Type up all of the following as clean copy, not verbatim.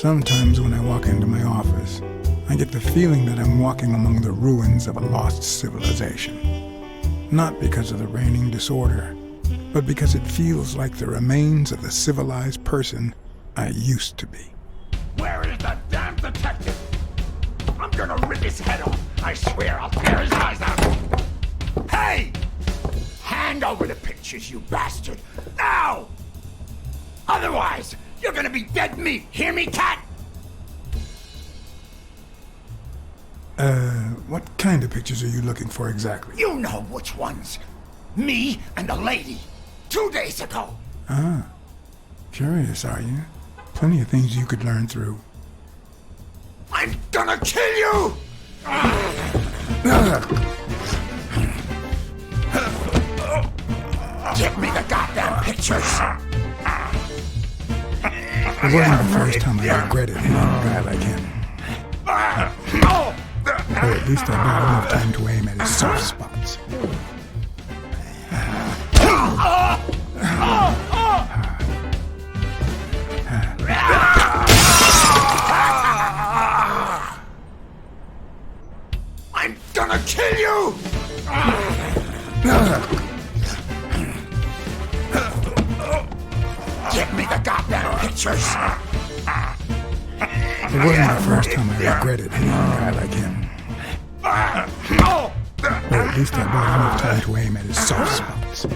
Sometimes when I walk into my office, I get the feeling that I'm walking among the ruins of a lost civilization. Not because of the reigning disorder, but because it feels like the remains of the civilized person I used to be. Where is the damn detective? I'm gonna rip his head off. I swear I'll tear his eyes out. Hey! Hand over the pictures, you bastard. Now! Otherwise, you're gonna be dead meat. Hear me, cat? What kind of pictures are you looking for exactly? You know which ones. Me and the lady. 2 days ago. Ah. Curious, are you? Plenty of things you could learn through. I'm gonna kill you! Give me the goddamn pictures! It wasn't the first time I regretted hitting a guy like him. Or at least I bought enough time to aim at his soft spots. I'm gonna kill you! Give me the goddamn pictures! It wasn't the first time I regretted hitting a guy like him. Or at least I bought enough time to aim at his soft spots.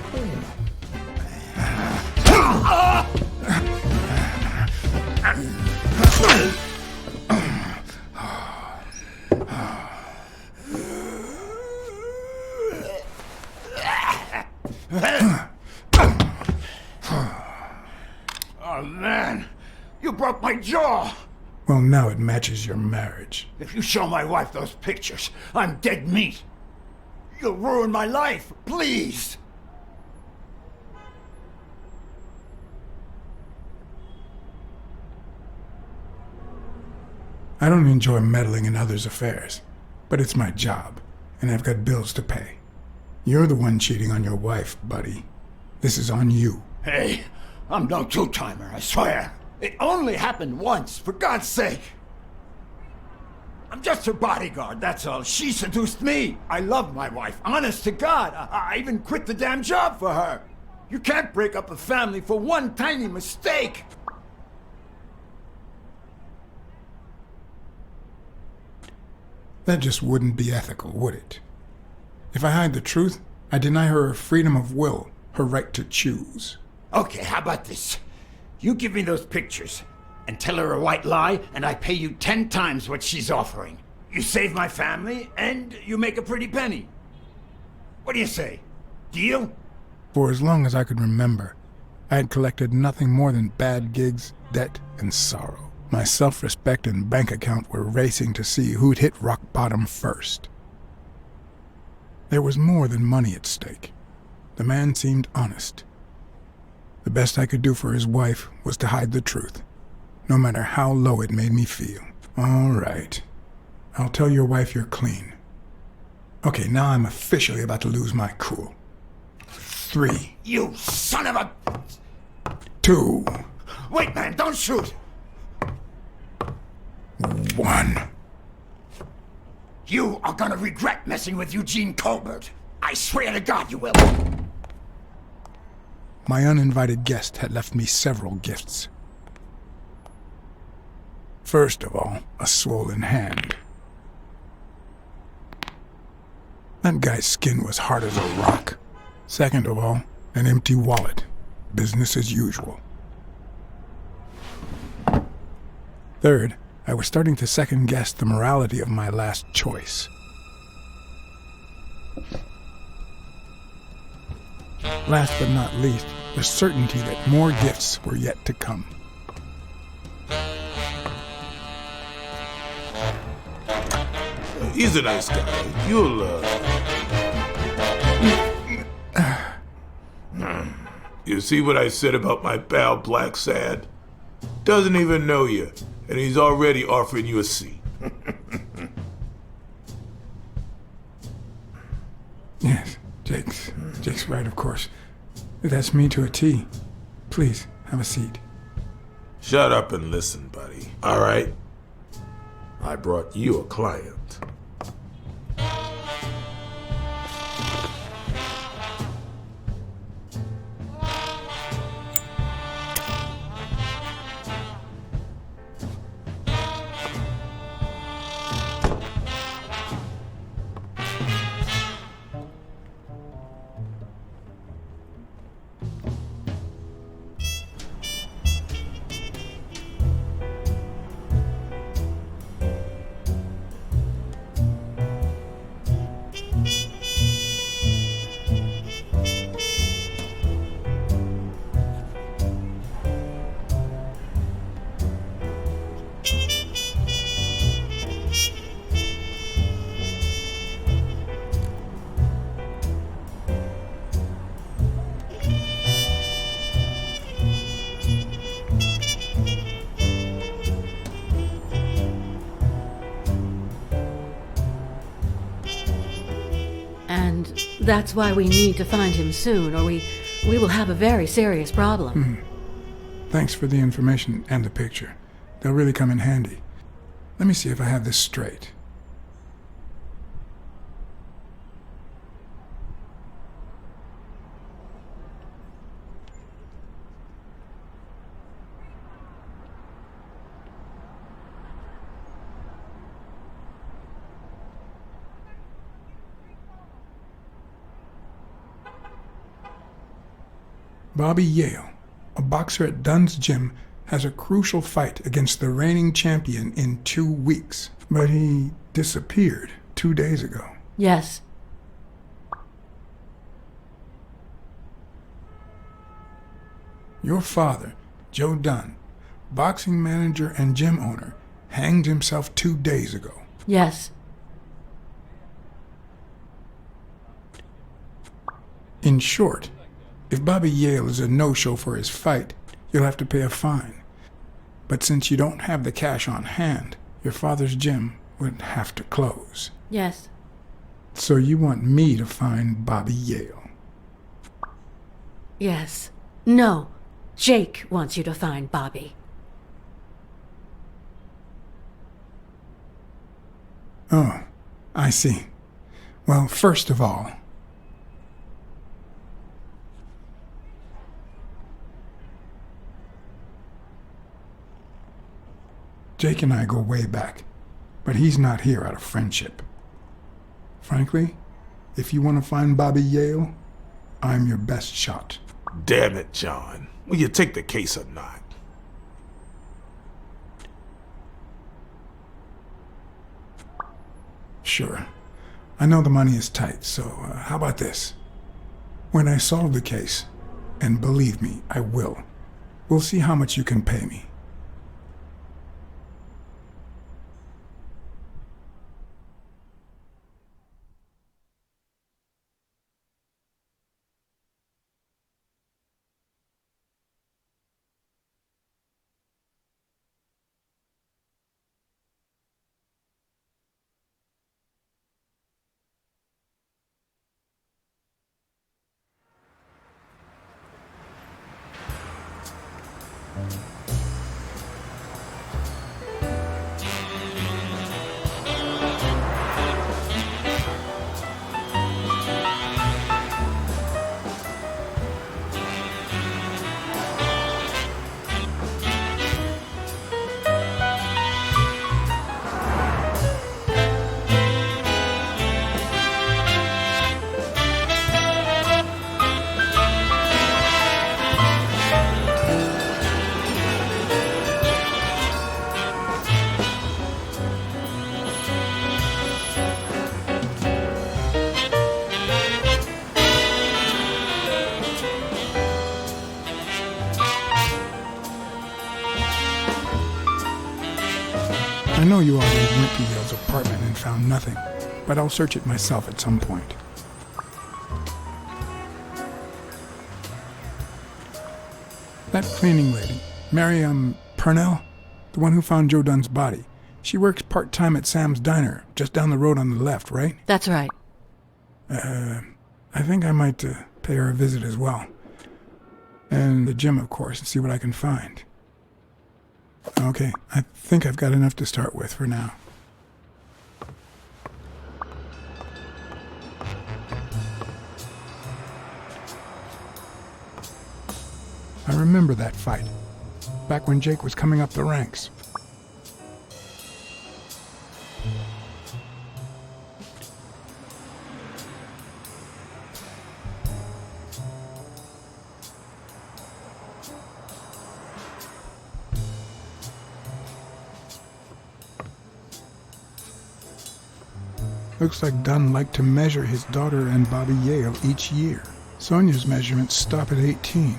Oh man, you broke my jaw! Well, now it matches your marriage. If you show my wife those pictures, I'm dead meat. You'll ruin my life, please! I don't enjoy meddling in others' affairs, but it's my job, and I've got bills to pay. You're the one cheating on your wife, buddy. This is on you. Hey, I'm no two-timer, I swear. It only happened once, for God's sake. I'm just her bodyguard, that's all. She seduced me. I love my wife, honest to God. I even quit the damn job for her. You can't break up a family for one tiny mistake. That just wouldn't be ethical, would it? If I hide the truth, I deny her freedom of will, her right to choose. Okay, how about this? You give me those pictures, and tell her a white lie, and I pay you 10 times what she's offering. You save my family, and you make a pretty penny. What do you say? Deal? For as long as I could remember, I had collected nothing more than bad gigs, debt, and sorrow. My self-respect and bank account were racing to see who'd hit rock bottom first. There was more than money at stake. The man seemed honest. The best I could do for his wife was to hide the truth, no matter how low it made me feel. All right. I'll tell your wife you're clean. Okay, now I'm officially about to lose my cool. 3. You son of a... 2. Wait, man, don't shoot! 1. You are gonna regret messing with Eugene Colbert. I swear to God you will. My uninvited guest had left me several gifts. First of all, a swollen hand. That guy's skin was hard as a rock. Second of all, an empty wallet. Business as usual. Third, I was starting to second-guess the morality of my last choice. Last but not least, the certainty that more gifts were yet to come. He's a nice guy. You'll, You see what I said about my pal Blacksad? Doesn't even know you, and he's already offering you a seat. Yes, Jake's right, of course. That's me to a T. Please, have a seat. Shut up and listen, buddy. All right? I brought you a client. And that's why we need to find him soon, or we will have a very serious problem. Thanks for the information and the picture. They'll really come in handy. Let me see if I have this straight. Bobby Yale, a boxer at Dunn's gym, has a crucial fight against the reigning champion in 2 weeks. But he disappeared 2 days ago. Yes. Your father, Joe Dunn, boxing manager and gym owner, hanged himself 2 days ago. Yes. In short, if Bobby Yale is a no-show for his fight, you'll have to pay a fine. But since you don't have the cash on hand, your father's gym would have to close. Yes. So you want me to find Bobby Yale? Yes. No. Jake wants you to find Bobby. Oh, I see. Well, first of all, Jake and I go way back, but he's not here out of friendship. Frankly, if you want to find Bobby Yale, I'm your best shot. Damn it, John. Will you take the case or not? Sure. I know the money is tight, so how about this? When I solve the case, and believe me, I will, we'll see how much you can pay me. I know you already went to Yale's apartment and found nothing, but I'll search it myself at some point. That cleaning lady, Mary, Purnell, the one who found Joe Dunn's body, she works part-time at Sam's Diner, just down the road on the left, right? That's right. I think I might pay her a visit as well. And the gym, of course, and see what I can find. Okay, I think I've got enough to start with for now. I remember that fight, back when Jake was coming up the ranks. Looks like Dunn liked to measure his daughter and Bobby Yale each year. Sonia's measurements stop at 18,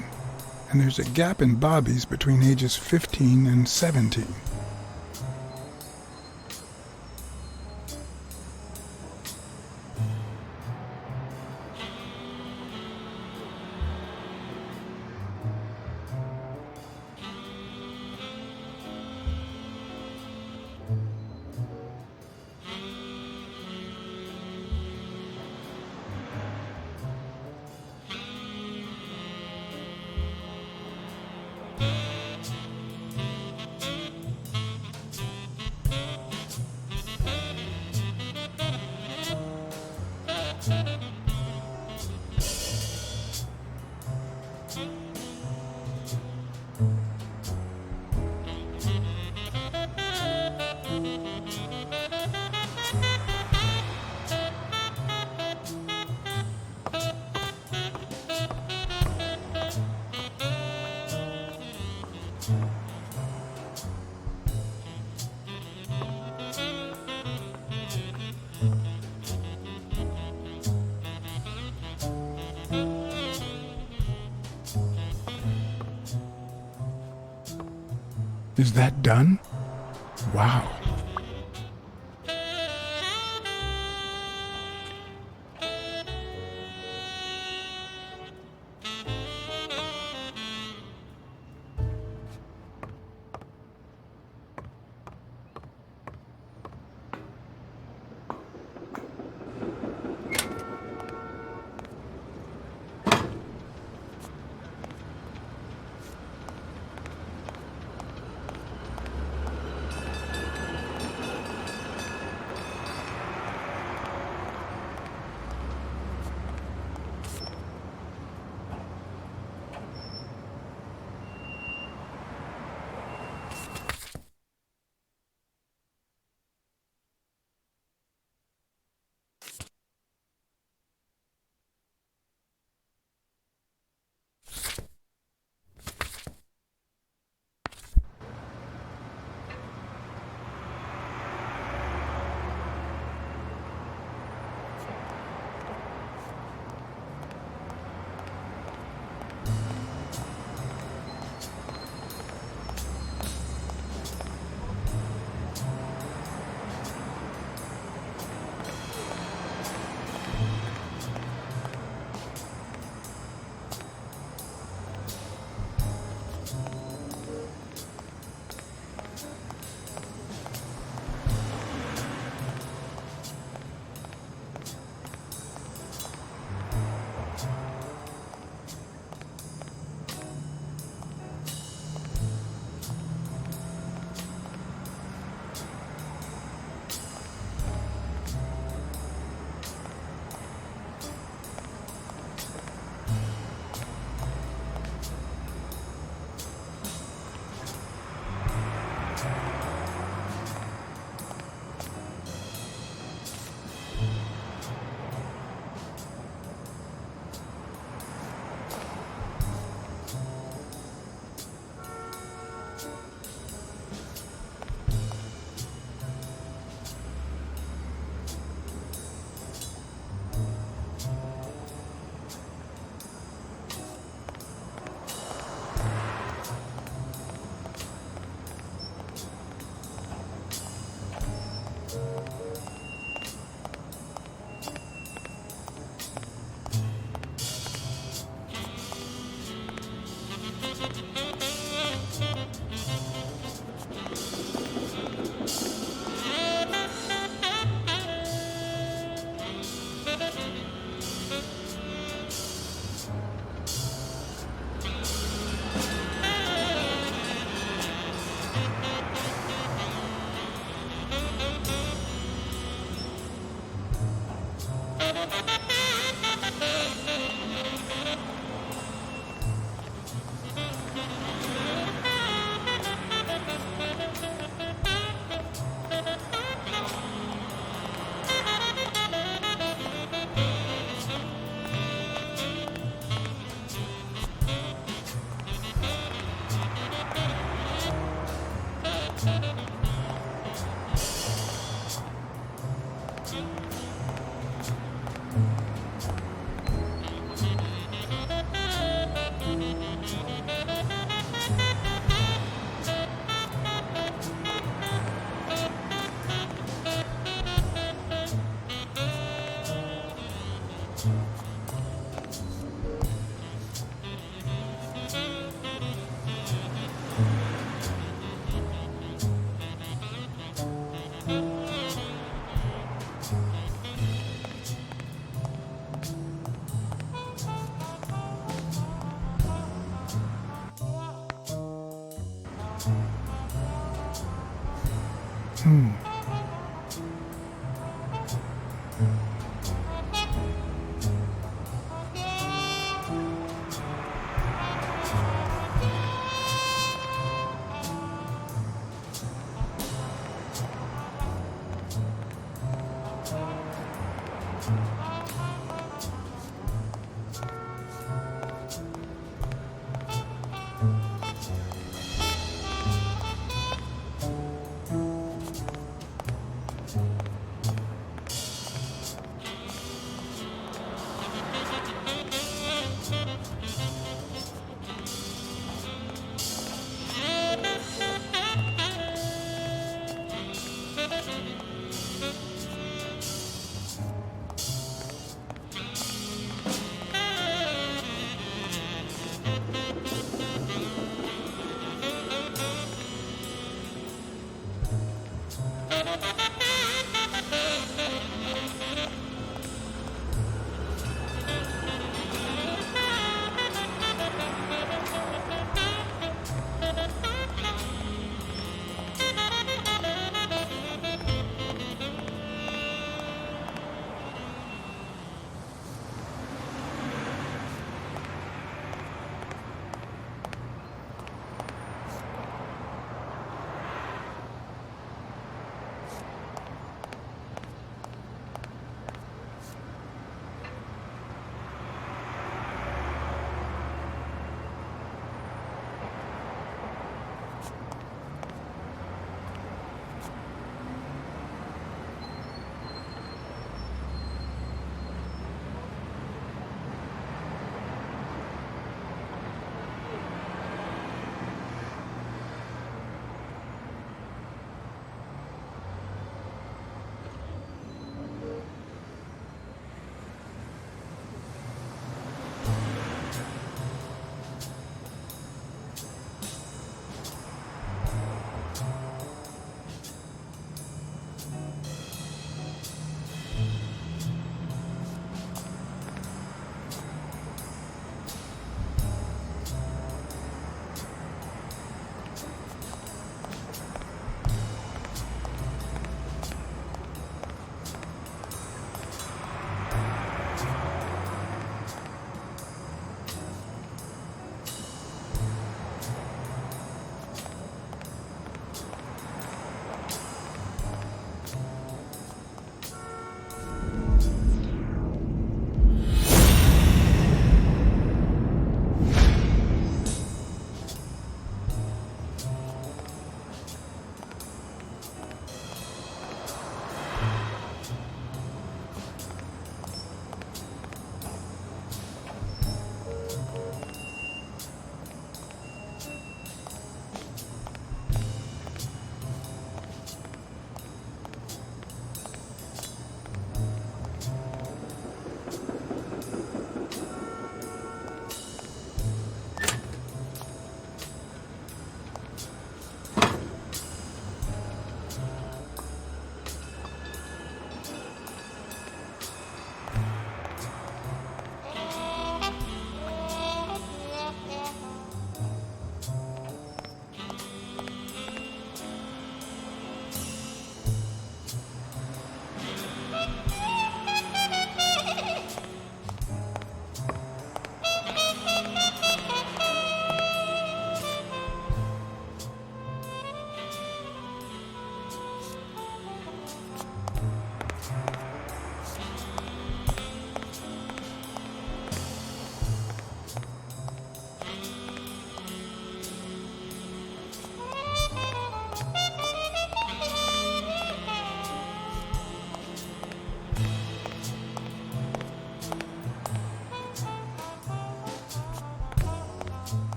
and there's a gap in Bobby's between ages 15 and 17. Is that done? Wow.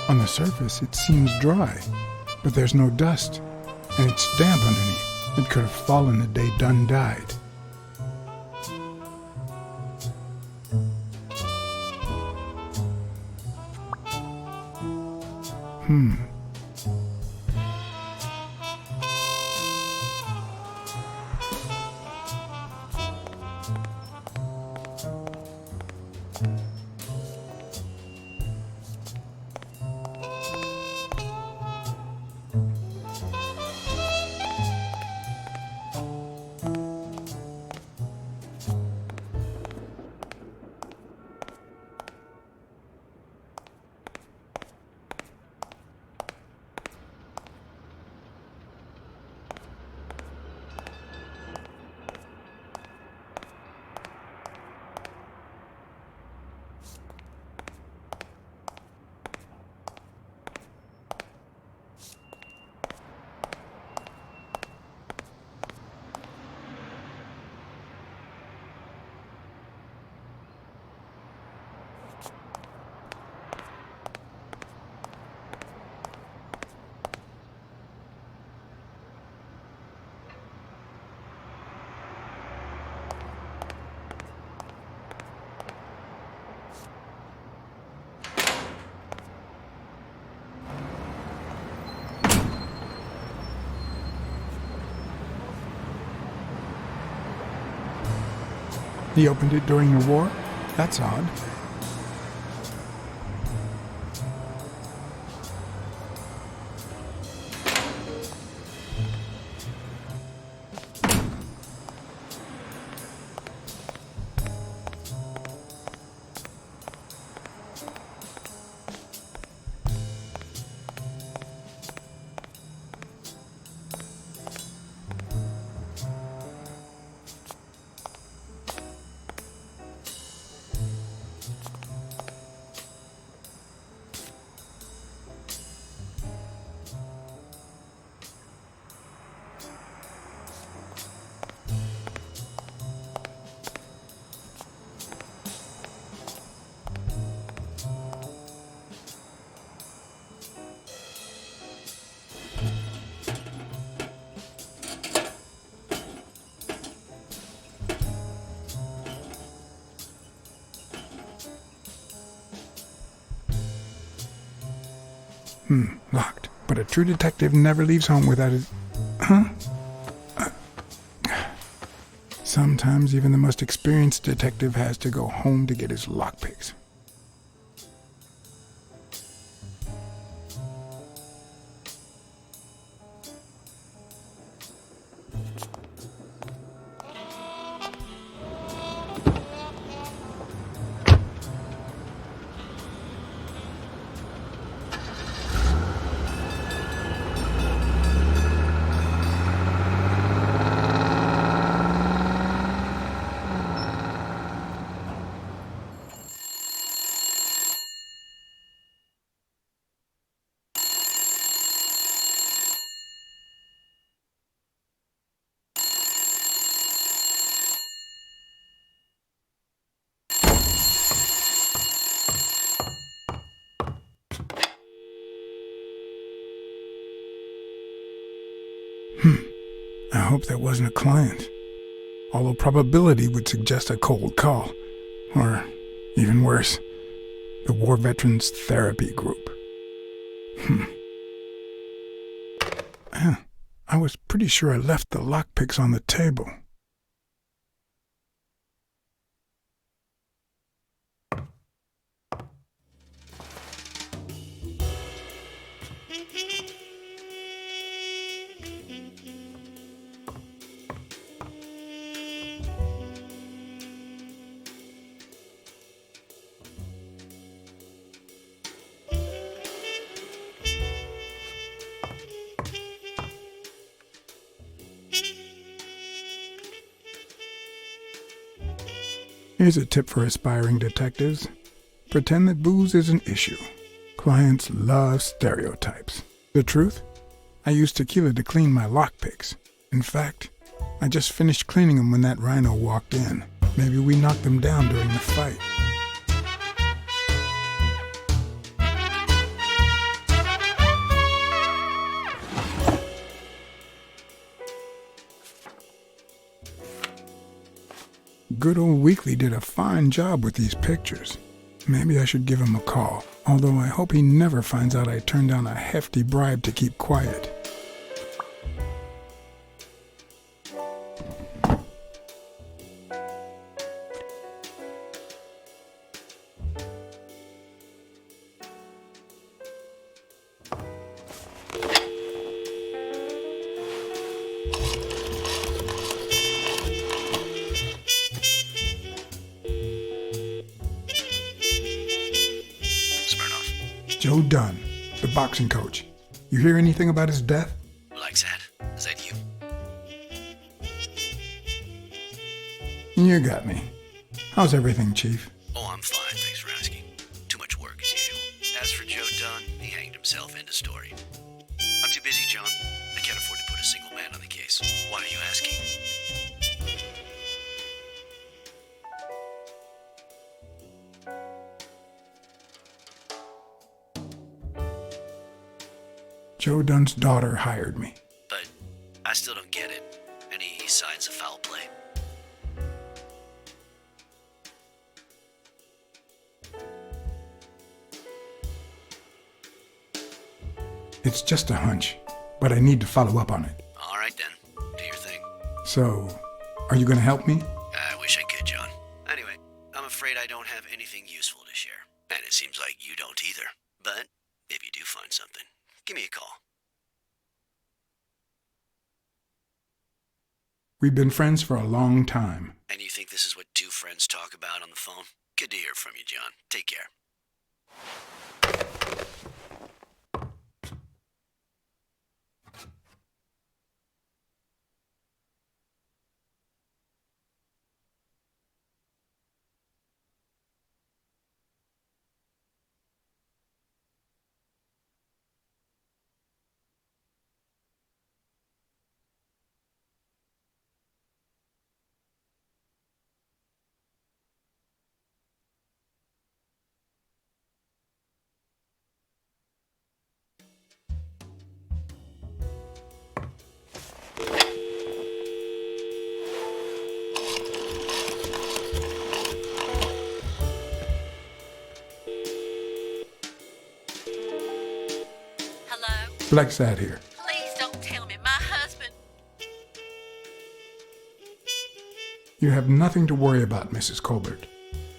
On the surface, it seems dry, but there's no dust, and it's damp underneath. It could have fallen the day Dunn died. He opened it during the war? That's odd. Locked. But a true detective never leaves home without his... Huh? Sometimes even the most experienced detective has to go home to get his lockpicks. I hope that wasn't a client. Although probability would suggest a cold call. Or, even worse, the War Veterans Therapy Group. I was pretty sure I left the lockpicks on the table. Here's a tip for aspiring detectives. Pretend that booze is an issue. Clients love stereotypes. The truth? I use tequila to clean my lockpicks. In fact, I just finished cleaning them when that rhino walked in. Maybe we knocked them down during the fight. Good old Weekly did a fine job with these pictures. Maybe I should give him a call, although I hope he never finds out I turned down a hefty bribe to keep quiet. Joe Dunn, the boxing coach. You hear anything about his death? Blacksad, is that you? You got me. How's everything, Chief? Oh, I'm fine, thanks for asking. Too much work as usual. As for Joe Dunn, he hanged himself, end of story. I'm too busy, John. I can't afford to put a single man on the case. Why are you asking? Joe Dunn's daughter hired me. But I still don't get it. Any signs of foul play? It's just a hunch, but I need to follow up on it. All right then, do your thing. So, are you going to help me? I wish I could, John. Anyway, I'm afraid I don't have anything useful to share. And it seems like you don't either. But if you do find something, give me a call. We've been friends for a long time. And you think this is what two friends talk about on the phone? Good to hear from you, John. Take care. Blacksad here. Please don't tell me my husband... You have nothing to worry about, Mrs. Colbert.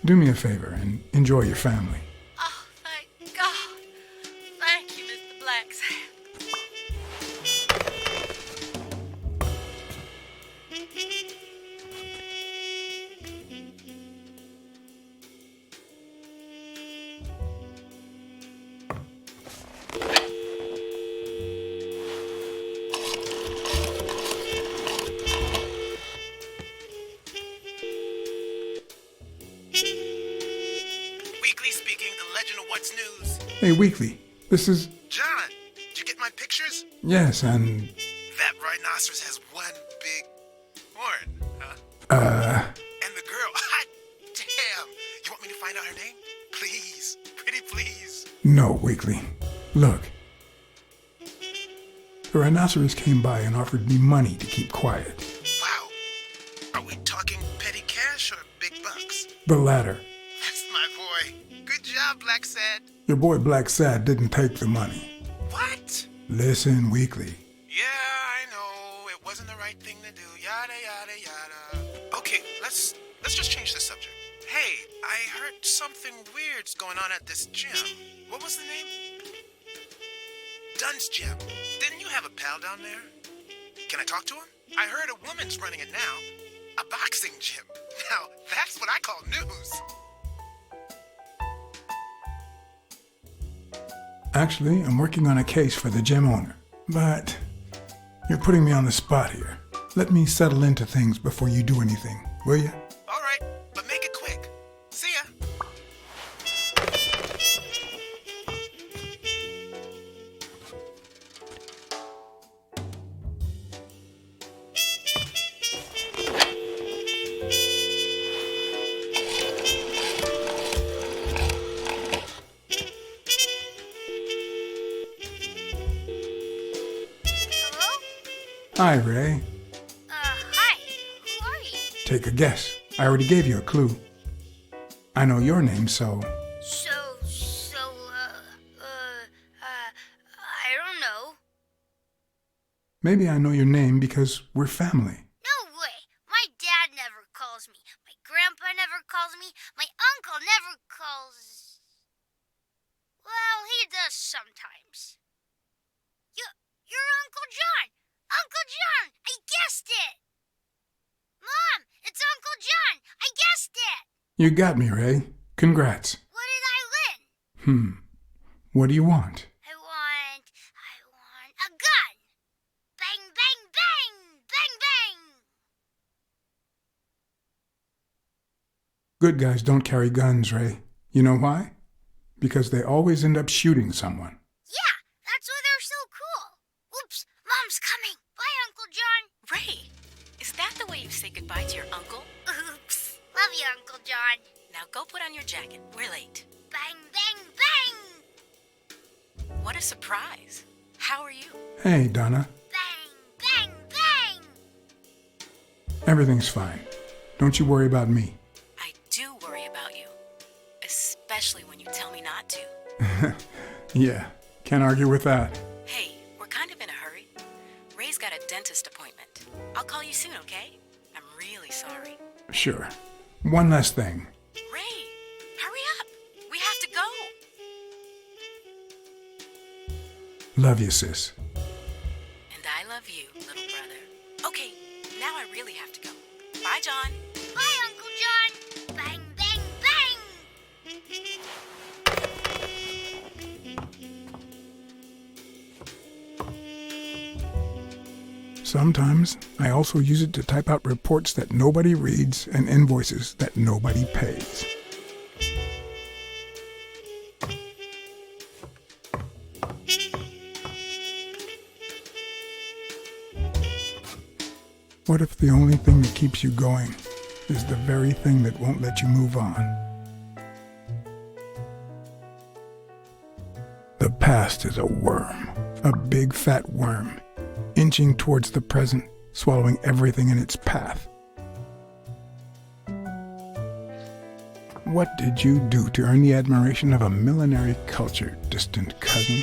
Do me a favor and enjoy your family. Oh, thank God. Thank you, Mr. Blacksad. Hey, Weekly, this is... John, did you get my pictures? Yes, and... That rhinoceros has one big horn, huh? And the girl, hot damn! You want me to find out her name? Please, pretty please. No, Weekly. Look. The rhinoceros came by and offered me money to keep quiet. Wow. Are we talking petty cash or big bucks? The latter. That's my boy. Good job, Blacksad. Your boy Blacksad didn't take the money. What? Listen, Weekly. Yeah, I know. It wasn't the right thing to do. Yada, yada, yada. Okay, let's just change the subject. Hey, I heard something weird's going on at this gym. What was the name? Dunn's gym. Didn't you have a pal down there? Can I talk to him? I heard a woman's running it now. A boxing gym. Now, that's what I call news. Actually, I'm working on a case for the gym owner. But you're putting me on the spot here. Let me settle into things before you do anything, will you? All right, but make it quick. See ya. Hi, Ray. Hi. Who are you? Take a guess. I already gave you a clue. I know your name, so... I don't know. Maybe I know your name because we're family. No way. My dad never calls me. My grandpa never calls me. My uncle never calls... Well, he does sometimes. You're Uncle John! Uncle John! I guessed it! Mom, it's Uncle John! I guessed it! You got me, Ray. Congrats. What did I win? What do you want? I want a gun! Bang, bang, bang! Bang, bang! Good guys don't carry guns, Ray. You know why? Because they always end up shooting someone. Yeah, that's why they're so cool. Oops, Mom's coming. Bye, Uncle John. Ray, is that the way you say goodbye to your uncle? Oops. Love you, Uncle John. Now go put on your jacket. We're late. Bang, bang, bang! What a surprise. How are you? Hey, Donna. Bang, bang, bang! Everything's fine. Don't you worry about me. I do worry about you. Especially when you tell me not to. Yeah, can't argue with that. Hey, we're kind of in a hurry. Ray's got a dentist appointment. I'll call you soon, okay? I'm really sorry. Sure. One last thing. Ray, hurry up. We have to go. Love you, sis. And I love you, little brother. Okay, now I really have to go. Bye, John. Bye, Uncle John. Bang, bang, bang! Sometimes I also use it to type out reports that nobody reads and invoices that nobody pays. What if the only thing that keeps you going is the very thing that won't let you move on? The past is a worm, a big fat worm, inching towards the present, swallowing everything in its path. What did you do to earn the admiration of a millinery culture, distant cousin?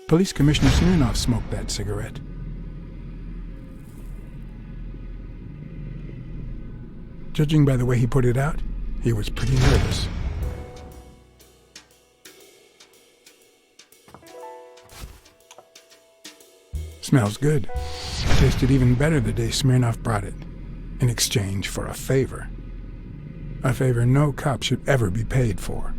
Police Commissioner Smirnoff smoked that cigarette. Judging by the way he put it out, He was pretty nervous. Smells good. Tasted even better the day Smirnoff brought it, in exchange for a favor. A favor no cop should ever be paid for.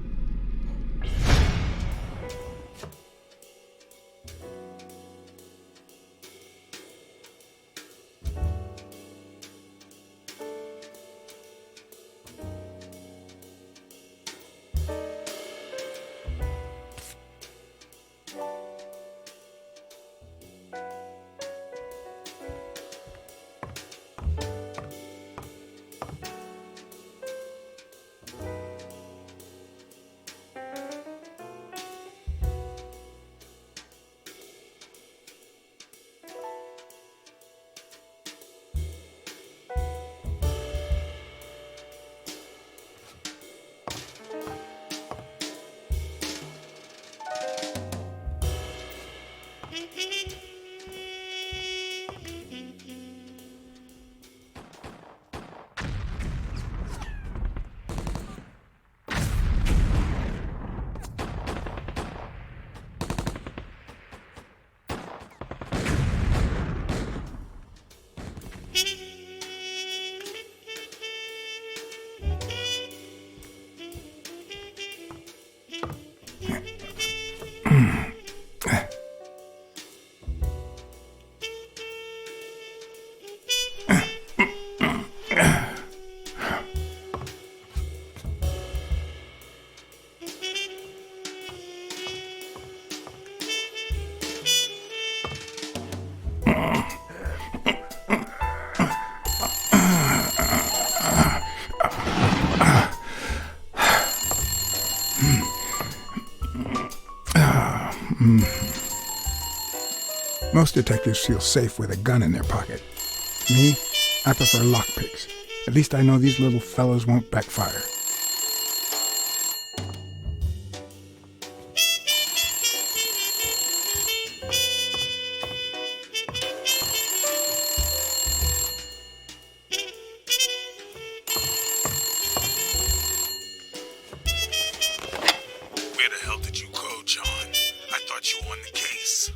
Most detectives feel safe with a gun in their pocket. Me, I prefer lockpicks. At least I know these little fellas won't backfire. Where the hell did you go, John? I thought you were on the case.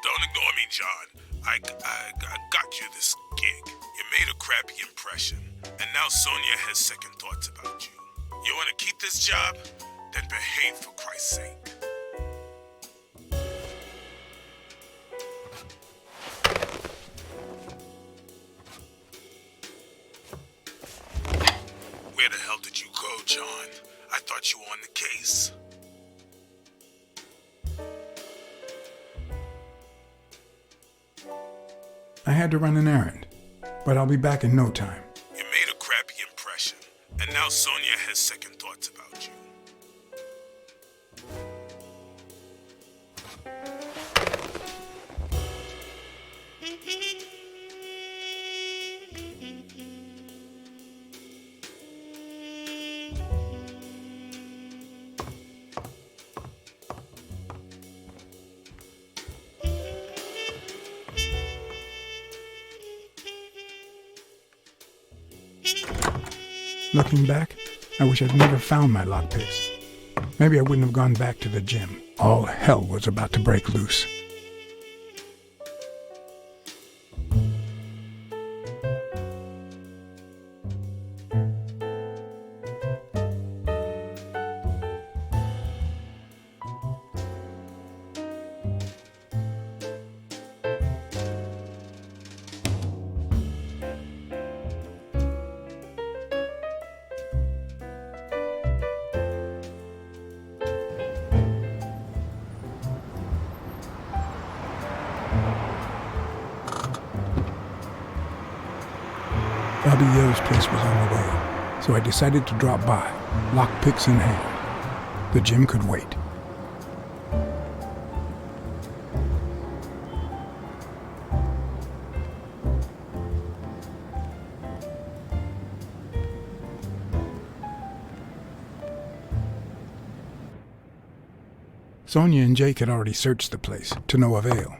Don't ignore me, John. I got you this gig. You made a crappy impression, and now Sonia has second thoughts about you. You want to keep this job? Then behave, for Christ's sake. Where the hell did you go, John? I thought you were on the case. I had to run an errand, but I'll be back in no time. You made a crappy impression, and now Sonia has second thoughts about you. Looking back, I wish I'd never found my lockpicks. Maybe I wouldn't have gone back to the gym. All hell was about to break loose. Bobby Yale's place was on the way, so I decided to drop by, lockpicks in hand. The gym could wait. Sonia and Jake had already searched the place, to no avail.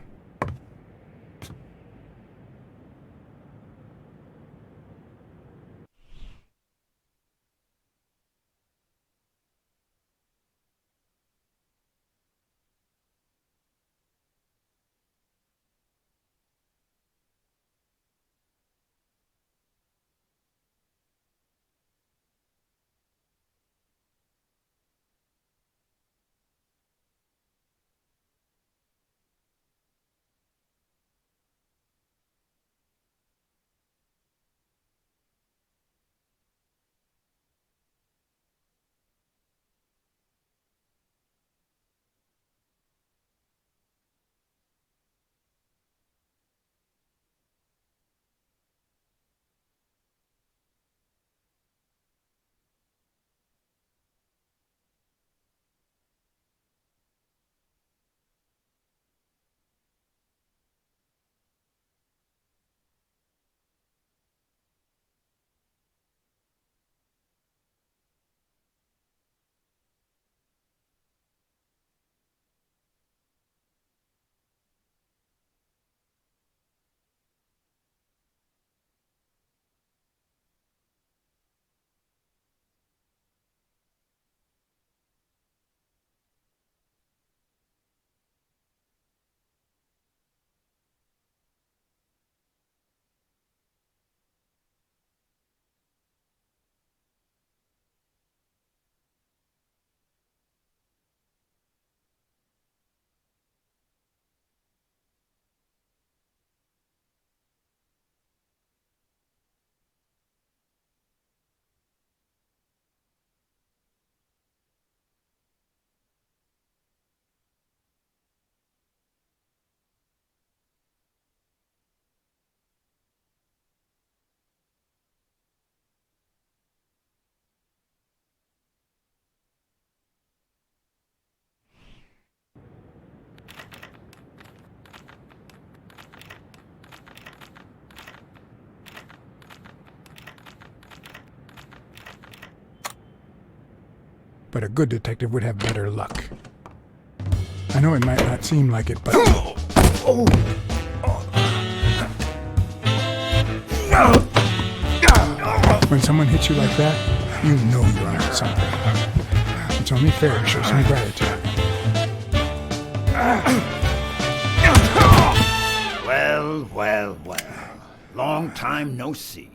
but a good detective would have better luck. I know it might not seem like it, but... When someone hits you like that, you know you're onto something. It's only fair to show some gratitude. Well, well, well. Long time no see.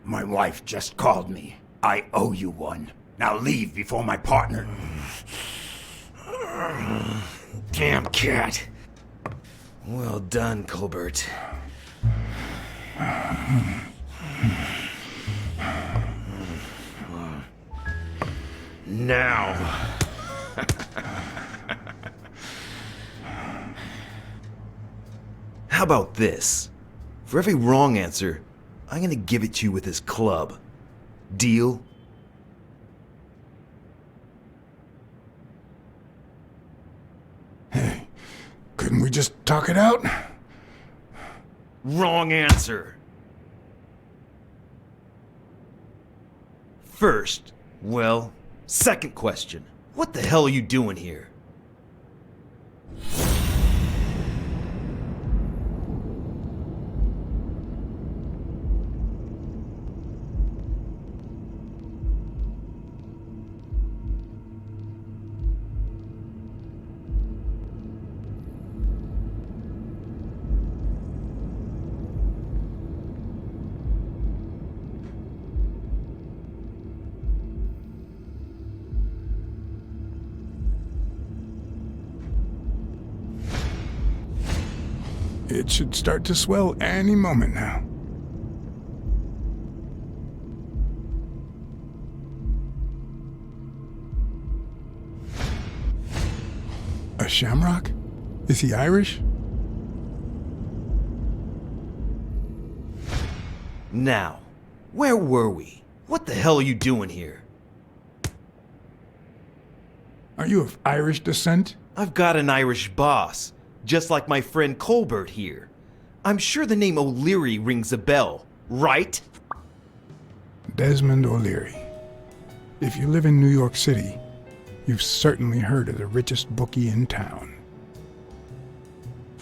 My wife just called me. I owe you one. Now leave before my partner... Damn cat. Well done, Colbert. Now. How about this? For every wrong answer, I'm gonna give it to you with this club. Deal? Hey, couldn't we just talk it out? Wrong answer. First, well, second question. What the hell are you doing here? It should start to swell any moment now. A shamrock? Is he Irish? Now, where were we? What the hell are you doing here? Are you of Irish descent? I've got an Irish boss, just like my friend Colbert here. I'm sure the name O'Leary rings a bell, right? Desmond O'Leary. If you live in New York City, you've certainly heard of the richest bookie in town.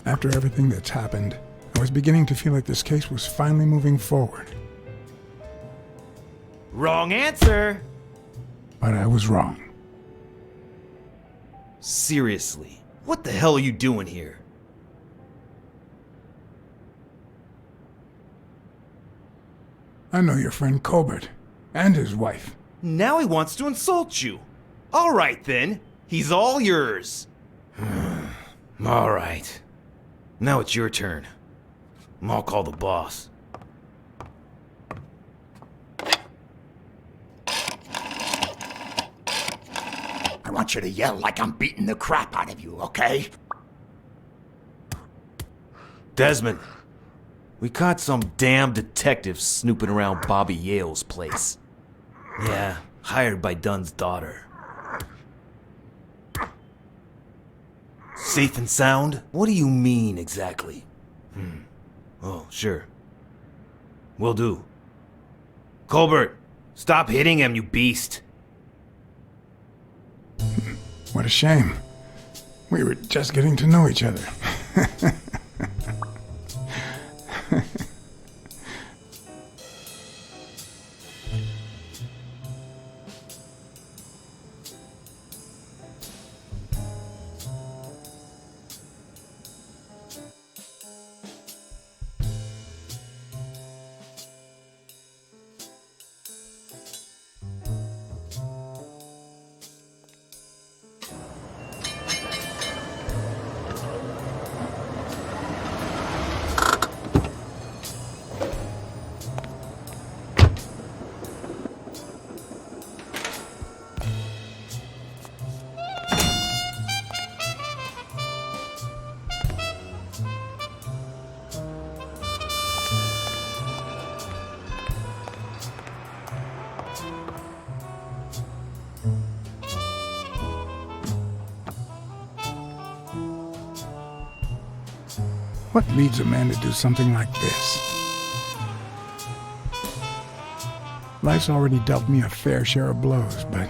After everything that's happened, I was beginning to feel like this case was finally moving forward. Wrong answer! But I was wrong. Seriously, what the hell are you doing here? I know your friend Colbert, and his wife. Now he wants to insult you. All right then, he's all yours. All right. Now it's your turn. I'll call the boss. I want you to yell like I'm beating the crap out of you, okay? Desmond, we caught some damn detective snooping around Bobby Yale's place. Yeah, hired by Dunn's daughter. Safe and sound? What do you mean exactly? Oh, sure. Will do. Colbert, stop hitting him, you beast. What a shame. We were just getting to know each other. What leads a man to do something like this? Life's already dealt me a fair share of blows, but...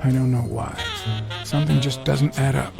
I don't know why. Something just doesn't add up.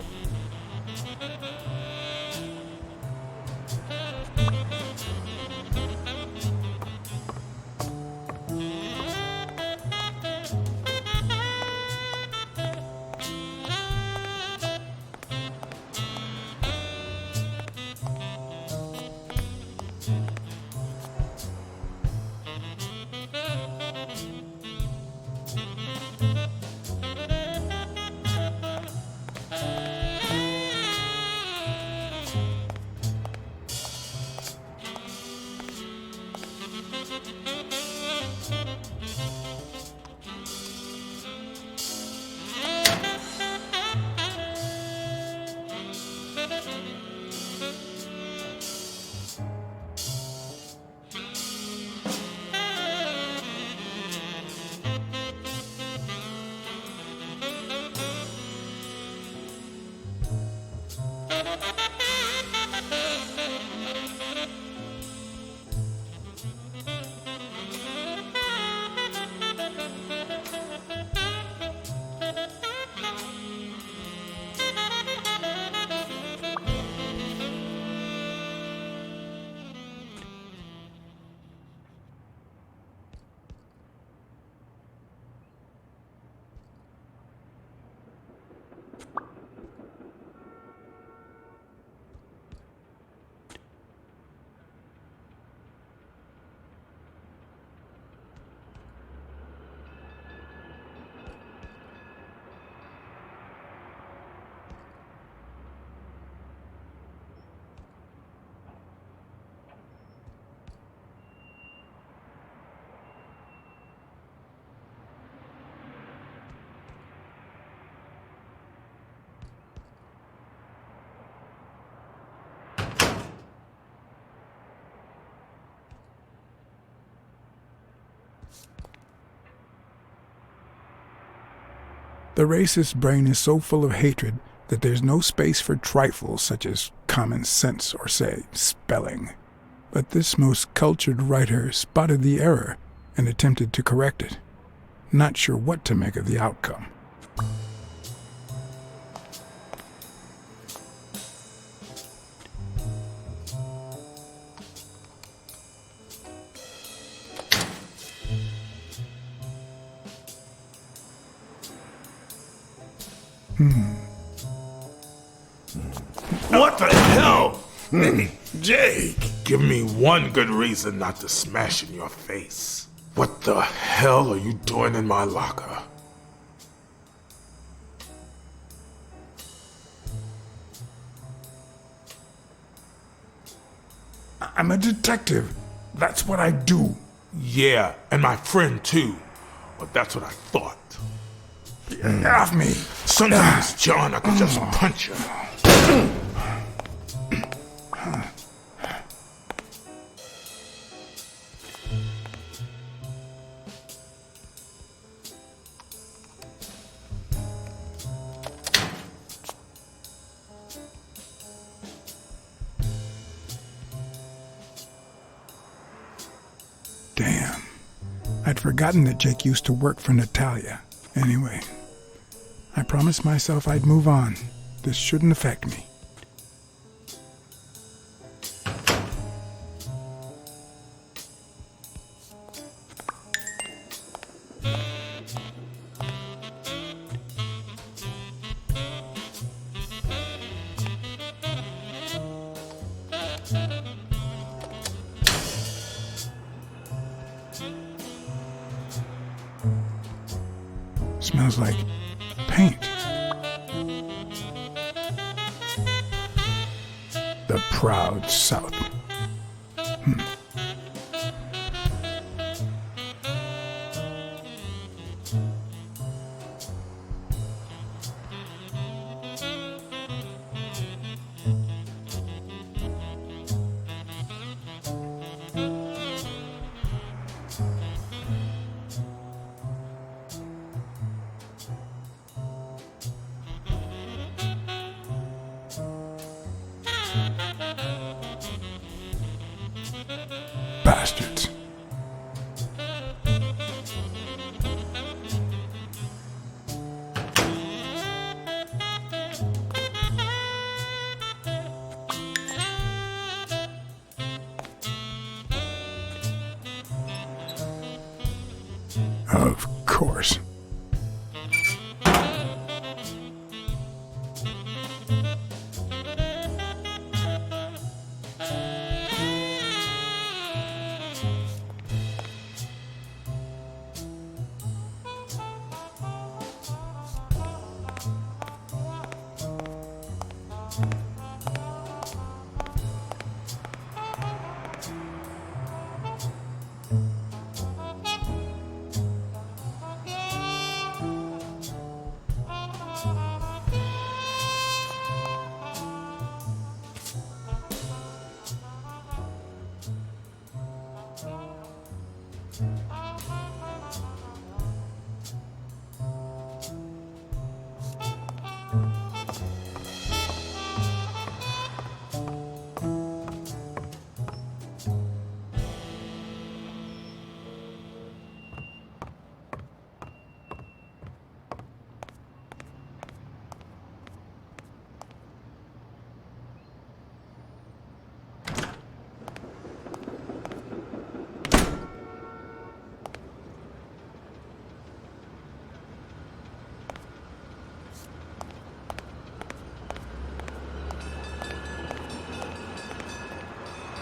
The racist brain is so full of hatred that there's no space for trifles such as common sense or, say, spelling. But this most cultured writer spotted the error and attempted to correct it, not sure what to make of the outcome. What the hell? Jake, give me one good reason not to smash in your face. What the hell are you doing in my locker? I'm a detective. That's what I do. Yeah, and my friend too. But that's what I thought. Get off me. Sometimes, John, I could just punch you. Damn. I'd forgotten that Jake used to work for Natalia. Anyway, I promised myself I'd move on. This shouldn't affect me. Smells like paint. The proud South. Of course.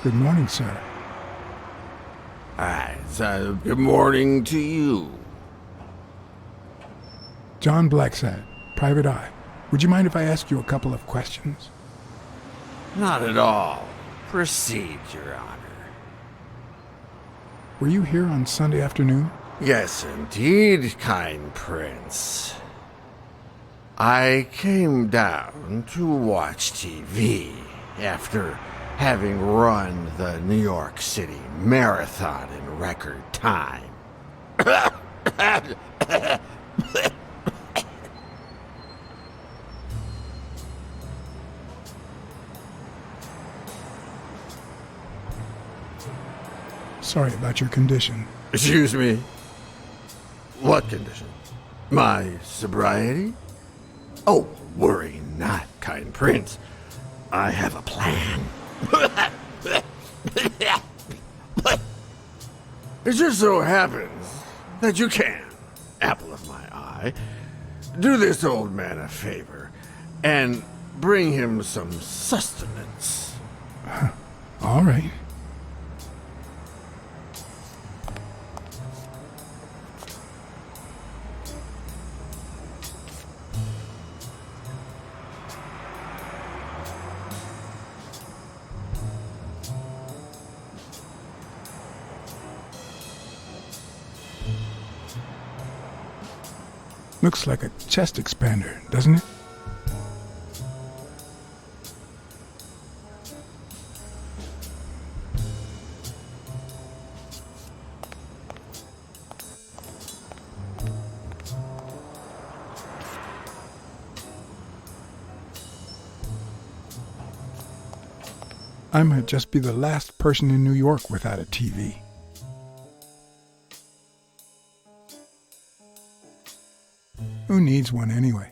Good morning, sir. Good morning to you. John Blacksad, Private Eye. Would you mind if I ask you a couple of questions? Not at all. Proceed, Your Honor. Were you here on Sunday afternoon? Yes, indeed, kind prince. I came down to watch TV after having run the New York City Marathon in record time. Sorry about your condition. Excuse me? What condition? My sobriety? Oh, worry not, kind prince. I have a plan. It just so happens that you can, apple of my eye, do this old man a favor and bring him some sustenance. All right. Looks like a chest expander, doesn't it? I might just be the last person in New York without a TV. Who needs one anyway?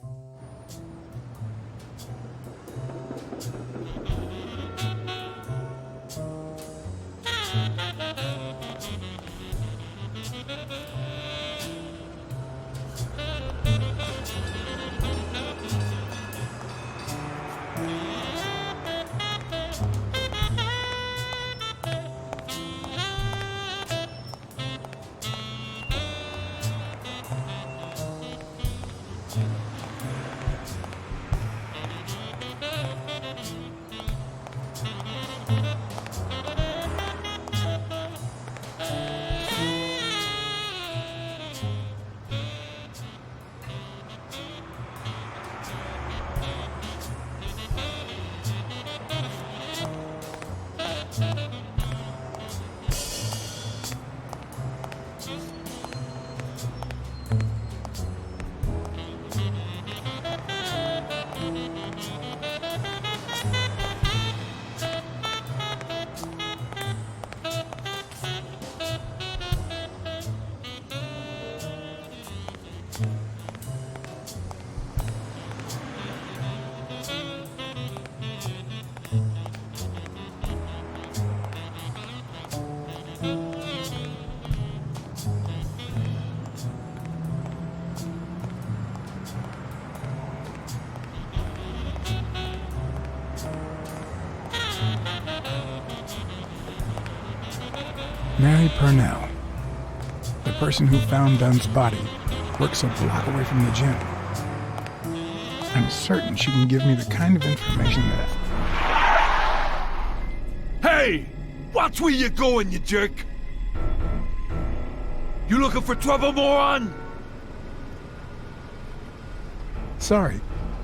Mary Purnell, the person who found Dunn's body, works a block away from the gym. I'm certain she can give me the kind of information that Hey! Watch where you're going, you jerk! You looking for trouble, moron? Sorry.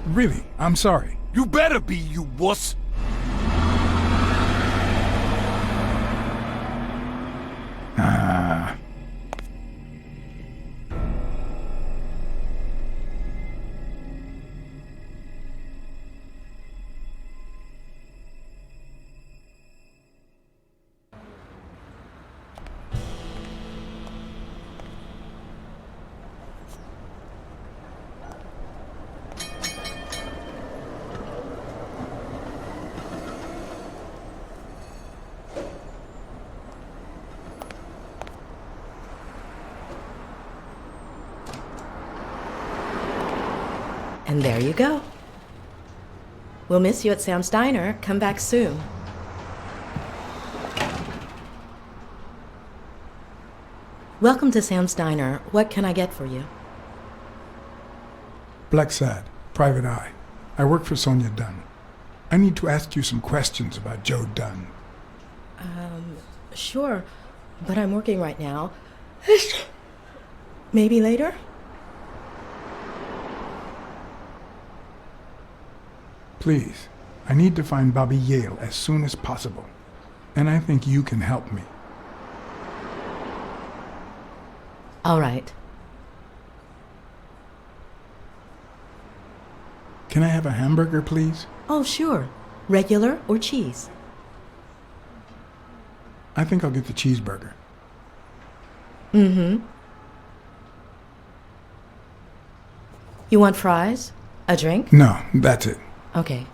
Really, I'm sorry. You better be, you wuss! And there you go. We'll miss you at Sam's Diner. Come back soon. Welcome to Sam's Diner. What can I get for you? Blacksad, private eye. I work for Sonia Dunn. I need to ask you some questions about Joe Dunn. Sure, but I'm working right now. Maybe later? Please, I need to find Bobby Yale as soon as possible. And I think you can help me. All right. Can I have a hamburger, please? Oh, sure. Regular or cheese? I think I'll get the cheeseburger. Mm-hmm. You want fries? A drink? No, that's it. Okay.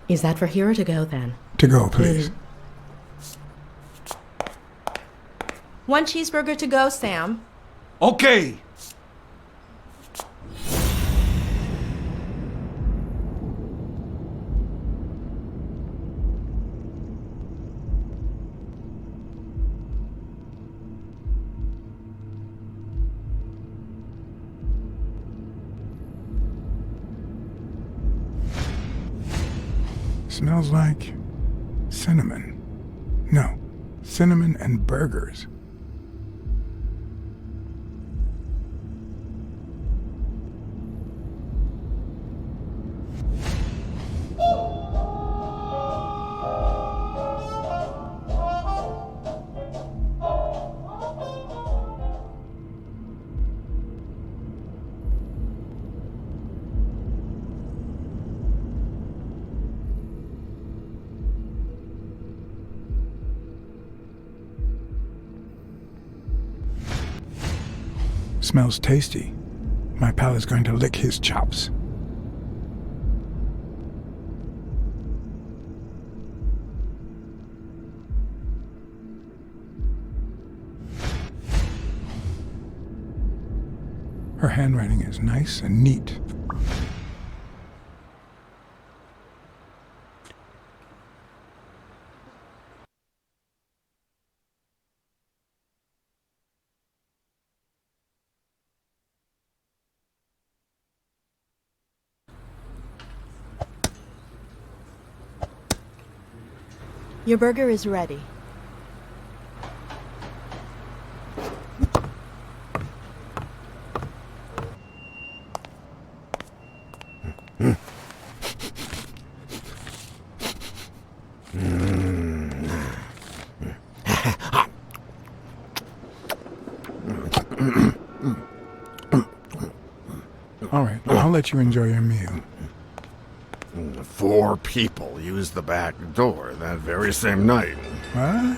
Is that for here or to go, then? To go, please. One cheeseburger to go, Sam. Okay! Smells like cinnamon. No, cinnamon and burgers. Smells tasty. My pal is going to lick his chops. Her handwriting is nice and neat. Your burger is ready. All right, I'll let you enjoy your meal. 4 people used the back door that very same night. What?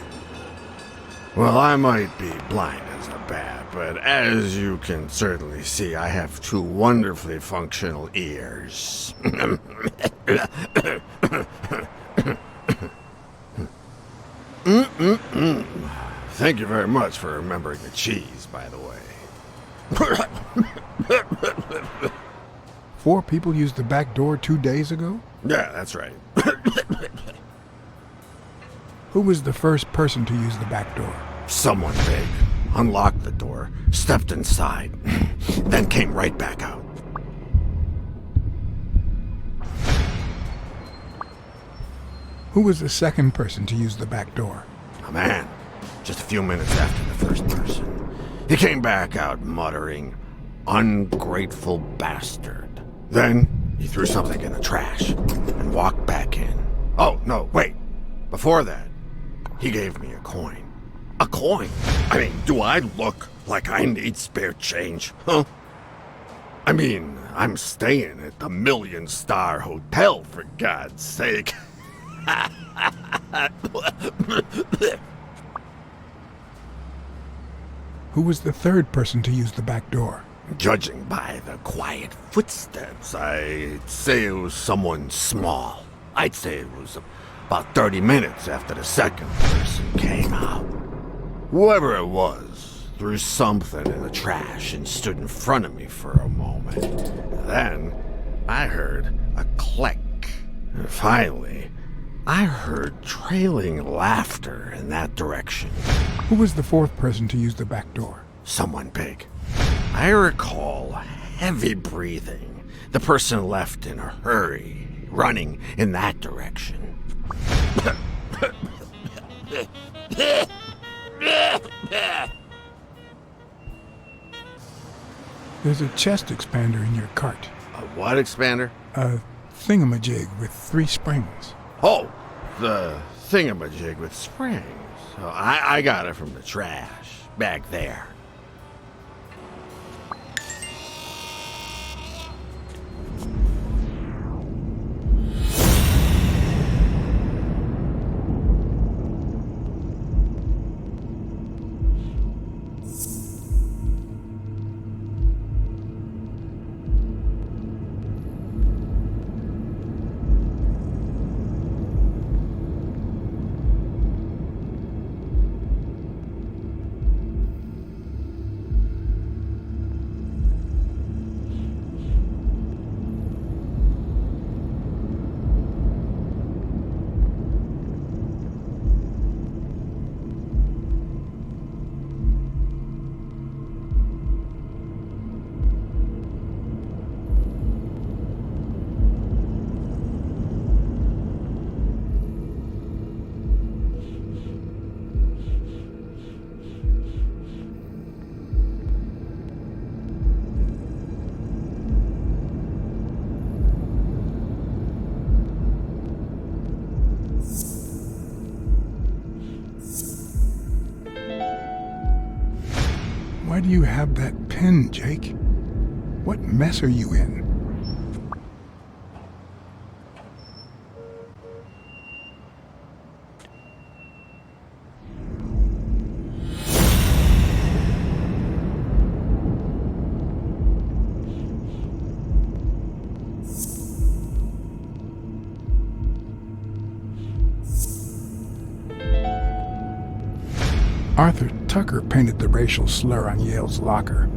Well, I might be blind as a bat, but as you can certainly see, I have 2 wonderfully functional ears. Thank you very much for remembering the cheese, by the way. 4 people used the back door 2 days ago? Yeah, that's right. Who was the first person to use the back door? Someone big unlocked the door, stepped inside, then came right back out. Who was the second person to use the back door? A man, just a few minutes after the first person. He came back out muttering, "Ungrateful bastard." Then he threw something in the trash and walked back in. Oh, no, wait. Before that, he gave me a coin. A coin? I mean, do I look like I need spare change, huh? I mean, I'm staying at the million-star hotel, for God's sake. Who was the third person to use the back door? Judging by the quiet footsteps, I'd say it was someone small. I'd say it was about 30 minutes after the second person came out. Whoever it was threw something in the trash and stood in front of me for a moment. Then I heard a click. And finally, I heard trailing laughter in that direction. Who was the fourth person to use the back door? Someone big. I recall heavy breathing. The person left in a hurry, running in that direction. There's a chest expander in your cart. A what expander? A thingamajig with 3 springs. Oh, the thingamajig with springs. Oh, I got it from the trash, back there. Why do you have that pen, Jake? What mess are you in? Arthur Tucker painted the racial slur on Yale's locker.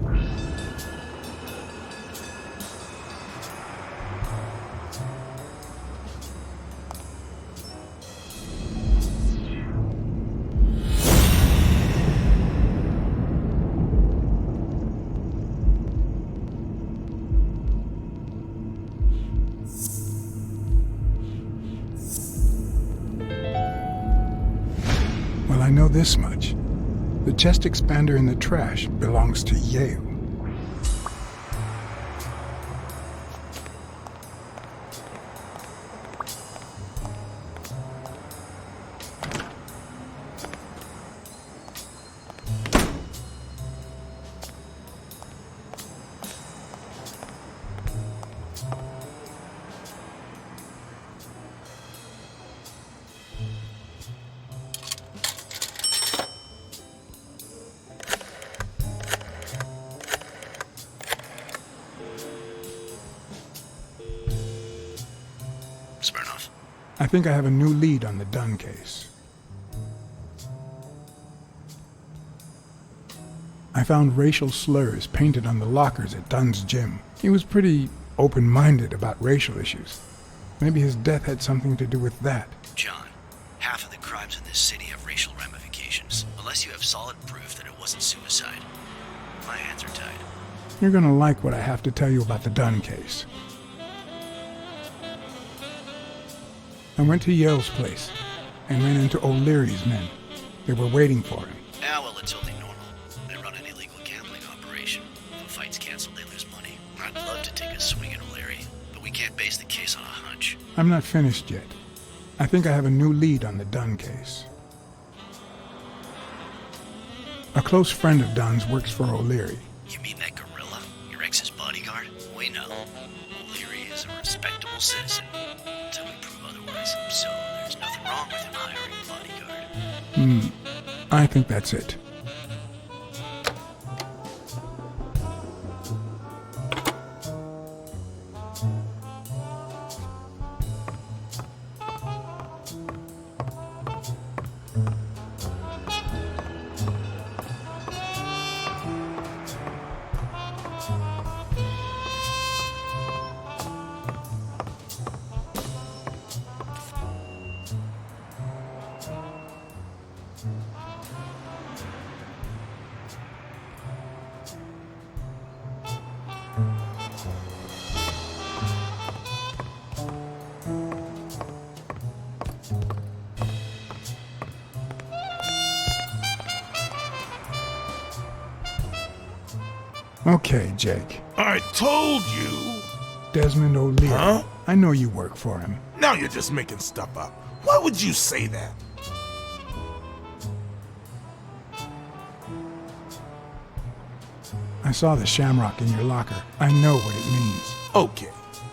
Well, I know this much. The chest expander in the trash belongs to Yale. Smirnoff. I think I have a new lead on the Dunn case. I found racial slurs painted on the lockers at Dunn's gym. He was pretty open-minded about racial issues. Maybe his death had something to do with that. John, half of the crime crimes in this city have racial ramifications. Unless you have solid proof that it wasn't suicide, my hands are tied. You're gonna like what I have to tell you about the Dunn case. I went to Yale's place and ran into O'Leary's men. They were waiting for him. Ah, well, it's only normal. They run an illegal gambling operation. If a fight's canceled, they lose money. I'd love to take a swing at O'Leary, but we can't base the case on a hunch. I'm not finished yet. I think I have a new lead on the Dunn case. A close friend of Dunn's works for O'Leary. You mean that gorilla? Your ex's bodyguard? We know. O'Leary is a respectable citizen. Until we prove otherwise. So there's nothing wrong with him hiring a bodyguard. I think that's it. Okay, Jake. I told you. Desmond O'Leary. Huh? I know you work for him. Now you're just making stuff up. Why would you say that? I saw the shamrock in your locker. I know what it means. Okay,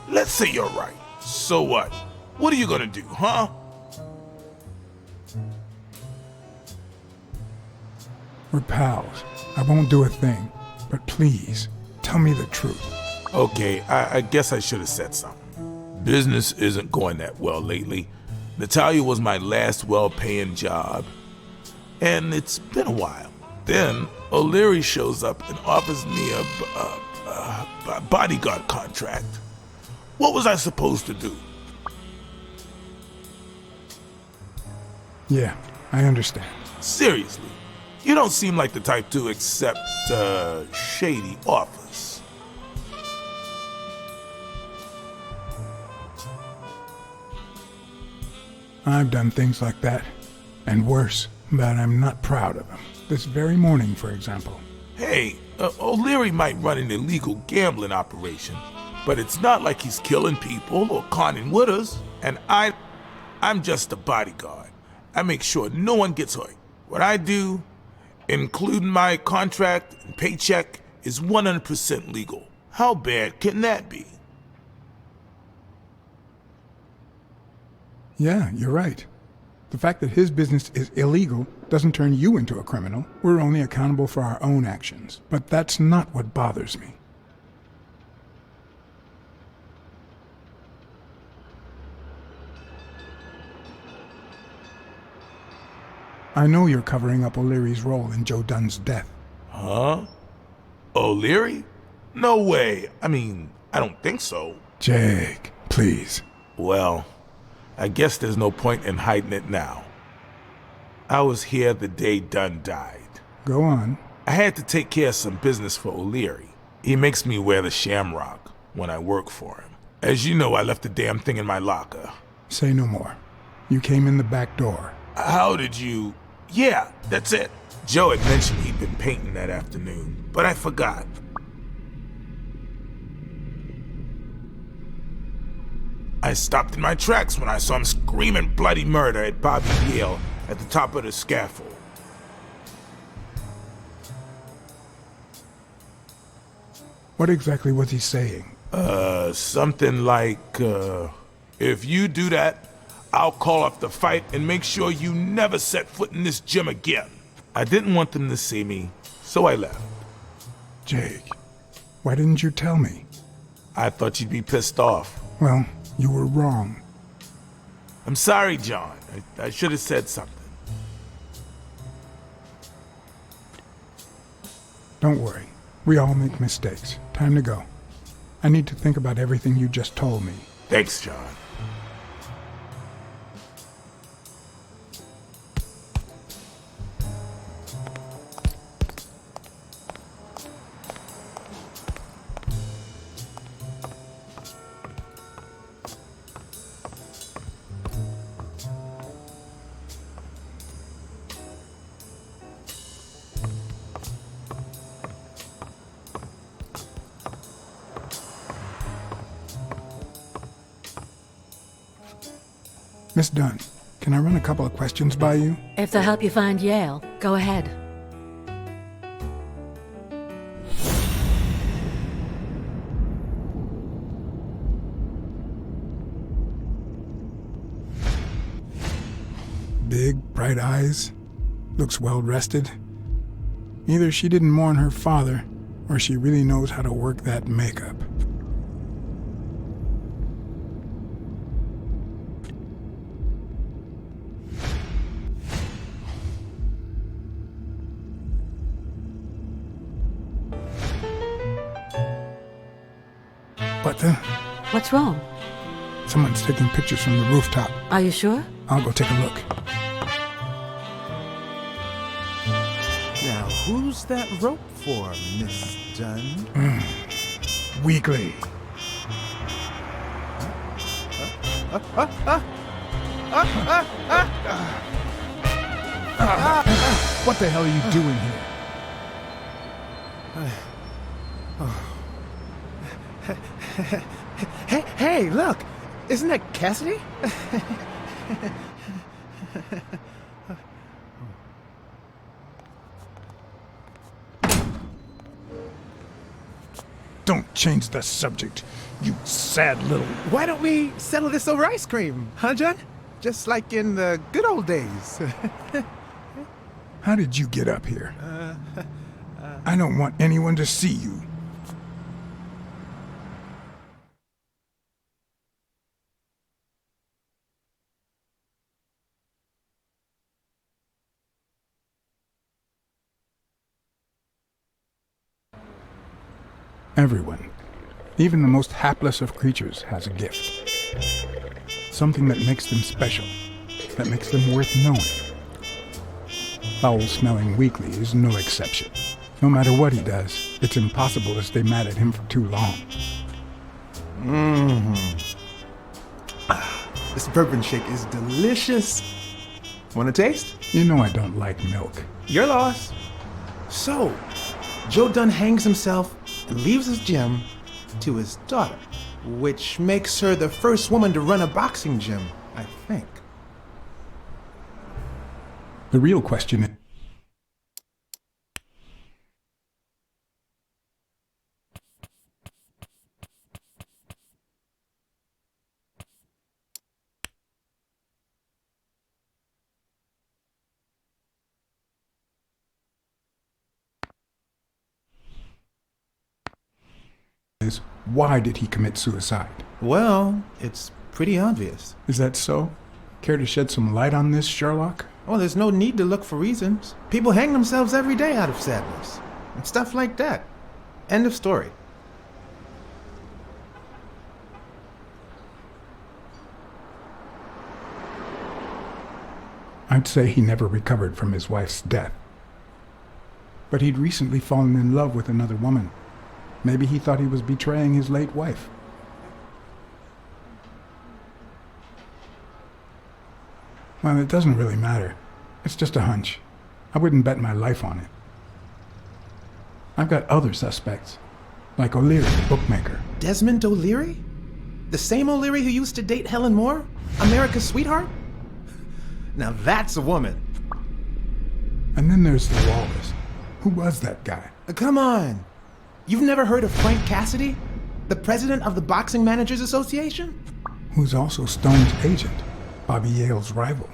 let's say you're right. So what? What are you gonna do, huh? We're pals. I won't do a thing. But please, tell me the truth. Okay, I guess I should have said something. Business isn't going that well lately. Natalia was my last well-paying job, and it's been a while. Then O'Leary shows up and offers me a bodyguard contract. What was I supposed to do? Yeah, I understand. Seriously, you don't seem like the type to accept shady offers. I've done things like that, and worse, but I'm not proud of them. This very morning, for example. Hey, O'Leary might run an illegal gambling operation, but it's not like he's killing people or conning widows. And I'm just a bodyguard. I make sure no one gets hurt. What I do, including my contract and paycheck, is 100% legal. How bad can that be? Yeah, you're right. The fact that his business is illegal doesn't turn you into a criminal. We're only accountable for our own actions. But that's not what bothers me. I know you're covering up O'Leary's role in Joe Dunn's death. Huh? O'Leary? No way. I mean, I don't think so. Jake, please. Well, I guess there's no point in hiding it now. I was here the day Dunn died. Go on. I had to take care of some business for O'Leary. He makes me wear the shamrock when I work for him. As you know, I left the damn thing in my locker. Say no more. You came in the back door. How did you... Yeah, that's it. Joe had mentioned he'd been painting that afternoon, but I forgot. I stopped in my tracks when I saw him screaming bloody murder at Bobby Yale at the top of the scaffold. What exactly was he saying? Something like, if you do that, I'll call off the fight and make sure you never set foot in this gym again. I didn't want them to see me, so I left. Jake, why didn't you tell me? I thought you'd be pissed off. Well, you were wrong. I'm sorry, John. I should have said something. Don't worry. We all make mistakes. Time to go. I need to think about everything you just told me. Thanks, John. Miss Dunn, can I run a couple of questions by you? If they'll help you find Yale, go ahead. Big, bright eyes. Looks well rested. Either she didn't mourn her father, or she really knows how to work that makeup. What the? What's wrong? Someone's taking pictures from the rooftop. Are you sure? I'll go take a look. Now, who's that rope for, Miss Dunn? Weekly. What the hell are you doing here? Hey, look! Isn't that Cassidy? Don't change the subject, you sad little... Why don't we settle this over ice cream, huh, John? Just like in the good old days. How did you get up here? I don't want anyone to see you. Everyone, even the most hapless of creatures, has a gift. Something that makes them special, that makes them worth knowing. Foul-smelling Weekly is no exception. No matter what he does, it's impossible to stay mad at him for too long. This bourbon shake is delicious. Want a taste? You know I don't like milk. Your loss. So, Joe Dunn hangs himself and leaves his gym to his daughter, which makes her the first woman to run a boxing gym, I think. The real question is, why did he commit suicide? Well, it's pretty obvious. Is that so? Care to shed some light on this, Sherlock? Well, there's no need to look for reasons. People hang themselves every day out of sadness. And stuff like that. End of story. I'd say he never recovered from his wife's death. But he'd recently fallen in love with another woman. Maybe he thought he was betraying his late wife. Well, it doesn't really matter. It's just a hunch. I wouldn't bet my life on it. I've got other suspects, like O'Leary, the bookmaker. Desmond O'Leary? The same O'Leary who used to date Helen Moore? America's sweetheart? Now that's a woman. And then there's the Walrus. Who was that guy? Come on. You've never heard of Frank Cassidy? The president of the Boxing Managers Association? Who's also Stone's agent, Bobby Yale's rival.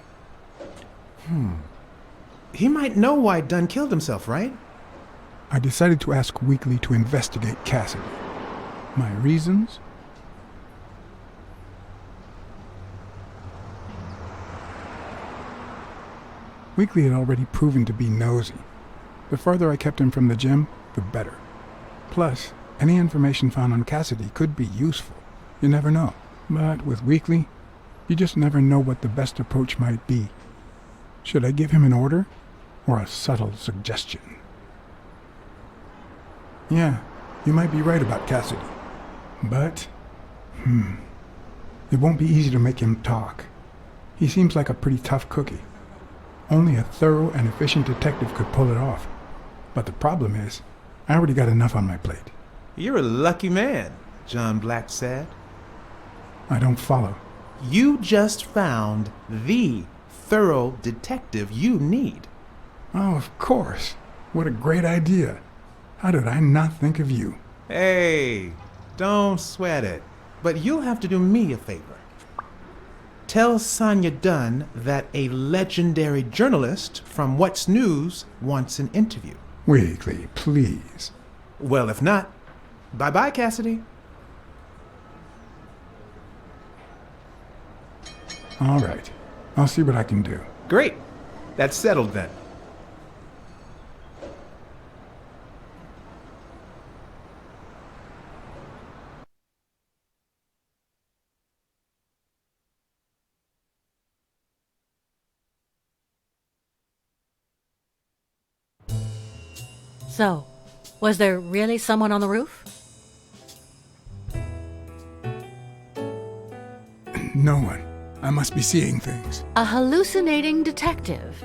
He might know why Dunn killed himself, right? I decided to ask Weekly to investigate Cassidy. My reasons? Weekly had already proven to be nosy. The farther I kept him from the gym, the better. Plus, any information found on Cassidy could be useful. You never know. But with Weekly, you just never know what the best approach might be. Should I give him an order, or a subtle suggestion? Yeah, you might be right about Cassidy. But, it won't be easy to make him talk. He seems like a pretty tough cookie. Only a thorough and efficient detective could pull it off. But the problem is, I already got enough on my plate. You're a lucky man, John Blacksad. I don't follow. You just found the thorough detective you need. Oh, of course. What a great idea. How did I not think of you? Hey, don't sweat it. But you'll have to do me a favor. Tell Sonia Dunn that a legendary journalist from What's News wants an interview. Weekly, please. Well, if not, bye-bye, Cassidy. All right. I'll see what I can do. Great. That's settled then. So, was there really someone on the roof? No one. I must be seeing things. A hallucinating detective.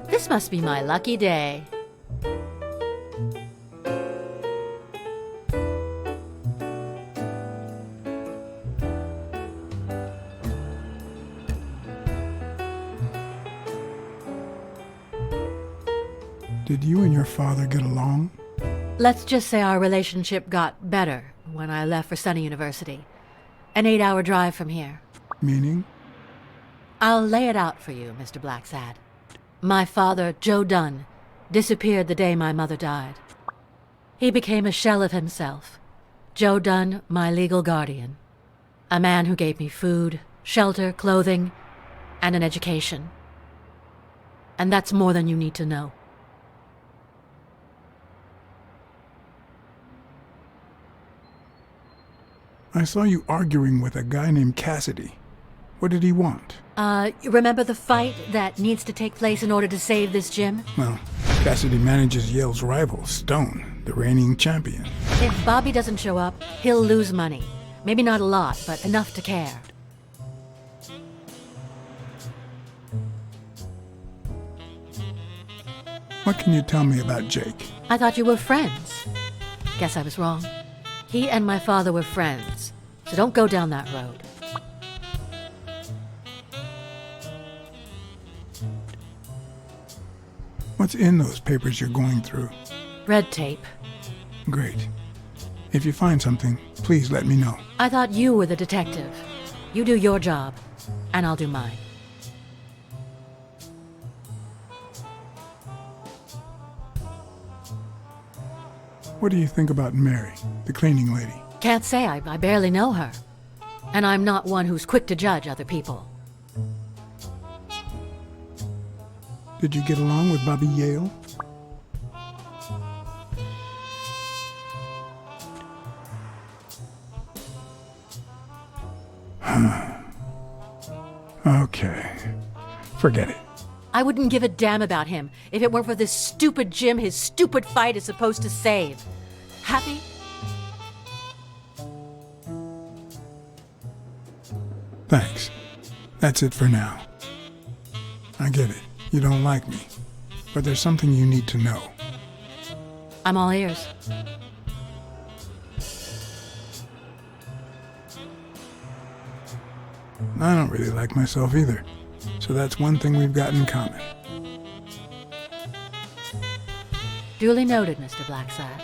This must be my lucky day. Did you and your father get along? Let's just say our relationship got better when I left for Sunny University. An 8-hour drive from here. Meaning? I'll lay it out for you, Mr. Blacksad. My father, Joe Dunn, disappeared the day my mother died. He became a shell of himself. Joe Dunn, my legal guardian. A man who gave me food, shelter, clothing, and an education. And that's more than you need to know. I saw you arguing with a guy named Cassidy. What did he want? You remember the fight that needs to take place in order to save this gym? Well, Cassidy manages Yale's rival, Stone, the reigning champion. If Bobby doesn't show up, he'll lose money. Maybe not a lot, but enough to care. What can you tell me about Jake? I thought you were friends. Guess I was wrong. He and my father were friends, so don't go down that road. What's in those papers you're going through? Red tape. Great. If you find something, please let me know. I thought you were the detective. You do your job, and I'll do mine. What do you think about Mary, the cleaning lady? Can't say. I barely know her. And I'm not one who's quick to judge other people. Did you get along with Bobby Yale? Okay. Forget it. I wouldn't give a damn about him if it weren't for this stupid gym his stupid fight is supposed to save. Happy? Thanks. That's it for now. I get it. You don't like me. But there's something you need to know. I'm all ears. I don't really like myself either. So that's one thing we've got in common. Duly noted, Mr. Blacksad.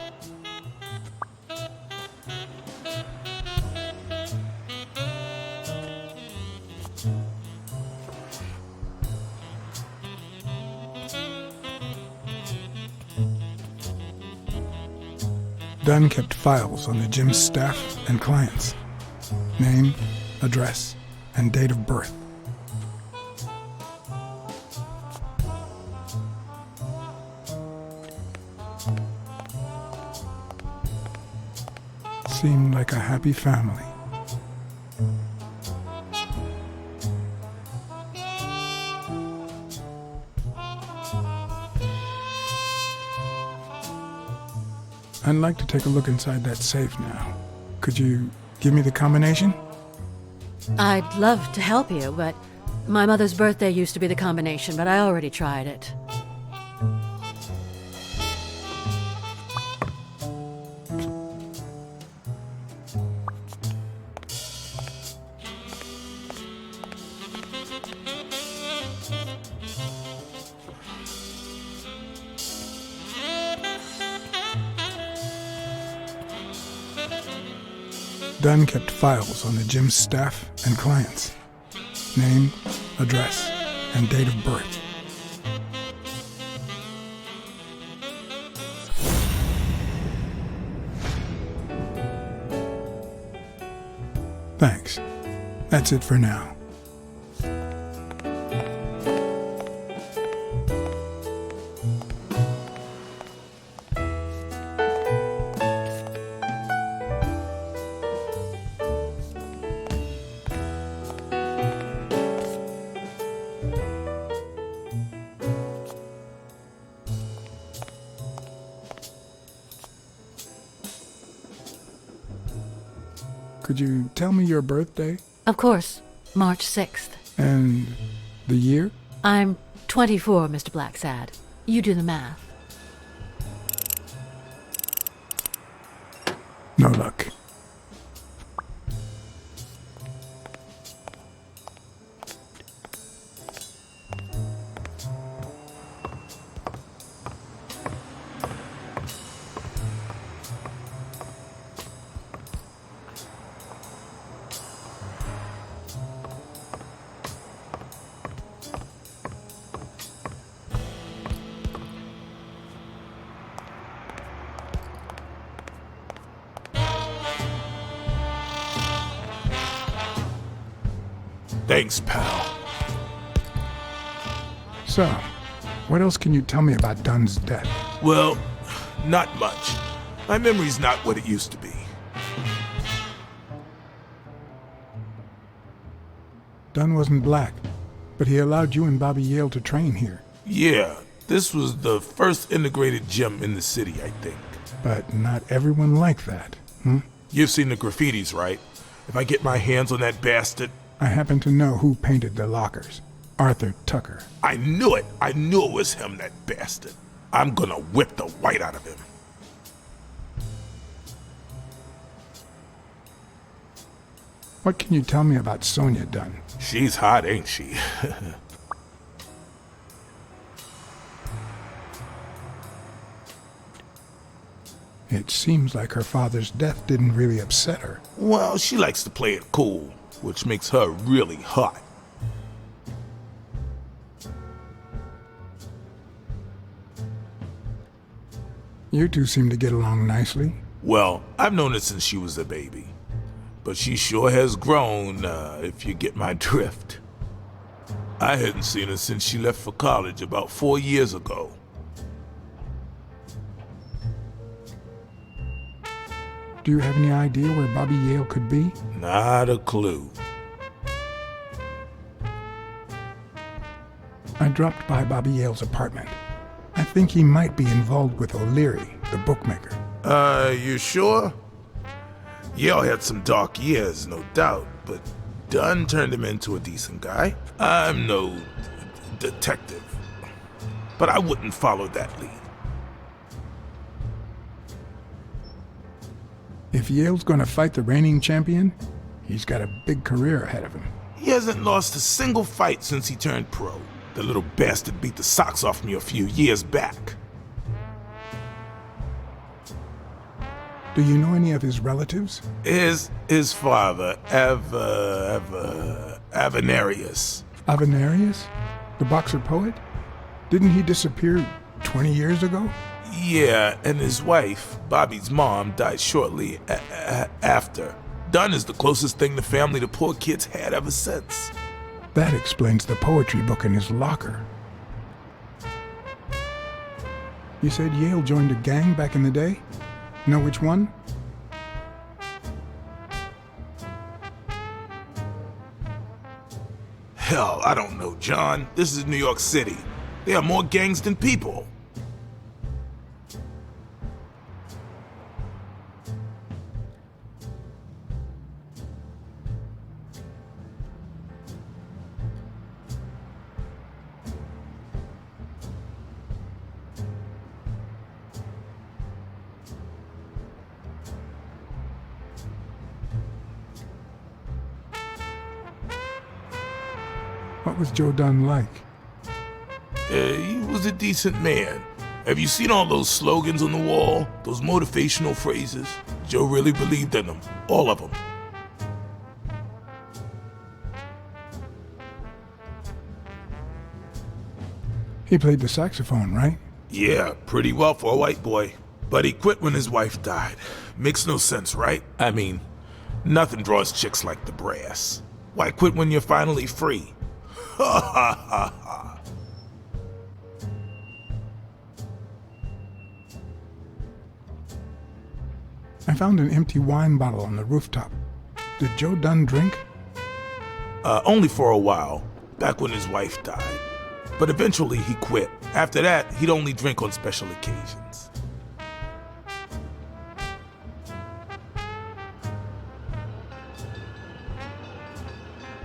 Dunn kept files on the gym's staff and clients. Name, address, and date of birth. Seemed like a happy family. I'd like to take a look inside that safe now. Could you give me the combination? I'd love to help you, but my mother's birthday used to be the combination, but I already tried it. Dunn kept files on the gym's staff and clients. Name, address, and date of birth. Thanks. That's it for now. Could you tell me your birthday? Of course, March 6th. And the year? I'm 24, Mr. Blacksad. You do the math. No luck. Thanks, pal. So, what else can you tell me about Dunn's death? Well, not much. My memory's not what it used to be. Dunn wasn't black, but he allowed you and Bobby Yale to train here. Yeah, this was the first integrated gym in the city, I think. But not everyone liked that, hmm? You've seen the graffitis, right? If I get my hands on that bastard... I happen to know who painted the lockers. Arthur Tucker. I knew it! I knew it was him, that bastard. I'm gonna whip the white out of him. What can you tell me about Sonia Dunn? She's hot, ain't she? It seems like her father's death didn't really upset her. Well, she likes to play it cool, which makes her really hot. You two seem to get along nicely. Well, I've known her since she was a baby. But she sure has grown, if you get my drift. I hadn't seen her since she left for college about 4 years ago. Do you have any idea where Bobby Yale could be? Not a clue. I dropped by Bobby Yale's apartment. I think he might be involved with O'Leary, the bookmaker. You sure? Yale had some dark years, no doubt, but Dunn turned him into a decent guy. I'm no detective, but I wouldn't follow that lead. If Yale's gonna fight the reigning champion, he's got a big career ahead of him. He hasn't lost a single fight since he turned pro. The little bastard beat the socks off me a few years back. Do you know any of his relatives? His father, Avenarius. Avenarius? The boxer poet? Didn't he disappear 20 years ago? Yeah, and his wife, Bobby's mom, died shortly after. Dunn is the closest thing the family the poor kids had ever since. That explains the poetry book in his locker. You said Yale joined a gang back in the day? Know which one? Hell, I don't know, John. This is New York City. There are more gangs than people. What was Joe Dunn like? He was a decent man. Have you seen all those slogans on the wall? Those motivational phrases? Joe really believed in them, all of them. He played the saxophone, right? Yeah, pretty well for a white boy. But he quit when his wife died. Makes no sense, right? I mean, nothing draws chicks like the brass. Why quit when you're finally free? Ha ha ha ha. I found an empty wine bottle on the rooftop. Did Joe Dunn drink? Only for a while, back when his wife died. But eventually he quit. After that, he'd only drink on special occasions.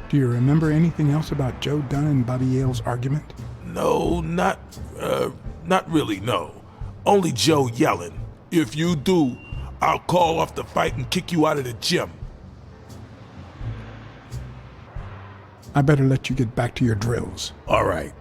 Do you remember anything else about Joe Dunn and Bobby Yale's argument? No, not really, no. Only Joe yelling, "If you do, I'll call off the fight and kick you out of the gym." I better let you get back to your drills. All right.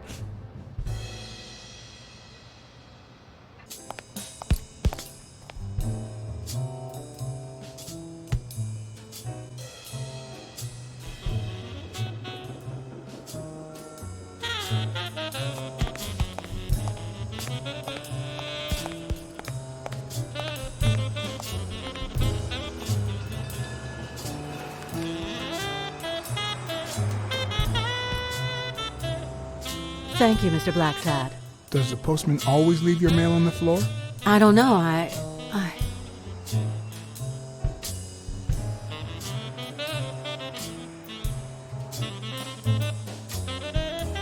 Thank you, Mr. Blacksad. Does the postman always leave your mail on the floor? I don't know, I...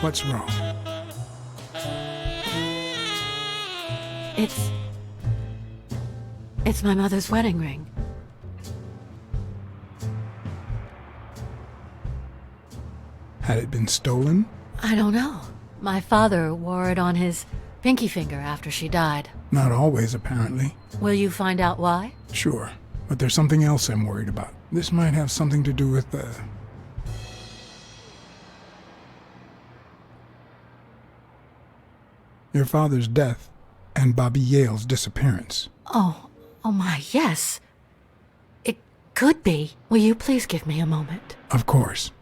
What's wrong? It's my mother's wedding ring. Had it been stolen? I don't know. My father wore it on his pinky finger after she died. Not always, apparently. Will you find out why? Sure, but there's something else I'm worried about. This might have something to do with your father's death and Bobby Yale's disappearance. Oh my, yes. It could be. Will you please give me a moment? Of course.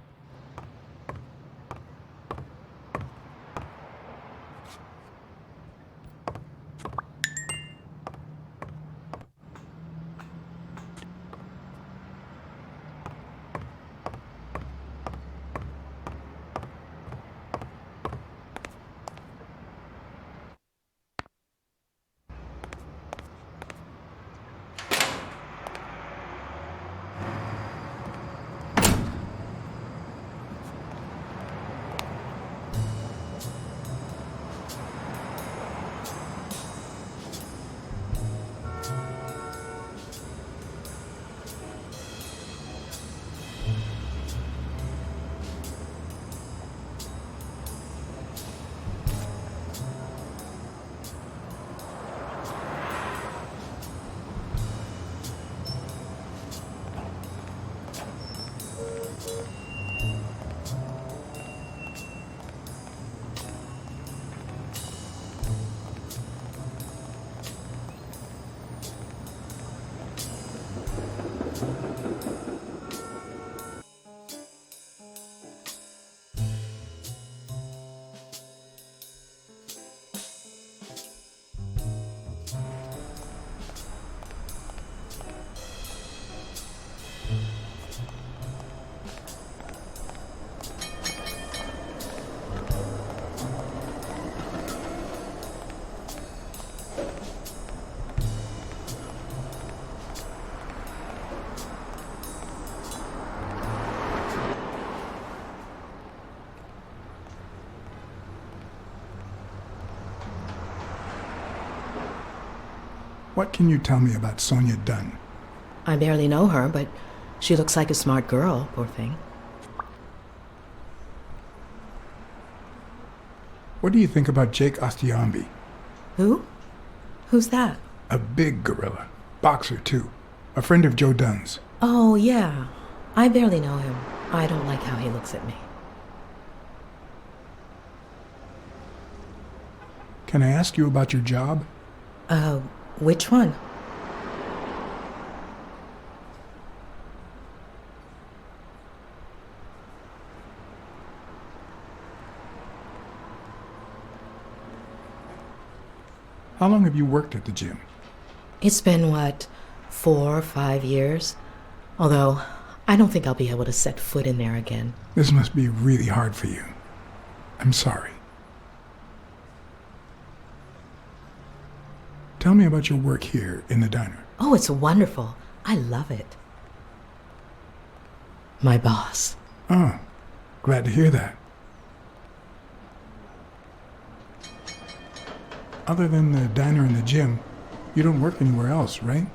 What can you tell me about Sonia Dunn? I barely know her, but she looks like a smart girl, poor thing. What do you think about Jake Ostiambi? Who? Who's that? A big gorilla. Boxer, too. A friend of Joe Dunn's. Oh, yeah. I barely know him. I don't like how he looks at me. Can I ask you about your job? Which one? How long have you worked at the gym? It's been, 4 or 5 years? Although, I don't think I'll be able to set foot in there again. This must be really hard for you. I'm sorry. Tell me about your work here in the diner. Oh, it's wonderful. I love it. My boss. Oh, glad to hear that. Other than the diner and the gym, you don't work anywhere else, right?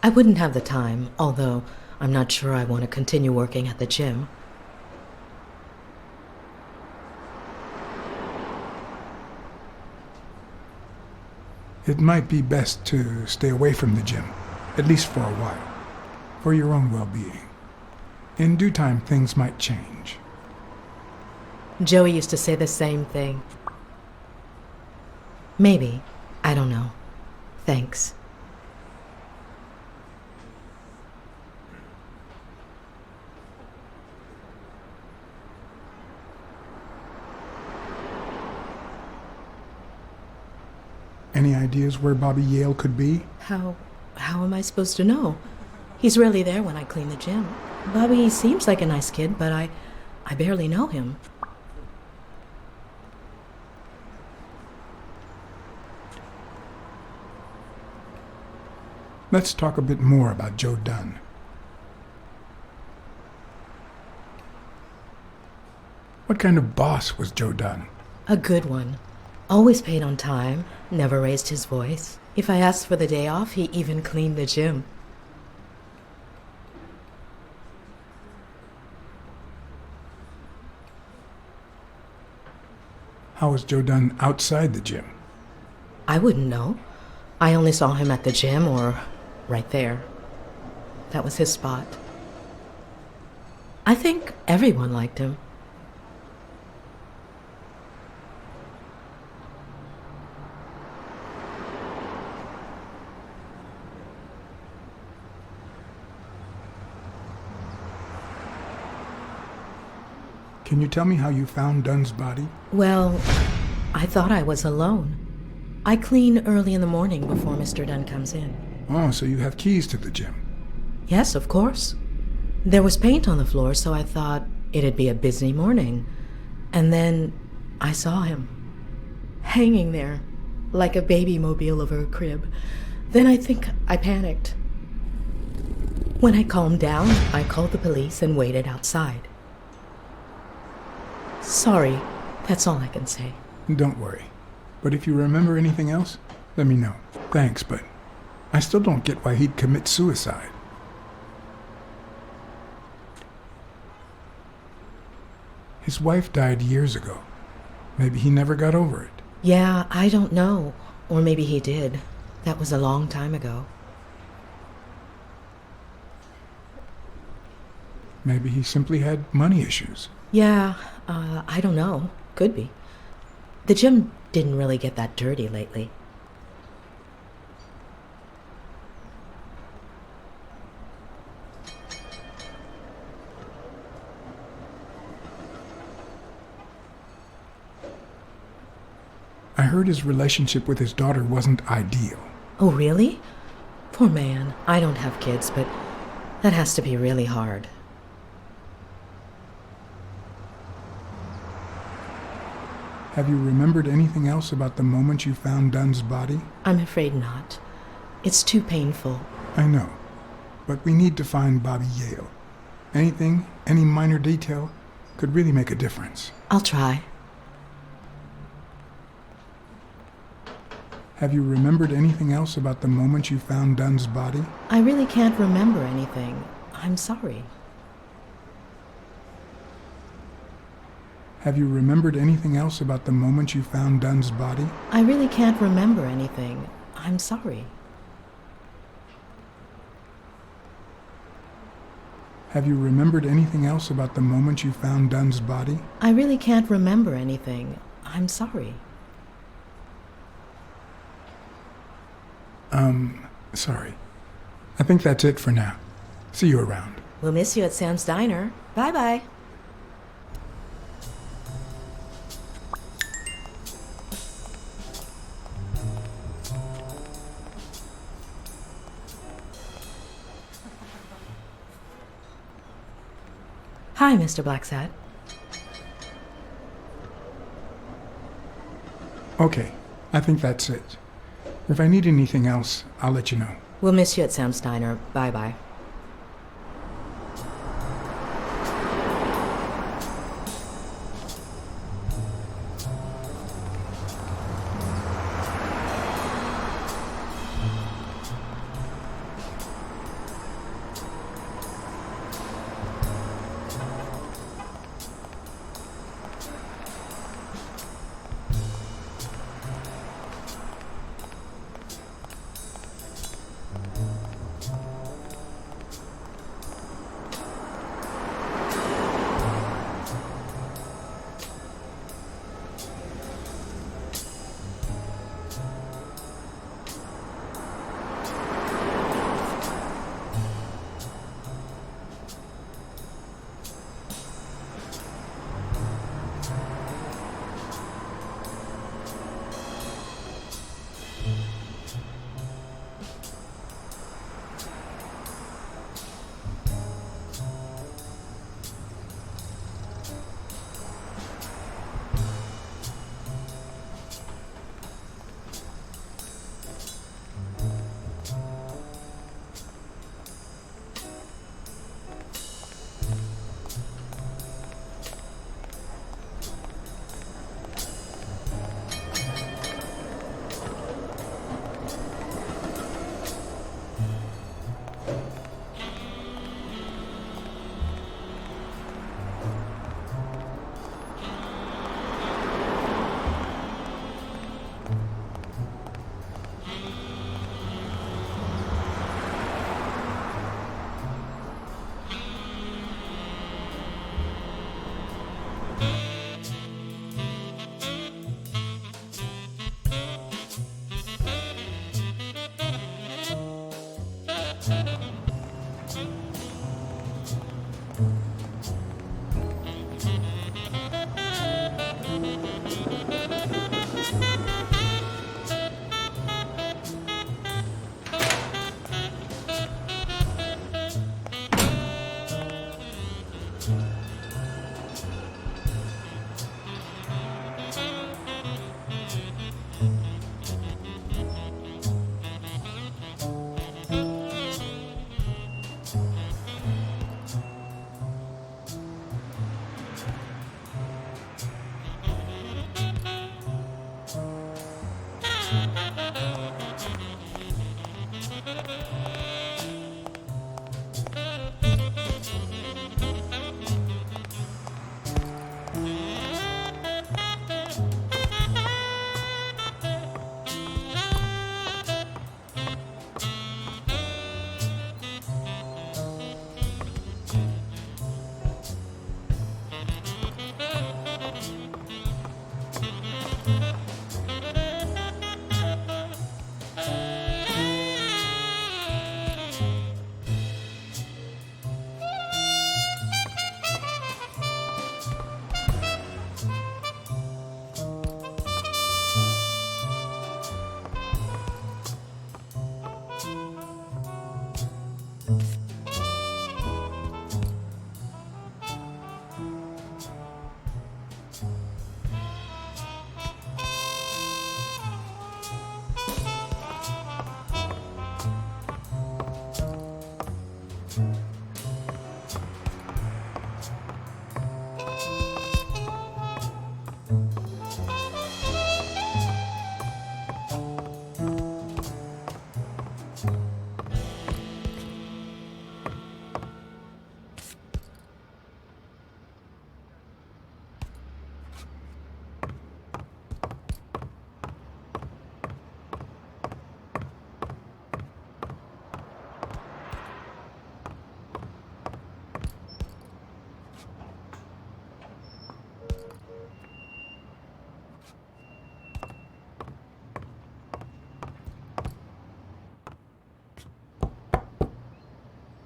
I wouldn't have the time, although I'm not sure I want to continue working at the gym. It might be best to stay away from the gym, at least for a while, for your own well-being. In due time, things might change. Joey used to say the same thing. Maybe. I don't know. Thanks. Any ideas where Bobby Yale could be? How am I supposed to know? He's rarely there when I clean the gym. Bobby seems like a nice kid, but I barely know him. Let's talk a bit more about Joe Dunn. What kind of boss was Joe Dunn? A good one. Always paid on time, never raised his voice. If I asked for the day off, he even cleaned the gym. How was Joe Dunn outside the gym? I wouldn't know. I only saw him at the gym or right there. That was his spot. I think everyone liked him. Can you tell me how you found Dunn's body? Well, I thought I was alone. I clean early in the morning before Mr. Dunn comes in. Oh, so you have keys to the gym. Yes, of course. There was paint on the floor, so I thought it'd be a busy morning. And then I saw him, hanging there, like a baby mobile over a crib. Then I think I panicked. When I calmed down, I called the police and waited outside. Sorry, that's all I can say. Don't worry. But if you remember anything else, let me know. Thanks, but I still don't get why he'd commit suicide. His wife died years ago. Maybe he never got over it. Yeah, I don't know. Or maybe he did. That was a long time ago. Maybe he simply had money issues. Yeah, I don't know. Could be. The gym didn't really get that dirty lately. I heard his relationship with his daughter wasn't ideal. Oh, really? Poor man. I don't have kids, but that has to be really hard. Have you remembered anything else about the moment you found Dunn's body? I'm afraid not. It's too painful. I know, but we need to find Bobby Yale. Anything, any minor detail, could really make a difference. I'll try. Have you remembered anything else about the moment you found Dunn's body? I really can't remember anything. I'm sorry. Have you remembered anything else about the moment you found Dunn's body? I really can't remember anything. I'm sorry. Have you remembered anything else about the moment you found Dunn's body? I really can't remember anything. I'm sorry. Sorry. I think that's it for now. See you around. We'll miss you at Sam's Diner. Bye-bye. Hi, Mr. Blacksad. Okay, I think that's it. If I need anything else, I'll let you know. We'll miss you at Sam Steiner. Bye-bye.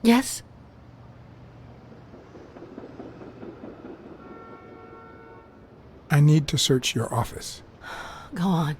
Yes? I need to search your office. Go on.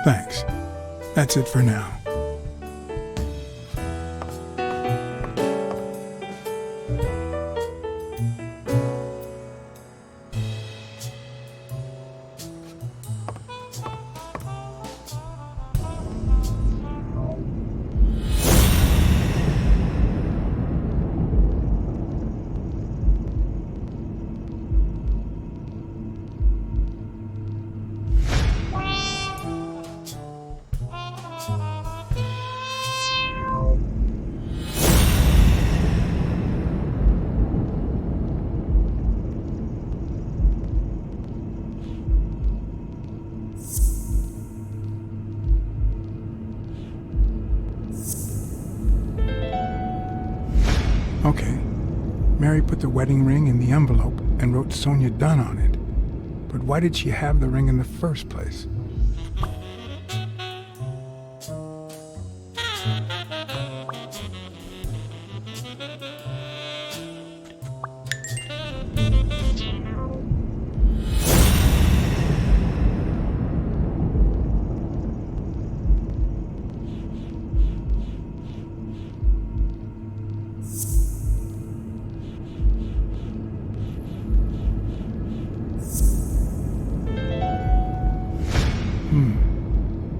Thanks. That's it for now. Okay. Mary put the wedding ring in the envelope and wrote Sonia Dunn on it. But why did she have the ring in the first place?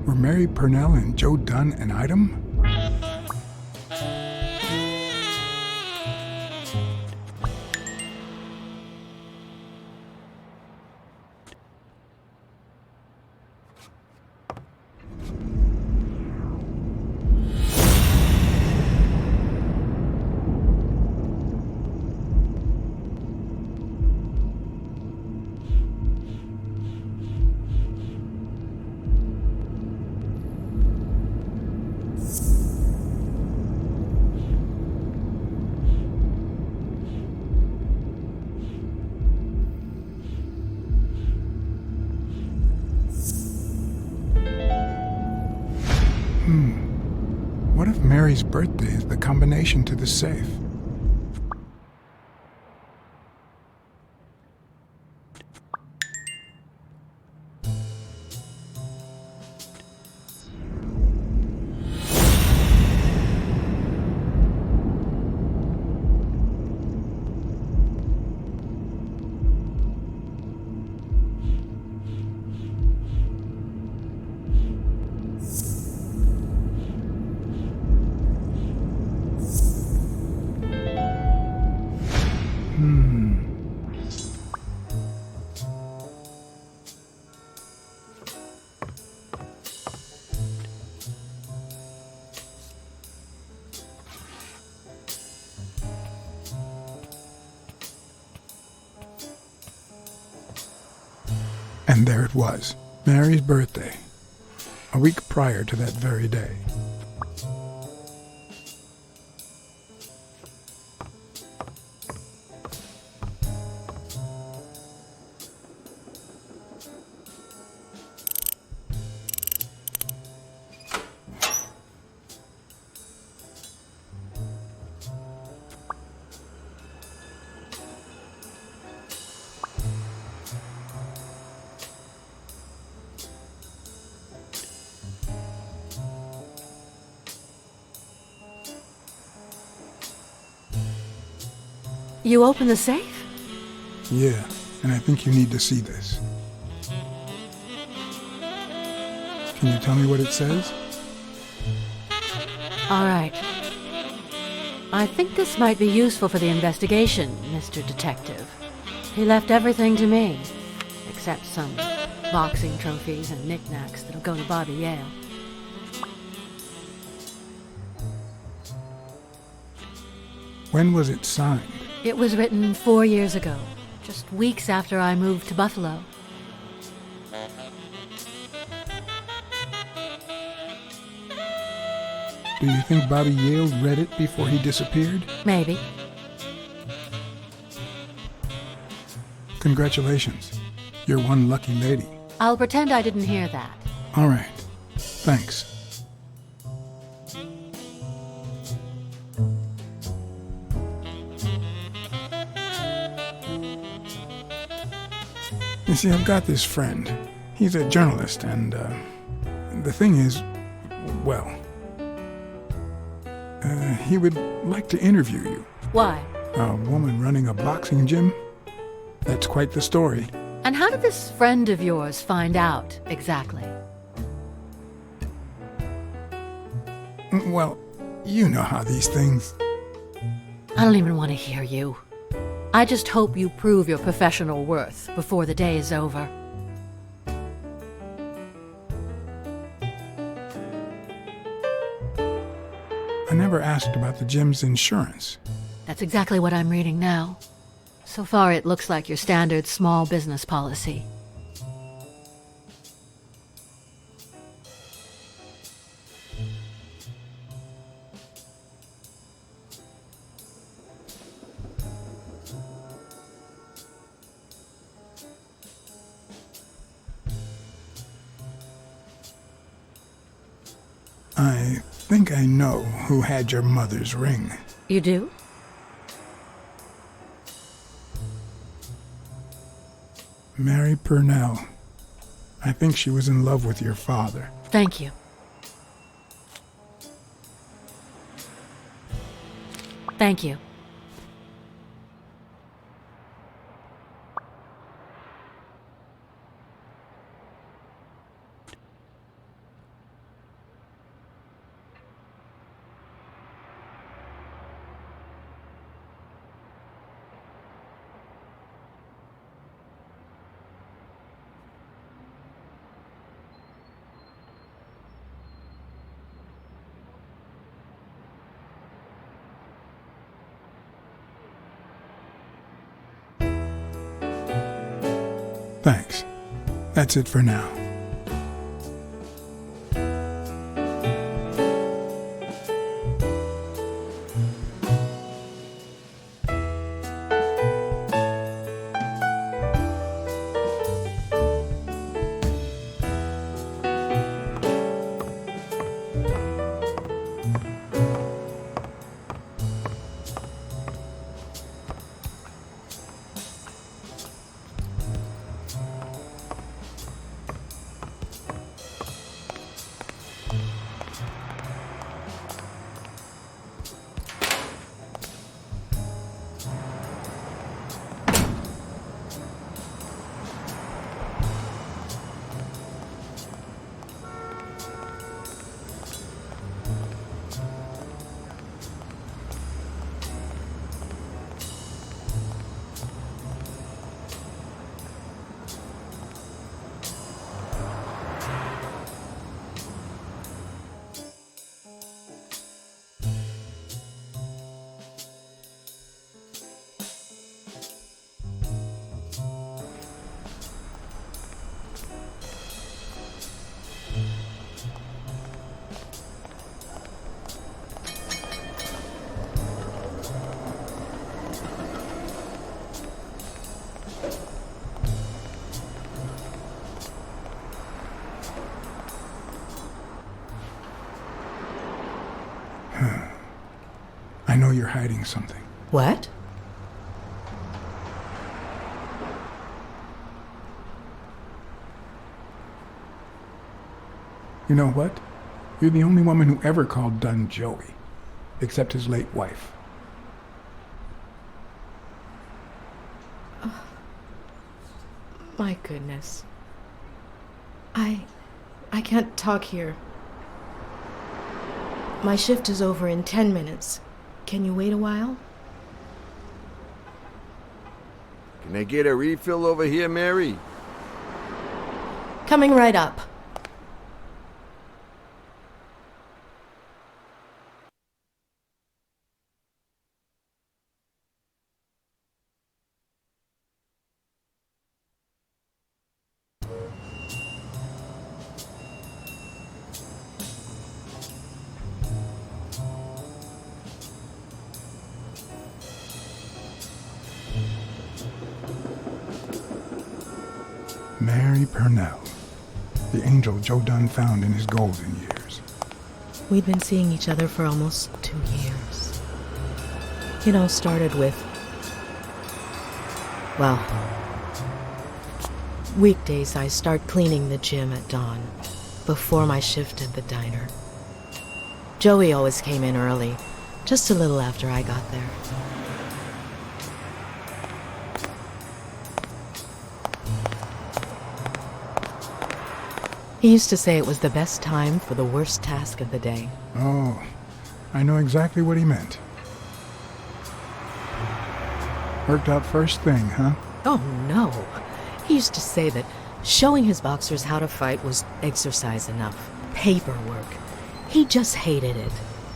Were Mary Purnell and Joe Dunn an item? What if Mary's birthday is the combination to the safe? And there it was, Mary's birthday, a week prior to that very day. You opened the safe? Yeah, and I think you need to see this. Can you tell me what it says? All right. I think this might be useful for the investigation, Mr. Detective. He left everything to me, except some boxing trophies and knickknacks that'll go to Bobby Yale. When was it signed? It was written 4 years ago, just weeks after I moved to Buffalo. Do you think Bobby Yale read it before he disappeared? Maybe. Congratulations. You're one lucky lady. I'll pretend I didn't hear that. All right. Thanks. You see, I've got this friend. He's a journalist, and The thing is, well, he would like to interview you. Why? A woman running a boxing gym? That's quite the story. And how did this friend of yours find out, exactly? Well, you know how these things... I don't even want to hear you. I just hope you prove your professional worth before the day is over. I never asked about the gym's insurance. That's exactly what I'm reading now. So far, it looks like your standard small business policy. I think I know who had your mother's ring. You do? Mary Purnell. I think she was in love with your father. Thank you. Thank you. Thanks. That's it for now. I know you're hiding something. What? You know what? You're the only woman who ever called Dunn Joey, except his late wife. Oh, my goodness. I can't talk here. My shift is over in 10 minutes. Can you wait a while? Can I get a refill over here, Mary? Coming right up. Mary Purnell, the angel Joe Dunn found in his golden years. We'd been seeing each other for almost 2 years. It all started with, well, weekdays I start cleaning the gym at dawn. before my shift at the diner. Joey always came in early, just a little after I got there. He used to say it was the best time for the worst task of the day. Oh, I know exactly what he meant. Worked out first thing, huh? Oh, no. He used to say that showing his boxers how to fight was exercise enough. Paperwork. He just hated it.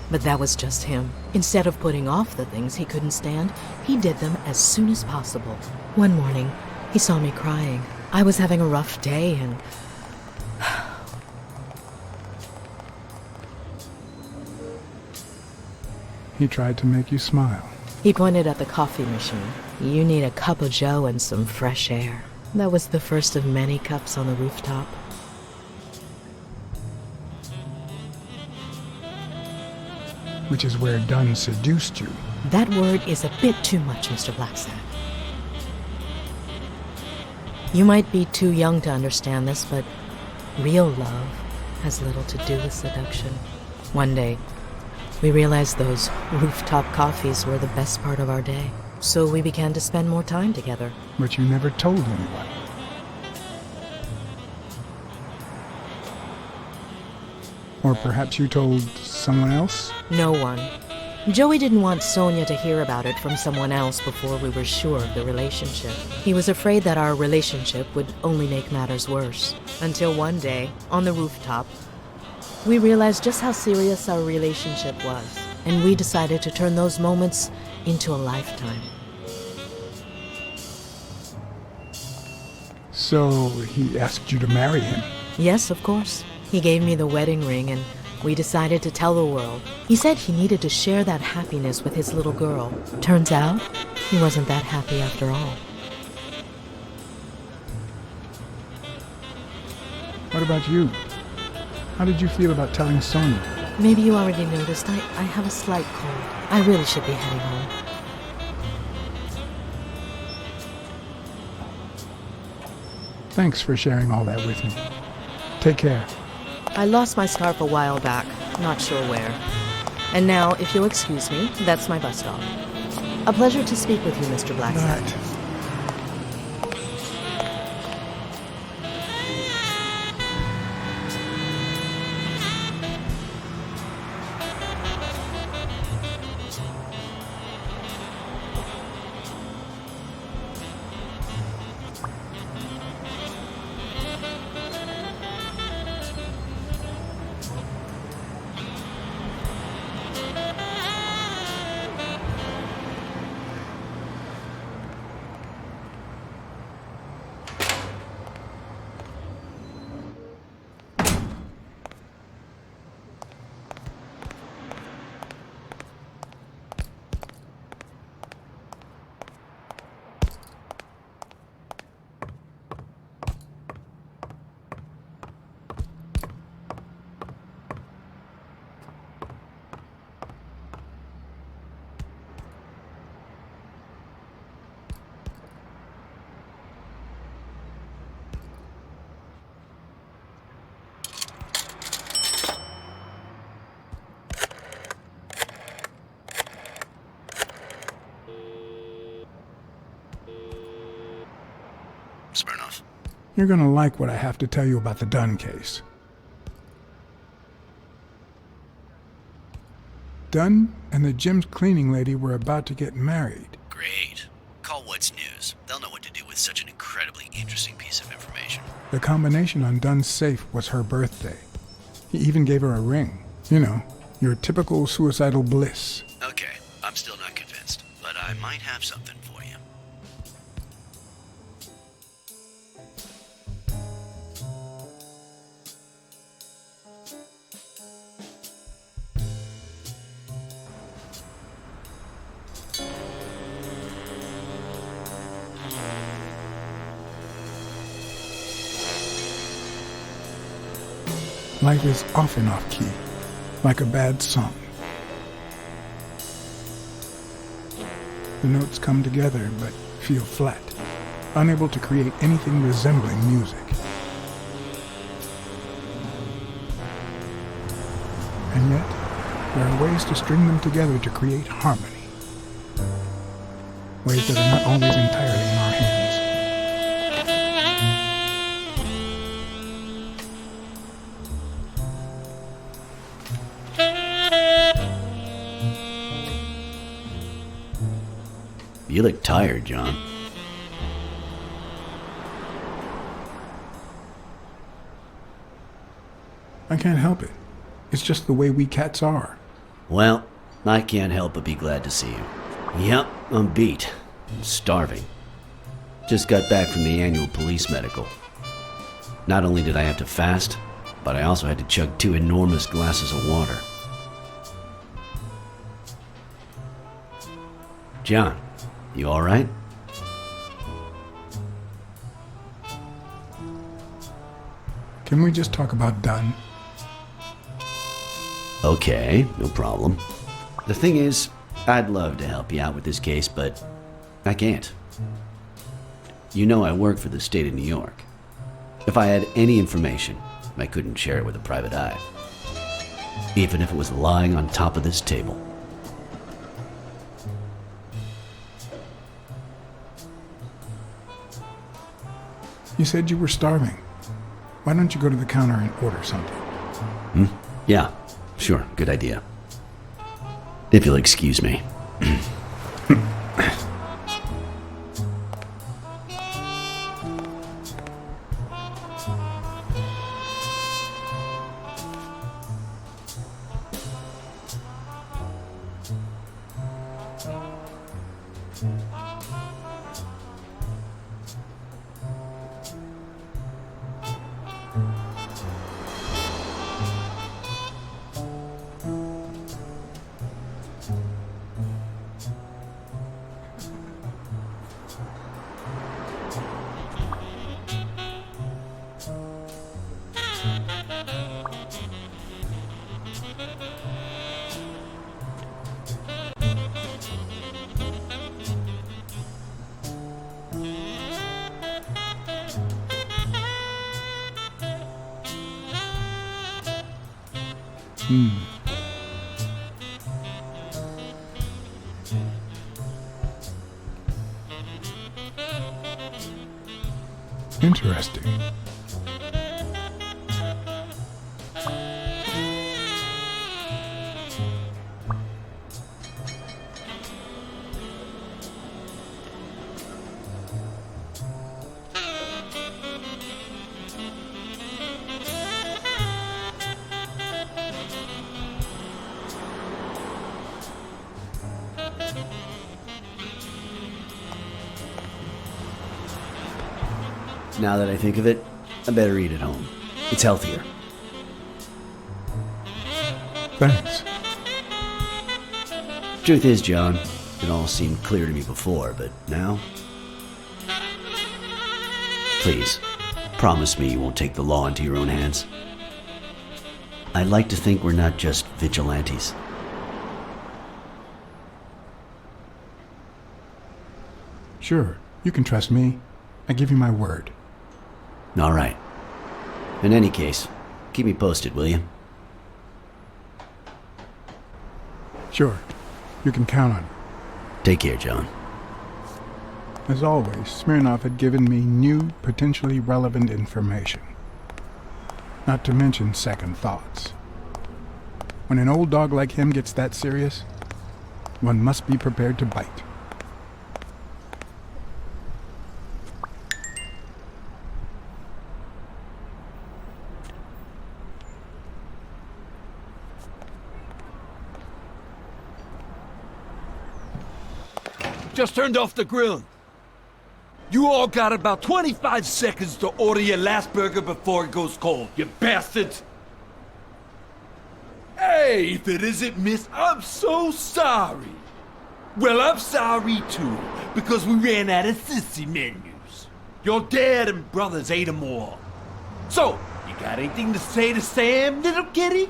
But that was just him. Instead of putting off the things he couldn't stand, he did them as soon as possible. One morning, he saw me crying. I was having a rough day and... He tried to make you smile. He pointed at the coffee machine. You need a cup of joe and some fresh air. That was the first of many cups on the rooftop. Which is where Dunn seduced you. That word is a bit too much, Mr. Blacksad. You might be too young to understand this, but real love has little to do with seduction. One day, we realized those rooftop coffees were the best part of our day. So we began to spend more time together. But you never told anyone. Or perhaps you told someone else? No one. Joey didn't want Sonia to hear about it from someone else before we were sure of the relationship. He was afraid that our relationship would only make matters worse. Until one day, on the rooftop, we realized just how serious our relationship was. And we decided to turn those moments into a lifetime. So he asked you to marry him? Yes, of course. He gave me the wedding ring and we decided to tell the world. He said he needed to share that happiness with his little girl. Turns out, he wasn't that happy after all. What about you? How did you feel about telling Sonia? Maybe you already noticed I have a slight cold. I really should be heading home. Thanks for sharing all that with me. Take care. I lost my scarf a while back, not sure where. And now, if you'll excuse me, that's my bus stop. A pleasure to speak with you, Mr. Blacksad. Right. Smirnoff. You're gonna like what I have to tell you about the Dunn case. Dunn and the gym's cleaning lady were about to get married. Great. Call What's News. They'll know what to do with such an incredibly interesting piece of information. The combination on Dunn's safe was her birthday. He even gave her a ring. You know, your typical suicidal bliss. Okay, I'm still not convinced, but I might have something for you. Life is off and off key, like a bad song. The notes come together but feel flat, unable to create anything resembling music. And yet, there are ways to string them together to create harmony. Ways that are not always entirely in our hands. You look tired, John. I can't help it. It's just the way we cats are. Well, I can't help but be glad to see you. Yep, I'm beat. I'm starving. Just got back from the annual police medical. Not only did I have to fast, but I also had to chug 2 enormous glasses of water. John, you all right? Can we just talk about Dunn? Okay, no problem. The thing is, I'd love to help you out with this case, but I can't. You know I work for the state of New York. If I had any information, I couldn't share it with a private eye. Even if it was lying on top of this table. You said you were starving. Why don't you go to the counter and order something? Yeah, sure, good idea. If you'll excuse me. Interesting. Now that I think of it, I better eat at home. It's healthier. Thanks. Truth is, John, it all seemed clear to me before, but now... Please, promise me you won't take the law into your own hands. I'd like to think we're not just vigilantes. Sure, you can trust me. I give you my word. All right. In any case, keep me posted, will you? Sure, you can count on it. Take care, John. As always, Smirnoff had given me new, potentially relevant information. Not to mention second thoughts. When an old dog like him gets that serious, one must be prepared to bite. Just turned off the grill. You all got about 25 seconds to order your last burger before it goes cold, you bastards! Hey, if it isn't Miss, I'm so sorry. Well, I'm sorry too, because we ran out of sissy menus. Your dad and brothers ate them all. So, you got anything to say to Sam, little kitty?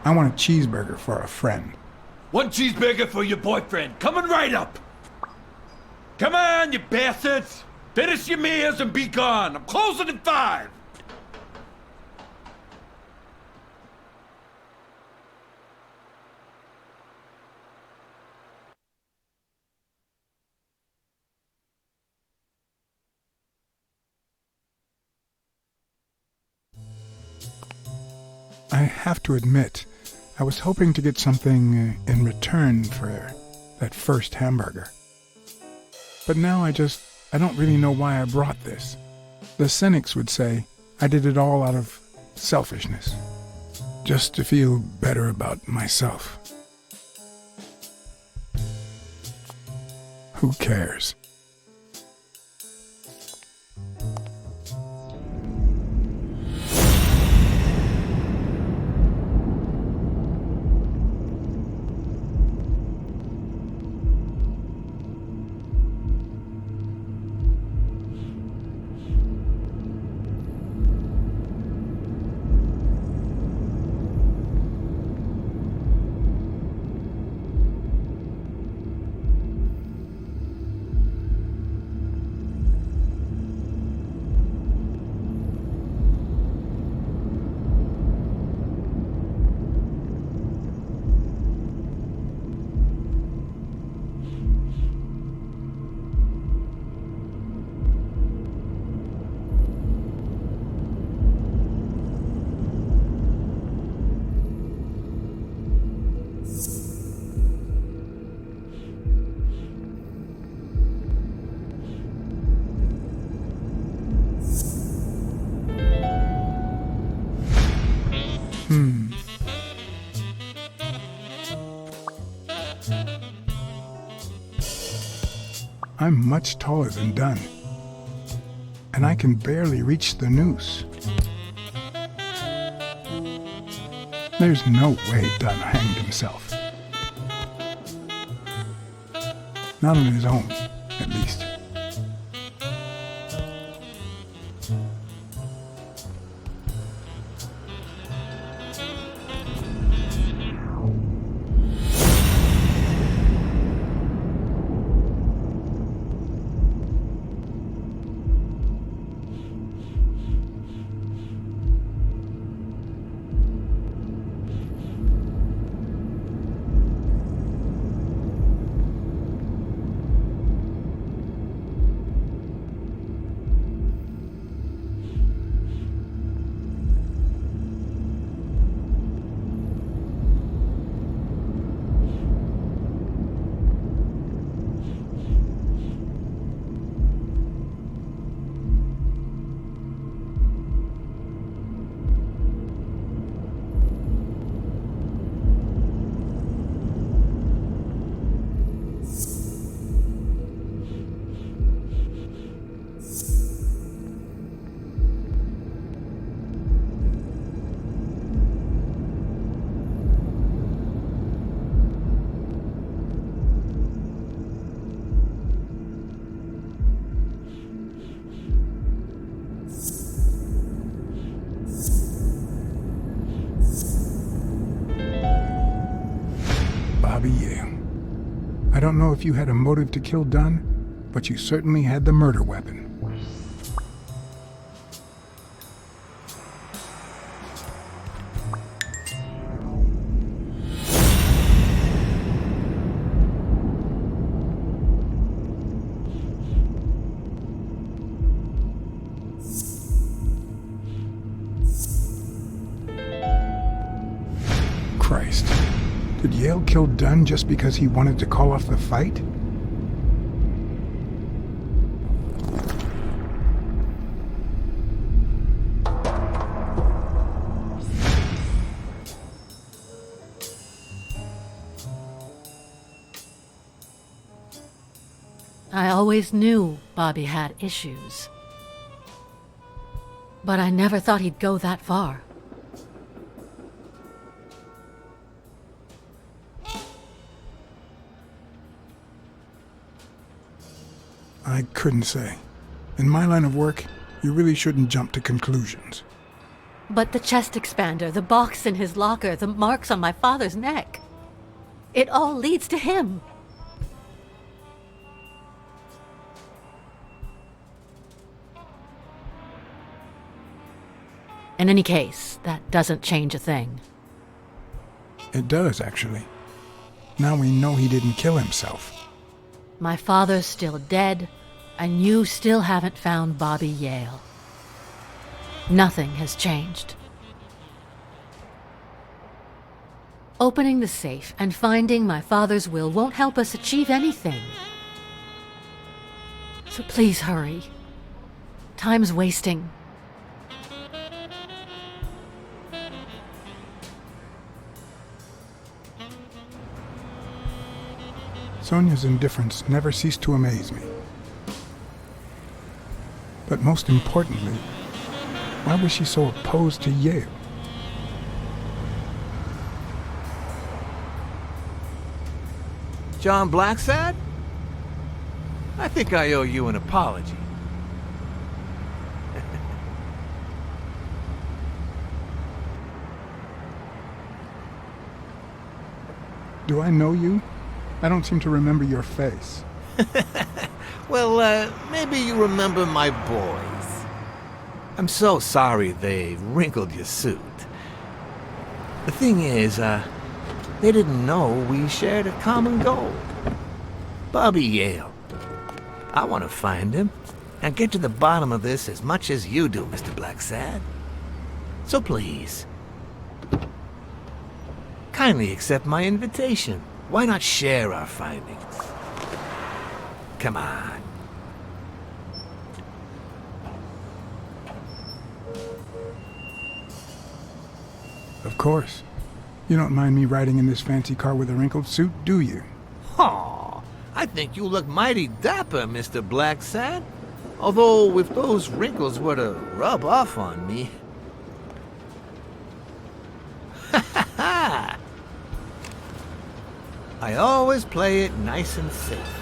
I want a cheeseburger for a friend. One cheeseburger for your boyfriend, coming right up. Come on, you bastards! Finish your meals and be gone. I'm closing in 5. have to admit, I was hoping to get something in return for that first hamburger. But now I don't really know why I brought this. The cynics would say I did it all out of selfishness, just to feel better about myself. Who cares? I'm much taller than Dunn, and I can barely reach the noose. There's no way Dunn hanged himself. Not on his own, at least. Bobby Yale. I don't know if you had a motive to kill Dunn, but you certainly had the murder weapon. Christ. Did Yale kill Dunn just because he wanted to call off the fight? I always knew Bobby had issues. But I never thought he'd go that far. I couldn't say. In my line of work, you really shouldn't jump to conclusions. But the chest expander, the box in his locker, the marks on my father's neck. It all leads to him. In any case, that doesn't change a thing. It does, actually. Now we know he didn't kill himself. My father's still dead, and you still haven't found Bobby Yale. Nothing has changed. Opening the safe and finding my father's will won't help us achieve anything. So please hurry. Time's wasting. Sonia's indifference never ceased to amaze me. But most importantly, why was she so opposed to Yale? John Blacksad? I think I owe you an apology. Do I know you? I don't seem to remember your face. Well, maybe you remember my boys. I'm so sorry they wrinkled your suit. The thing is, they didn't know we shared a common goal. Bobby Yale. I want to find him and get to the bottom of this as much as you do, Mr. Blacksad. So please, kindly accept my invitation. Why not share our findings? Come on. Of course. You don't mind me riding in this fancy car with a wrinkled suit, do you? Aw, I think you look mighty dapper, Mr. Blacksad. Although, if those wrinkles were to rub off on me... Ha ha ha! I always play it nice and safe.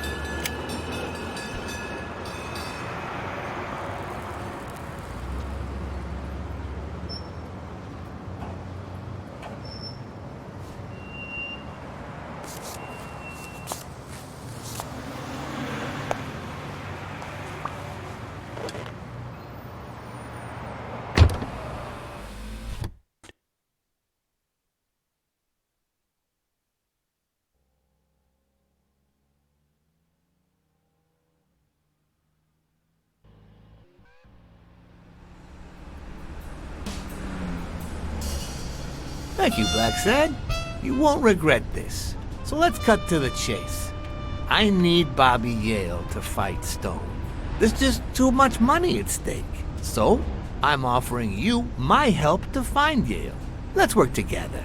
Thank you, Blacksad. You won't regret this. So let's cut to the chase. I need Bobby Yale to fight Stone. There's just too much money at stake. So, I'm offering you my help to find Yale. Let's work together.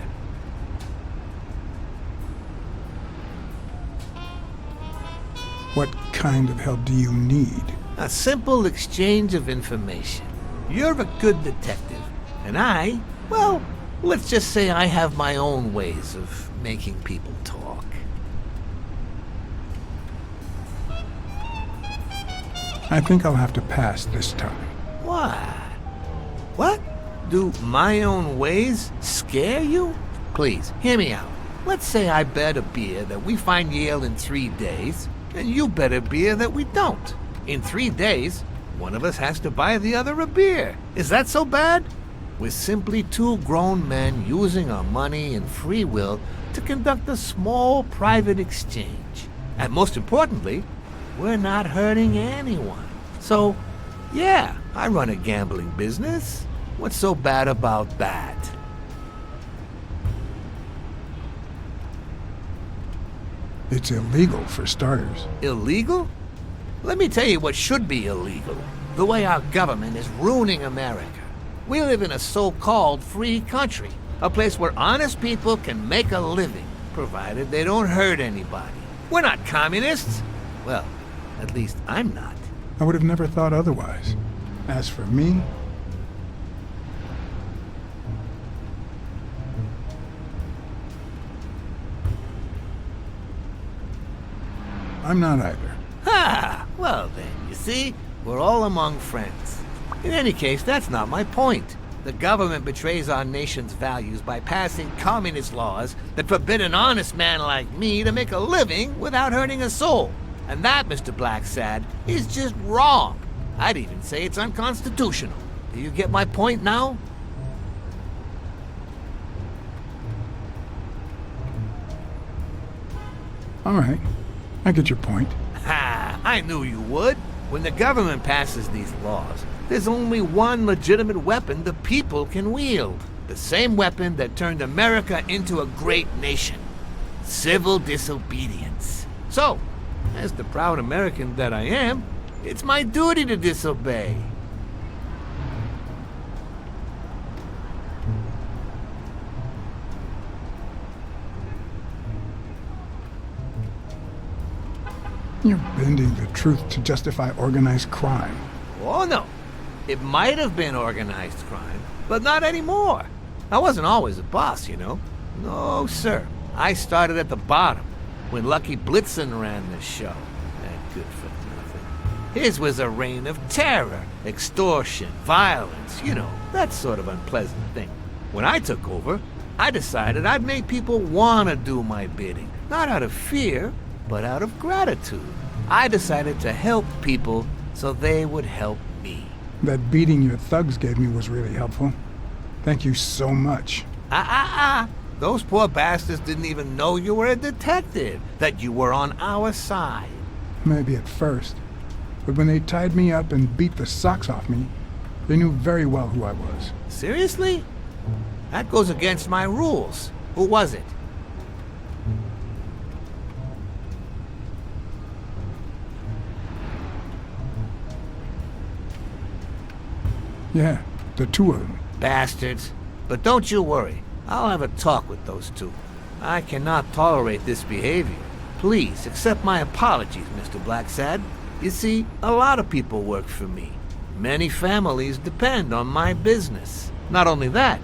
What kind of help do you need? A simple exchange of information. You're a good detective, and I, well, let's just say I have my own ways of making people talk. I think I'll have to pass this time. Why? What? Do my own ways scare you? Please, hear me out. Let's say I bet a beer that we find Yale in 3 days, and you bet a beer that we don't. In 3 days, one of us has to buy the other a beer. Is that so bad? We're simply two grown men using our money and free will to conduct a small private exchange. And most importantly, we're not hurting anyone. So, yeah, I run a gambling business. What's so bad about that? It's illegal, for starters. Illegal? Let me tell you what should be illegal. The way our government is ruining America. We live in a so-called free country, a place where honest people can make a living, provided they don't hurt anybody. We're not communists. Well, at least I'm not. I would have never thought otherwise. As for me, I'm not either. Ha! Well then, you see, we're all among friends. In any case, that's not my point. The government betrays our nation's values by passing communist laws that forbid an honest man like me to make a living without hurting a soul. And that, Mr. Blacksad, is just wrong. I'd even say it's unconstitutional. Do you get my point now? All right, I get your point. Ha! I knew you would. When the government passes these laws, there's only one legitimate weapon the people can wield. The same weapon that turned America into a great nation. Civil disobedience. So, as the proud American that I am, it's my duty to disobey. You're bending the truth to justify organized crime. Oh, no. It might have been organized crime, but not anymore. I wasn't always a boss, you know. No, sir. I started at the bottom, when Lucky Blitzen ran the show. That good for nothing. His was a reign of terror, extortion, violence, you know, that sort of unpleasant thing. When I took over, I decided I'd make people want to do my bidding. Not out of fear, but out of gratitude. I decided to help people so they would help me. That beating your thugs gave me was really helpful. Thank you so much. Those poor bastards didn't even know you were a detective, that you were on our side. Maybe at first. But when they tied me up and beat the socks off me, they knew very well who I was. Seriously? That goes against my rules. Who was it? Yeah, the two of them. Bastards. But don't you worry. I'll have a talk with those two. I cannot tolerate this behavior. Please accept my apologies, Mr. Blacksad. You see, a lot of people work for me. Many families depend on my business. Not only that,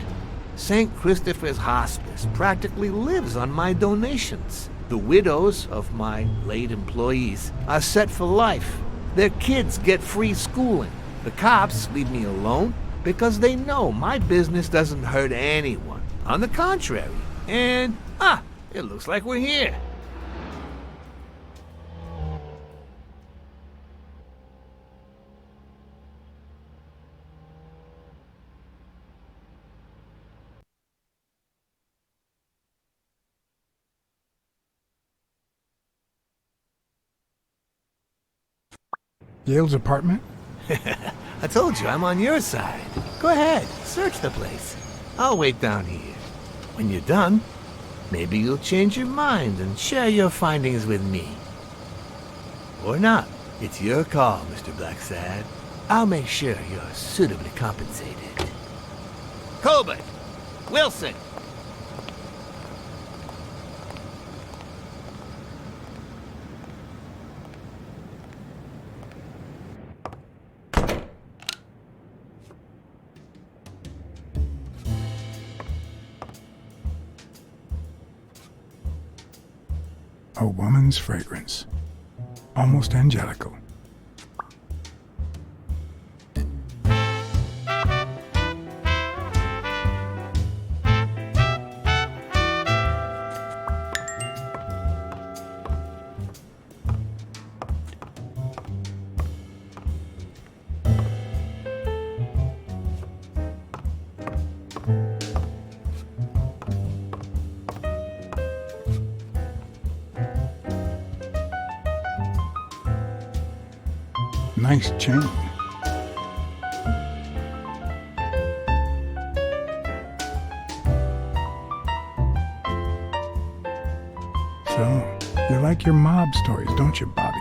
St. Christopher's Hospice practically lives on my donations. The widows of my late employees are set for life. Their kids get free schooling. The cops leave me alone because they know my business doesn't hurt anyone. On the contrary. And, it looks like we're here. Yale's apartment? I told you I'm on your side. Go ahead, search the place. I'll wait down here. When you're done, maybe you'll change your mind and share your findings with me. Or not. It's your call, Mr. Blacksad. I'll make sure you're suitably compensated. Colbert! Wilson! A woman's fragrance. Almost angelical. Nice chain. So, you like your mob stories, don't you, Bobby?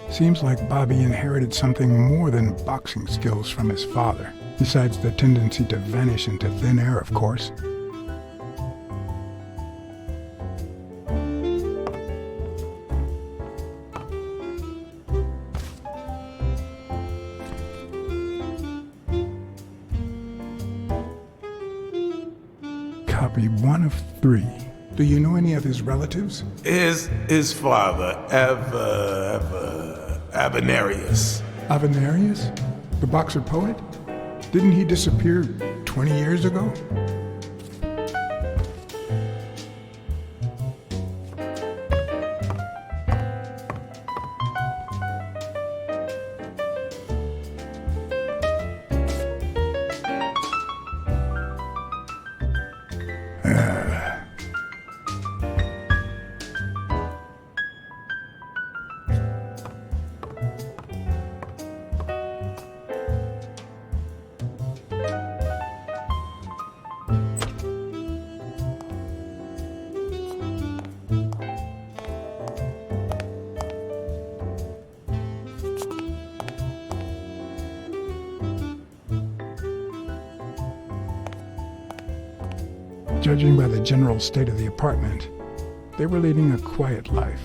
Seems like Bobby inherited something more than boxing skills from his father, besides the tendency to vanish into thin air, of course. Copy 1 of 3. Do you know any of his relatives? His father, Avenarius. Avenarius? The boxer poet? Didn't he disappear 20 years ago? Judging by the general state of the apartment, they were leading a quiet life.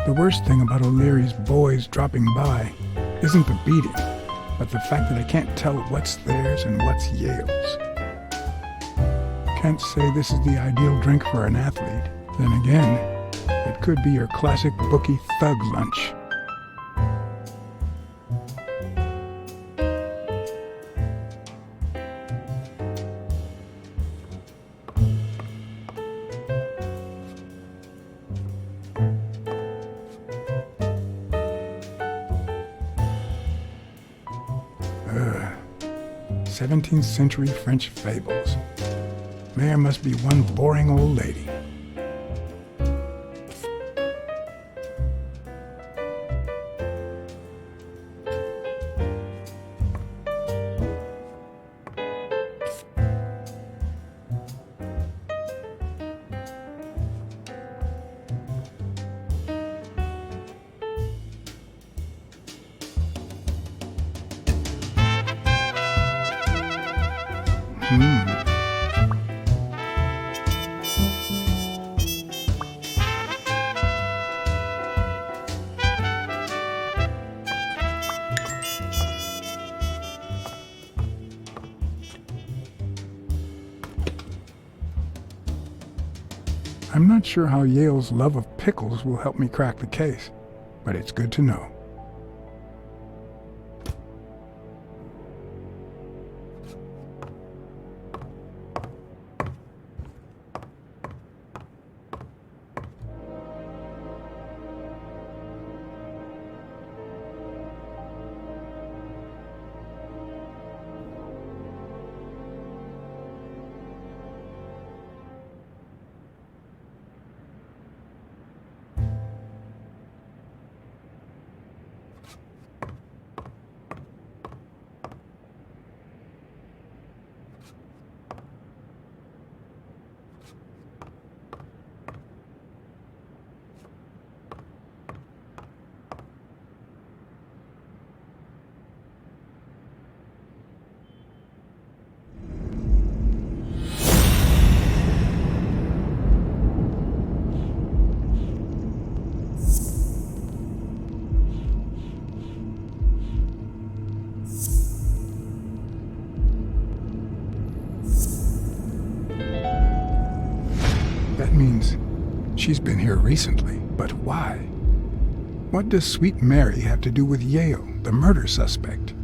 The worst thing about O'Leary's boys dropping by isn't the beating, but the fact that I can't tell what's theirs and what's Yale's. Can't say this is the ideal drink for an athlete. Then again, it could be your classic bookie thug lunch. Ugh. 17th century French fables. Mare must be one boring old lady. I'm not sure how Yale's love of pickles will help me crack the case, but it's good to know. That means she's been here recently, but why? What does Sweet Mary have to do with Yale, the murder suspect?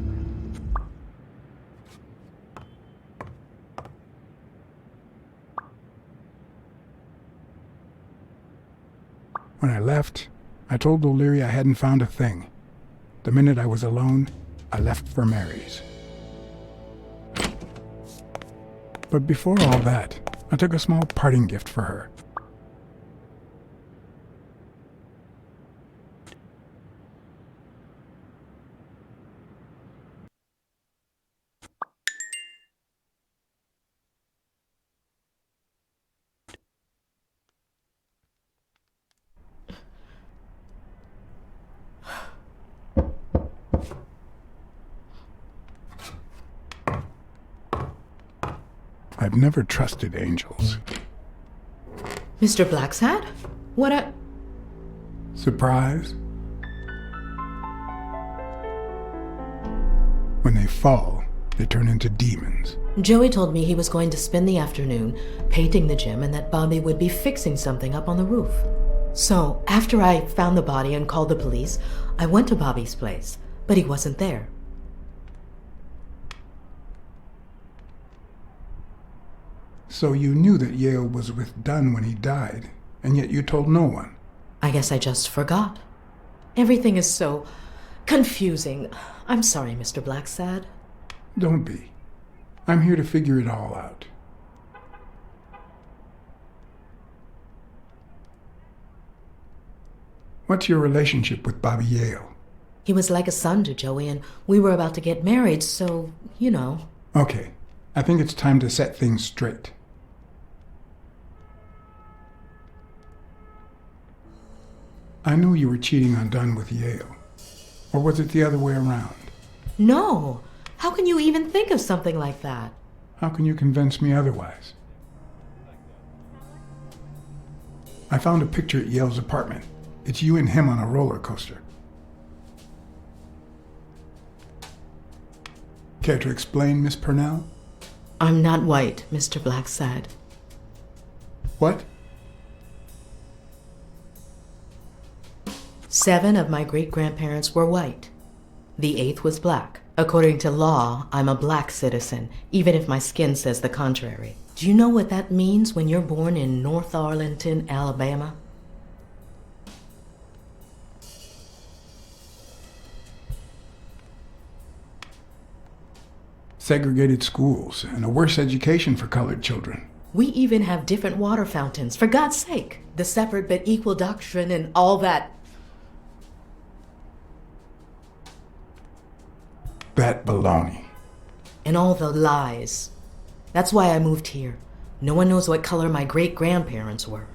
When I left, I told O'Leary I hadn't found a thing. The minute I was alone, I left for Mary's. But before all that, I took a small parting gift for her. I've never trusted angels. Mr. Blacksad? What a... Surprise? When they fall, they turn into demons. Joey told me he was going to spend the afternoon painting the gym and that Bobby would be fixing something up on the roof. So, after I found the body and called the police, I went to Bobby's place, but he wasn't there. So you knew that Yale was with Dunn when he died, and yet you told no one. I guess I just forgot. Everything is so confusing. I'm sorry, Mr. Blacksad. Don't be. I'm here to figure it all out. What's your relationship with Bobby Yale? He was like a son to Joey, and we were about to get married, so, you know. Okay, I think it's time to set things straight. I knew you were cheating on Dunn with Yale. Or was it the other way around? No! How can you even think of something like that? How can you convince me otherwise? I found a picture at Yale's apartment. It's you and him on a roller coaster. Care to explain, Miss Purnell? I'm not white, Mr. Blacksad. What? 7 of my great-grandparents were white. The 8th was black. According to law, I'm a black citizen, even if my skin says the contrary. Do you know what that means when you're born in North Arlington, Alabama? Segregated schools and a worse education for colored children. We even have different water fountains, for God's sake. The separate but equal doctrine and all that. That baloney. And all the lies. That's why I moved here. No one knows what color my great-grandparents were.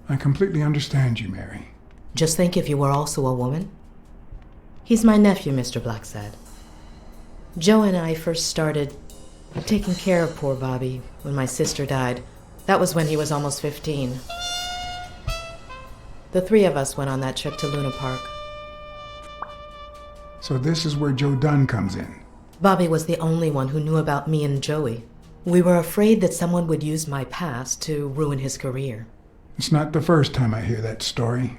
I completely understand you, Mary. Just think if you were also a woman. He's my nephew, Mr. Blacksad. Joe and I first started taking care of poor Bobby when my sister died. That was when he was almost 15. The 3 of us went on that trip to Luna Park. So this is where Joe Dunn comes in. Bobby was the only one who knew about me and Joey. We were afraid that someone would use my past to ruin his career. It's not the first time I hear that story.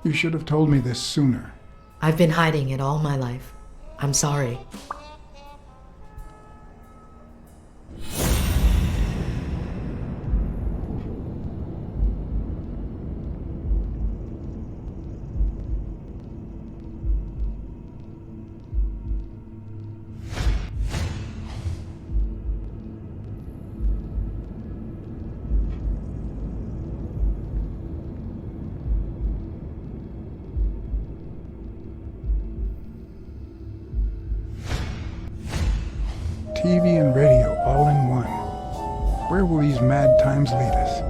You should have told me this sooner. I've been hiding it all my life. I'm sorry. TV and radio all in one. Where will these mad times lead us?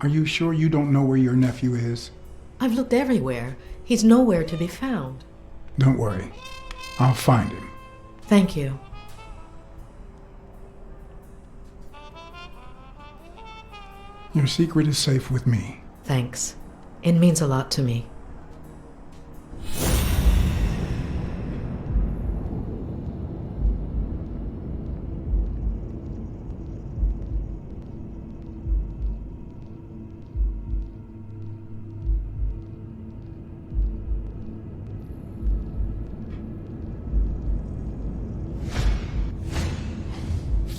Are you sure you don't know where your nephew is? I've looked everywhere. He's nowhere to be found. Don't worry. I'll find him. Thank you. Your secret is safe with me. Thanks. It means a lot to me.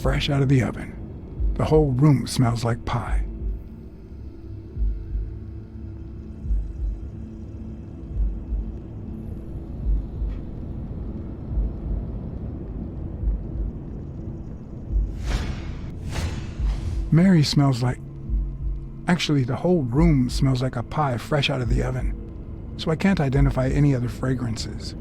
Fresh out of the oven. The whole room smells like pie. Mary smells like... Actually, the whole room smells like a pie fresh out of the oven, so I can't identify any other fragrances.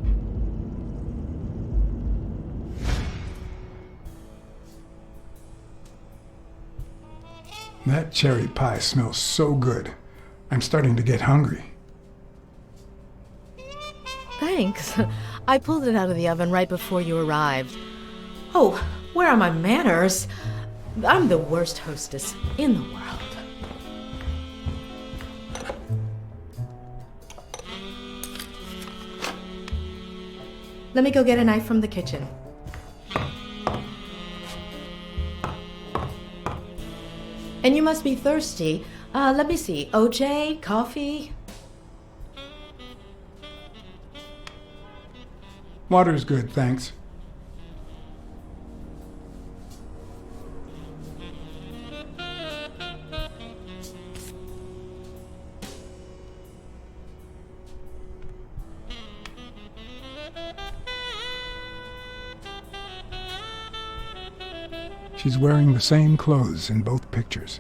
That cherry pie smells so good. I'm starting to get hungry. Thanks. I pulled it out of the oven right before you arrived. Oh, where are my manners? I'm the worst hostess in the world. Let me go get a knife from the kitchen. And you must be thirsty. Let me see. OJ? Coffee? Water's good, thanks. She's wearing the same clothes in both pictures,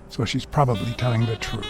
so she's probably telling the truth.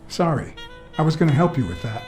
Sorry, I was going to help you with that.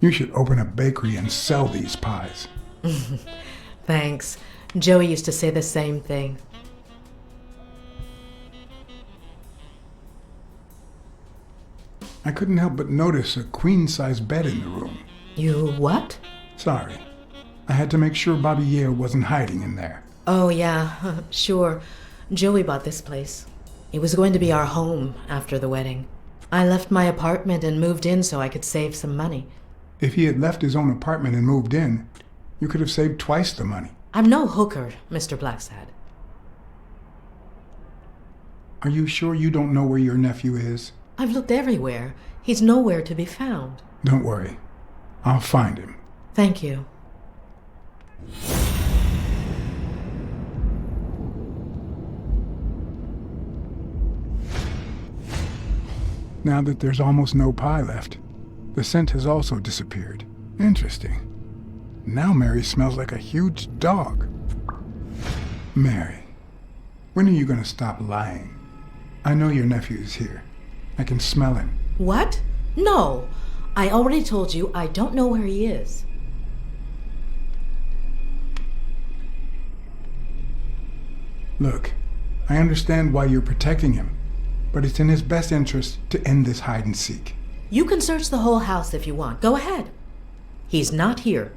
You should open a bakery and sell these pies. Thanks. Joey used to say the same thing. I couldn't help but notice a queen-size bed in the room. You what? Sorry. I had to make sure Bobby Yale wasn't hiding in there. Oh, yeah, sure. Joey bought this place. It was going to be our home after the wedding. I left my apartment and moved in so I could save some money. If he had left his own apartment and moved in, you could have saved twice the money. I'm no hooker, Mr. Blacksad. Are you sure you don't know where your nephew is? I've looked everywhere. He's nowhere to be found. Don't worry. I'll find him. Thank you. Now that there's almost no pie left, the scent has also disappeared. Interesting. Now Mary smells like a huge dog. Mary, when are you going to stop lying? I know your nephew is here. I can smell him. What? No. I already told you I don't know where he is. Look, I understand why you're protecting him, but it's in his best interest to end this hide and seek. You can search the whole house if you want. Go ahead. He's not here.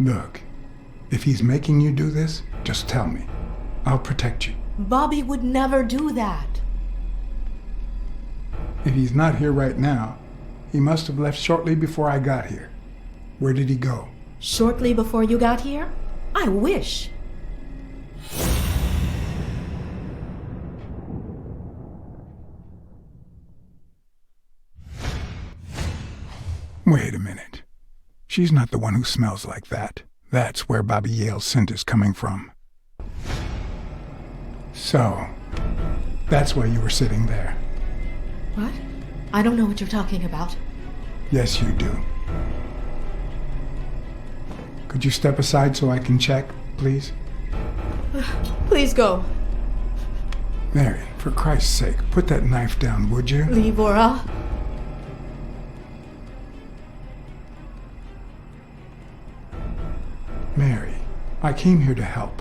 Look, if he's making you do this, just tell me. I'll protect you. Bobby would never do that. If he's not here right now, he must have left shortly before I got here. Where did he go? Shortly before you got here? I wish. Wait a minute. She's not the one who smells like that. That's where Bobby Yale's scent is coming from. So, that's why you were sitting there. What? I don't know what you're talking about. Yes, you do. Could you step aside so I can check, please? Please go. Mary, for Christ's sake, put that knife down, would you? Leave or I'll... Mary, I came here to help.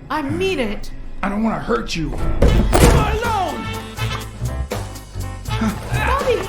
I mean it. I don't want to hurt you. Leave her alone! Bobby!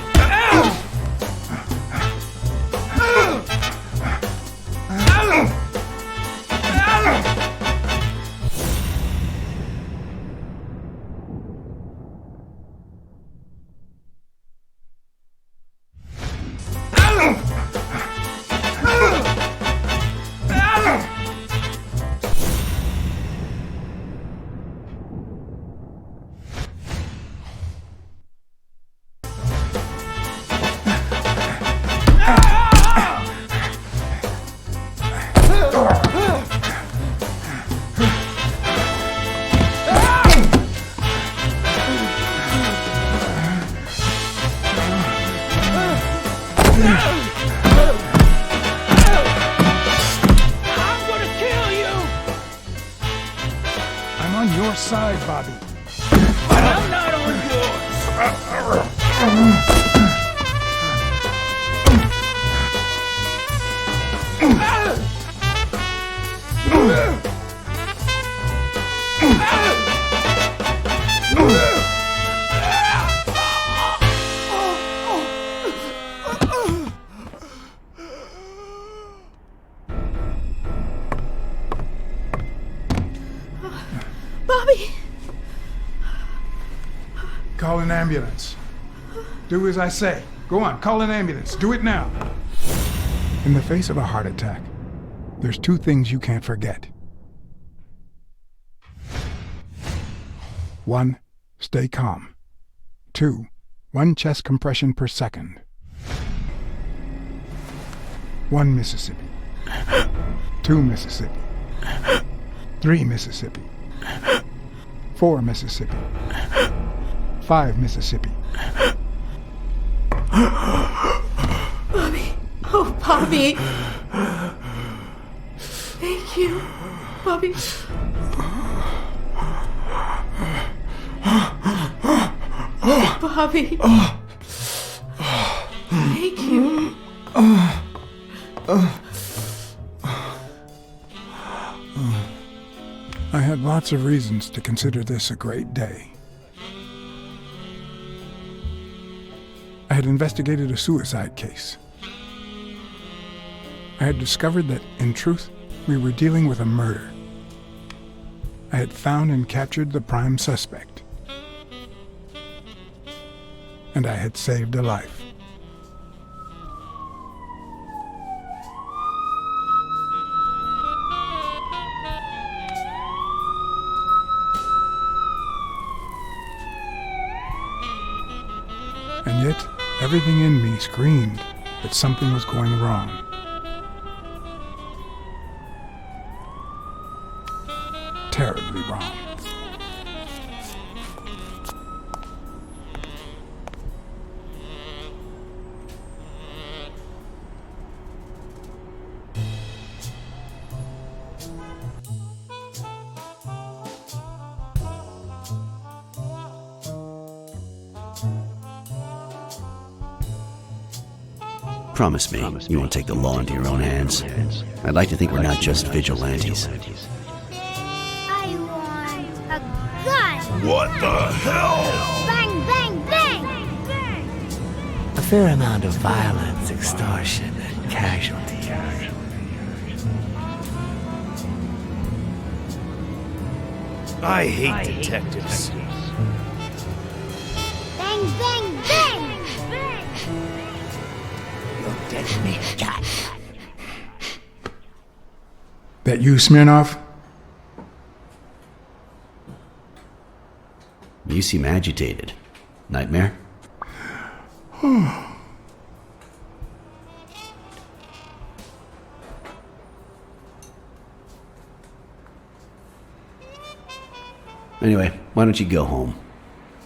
call an ambulance. Do as I say. Go on, call an ambulance. Do it now. In the face of a heart attack, there's two things you can't forget. 1, stay calm. 2, 1 chest compression per second. 1 Mississippi. 2 Mississippi. 3 Mississippi. 4 Mississippi. 5 Mississippi. Bobby. Oh, Bobby. Thank you, Bobby. Bobby. Thank you. I had lots of reasons to consider this a great day. I had investigated a suicide case. I had discovered that, in truth, we were dealing with a murder. I had found and captured the prime suspect. And I had saved a life. And yet, everything in me screamed that something was going wrong. Terribly wrong. Promise me you won't take the law into your own hands. I'd like to think we're not just vigilantes. I want a gun. What the hell? Bang, bang, bang. A fair amount of violence, extortion, and casualties. I hate detectives. Bang, bang, bang. You're dead to me, God. That you, Smirnoff? You seem agitated. Nightmare? Anyway, why don't you go home?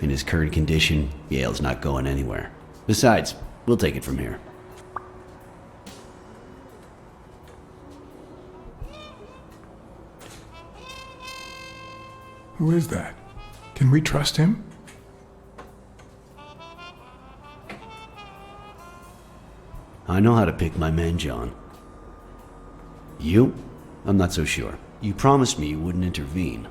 In his current condition, Yale's not going anywhere. Besides, we'll take it from here. Who is that? Can we trust him? I know how to pick my men, John. You? I'm not so sure. You promised me you wouldn't intervene.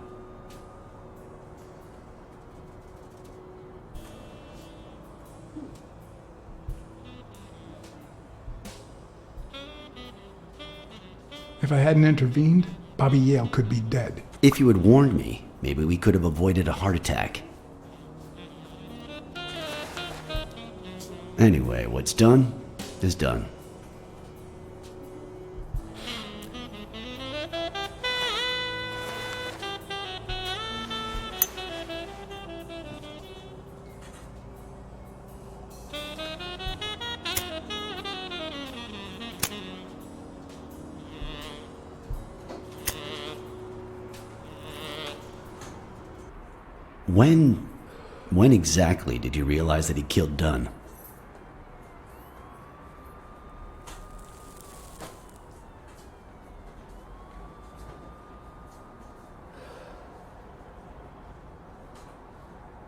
If I hadn't intervened, Bobby Yale could be dead. If you had warned me, maybe we could have avoided a heart attack. Anyway, what's done is done. When exactly did you realize that he killed Dunn?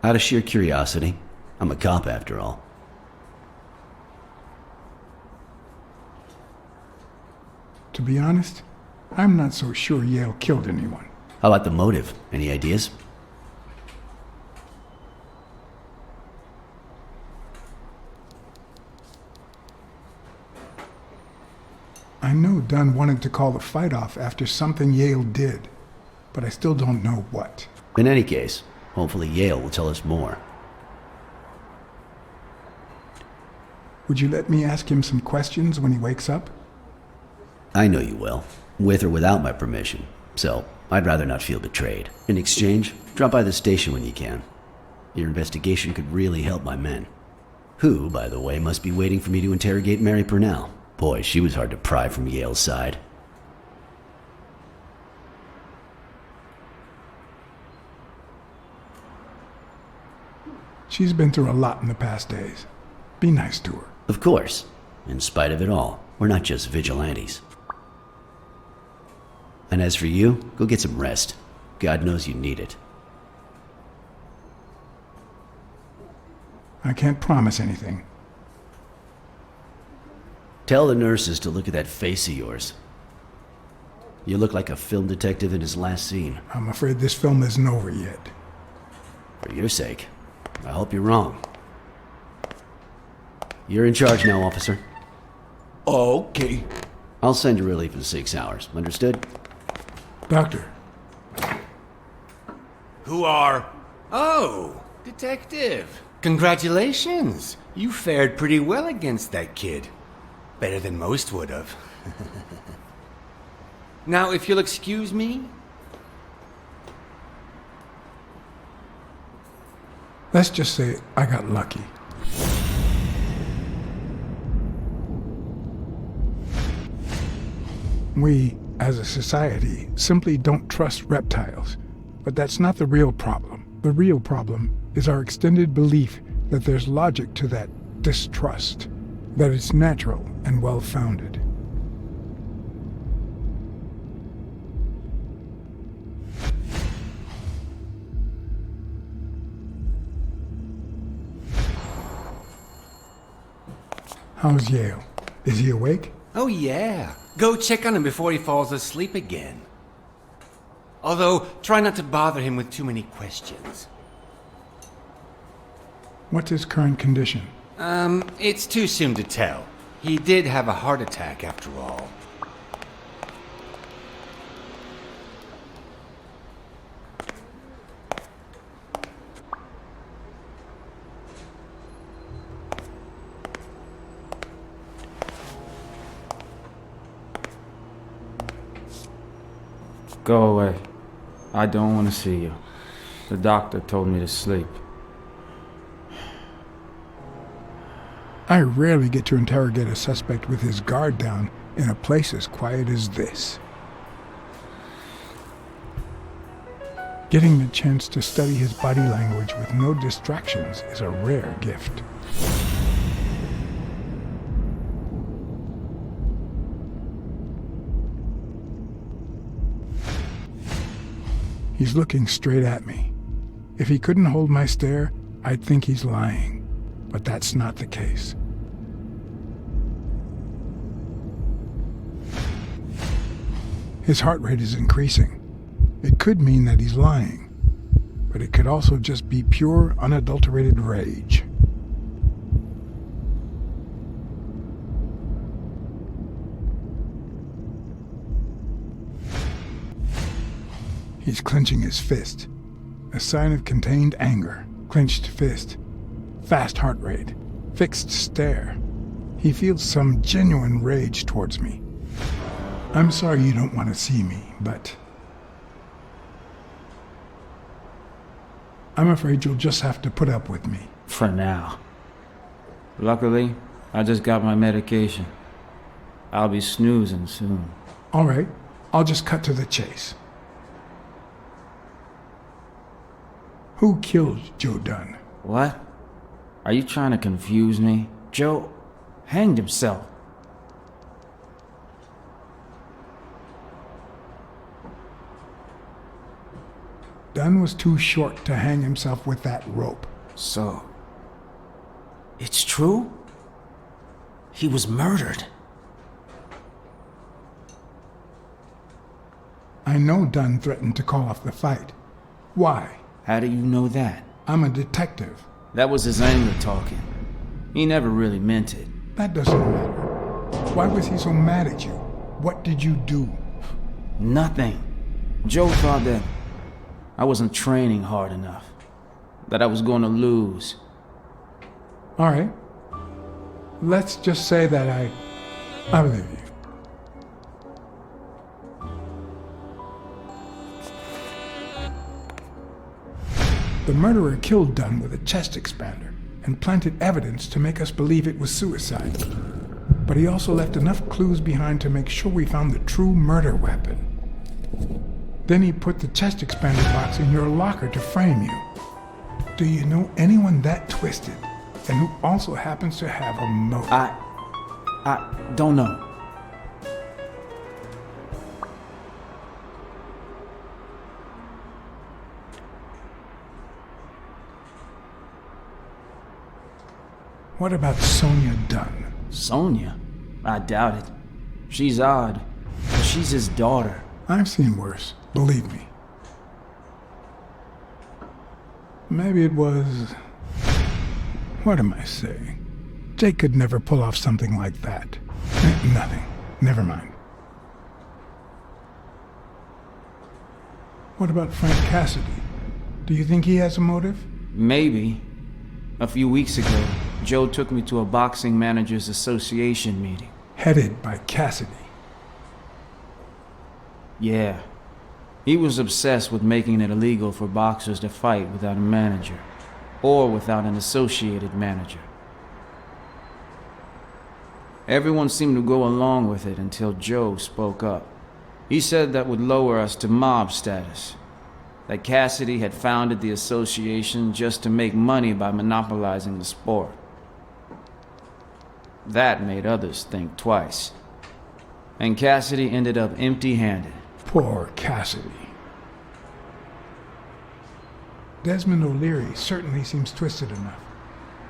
Out of sheer curiosity. I'm a cop after all. To be honest, I'm not so sure Yale killed anyone. How about the motive? Any ideas? I know Dunn wanted to call the fight off after something Yale did, but I still don't know what. In any case, hopefully Yale will tell us more. Would you let me ask him some questions when he wakes up? I know you will, with or without my permission, so I'd rather not feel betrayed. In exchange, drop by the station when you can. Your investigation could really help my men. Who, by the way, must be waiting for me to interrogate Mary Purnell. Boy, she was hard to pry from Yale's side. She's been through a lot in the past days. Be nice to her. Of course. In spite of it all, we're not just vigilantes. And as for you, go get some rest. God knows you need it. I can't promise anything. Tell the nurses to look at that face of yours. You look like a film detective in his last scene. I'm afraid this film isn't over yet. For your sake, I hope you're wrong. You're in charge now, officer. Okay. I'll send you relief in 6 hours. Understood? Doctor. Who are... Oh, detective. Congratulations. You fared pretty well against that kid. Better than most would have. Now, if you'll excuse me... Let's just say I got lucky. We, as a society, simply don't trust reptiles. But that's not the real problem. The real problem is our extended belief that there's logic to that distrust, that it's natural and well-founded. How's Yale? Is he awake? Oh, yeah. Go check on him before he falls asleep again. Although, try not to bother him with too many questions. What's his current condition? It's too soon to tell. He did have a heart attack after all. Go away. I don't want to see you. The doctor told me to sleep. I rarely get to interrogate a suspect with his guard down in a place as quiet as this. Getting the chance to study his body language with no distractions is a rare gift. He's looking straight at me. If he couldn't hold my stare, I'd think he's lying. But that's not the case. His heart rate is increasing. It could mean that he's lying, but it could also just be pure, unadulterated rage. He's clenching his fist, a sign of contained anger. Clenched fist, fast heart rate, fixed stare. He feels some genuine rage towards me. I'm sorry you don't want to see me, but I'm afraid you'll just have to put up with me. For now. Luckily, I just got my medication. I'll be snoozing soon. All right, I'll just cut to the chase. Who killed Joe Dunn? What? Are you trying to confuse me? Joe hanged himself. Dunn was too short to hang himself with that rope. So, it's true? He was murdered. I know Dunn threatened to call off the fight. Why? How do you know that? I'm a detective. That was his anger talking. He never really meant it. That doesn't matter. Why was he so mad at you? What did you do? Nothing. Joe thought that I wasn't training hard enough. That I was going to lose. All right. Let's just say that I believe you. The murderer killed Dunn with a chest expander and planted evidence to make us believe it was suicide. But he also left enough clues behind to make sure we found the true murder weapon. Then he put the chest expander box in your locker to frame you. Do you know anyone that twisted and who also happens to have a motive? I don't know. What about Sonia Dunn? Sonia? I doubt it. She's odd, but she's his daughter. I've seen worse, believe me. Maybe it was... What am I saying? Jake could never pull off something like that. Nothing. Never mind. What about Frank Cassidy? Do you think he has a motive? Maybe. A few weeks ago, Joe took me to a boxing managers association meeting. Headed by Cassidy. Yeah. He was obsessed with making it illegal for boxers to fight without a manager, or without an associated manager. Everyone seemed to go along with it until Joe spoke up. He said that would lower us to mob status, that Cassidy had founded the association just to make money by monopolizing the sport. That made others think twice. And Cassidy ended up empty-handed. Poor Cassidy. Desmond O'Leary certainly seems twisted enough.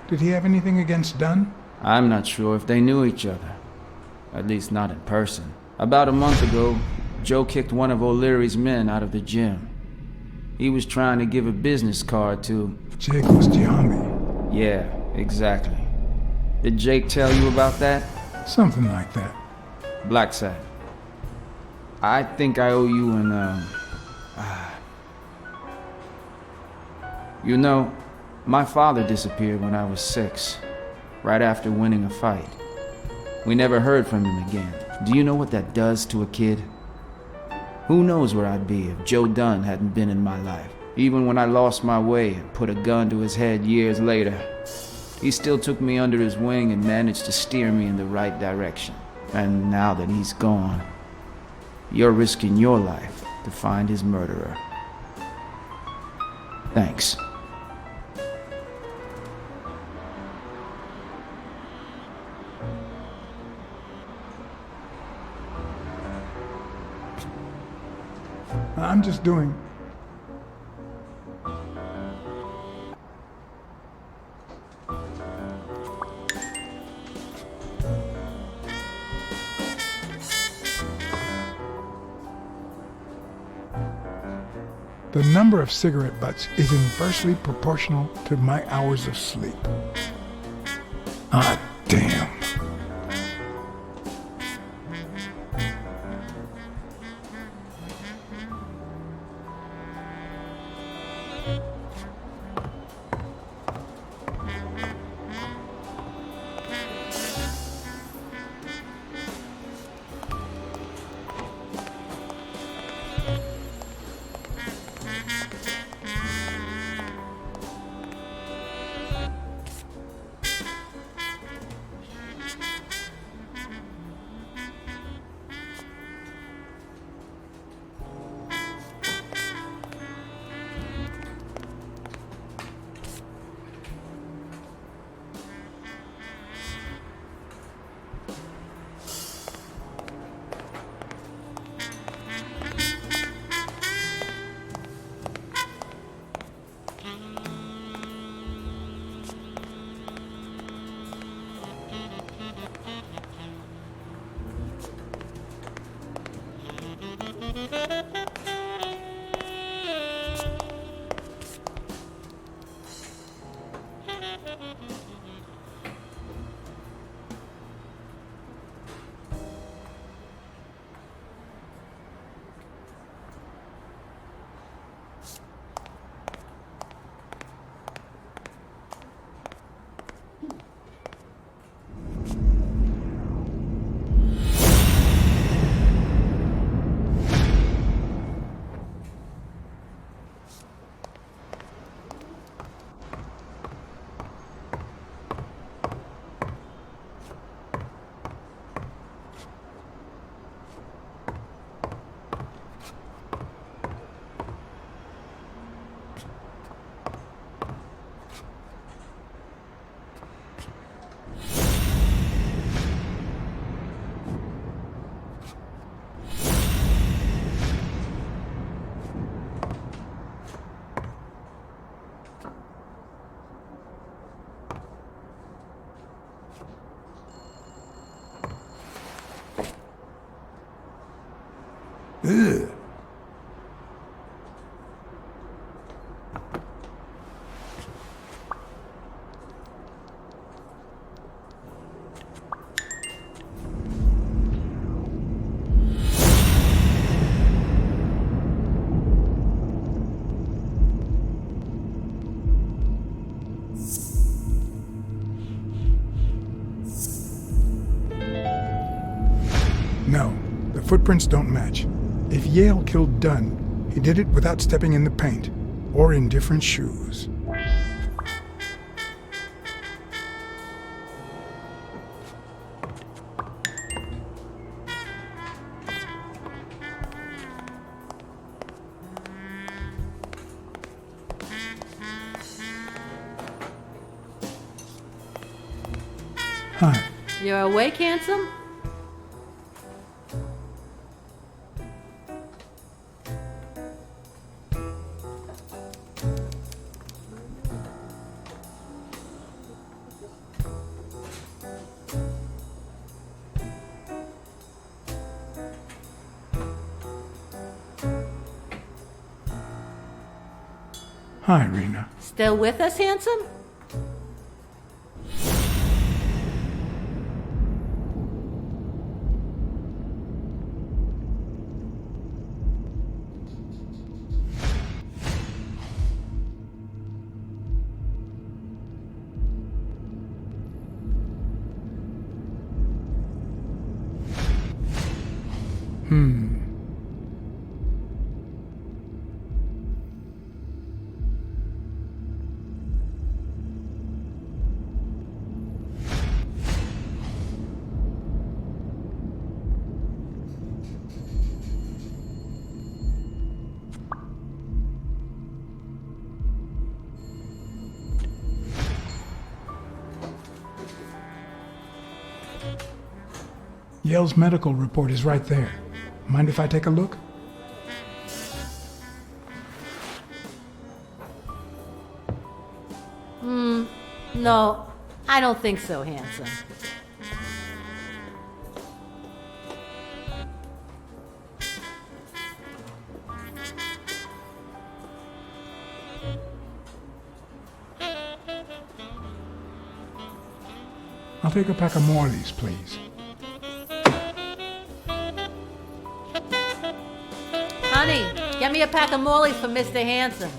Did he have anything against Dunn? I'm not sure if they knew each other. At least not in person. About a month ago, Joe kicked one of O'Leary's men out of the gym. He was trying to give a business card to... Jake was Giambi. Yeah, exactly. Did Jake tell you about that? Something like that. Blacksad. I think I owe you an, You know, my father disappeared when I was 6, right after winning a fight. We never heard from him again. Do you know what that does to a kid? Who knows where I'd be if Joe Dunn hadn't been in my life. Even when I lost my way and put a gun to his head years later, he still took me under his wing and managed to steer me in the right direction. And now that he's gone, you're risking your life to find his murderer. Thanks. I'm just doing... The number of cigarette butts is inversely proportional to my hours of sleep. Ah, damn. Ugh. No, the footprints don't match. If Yale killed Dunn, he did it without stepping in the paint, or in different shoes. Hi. You're awake, handsome? Hi, Rena. Still with us, handsome? Yale's medical report is right there. Mind if I take a look? No, I don't think so, handsome. I'll take a pack of Morleys, please. Honey, get me a pack of Morleys for Mr. Handsome.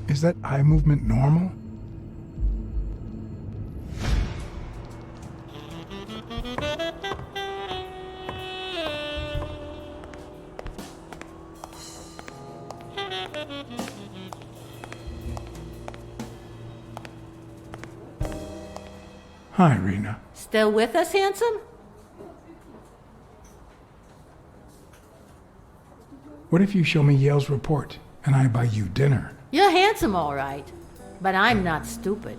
Is that eye movement normal? Hi, Rena. Still with us, handsome? What if you show me Yale's report and I buy you dinner? You're handsome, all right, but I'm not stupid.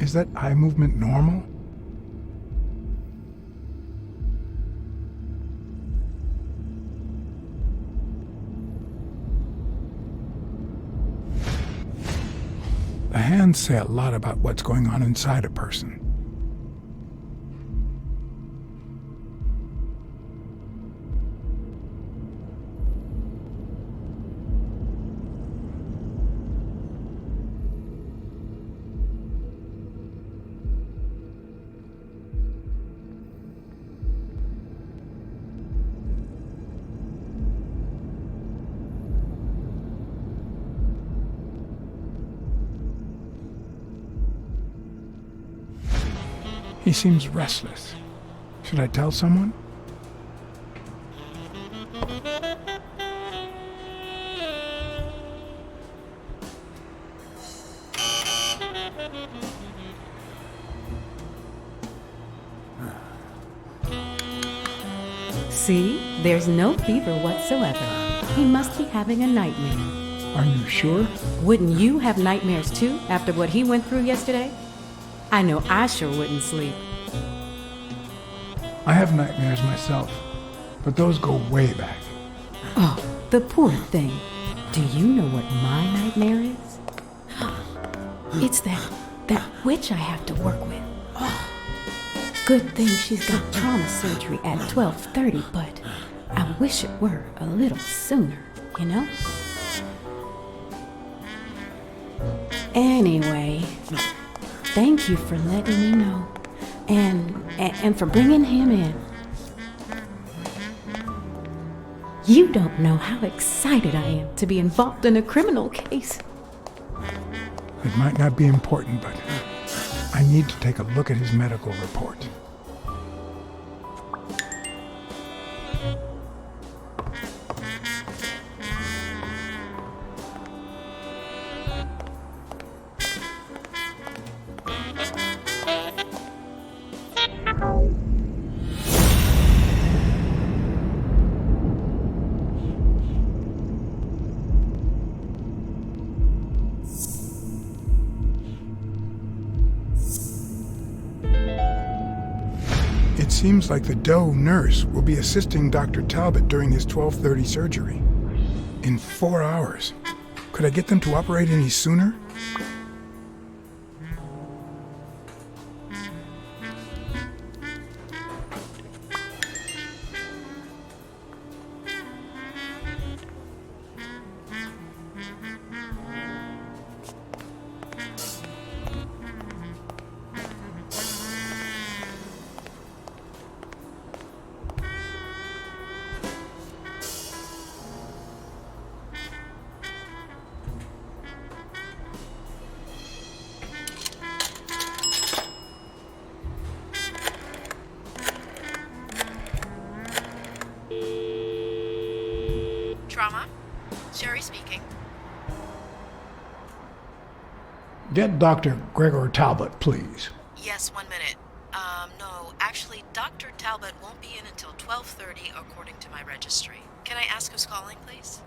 Is that eye movement normal? The hands say a lot about what's going on inside a person. He seems restless. Should I tell someone? See? There's no fever whatsoever. He must be having a nightmare. Are you sure? Wouldn't you have nightmares too after what he went through yesterday? I know I sure wouldn't sleep. I have nightmares myself, but those go way back. Oh, the poor thing. Do you know what my nightmare is? It's that witch I have to work with. Good thing she's got trauma surgery at 12:30, but I wish it were a little sooner, you know? Anyway, thank you for letting me know, and for bringing him in. You don't know how excited I am to be involved in a criminal case. It might not be important, but I need to take a look at his medical report. It seems like the Doe nurse will be assisting Dr. Talbot during his 12:30 surgery. In 4 hours. Could I get them to operate any sooner? Trauma? Sherry speaking. Get Dr. Gregor Talbot, please. Yes, 1 minute. No, actually, Dr. Talbot won't be in until 12:30 according to my registry. Can I ask who's calling, please?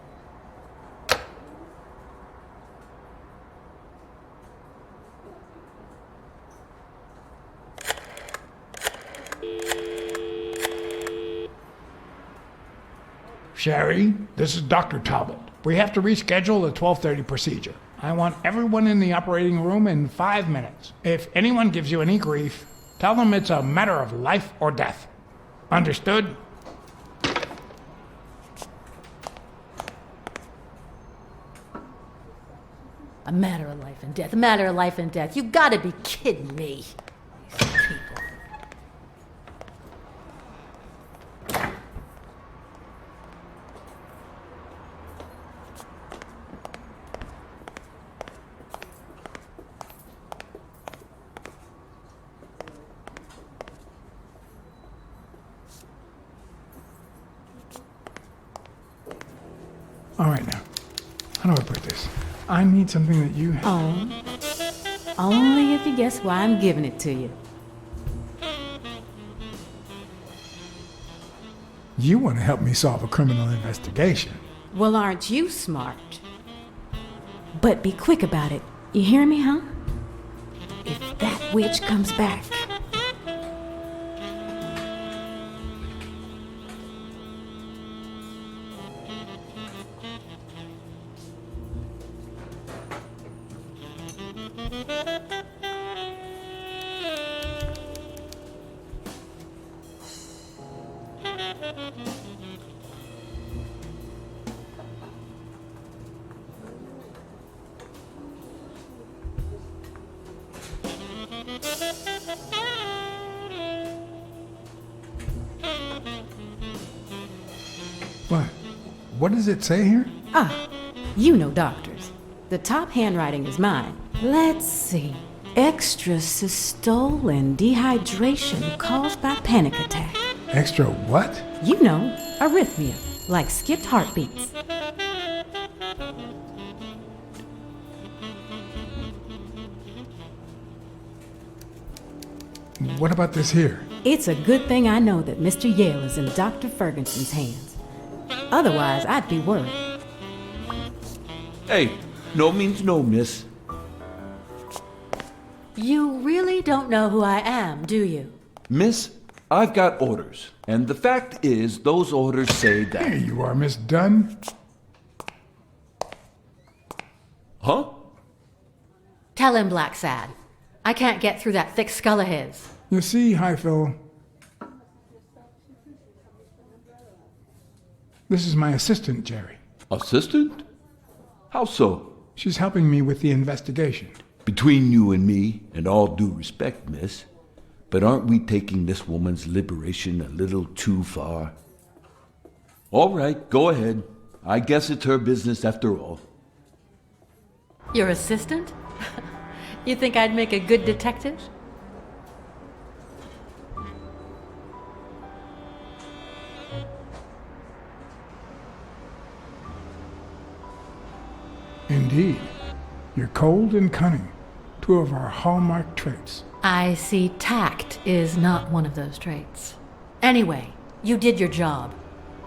Sherry, this is Dr. Talbot. We have to reschedule the 12:30 procedure. I want everyone in the operating room in 5 minutes. If anyone gives you any grief, tell them it's a matter of life or death. Understood? A matter of life and death. A matter of life and death. You gotta be kidding me. These people. All right now. How do I put this? I need something that you have. Oh, only if you guess why I'm giving it to you. You want to help me solve a criminal investigation. Well, aren't you smart? But be quick about it. You hear me, huh? If that witch comes back. What? What does it say here? Ah, you know doctors. The top handwriting is mine. Let's see. Extrasystole and dehydration caused by panic attack. Extra what? You know, arrhythmia, like skipped heartbeats. What about this here? It's a good thing I know that Mr. Yale is in Dr. Ferguson's hands. Otherwise, I'd be worried. Hey, no means no, miss. You really don't know who I am, do you? Miss, I've got orders. And the fact is, those orders say that... There you are, Miss Dunn. Huh? Tell him, Blacksad. I can't get through that thick skull of his. You see, Highfill, this is my assistant, Jerry. Assistant? How so? She's helping me with the investigation. Between you and me, and all due respect, miss, but aren't we taking this woman's liberation a little too far? All right, go ahead. I guess it's her business after all. Your assistant? You think I'd make a good detective? Indeed. You're cold and cunning. Two of our hallmark traits. I see tact is not one of those traits. Anyway, you did your job.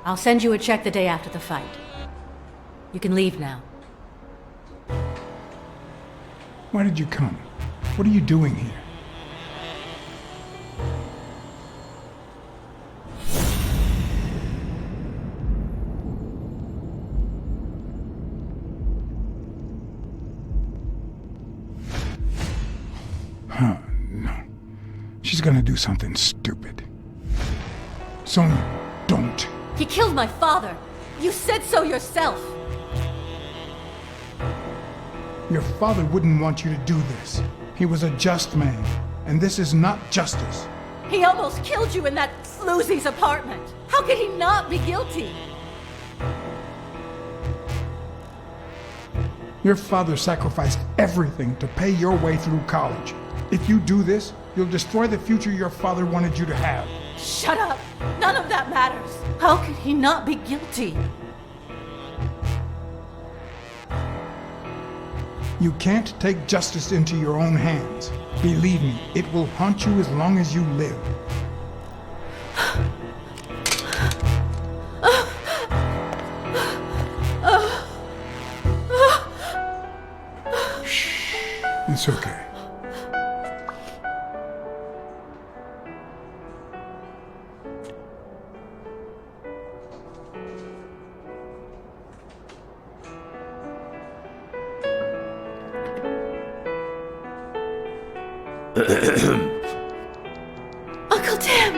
I'll send you a check the day after the fight. You can leave now. Why did you come? What are you doing here? Huh, no. She's gonna do something stupid. Sonia, don't. He killed my father. You said so yourself. Your father wouldn't want you to do this. He was a just man, and this is not justice. He almost killed you in that floozy's apartment. How could he not be guilty? Your father sacrificed everything to pay your way through college. If you do this, you'll destroy the future your father wanted you to have. Shut up! None of that matters. How could he not be guilty? You can't take justice into your own hands. Believe me, it will haunt you as long as you live. Shh. It's okay. Uncle Tim!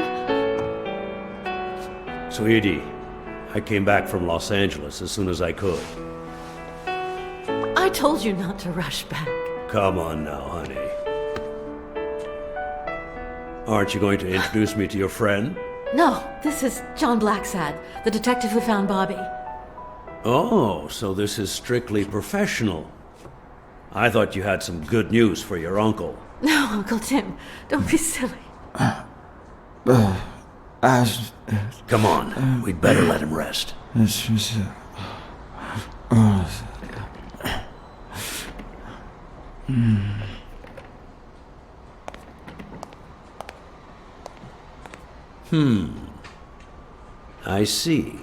Sweetie, I came back from Los Angeles as soon as I could. I told you not to rush back. Come on now, honey. Aren't you going to introduce me to your friend? No, this is John Blacksad, the detective who found Bobby. Oh, so this is strictly professional. I thought you had some good news for your uncle. No, Uncle Tim, don't be silly. Come on, we'd better let him rest. I see.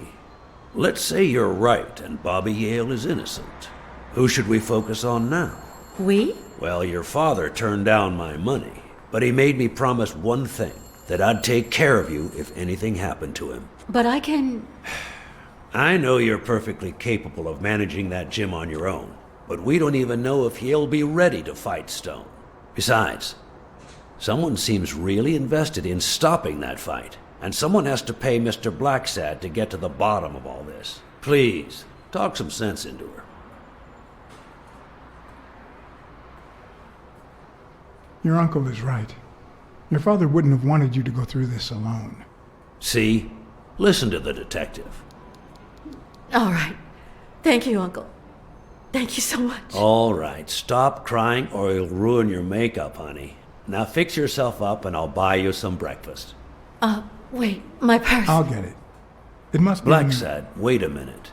Let's say you're right and Bobby Yale is innocent. Who should we focus on now? We? Well, your father turned down my money. But he made me promise one thing, that I'd take care of you if anything happened to him. But I can... I know you're perfectly capable of managing that gym on your own, but we don't even know if he'll be ready to fight Stone. Besides, someone seems really invested in stopping that fight, and someone has to pay Mr. Blacksad to get to the bottom of all this. Please, talk some sense into her. Your uncle is right. Your father wouldn't have wanted you to go through this alone. See? Listen to the detective. All right. Thank you, Uncle. Thank you so much. All right, stop crying or you'll ruin your makeup, honey. Now fix yourself up and I'll buy you some breakfast. Wait, my purse. I'll get it. It must be... Blacksad, wait a minute.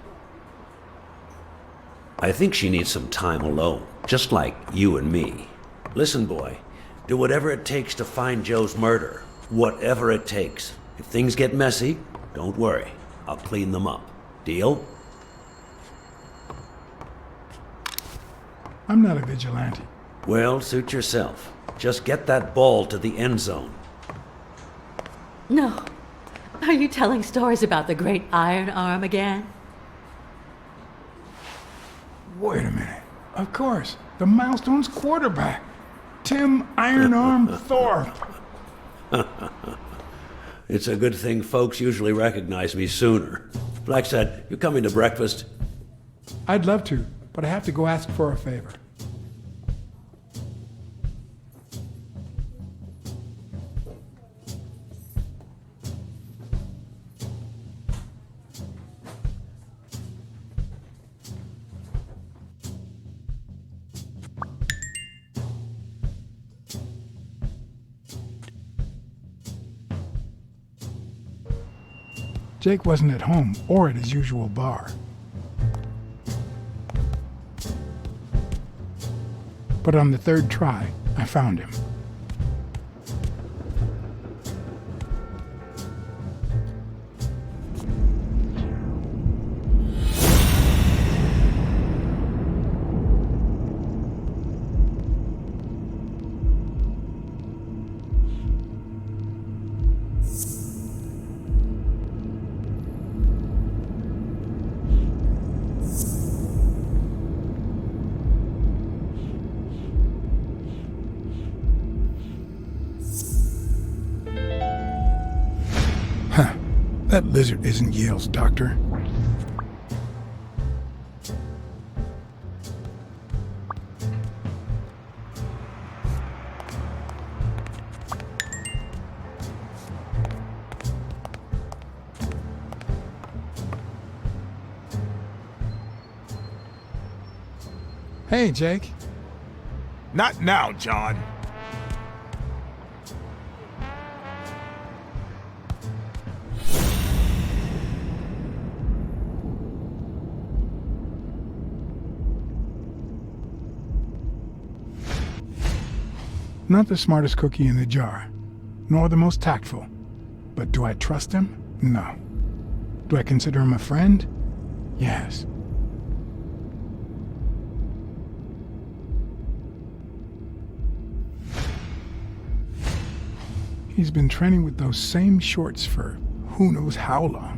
I think she needs some time alone, just like you and me. Listen, boy, do whatever it takes to find Joe's murder. Whatever it takes. If things get messy, don't worry. I'll clean them up. Deal? I'm not a vigilante. Well, suit yourself. Just get that ball to the end zone. No. Are you telling stories about the great iron arm again? Wait a minute. Of course. The Milestones quarterback. Tim Iron Arm Thorpe. It's a good thing folks usually recognize me sooner. Blacksad, you coming to breakfast? I'd love to, but I have to go ask for a favor. Jake wasn't at home or at his usual bar. But on the third try, I found him. That lizard isn't Yale's doctor. Hey, Jake. Not now, John. Not the smartest cookie in the jar, nor the most tactful. But do I trust him? No. Do I consider him a friend? Yes. He's been training with those same shorts for who knows how long.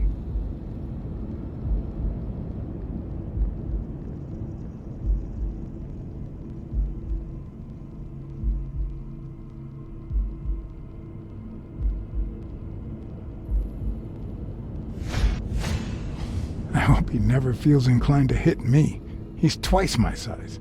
I hope he never feels inclined to hit me. He's twice my size.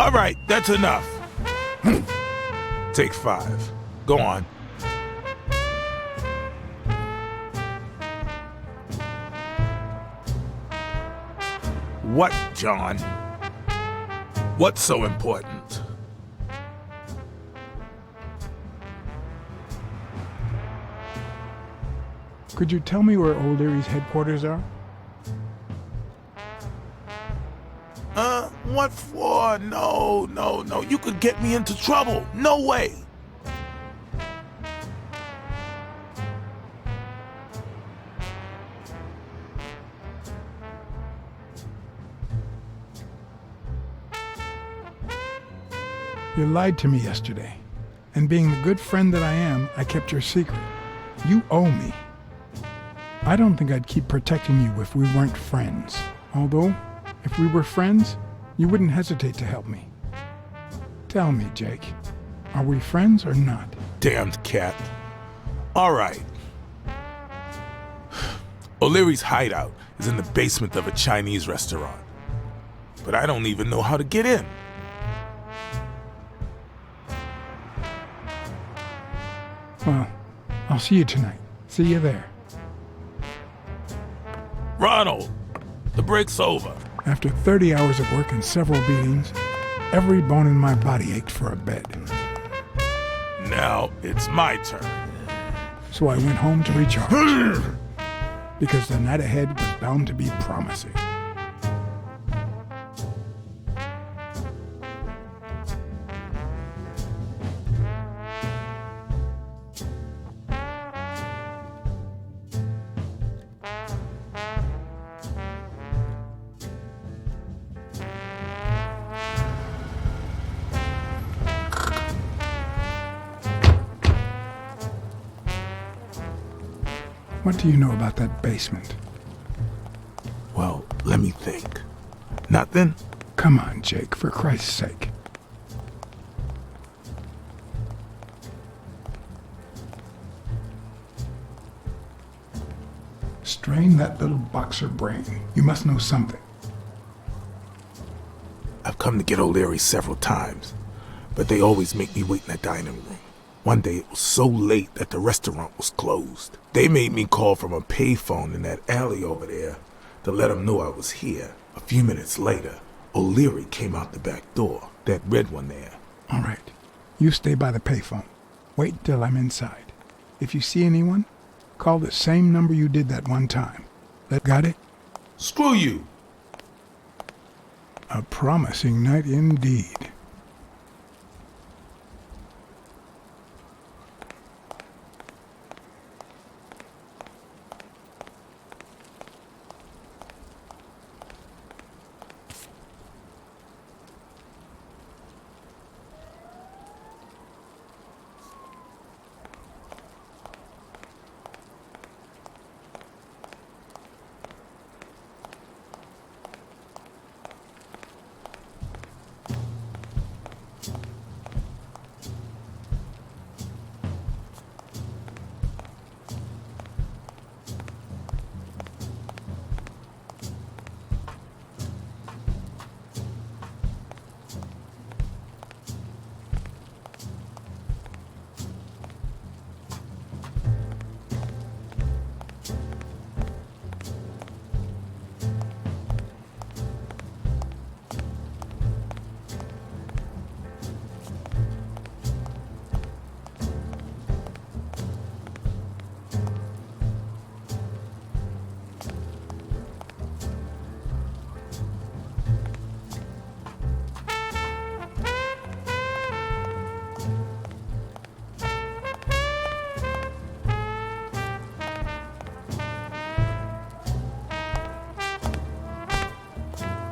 All right, that's enough. Take 5. Go on. What, John? What's so important? Could you tell me where Old Erie's headquarters are? What for? No. You could get me into trouble. No way. You lied to me yesterday, and being the good friend that I am, I kept your secret. You owe me. I don't think I'd keep protecting you if we weren't friends. Although, if we were friends, you wouldn't hesitate to help me. Tell me, Jake, are we friends or not? Damned cat. All right. O'Leary's hideout is in the basement of a Chinese restaurant. But I don't even know how to get in. Well, I'll see you tonight. See you there. Ronald, the break's over. After 30 hours of work and several beatings, every bone in my body ached for a bed. Now it's my turn. So I went home to recharge. Because the night ahead was bound to be promising. What do you know about that basement? Well, let me think. Nothing? Come on, Jake, for Christ's sake. Strain that little boxer brain. You must know something. I've come to get O'Leary several times, but they always make me wait in the dining room. One day it was so late that the restaurant was closed. They made me call from a payphone in that alley over there to let them know I was here. A few minutes later, O'Leary came out the back door, that red one there. All right. You stay by the payphone. Wait till I'm inside. If you see anyone, call the same number you did that one time. Got it? Screw you! A promising night indeed.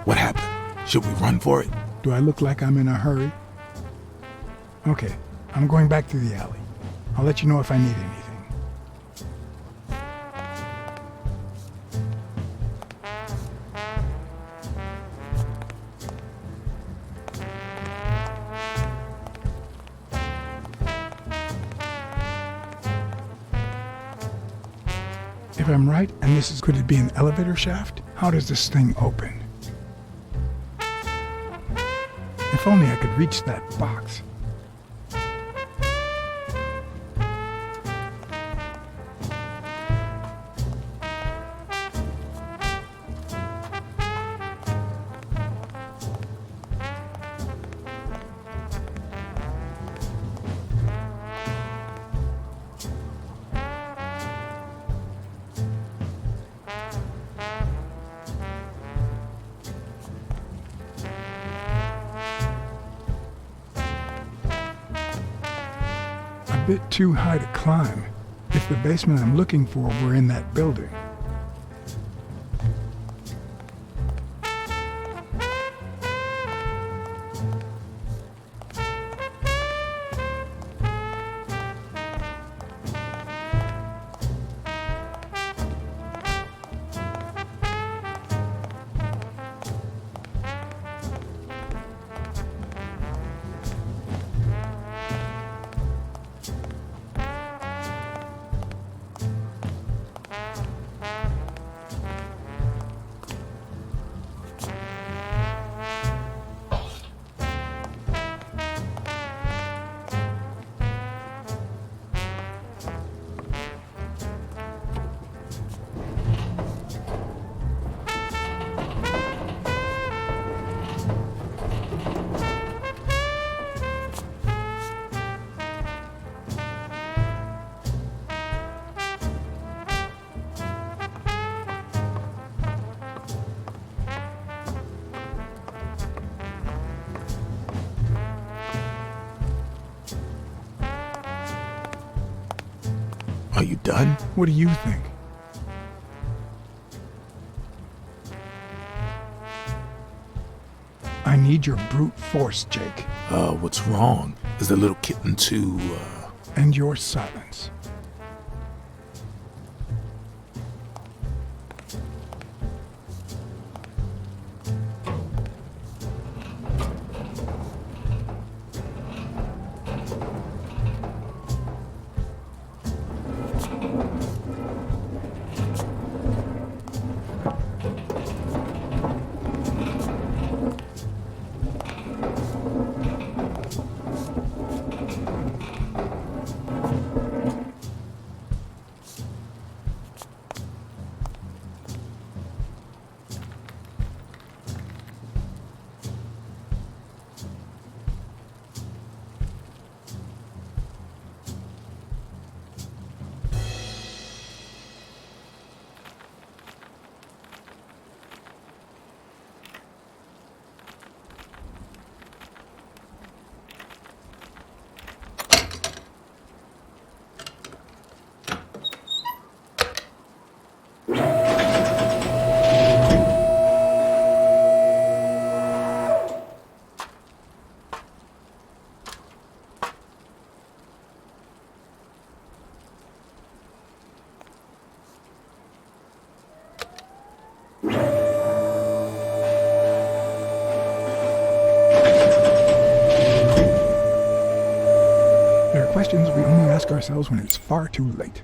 What happened? Should we run for it? Do I look like I'm in a hurry? Okay, I'm going back to the alley. I'll let you know if I need anything. If I'm right, and could it be an elevator shaft? How does this thing open? If If only I could reach that box. A bit too high to climb, if the basement I'm looking for were in that building. Are you done? What do you think? I need your brute force, Jake. What's wrong? Is the little kitten too, And your silence. There are questions we only ask ourselves when it's far too late.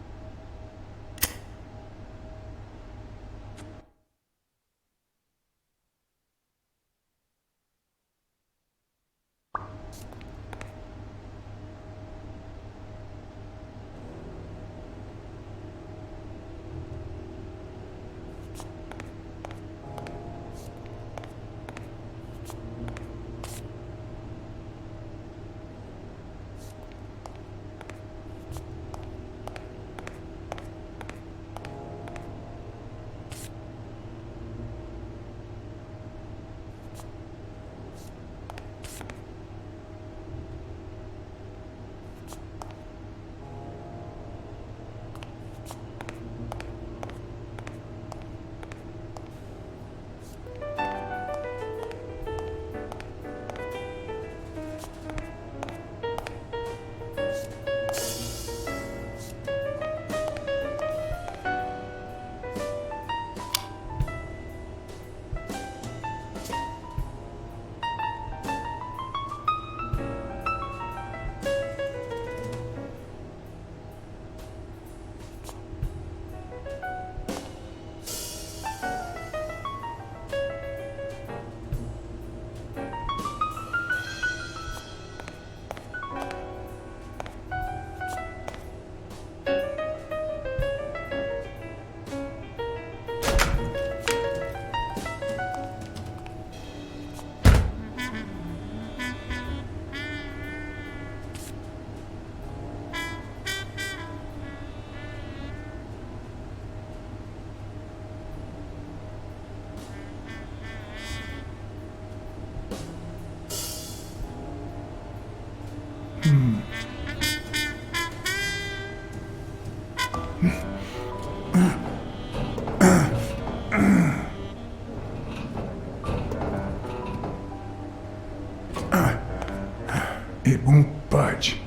It won't budge.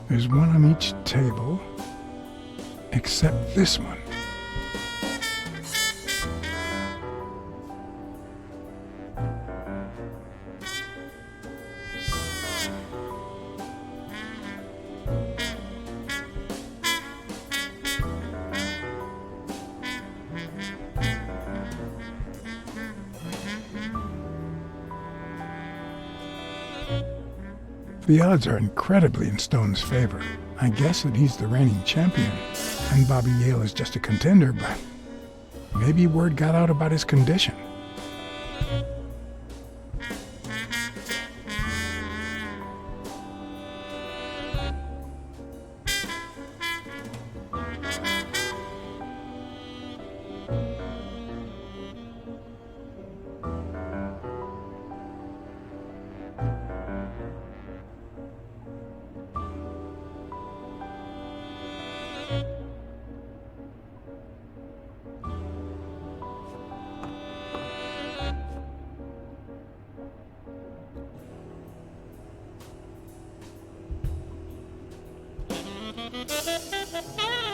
There's one on each table, except this one. The odds are incredibly in Stone's favor. I guess that he's the reigning champion, and Bobby Yale is just a contender, but maybe word got out about his condition.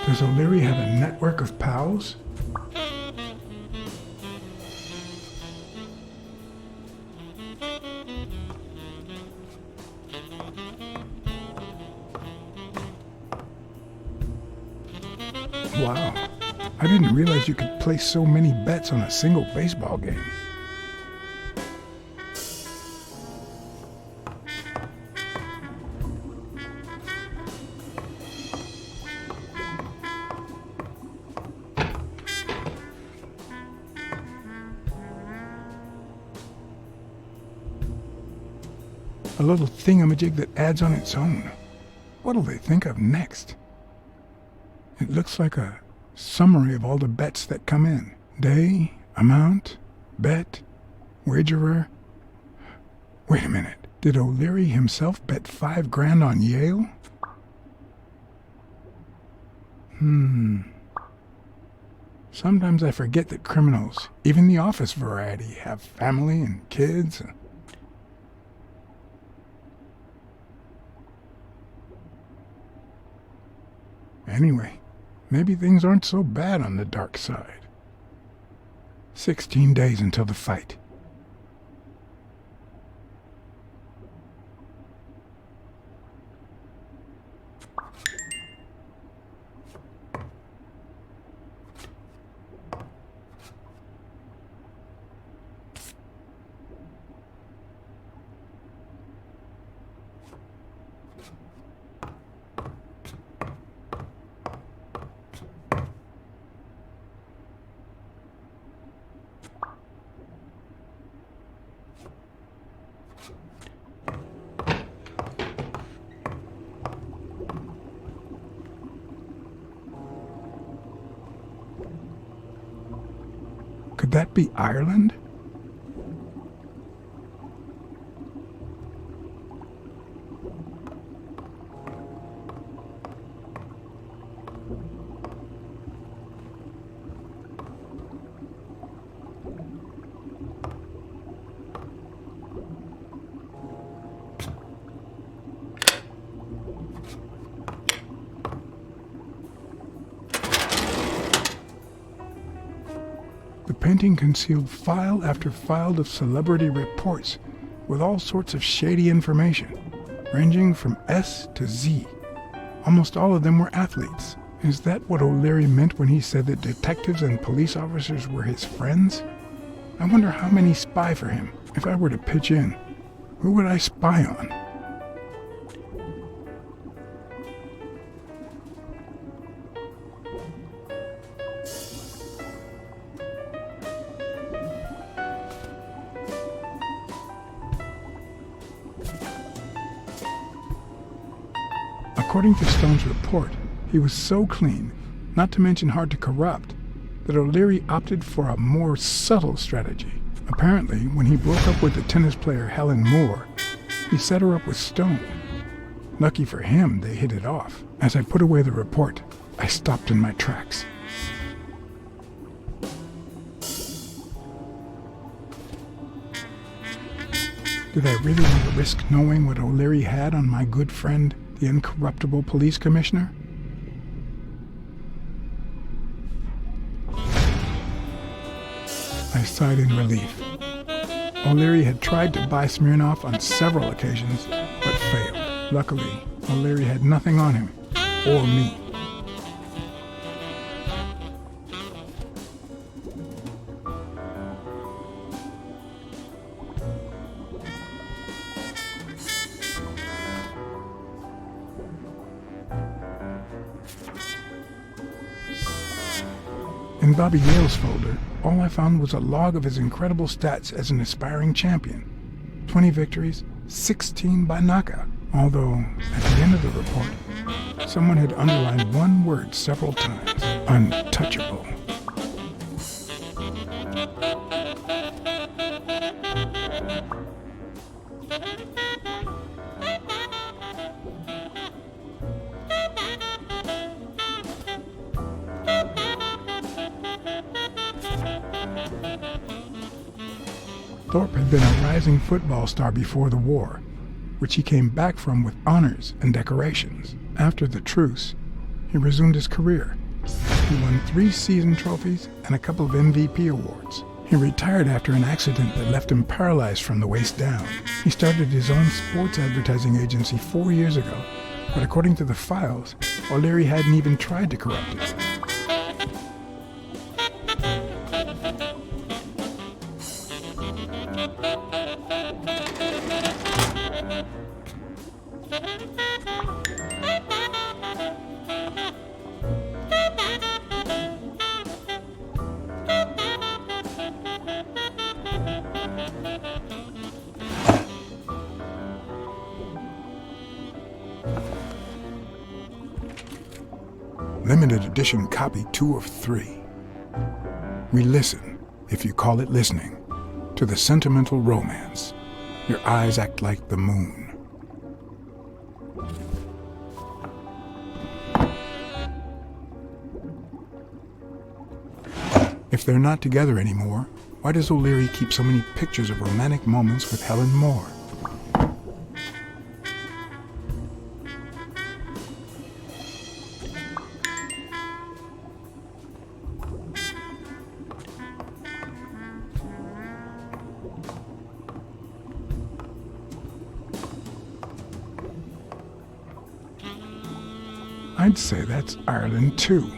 Does O'Leary have a network of pals? Wow, I didn't realize you could place so many bets on a single baseball game. A little thingamajig that adds on its own. What'll they think of next? It looks like a summary of all the bets that come in. Day, amount, bet, wagerer. Wait a minute. Did O'Leary himself bet $5 grand on Yale? Sometimes I forget that criminals, even the office variety, have family and kids. Anyway, maybe things aren't so bad on the dark side. 16 days until the fight. Could that be Ireland? painting concealed file after file of celebrity reports with all sorts of shady information, ranging from S to Z. Almost all of them were athletes. Is that what O'Leary meant when he said that detectives and police officers were his friends? I wonder how many spy for him. If I were to pitch in, who would I spy on? According to Stone's report, he was so clean, not to mention hard to corrupt, that O'Leary opted for a more subtle strategy. Apparently, when he broke up with the tennis player Helen Moore, he set her up with Stone. Lucky for him, they hit it off. As I put away the report, I stopped in my tracks. Did I really want to risk knowing what O'Leary had on my good friend, the incorruptible police commissioner? I sighed in relief. O'Leary had tried to buy Smirnoff on several occasions, but failed. Luckily, O'Leary had nothing on him, or me. In Bobby Yale's folder, all I found was a log of his incredible stats as an aspiring champion. 20 victories, 16 by knockout. Although, at the end of the report, someone had underlined one word several times: untouchable. Thorpe had been a rising football star before the war, which he came back from with honors and decorations. After the truce, he resumed his career. He won 3 season trophies and a couple of MVP awards. He retired after an accident that left him paralyzed from the waist down. He started his own sports advertising agency 4 years ago, but according to the files, O'Leary hadn't even tried to corrupt it. Limited edition copy 2 of 3. We listen, if you call it listening, to the sentimental romance. Your eyes act like the moon. If they're not together anymore, why does O'Leary keep so many pictures of romantic moments with Helen Moore? I'd say that's Ireland too.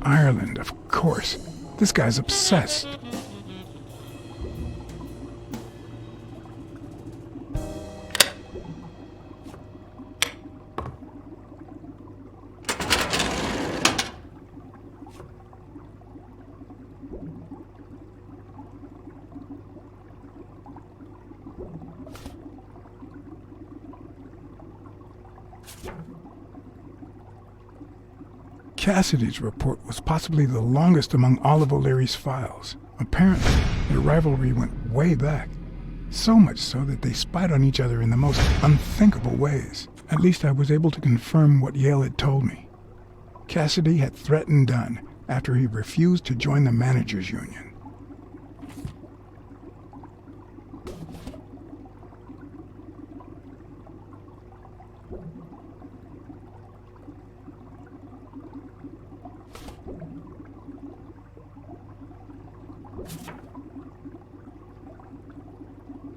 Ireland, of course. This guy's obsessed. Cassidy's report was possibly the longest among all of O'Leary's files. Apparently, their rivalry went way back. So much so that they spied on each other in the most unthinkable ways. At least I was able to confirm what Yale had told me. Cassidy had threatened Dunn after he refused to join the managers' union.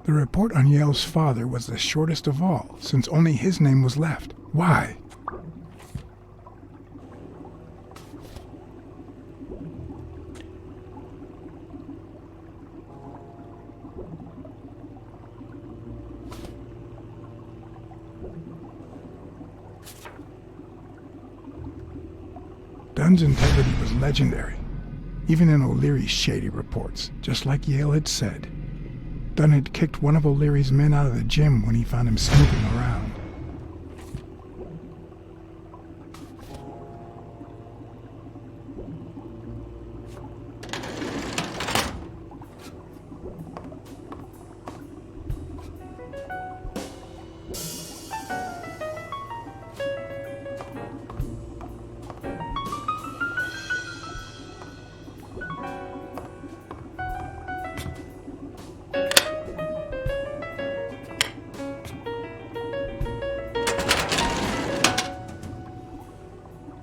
The report on Yale's father was the shortest of all, since only his name was left. Why? Dunn's integrity was legendary, even in O'Leary's shady reports, just like Yale had said. Dunn had kicked one of O'Leary's men out of the gym when he found him snooping around.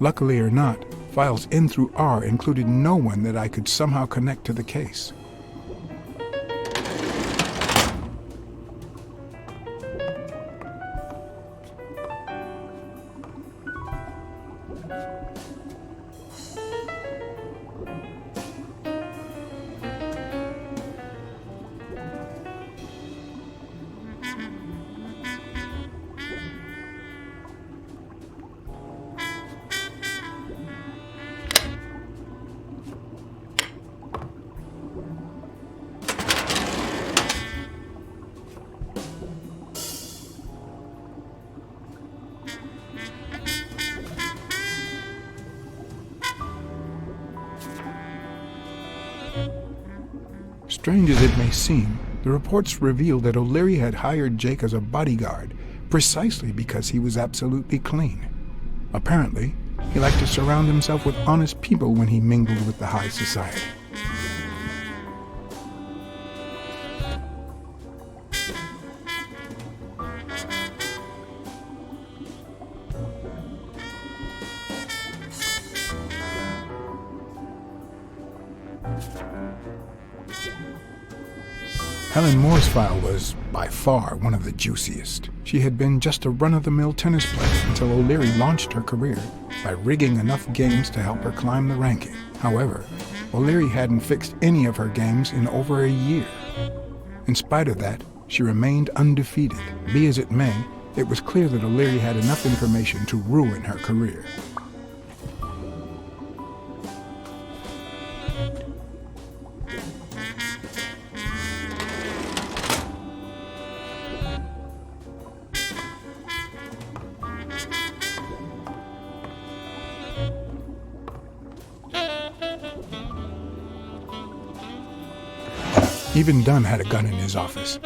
Luckily or not, files N through R included no one that I could somehow connect to the case. Strange as it may seem, the reports revealed that O'Leary had hired Jake as a bodyguard precisely because he was absolutely clean. Apparently, he liked to surround himself with honest people when he mingled with the high society. Helen Moore's file was, by far, one of the juiciest. She had been just a run-of-the-mill tennis player until O'Leary launched her career by rigging enough games to help her climb the ranking. However, O'Leary hadn't fixed any of her games in over a year. In spite of that, she remained undefeated. Be as it may, it was clear that O'Leary had enough information to ruin her career. Even Dunn had a gun in his office.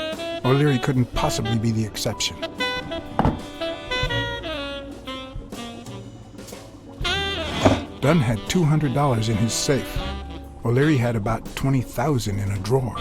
O'Leary couldn't possibly be the exception. Dunn had $200 in his safe. O'Leary had about $20,000 in a drawer.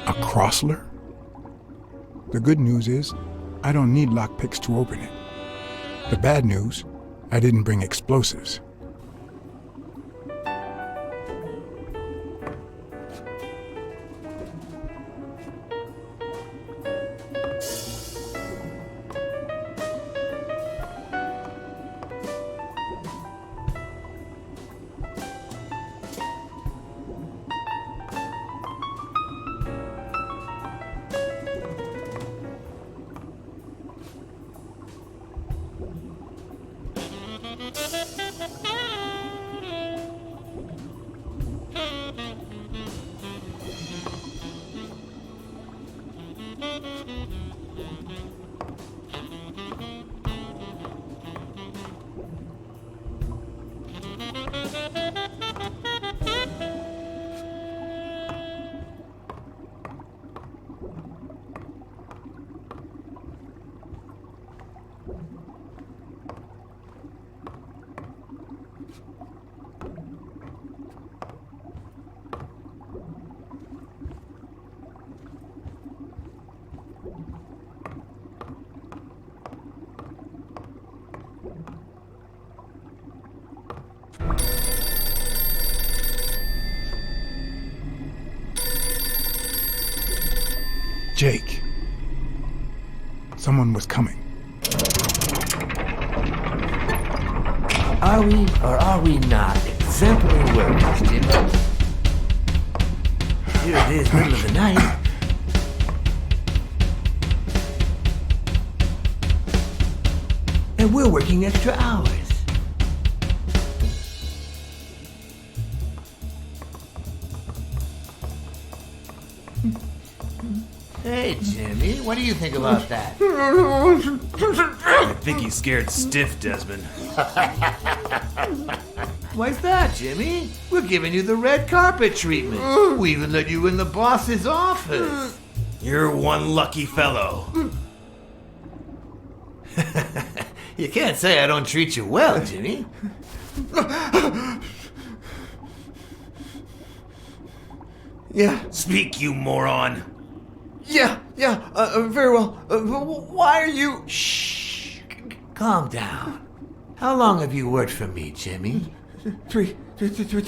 A Crossler? The good news is, I don't need lockpicks to open it. The bad news, I didn't bring explosives. Jake. Someone was coming. Are we or are we not exemplary workers, Jim? Here it is, middle of the night. And we're working extra hours. Hey, Jimmy, what do you think about that? I think he's scared stiff, Desmond. Why's that, Jimmy? We're giving you the red carpet treatment. We even let you in the boss's office. You're one lucky fellow. You can't say I don't treat you well, Jimmy. Yeah. Speak, you moron. Yeah, very well. Why are you... Shh. Calm down. How long have you worked for me, Jimmy? 3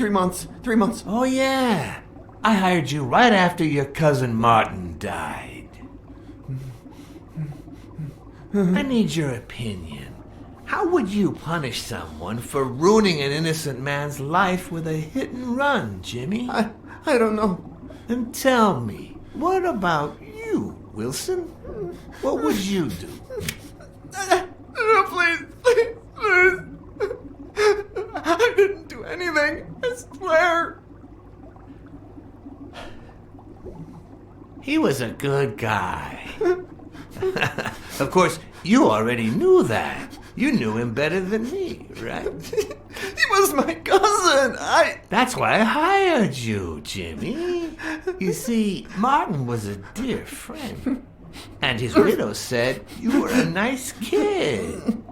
months. 3 months. Oh, yeah. I hired you right after your cousin Martin died. I need your opinion. How would you punish someone for ruining an innocent man's life with a hit and run, Jimmy? I don't know. And tell me, what about you, Wilson? What would you do? No, please. I didn't do anything. I swear. He was a good guy. Of course, you already knew that. You knew him better than me, right? He was my cousin. That's why I hired you, Jimmy. You see, Martin was a dear friend. And his widow said you were a nice kid.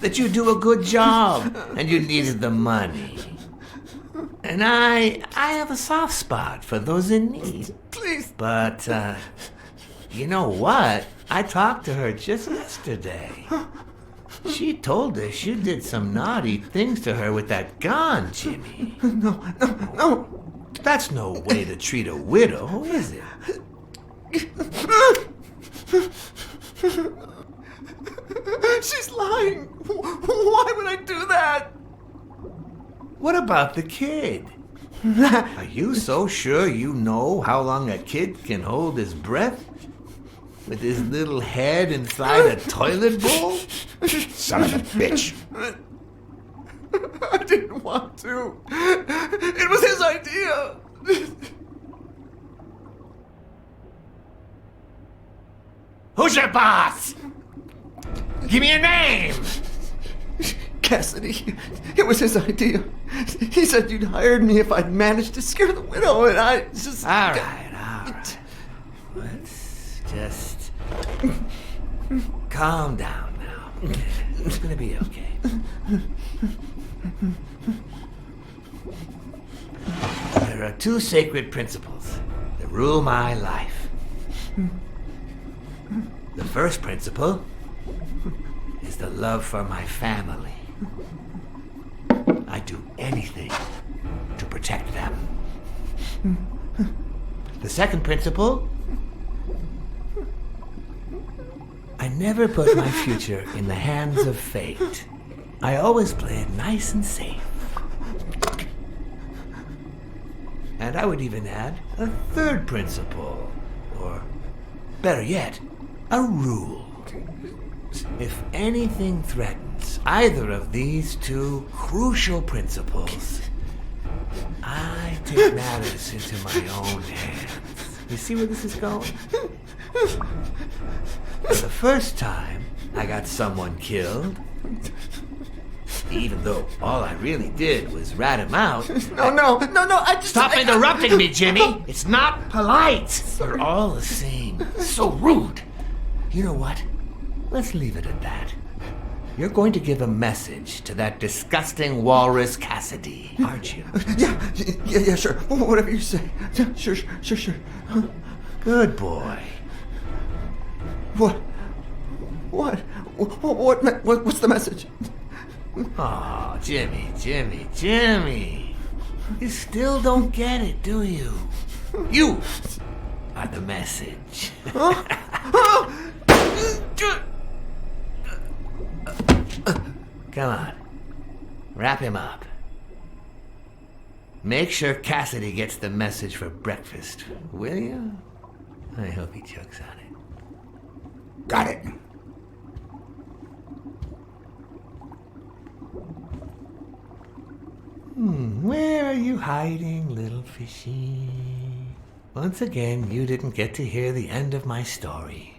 That you do a good job and you needed the money. And I have a soft spot for those in need. Please. But, you know what? I talked to her just yesterday. She told us you did some naughty things to her with that gun, Jimmy. No. That's no way to treat a widow, is it? She's lying. Why would I do that? What about the kid? Are you so sure you know how long a kid can hold his breath? With his little head inside a toilet bowl? Son of a bitch. I didn't want to. It was his idea. Who's your boss? Give me a name! Cassidy. It was his idea. He said you'd hired me if I'd managed to scare the widow, and I just... All right. Let's just... calm down now. It's gonna be okay. There are two sacred principles that rule my life. The first principle is the love for my family. I do anything to protect them. The second principle, I never put my future in the hands of fate. I always play it nice and safe. And I would even add a third principle, or better yet, a rule. If anything threatens either of these two crucial principles, I take matters into my own hands. You see where this is going? For the first time, I got someone killed. Even though all I really did was rat him out. No, I just... Stop interrupting me, Jimmy! It's not polite! You're all the same. So rude. You know what? Let's leave it at that. You're going to give a message to that disgusting walrus Cassidy, aren't you? Yeah, sure. Whatever you say. Yeah, sure. Good boy. What's the message? Oh, Jimmy. You still don't get it, do you? You are the message. Come on. Wrap him up. Make sure Cassidy gets the message for breakfast, will you? I hope he chokes on it. Got it. Where are you hiding, little fishy? Once again, you didn't get to hear the end of my story.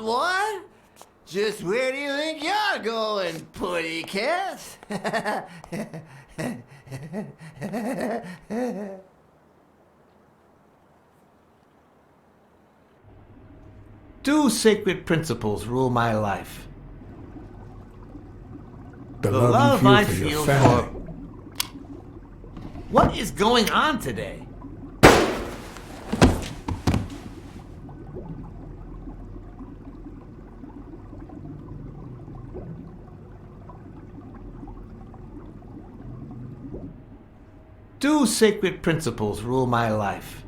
What? Just where do you think you're going, putty cat? Two sacred principles rule my life. The love you I feel for your feel family. for... What is going on today? Two sacred principles rule my life.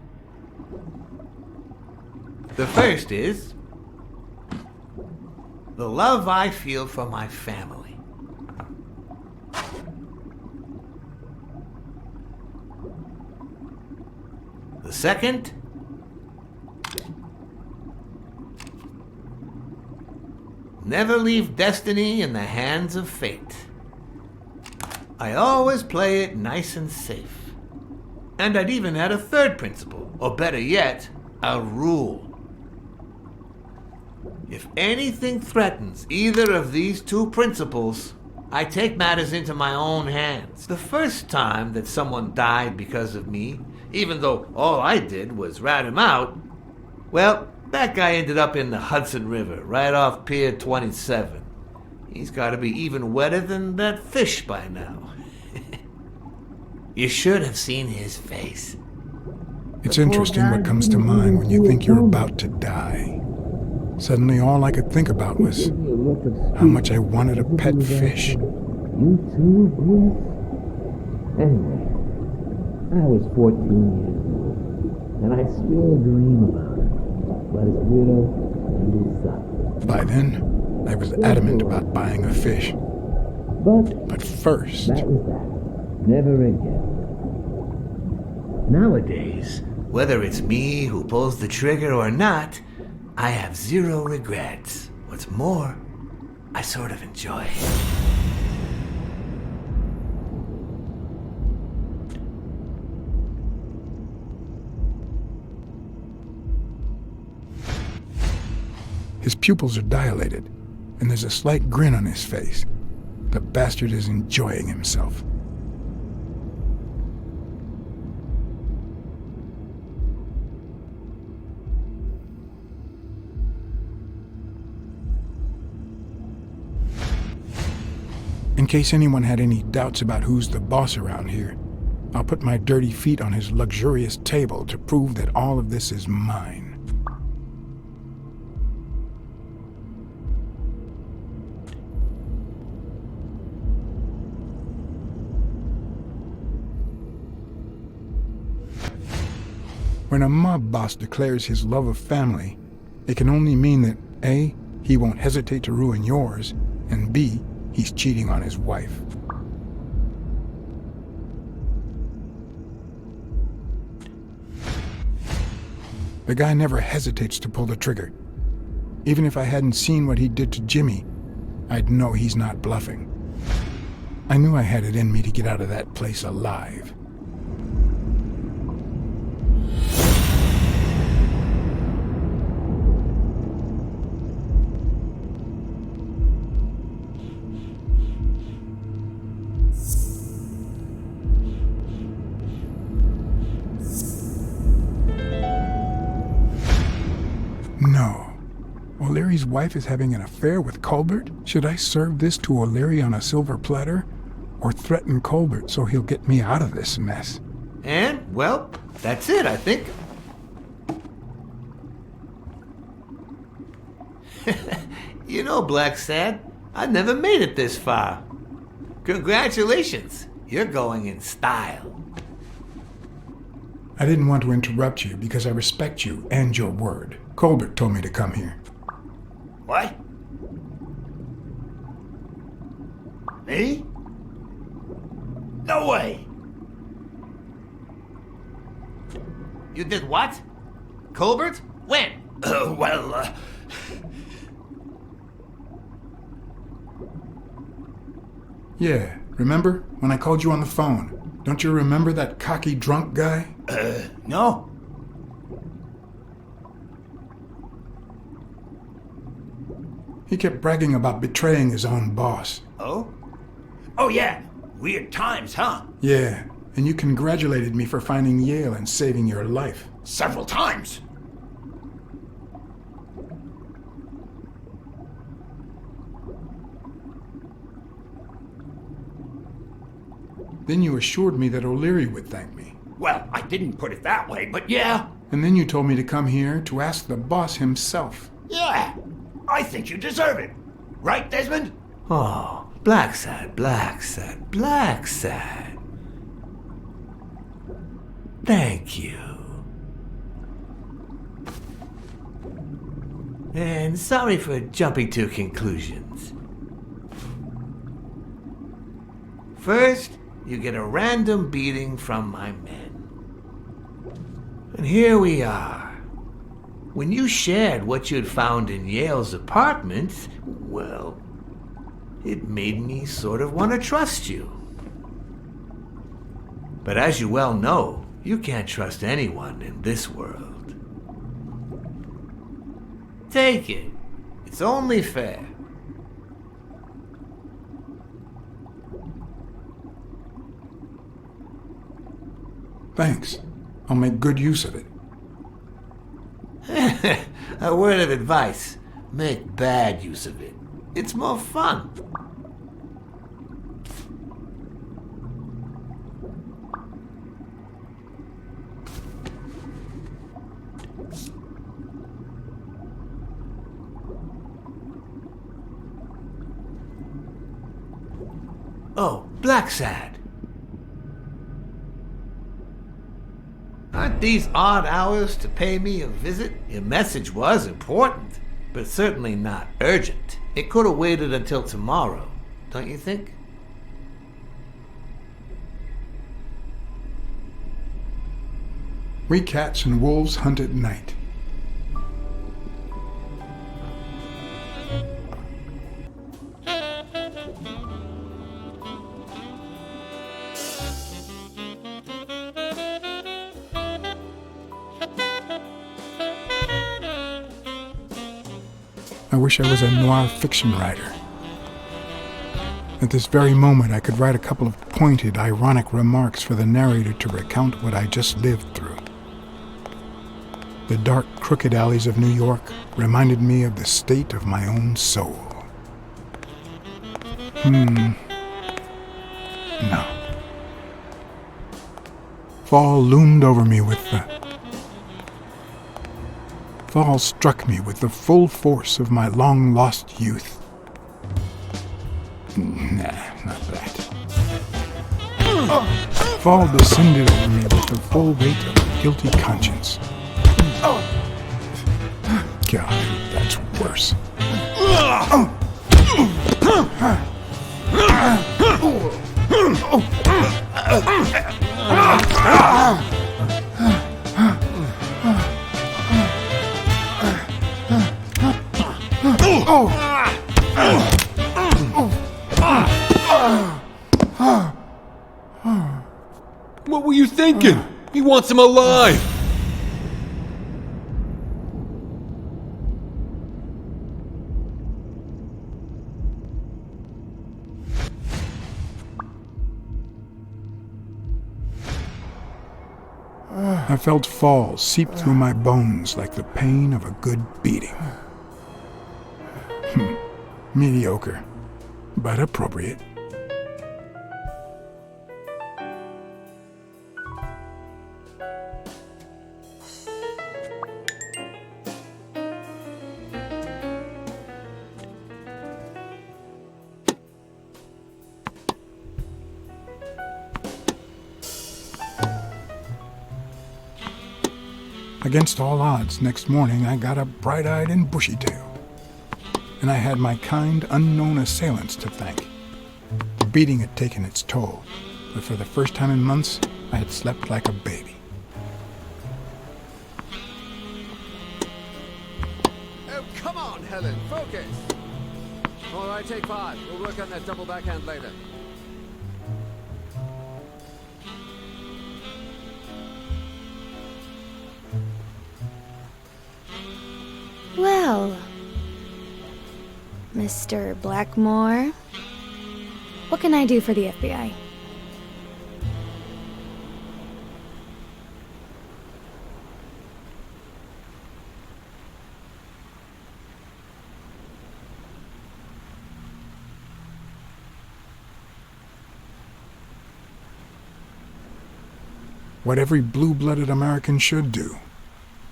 The first is the love I feel for my family. The second, never leave destiny in the hands of fate. I always play it nice and safe. And I'd even add a third principle, or better yet, a rule. If anything threatens either of these two principles, I take matters into my own hands. The first time that someone died because of me, even though all I did was rat him out, well, that guy ended up in the Hudson River, right off Pier 27. He's got to be even wetter than that fish by now. You should have seen his face. It's interesting what comes to mind when you think you're about to die. Suddenly all I could think about was how much I wanted a pet fish. You too, Bruce? Anyway, I was 14 years old, and I still dream about him, but his widow and his son. By then, I was adamant about buying a fish. But first... That was that. Never again. Nowadays, whether it's me who pulls the trigger or not, I have zero regrets. What's more, I sort of enjoy it. His pupils are dilated, and there's a slight grin on his face. The bastard is enjoying himself. In case anyone had any doubts about who's the boss around here, I'll put my dirty feet on his luxurious table to prove that all of this is mine. When a mob boss declares his love of family, it can only mean that A, he won't hesitate to ruin yours, and B, he's cheating on his wife. The guy never hesitates to pull the trigger. Even if I hadn't seen what he did to Jimmy, I'd know he's not bluffing. I knew I had it in me to get out of that place alive. No. O'Leary's wife is having an affair with Colbert? Should I serve this to O'Leary on a silver platter? Or threaten Colbert so he'll get me out of this mess? And, well, that's it, I think. You know, Blacksad, I never made it this far. Congratulations. You're going in style. I didn't want to interrupt you because I respect you and your word. Colbert told me to come here. What? Me? No way! You did what? Colbert? When? Yeah, remember when I called you on the phone? Don't you remember that cocky drunk guy? No. He kept bragging about betraying his own boss. Oh? Oh, yeah. Weird times, huh? Yeah, and you congratulated me for finding Yale and saving your life. Several times. Then you assured me that O'Leary would thank me. Well, I didn't put it that way, but yeah. And then you told me to come here to ask the boss himself. Yeah. I think you deserve it. Right, Desmond? Oh, Blacksad. Thank you. And sorry for jumping to conclusions. First, you get a random beating from my men. And here we are. When you shared what you'd found in Yale's apartment, well, it made me sort of want to trust you. But as you well know, you can't trust anyone in this world. Take it. It's only fair. Thanks. I'll make good use of it. A word of advice. Make bad use of it. It's more fun. Oh, Blacksad. Aren't these odd hours to pay me a visit? Your message was important, but certainly not urgent. It could have waited until tomorrow, don't you think? We cats and wolves hunt at night. I wish I was a noir fiction writer. At this very moment, I could write a couple of pointed, ironic remarks for the narrator to recount what I just lived through. The dark, crooked alleys of New York reminded me of the state of my own soul. No. Fall loomed over me with the... Fall struck me with the full force of my long-lost youth. Nah, not that. Fall descended over me with the full weight of a guilty conscience. God, that's worse. What were you thinking? He wants him alive! I felt fall seep through my bones like the pain of a good beating. Mediocre, but appropriate. Against all odds, next morning I got up bright-eyed and bushy-tailed. And I had my kind, unknown assailants to thank. The beating had taken its toll, but for the first time in months, I had slept like a baby. Oh, come on, Helen, focus! All right, take 5. We'll work on that double backhand later. Well, Mr. Blackmore, what can I do for the FBI? What every blue-blooded American should do.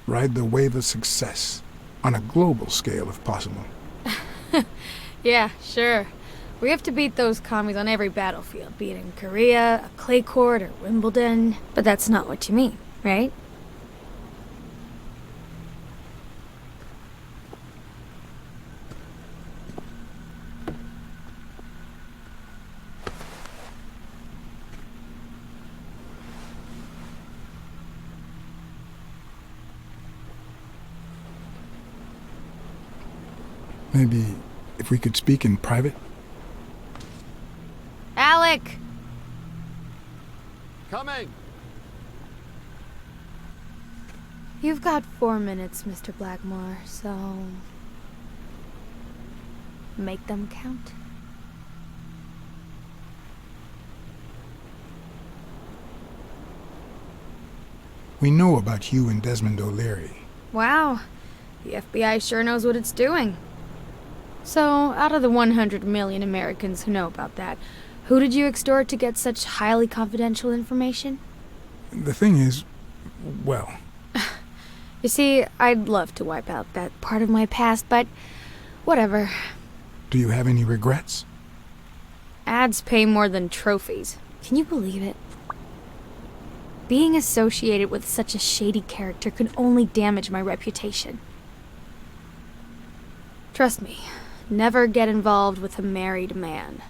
Ride the wave of success. On a global scale, if possible. Yeah, sure. We have to beat those commies on every battlefield, be it in Korea, a clay court, or Wimbledon. But that's not what you mean, right? Maybe if we could speak in private? Alec! Coming! You've got 4 minutes, Mr. Blackmore, so... make them count. We know about you and Desmond O'Leary. Wow. The FBI sure knows what it's doing. So, out of the 100 million Americans who know about that, who did you extort to get such highly confidential information? The thing is, well... You see, I'd love to wipe out that part of my past, but whatever. Do you have any regrets? Ads pay more than trophies. Can you believe it? Being associated with such a shady character could only damage my reputation. Trust me. Never get involved with a married man.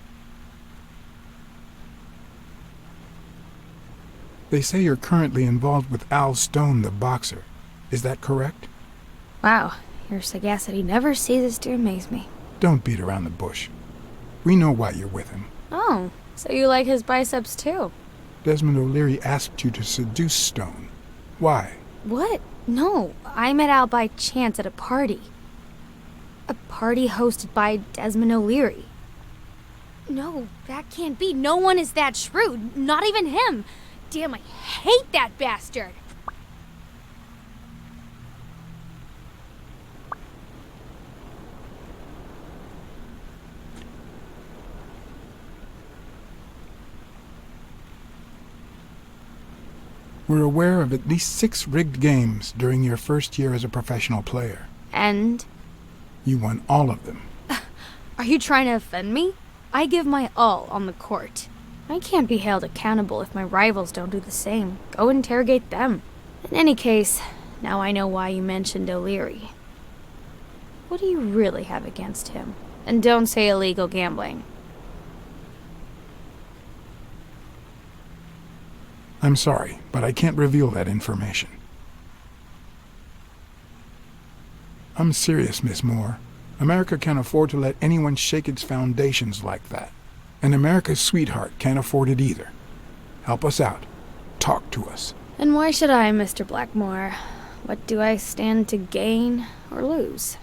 They say you're currently involved with Al Stone, the boxer. Is that correct? Wow, your sagacity never ceases to amaze me. Don't beat around the bush. We know why you're with him. Oh, so you like his biceps too? Desmond O'Leary asked you to seduce Stone. Why? What? No, I met Al by chance at a party. A party hosted by Desmond O'Leary. No, that can't be. No one is that shrewd. Not even him. Damn, I hate that bastard. We're aware of at least 6 rigged games during your first year as a professional player. And? You won all of them. Are you trying to offend me? I give my all on the court. I can't be held accountable if my rivals don't do the same. Go interrogate them. In any case, now I know why you mentioned O'Leary. What do you really have against him? And don't say illegal gambling. I'm sorry, but I can't reveal that information. I'm serious, Miss Moore. America can't afford to let anyone shake its foundations like that. And America's sweetheart can't afford it either. Help us out. Talk to us. And why should I, Mr. Blackmore? What do I stand to gain or lose?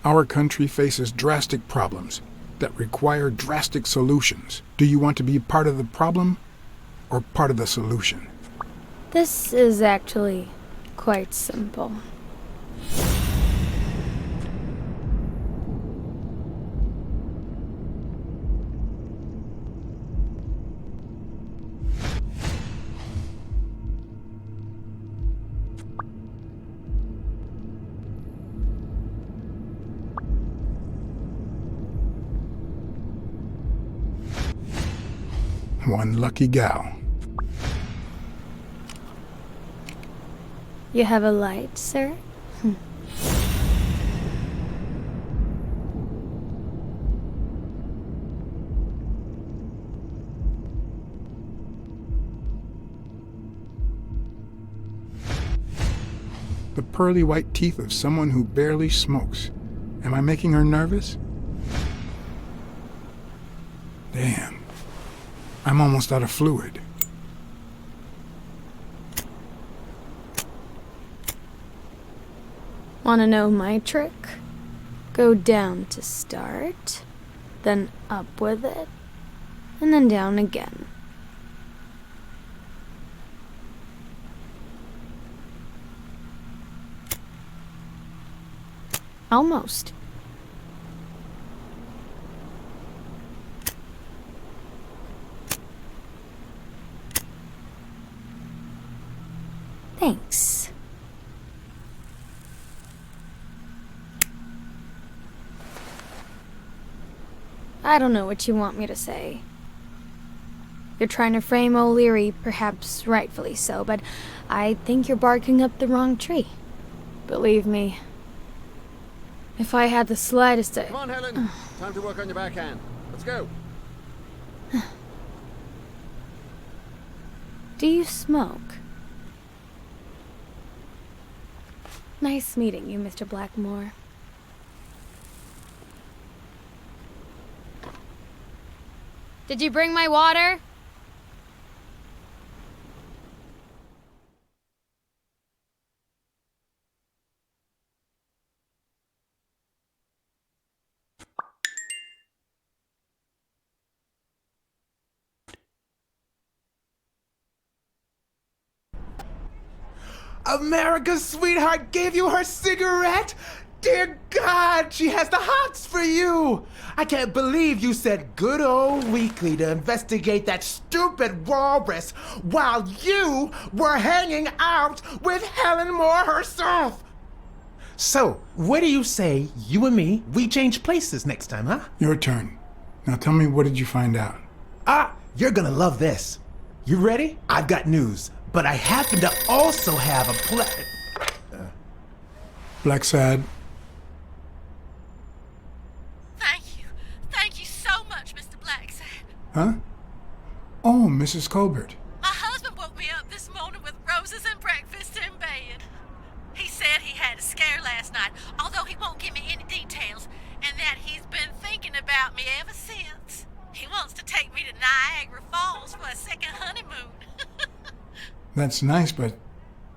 Our country faces drastic problems that require drastic solutions. Do you want to be part of the problem or part of the solution? This is actually quite simple. One lucky gal. You have a light, sir? The pearly white teeth of someone who barely smokes. Am I making her nervous? Damn. I'm almost out of fluid. Want to know my trick? Go down to start, then up with it, and then down again. Almost. Thanks. I don't know what you want me to say. You're trying to frame O'Leary, perhaps rightfully so, but I think you're barking up the wrong tree. Believe me, if I had the slightest... Come on, Helen. Time to work on your backhand. Let's go. Do you smoke? Nice meeting you, Mr. Blackmore. Did you bring my water? America's sweetheart gave you her cigarette? Dear God, she has the hots for you! I can't believe you said good old Weekly to investigate that stupid walrus while you were hanging out with Helen Moore herself! So, what do you say, you and me, we change places next time, huh? Your turn. Now tell me, what did you find out? You're gonna love this. You ready? I've got news, but I happen to also have a Blacksad. Thank you so much, Mr. Blacksad. Huh? Oh, Mrs. Colbert. My husband woke me up this morning with roses and breakfast in bed. He said he had a scare last night, although he won't give me any details, and that he's been thinking about me ever since. He wants to take me to Niagara Falls for a second honeymoon. That's nice, but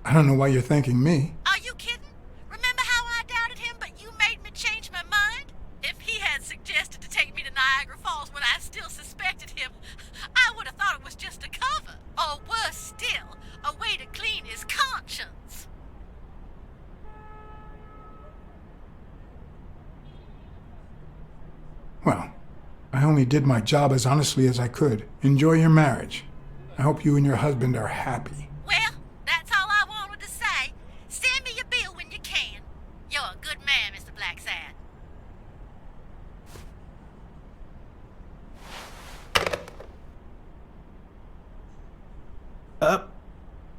I don't know why you're thanking me. Are you kidding? Remember how I doubted him, but you made me change my mind? If he had suggested to take me to Niagara Falls when I still suspected him, I would have thought it was just a cover. Or worse still, a way to clean his conscience. Well, I I only did my job as honestly as I could. Enjoy your marriage. I hope you and your husband are happy. Well, that's all I wanted to say. Send me your bill when you can. You're a good man, Mr. Blacksad.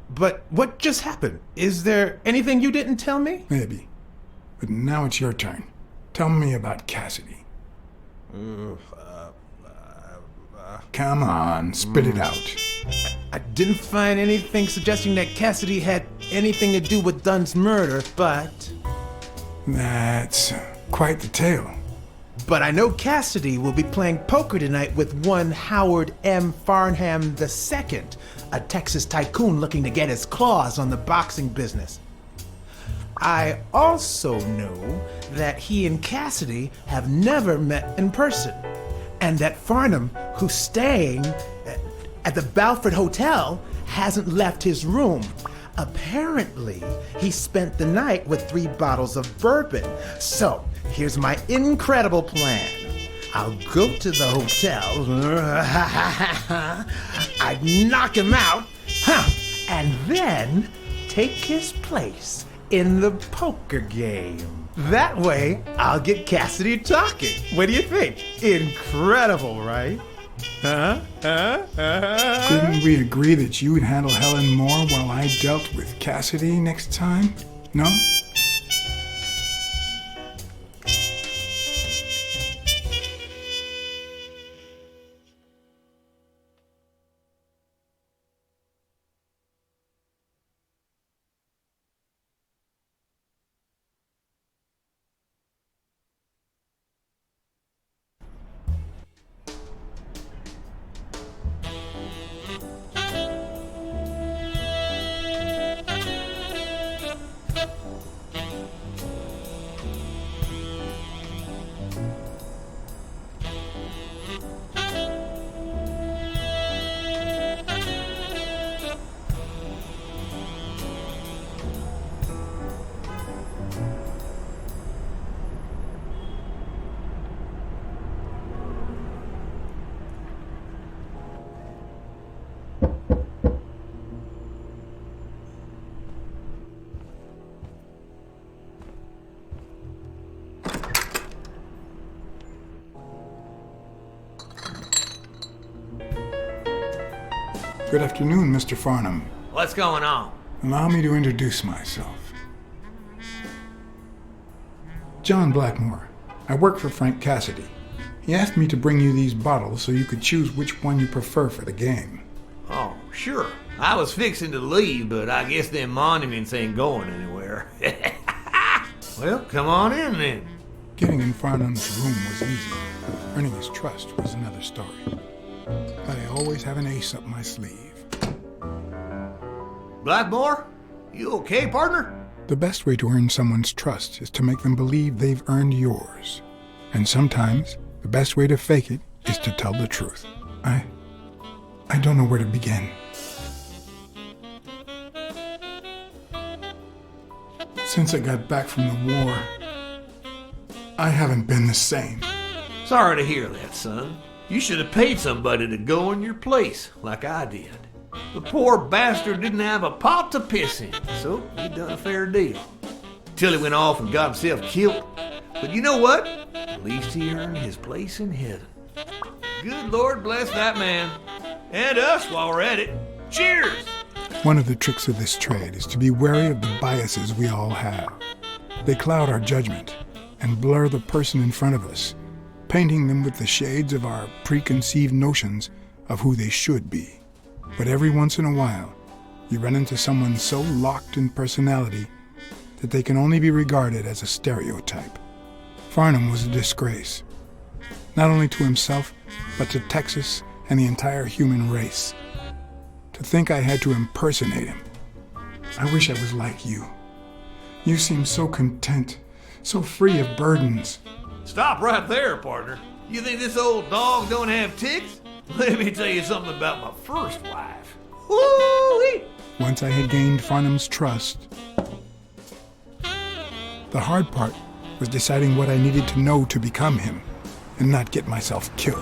But what just happened? Is there anything you didn't tell me? Maybe. But now it's your turn. Tell me about Cassidy. Come on, spit it out. I didn't find anything suggesting that Cassidy had anything to do with Dunn's murder, but... That's quite the tale. But I know Cassidy will be playing poker tonight with one Howard M. Farnham II, a Texas tycoon looking to get his claws on the boxing business. I also know that he and Cassidy have never met in person, and that Farnham, who's staying at the Balford Hotel, hasn't left his room. Apparently, he spent the night with 3 bottles of bourbon. So, here's my incredible plan. I'll go to the hotel, I'd knock him out, and then take his place in the poker game. That way, I'll get Cassidy talking. What do you think? Incredible, right? Couldn't we agree that you would handle Helen more while I dealt with Cassidy next time? No? Good afternoon, Mr. Farnham. What's going on? Allow me to introduce myself. John Blackmore. I work for Frank Cassidy. He asked me to bring you these bottles so you could choose which one you prefer for the game. Oh, sure. I was fixing to leave, but I guess them monuments ain't going anywhere. Well, come on in then. Getting in Farnham's room was easy. Earning his trust was another story. But I always have an ace up my sleeve. Blackmore? You okay, partner? The best way to earn someone's trust is to make them believe they've earned yours. And sometimes, the best way to fake it is to tell the truth. I don't know where to begin. Since I got back from the war, I haven't been the same. Sorry to hear that, son. You should have paid somebody to go in your place, like I did. The poor bastard didn't have a pot to piss in, so he done a fair deal. Till he went off and got himself killed. But you know what? At least he earned his place in heaven. Good Lord bless that man. And us while we're at it. Cheers! One of the tricks of this trade is to be wary of the biases we all have. They cloud our judgment and blur the person in front of us, painting them with the shades of our preconceived notions of who they should be. But every once in a while, you run into someone so locked in personality that they can only be regarded as a stereotype. Farnham was a disgrace, not only to himself, but to Texas and the entire human race. To think I had to impersonate him. I wish I was like you. You seem so content, so free of burdens. Stop right there, partner. You think this old dog don't have ticks? Let me tell you something about my first wife. Woo-wee! Once I had gained Farnham's trust, the hard part was deciding what I needed to know to become him, and not get myself killed.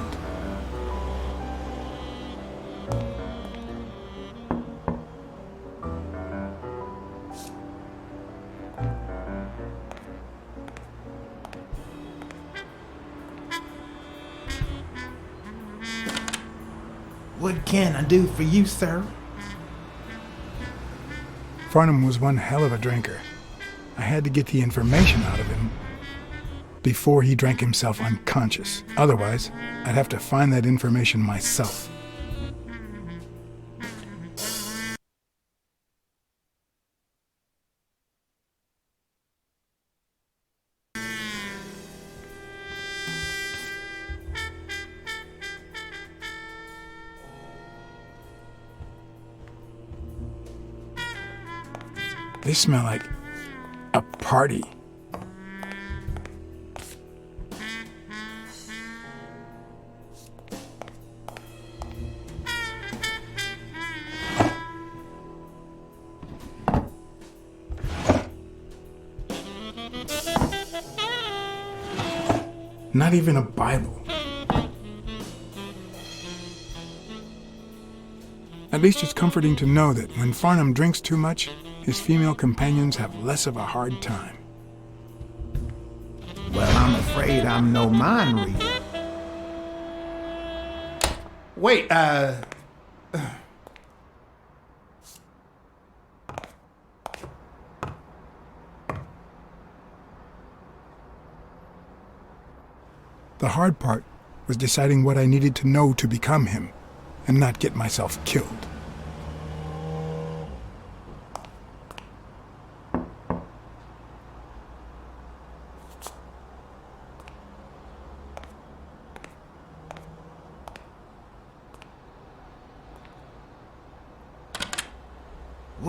What can I do for you, sir? Farnham was one hell of a drinker. I had to get the information out of him before he drank himself unconscious. Otherwise, I'd have to find that information myself. They smell like a party. Not even a Bible. At least it's comforting to know that when Farnham drinks too much, his female companions have less of a hard time. Well, I'm afraid I'm no mind reader. Wait, The hard part was deciding what I needed to know to become him, and not get myself killed.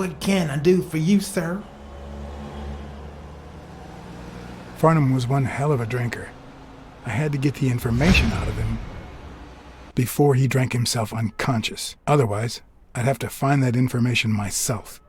what can I do for you, sir? Farnham was one hell of a drinker. I had to get the information out of him before he drank himself unconscious. Otherwise, I'd have to find that information myself.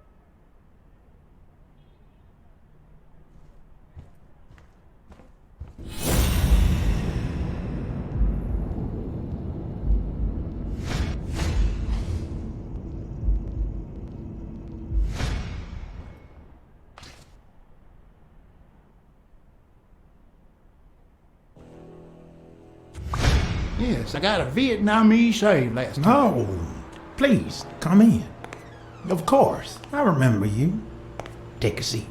Yes, I got a Vietnamese shave last time. No, please, come in. Of course, I remember you. Take a seat.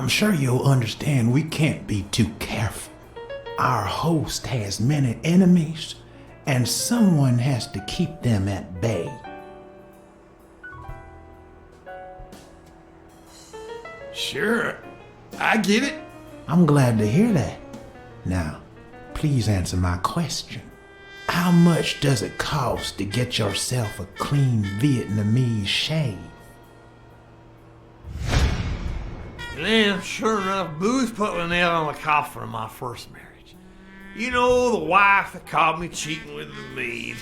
I'm sure you'll understand we can't be too careful. Our host has many enemies, and someone has to keep them at bay. Sure, I get it. I'm glad to hear that. Now, please answer my question. How much does it cost to get yourself a clean Vietnamese shave? Then, sure enough, booze put the nail on the coffin of my first marriage. You know, the wife that caught me cheating with the maid.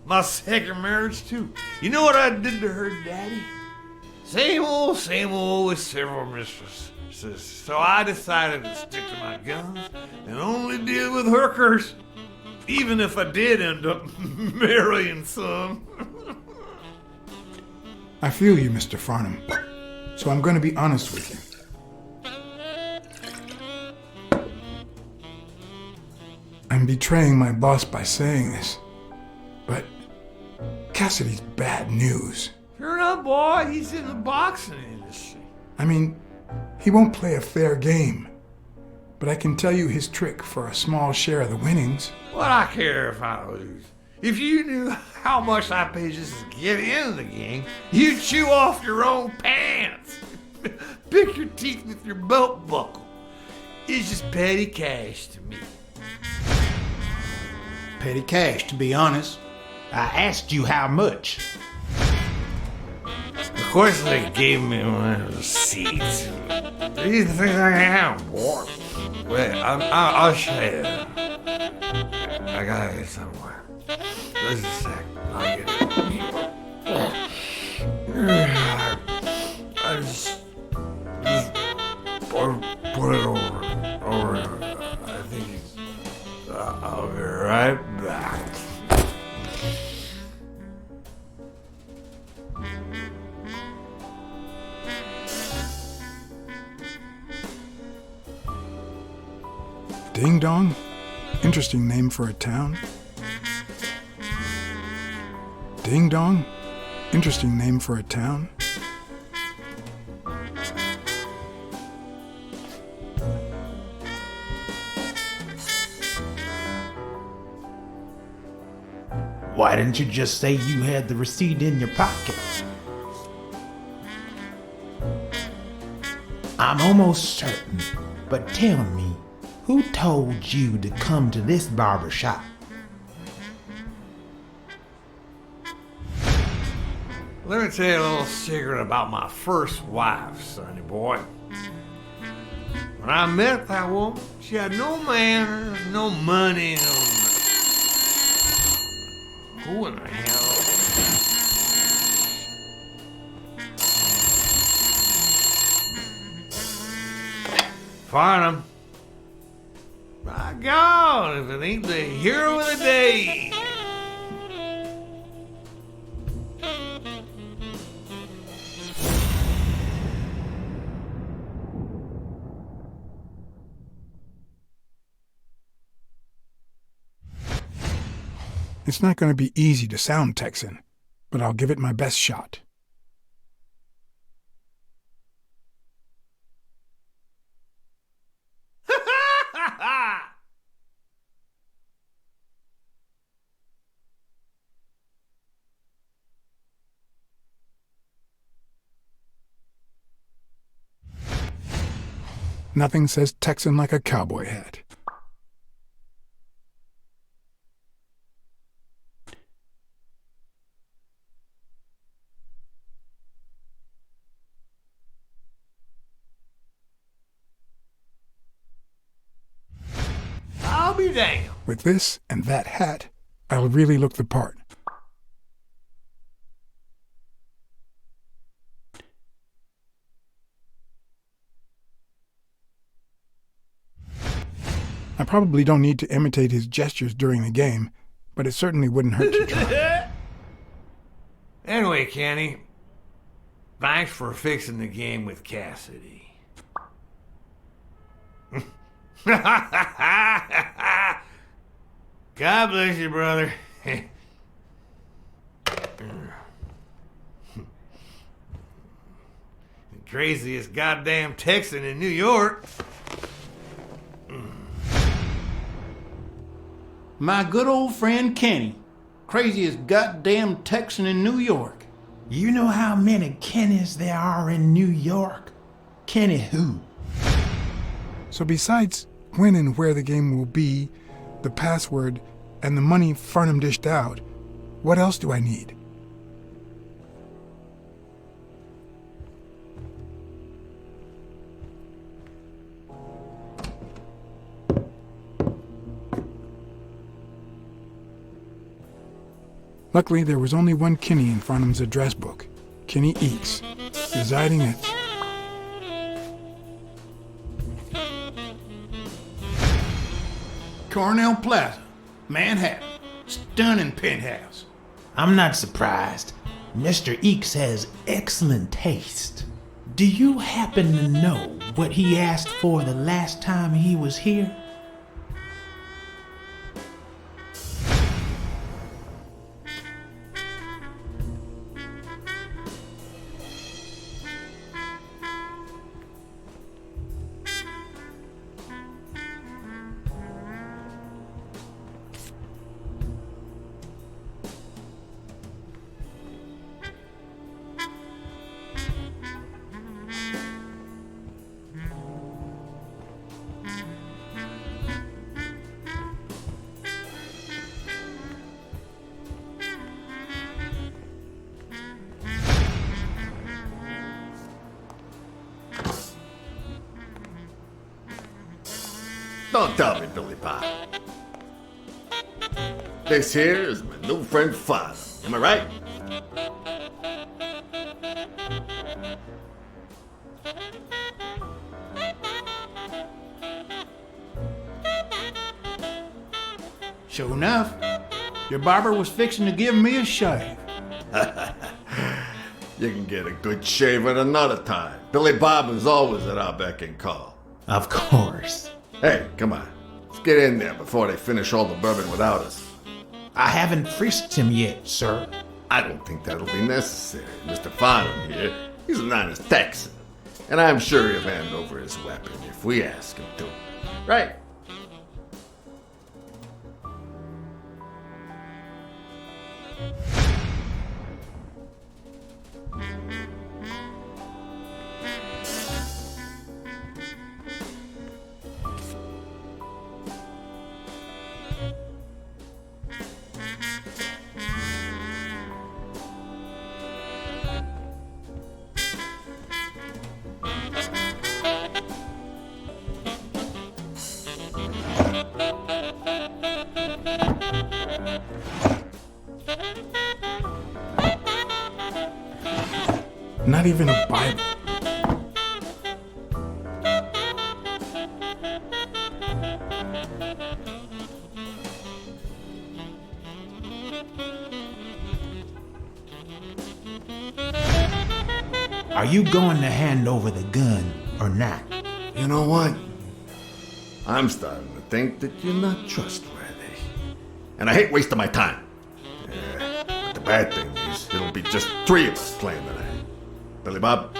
My second marriage, too. You know what I did to her daddy? Same old with several mistresses. So I decided to stick to my guns and only deal with hookers. Even if I did end up marrying some. I feel you, Mr. Farnham. So I'm going to be honest with you. I'm betraying my boss by saying this, but Cassidy's bad news. Sure enough, boy, he's in the boxing industry. I mean, he won't play a fair game, but I can tell you his trick for a small share of the winnings. What I care if I lose? If you knew how much I paid just to get into the game, you'd chew off your own pants. Pick your teeth with your belt buckle. It's just petty cash to me. Petty cash, to be honest. I asked you how much. Of course they gave me one of the seats. These things I have, boy. Wait, I'll show you. I gotta get somewhere. Just a sec. I'll get it. I just put it over. I think I'll be right back. Ding Dong? Interesting name for a town. Ding Dong? Interesting name for a town. Why didn't you just say you had the receipt in your pocket? I'm almost certain, but tell me, who told you to come to this barber shop? Let me tell you a little secret about my first wife, sonny boy. When I met that woman, she had no manners, no money, no nothing. Who in the hell? Farnham. My God, if it ain't the hero of the day. It's not going to be easy to sound Texan, but I'll give it my best shot. Nothing says Texan like a cowboy hat. I'll be damned. With this and that hat, I'll really look the part. I probably don't need to imitate his gestures during the game, but it certainly wouldn't hurt to try. Anyway, Kenny, thanks for fixing the game with Cassidy. God bless you, brother. The craziest goddamn Texan in New York. My good old friend Kenny. Craziest goddamn Texan in New York. You know how many Kennys there are in New York? Kenny who? So besides when and where the game will be, the password, and the money Farnham dished out, what else do I need? Luckily, there was only one Kinney in Farnham's address book, Kinney Eats, residing at Cornell Plaza, Manhattan. Stunning penthouse. I'm not surprised. Mr. Eakes has excellent taste. Do you happen to know what he asked for the last time he was here? Don't tell me, Billy Bob. This here is my new friend Father. Am I right? Sure enough, your barber was fixing to give me a shave. You can get a good shave at another time. Billy Bob is always at our beck and call. Of course. Hey, come on. Let's get in there before they finish all the bourbon without us. I haven't frisked him yet, sir. I don't think that'll be necessary. Mr. Farnham here, he's an honest Texan. And I'm sure he'll hand over his weapon if we ask him to. Right? Not even a Bible. Are you going to hand over the gun or not? You know what? I'm starting to think that you're not trustworthy. And I hate wasting my time. Yeah, but the bad thing is, it'll be just 3 of us playing tonight. Billy Bob?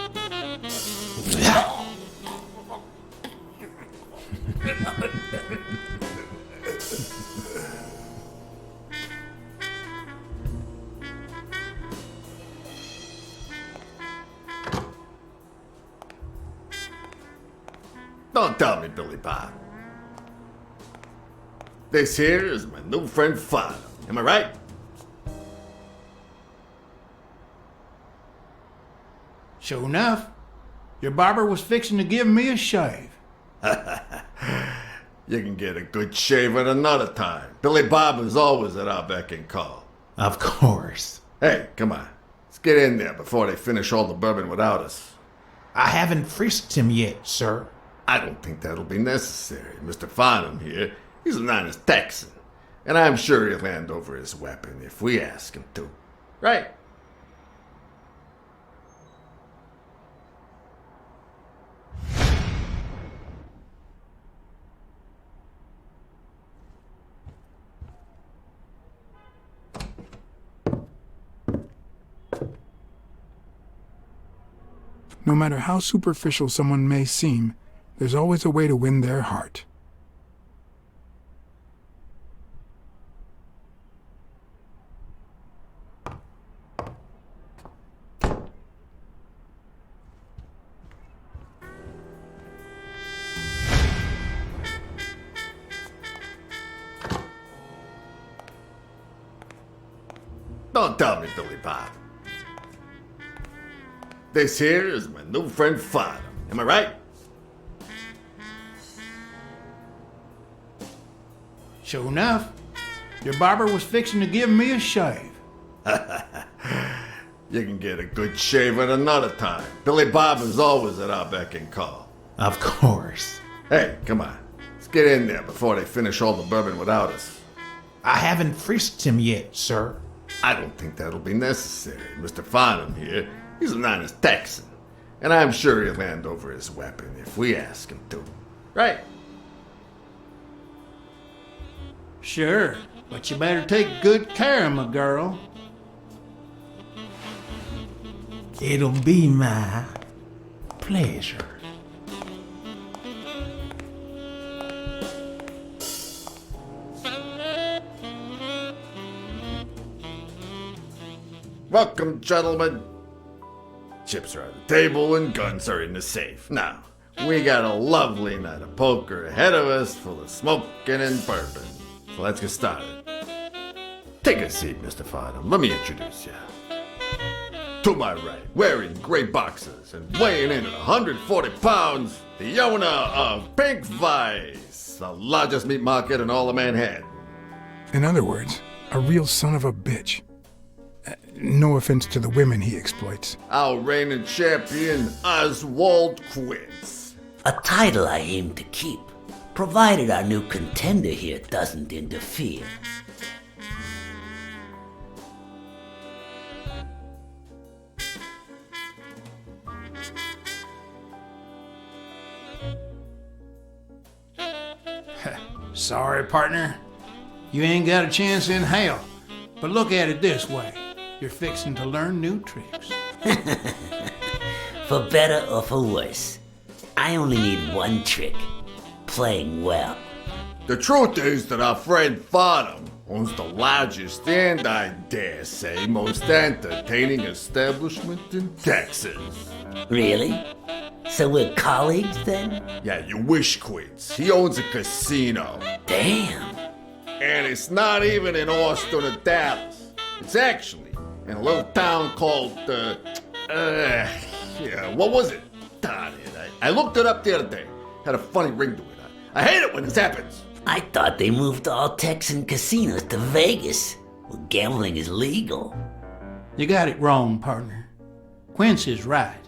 Don't tell me, Billy Bob. This here is my new friend Father. Am I right? Sure enough, your barber was fixing to give me a shave. You can get a good shave at another time. Billy Bob is always at our beck and call. Of course. Hey, come on. Let's get in there before they finish all the bourbon without us. I haven't frisked him yet, sir. I don't think that'll be necessary. Mr. Farnham here, he's an honest Texan. And I'm sure he'll hand over his weapon if we ask him to. Right? No matter how superficial someone may seem, there's always a way to win their heart. Don't tell me, Billy Bob. This here is my new friend Father. Am I right? Sure enough, your barber was fixing to give me a shave. You can get a good shave at another time. Billy Bob is always at our beck and call. Of course. Hey, come on. Let's get in there before they finish all the bourbon without us. I haven't frisked him yet, sir. I don't think that'll be necessary. Mr. Farnham here, he's an honest Texan. And I'm sure he'll hand over his weapon if we ask him to. Right? Sure, but you better take good care of my girl. It'll be my pleasure. Welcome, gentlemen. Chips are on the table and guns are in the safe. Now, we got a lovely night of poker ahead of us full of smoking and bourbon. So let's get started. Take a seat, Mr. Farnham. Let me introduce you. To my right, wearing gray boxers and weighing in at 140 pounds, the owner of Pink Vice, It's the largest meat market in all of Manhattan. In other words, a real son of a bitch. No offense to the women he exploits. Our reigning champion, Oswald Quince. A title I aim to keep, provided our new contender here doesn't interfere. Sorry, partner. You ain't got a chance in hell. But look at it this way. You're fixing to learn new tricks. For better or for worse, I only need one trick. Playing well. The truth is that our friend Farnham owns the largest and, I dare say, most entertaining establishment in Texas. Really? So we're colleagues then? Yeah, you wish, Quince. He owns a casino. Damn. And it's not even in Austin or Dallas. It's actually in a little town called, what was it? Darn it. I looked it up the other day. Had a funny ring to it. I hate it when this happens. I thought they moved all Texan casinos to Vegas, where gambling is legal. You got it wrong, partner. Quince is right.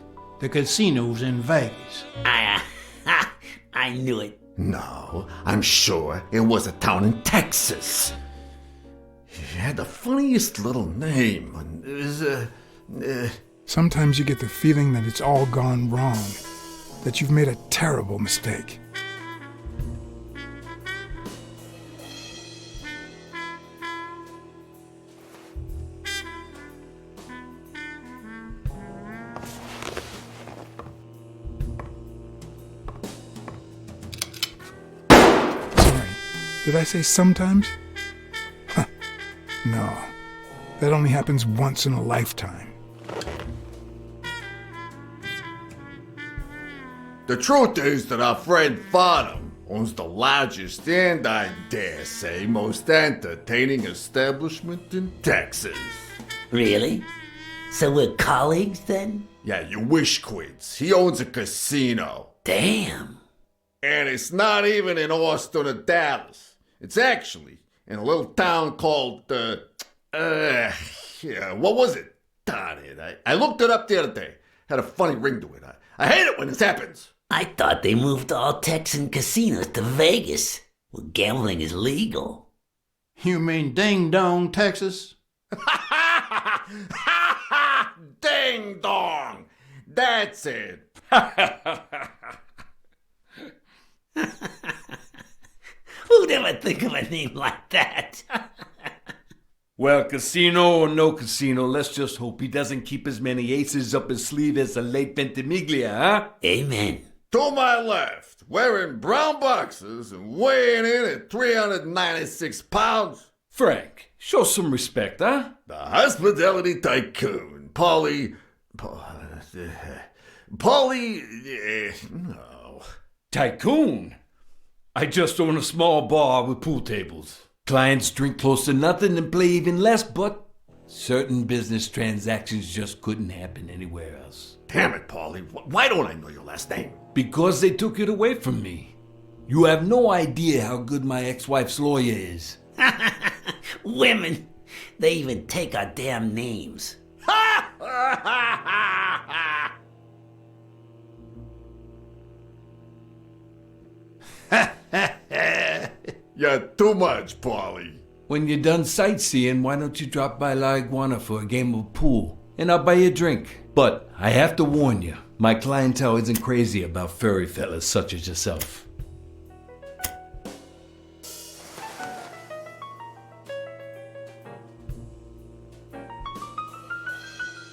The casino's in Vegas. I knew it. No, I'm sure it was a town in Texas. He had the funniest little name. It was, Sometimes you get the feeling that it's all gone wrong, that you've made a terrible mistake. Did I say sometimes? Huh. No. That only happens once in a lifetime. The truth is that our friend Farnham owns the largest and, I dare say, most entertaining establishment in Texas. Really? So we're colleagues then? Yeah, you wish, Quince. He owns a casino. Damn. And it's not even in Austin or Dallas. It's actually in a little town called, what was it? Darn it. I looked it up the other day. Had a funny ring to it. I hate it when this happens. I thought they moved all Texan casinos to Vegas, where gambling is legal. You mean Ding Dong, Texas? Ding Dong! That's it. Who'd ever think of a name like that? Well, casino or no casino, let's just hope he doesn't keep as many aces up his sleeve as the late Ventimiglia, huh? Amen. To my left, wearing brown boxers and weighing in at 396 pounds. Frank, show some respect, huh? The hospitality tycoon, no. Tycoon? I just own a small bar with pool tables. Clients drink close to nothing and play even less, but certain business transactions just couldn't happen anywhere else. Damn it, Paulie. Why don't I know your last name? Because they took it away from me. You have no idea how good my ex-wife's lawyer is. Women, they even take our damn names. You're too much, Paulie. When you're done sightseeing, why don't you drop by La Iguana for a game of pool? And I'll buy you a drink. But I have to warn you, my clientele isn't crazy about furry fellas such as yourself.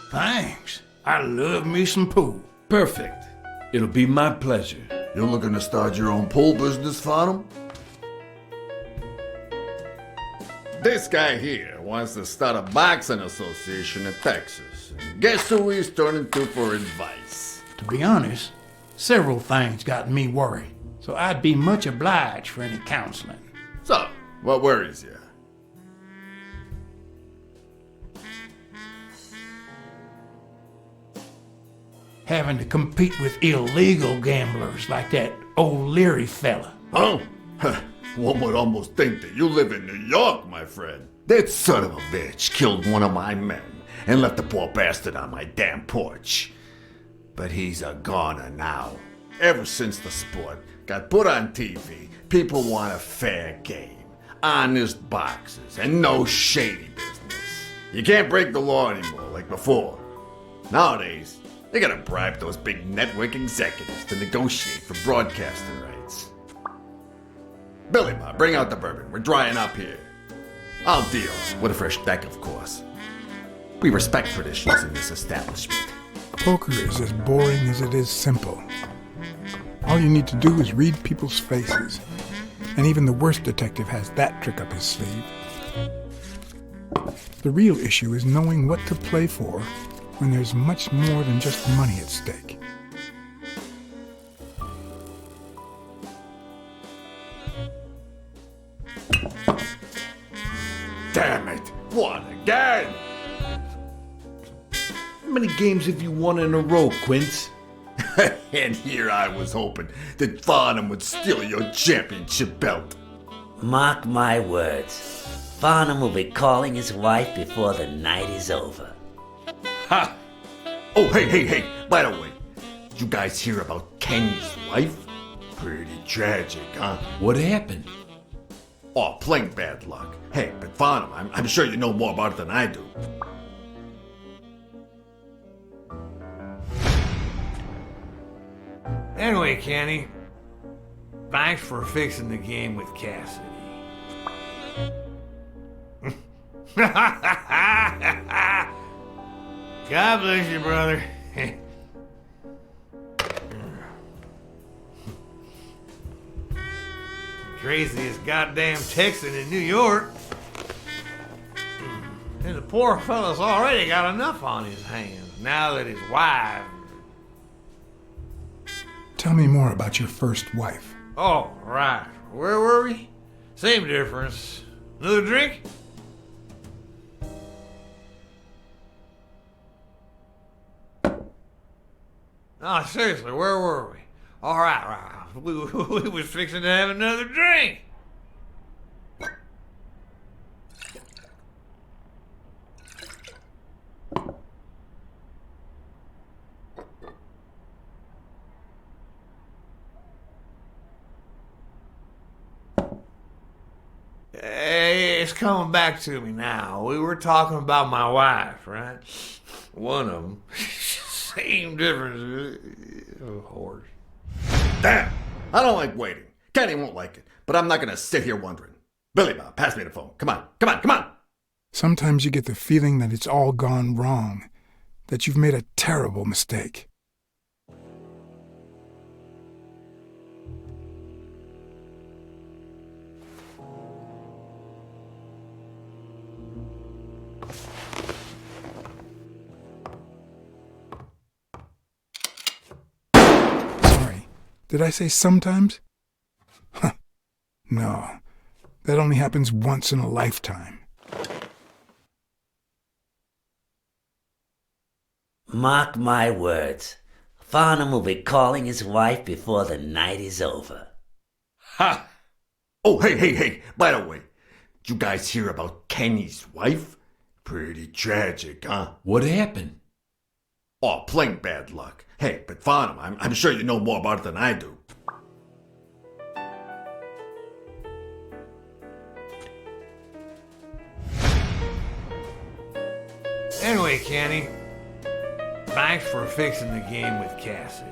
Thanks. I love me some pool. Perfect. It'll be my pleasure. You're looking to start your own pool business, Farnham? This guy here wants to start a boxing association in Texas. And guess who he's turning to for advice? To be honest, several things got me worried, so I'd be much obliged for any counseling. So, what worries you? Having to compete with illegal gamblers like that old Leary fella. Oh, One would almost think that you live in New York, my friend. That son of a bitch killed one of my men and left the poor bastard on my damn porch. But he's a goner now. Ever since the sport got put on TV, people want a fair game, honest boxes, and no shady business. You can't break the law anymore like before. Nowadays, they gotta bribe those big network executives to negotiate for broadcasting rights. Billy Bob, bring out the bourbon. We're drying up here. I'll deal with a fresh deck, of course. We respect traditions in this establishment. Poker is as boring as it is simple. All you need to do is read people's faces. And even the worst detective has that trick up his sleeve. The real issue is knowing what to play for when there's much more than just money at stake. Damn it! What again? How many games have you won in a row, Quince? And here I was hoping that Farnham would steal your championship belt. Mark my words. Farnham will be calling his wife before the night is over. Ha! Oh, hey, by the way, did you guys hear about Kenny's wife? Pretty tragic, huh? What happened? Oh, plain bad luck. Hey, but Farnham, I'm sure you know more about it than I do. Anyway, Kenny, thanks for fixing the game with Cassidy. God bless you, brother. Craziest goddamn Texan in New York. And the poor fella's already got enough on his hands now that his wife... Tell me more about your first wife. Oh, right. Where were we? Same difference. Another drink? No, seriously, where were we? All right. We was fixing to have another drink. Hey, it's coming back to me now. We were talking about my wife, right? One of them. Same difference. Oh, horse. Damn! I don't like waiting. Kenny won't like it, but I'm not gonna sit here wondering. Billy Bob, pass me the phone. Come on! Sometimes you get the feeling that it's all gone wrong, that you've made a terrible mistake. Did I say sometimes? Huh. No, that only happens once in a lifetime. Mark my words. Farnham will be calling his wife before the night is over. Ha! Oh, hey, by the way, did you guys hear about Kenny's wife? Pretty tragic, huh? What happened? Oh, plain bad luck. Hey, but Farnham, I'm sure you know more about it than I do. Anyway, Kenny, thanks for fixing the game with Cassidy.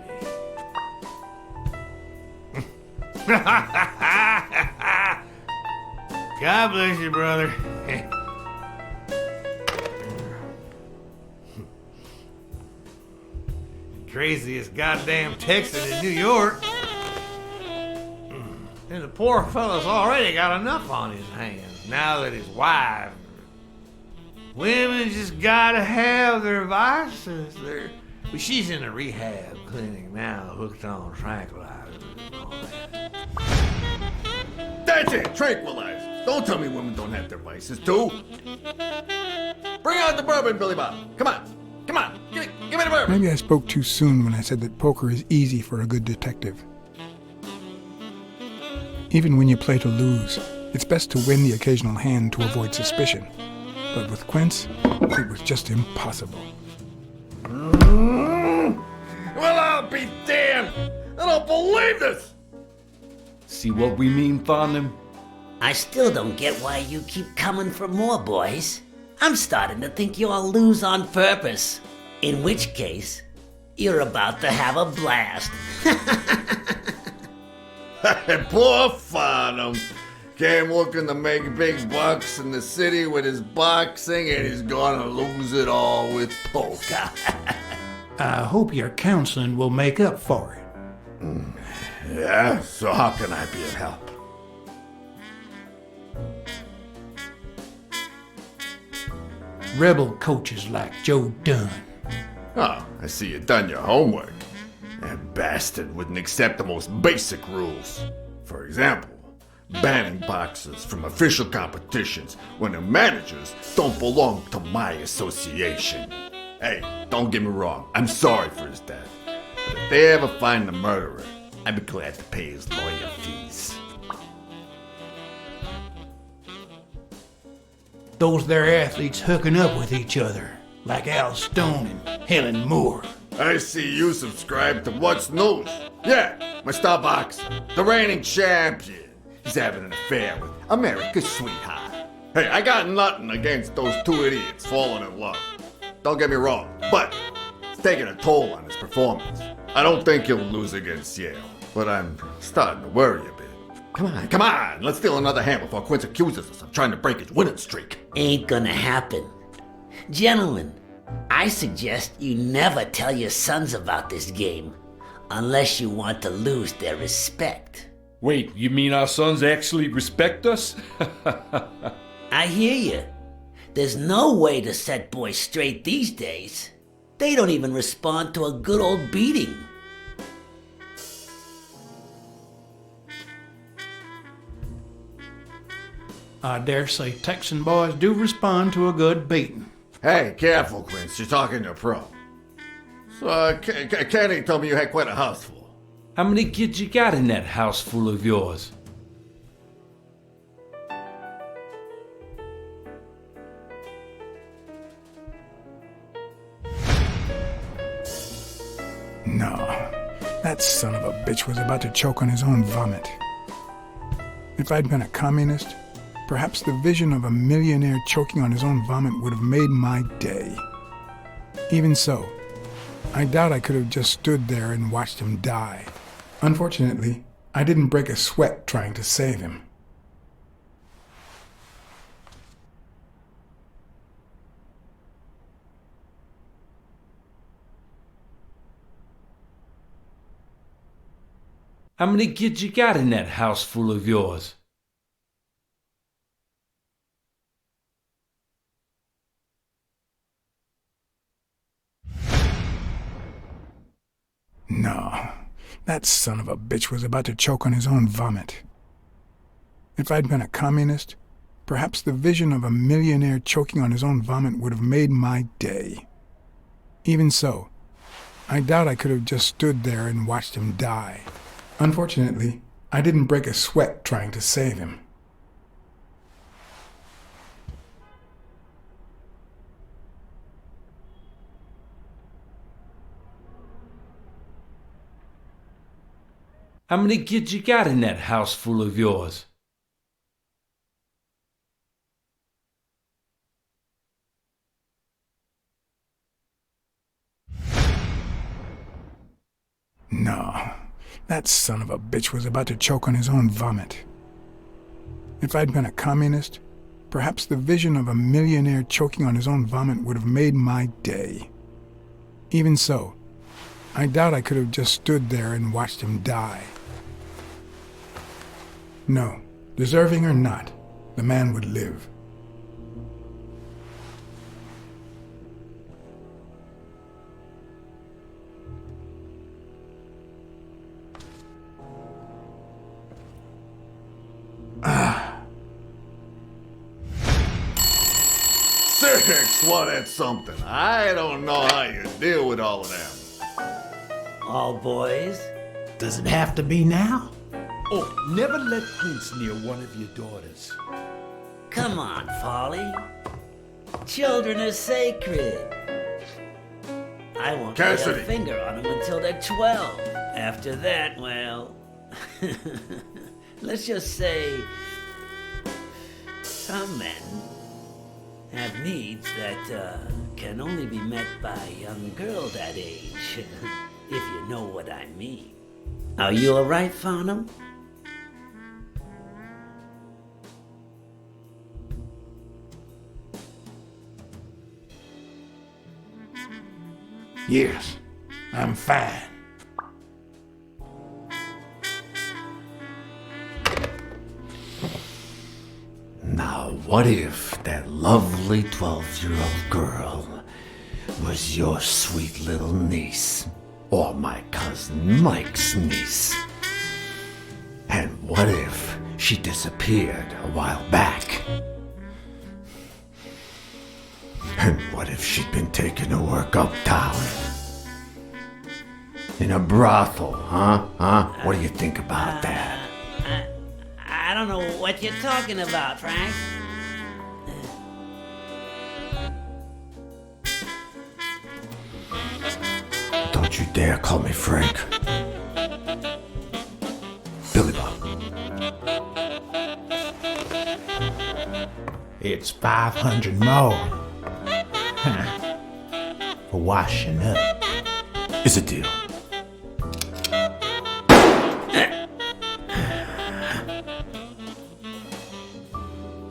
God bless you, brother. Craziest goddamn Texan in New York. And the poor fella's already got enough on his hands now that his wife... Women just gotta have their vices. Well, she's in a rehab clinic now, hooked on tranquilizers and all that. That's it, tranquilizers. Don't tell me women don't have their vices, too. Bring out the bourbon, Billy Bob. Come on. Give me the bourbon. Maybe I spoke too soon when I said that poker is easy for a good detective. Even when you play to lose, it's best to win the occasional hand to avoid suspicion. But with Quince, it was just impossible. Well, I'll be damned! I don't believe this! See what we mean, Farnham? I still don't get why you keep coming for more, boys. I'm starting to think you all lose on purpose. In which case, you're about to have a blast. Poor Farnham. Came looking to make big bucks in the city with his boxing, and he's gonna lose it all with poker. I hope your counseling will make up for it. Yeah, so how can I be of help? Rebel coaches like Joe Dunn. Oh, I see you done your homework. That bastard wouldn't accept the most basic rules. For example, banning boxers from official competitions when the managers don't belong to my association. Hey, don't get me wrong, I'm sorry for his death. But if they ever find the murderer, I'd be glad to pay his lawyer fees. Those there athletes hooking up with each other, like Al Stone and Helen Moore. I see you subscribe to What's News. Yeah, my star boxer, the reigning champion. He's having an affair with America's sweetheart. Hey, I got nothing against those two idiots falling in love. Don't get me wrong, but it's taking a toll on his performance. I don't think he'll lose against Yale, but I'm starting to worry a bit. Come on, let's steal another hand before Quince accuses us of trying to break his winning streak. Ain't gonna happen. Gentlemen, I suggest you never tell your sons about this game, unless you want to lose their respect. Wait, you mean our sons actually respect us? I hear you. There's no way to set boys straight these days. They don't even respond to a good old beating. I dare say Texan boys do respond to a good beating. Hey, careful, Quince. You're talking to a pro. So, Kenny told me you had quite a house full. How many kids you got in that house full of yours? No, that son of a bitch was about to choke on his own vomit. If I'd been a communist, perhaps the vision of a millionaire choking on his own vomit would have made my day. Even so, I doubt I could have just stood there and watched him die. Unfortunately, I didn't break a sweat trying to save him. How many kids you got in that house full of yours? No, that son of a bitch was about to choke on his own vomit. If I'd been a communist, perhaps the vision of a millionaire choking on his own vomit would have made my day. Even so, I doubt I could have just stood there and watched him die. Unfortunately, I didn't break a sweat trying to save him. How many kids you got in that house full of yours? No, that son of a bitch was about to choke on his own vomit. If I'd been a communist, perhaps the vision of a millionaire choking on his own vomit would have made my day. Even so, I doubt I could have just stood there and watched him die. No, deserving or not, the man would live. Six, well, that's something. I don't know how you deal with all of them. All boys? Does it have to be now? Oh, never let Prince near one of your daughters. Come on, Folly. Children are sacred. I won't lay a Cassidy. finger on them until they're 12. After that, well, let's just say some men have needs that can only be met by a young girl that age, if you know what I mean. Are you all right, Farnham? Yes, I'm fine. Now, what if that lovely 12-year-old girl was your sweet little niece, or my cousin Mike's niece? And what if she disappeared a while back? And what if she'd been taken to work uptown? In a brothel, huh? What do you think about that? I don't know what you're talking about, Frank. Don't you dare call me Frank. Billy Bob. It's 500 more. For washing up. It's a deal.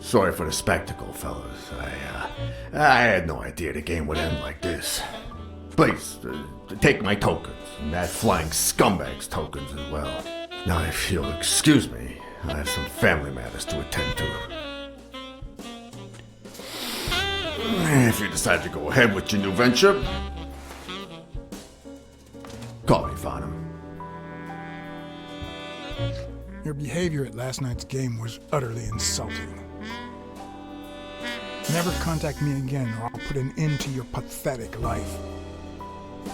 Sorry for the spectacle, fellas. I had no idea the game would end like this. Please, take my tokens, and that flying scumbag's tokens as well. Now, if you'll excuse me, I have some family matters to attend to. If you decide to go ahead with your new venture, call me Farnham. Your behavior at last night's game was utterly insulting. Never contact me again, or I'll put an end to your pathetic life.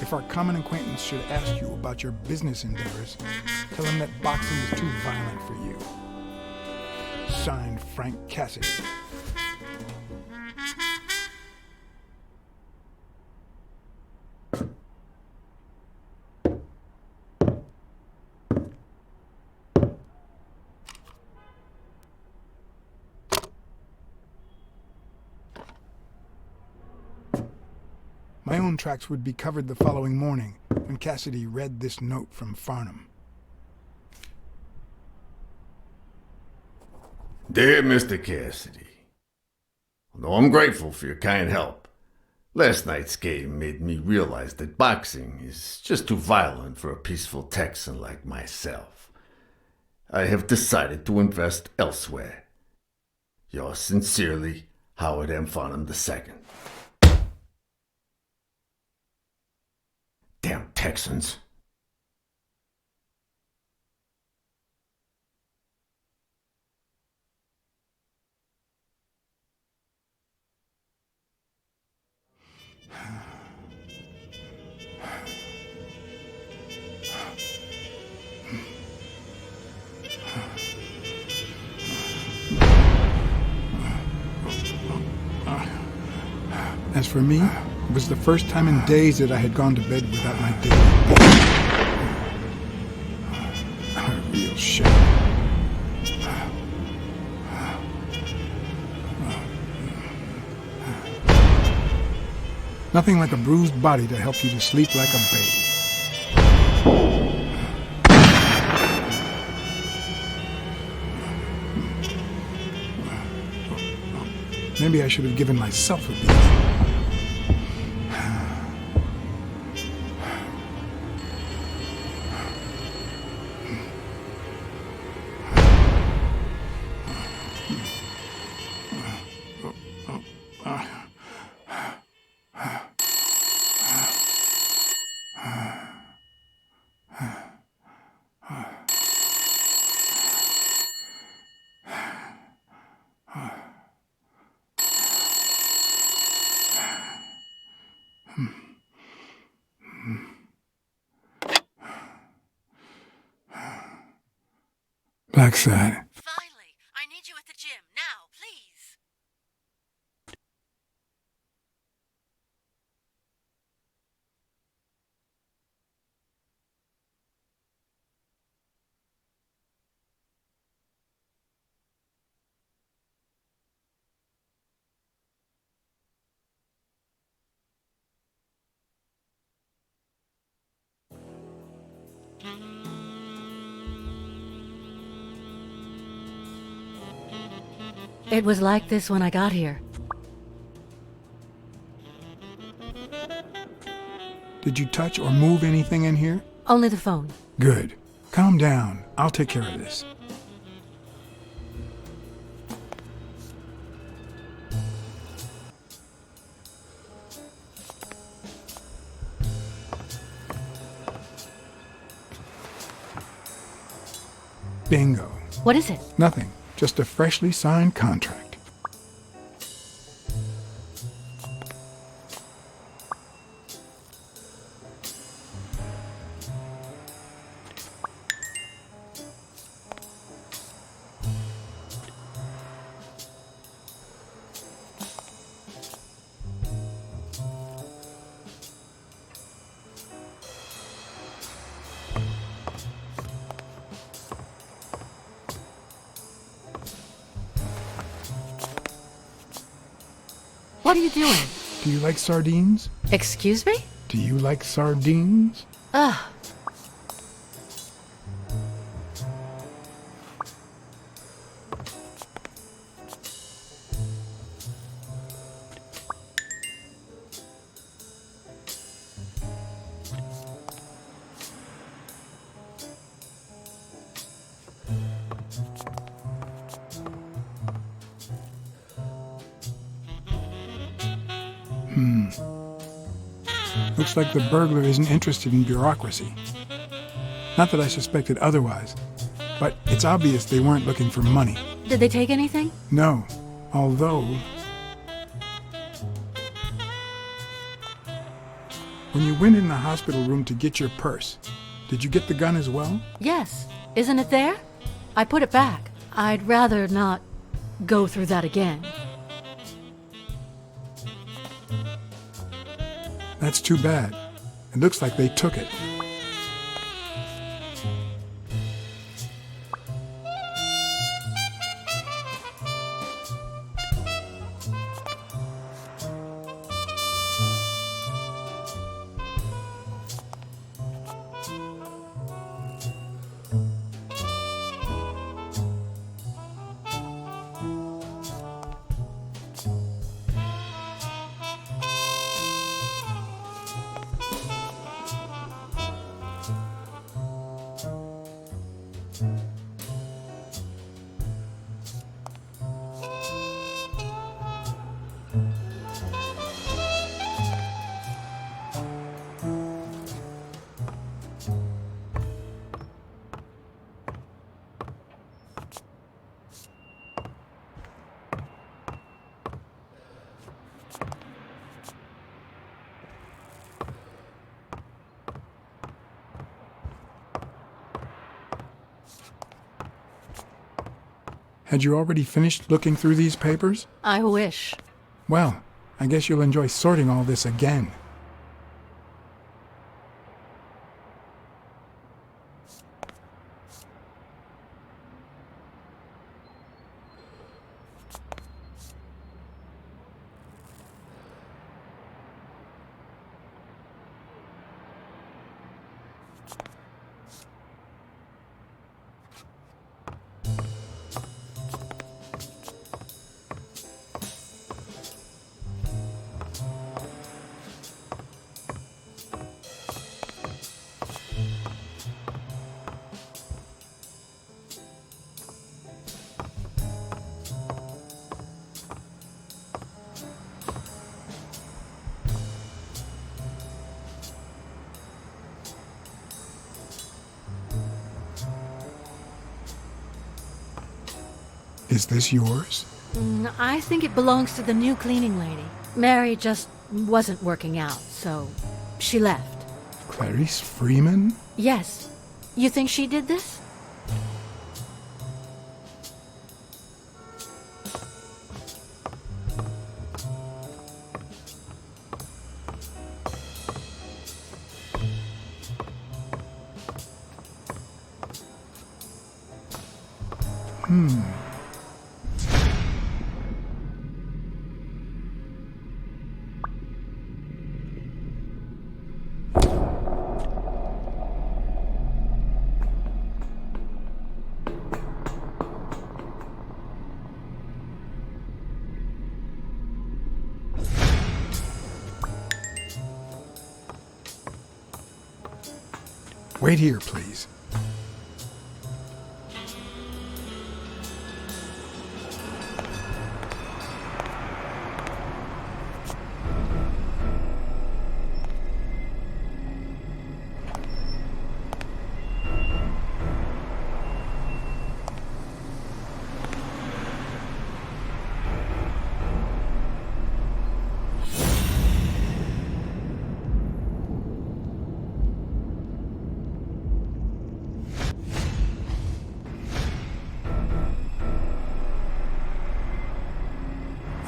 If our common acquaintance should ask you about your business endeavors, tell him that boxing is too violent for you. Signed, Frank Cassidy. My own tracks would be covered the following morning when Cassidy read this note from Farnham. Dear Mr. Cassidy, although I'm grateful for your kind help, last night's game made me realize that boxing is just too violent for a peaceful Texan like myself. I have decided to invest elsewhere. Yours sincerely, Howard M. Farnham II. Damn Texans. As for me, it was the first time in days that I had gone to bed without my daily a real shame. Nothing like a bruised body to help you to sleep like a baby. Maybe I should have given myself a beat. Blacksad. Finally, I need you at the gym. Now, please. It was like this when I got here. Did you touch or move anything in here? Only the phone. Good. Calm down. I'll take care of this. Bingo. What is it? Nothing. Just a freshly signed contract. What are you doing? Do you like sardines? Excuse me? Do you like sardines? Ugh. Looks like the burglar isn't interested in bureaucracy. Not that I suspected otherwise, but it's obvious they weren't looking for money. Did they take anything? No, although... When you went in the hospital room to get your purse, did you get the gun as well? Yes. Isn't it there? I put it back. I'd rather not go through that again. That's too bad. It looks like they took it. Had you already finished looking through these papers? I wish. Well, I guess you'll enjoy sorting all this again. Is this yours? I think it belongs to the new cleaning lady. Mary just wasn't working out, so she left. Clarice Freeman? Yes. You think she did this? Wait here, please.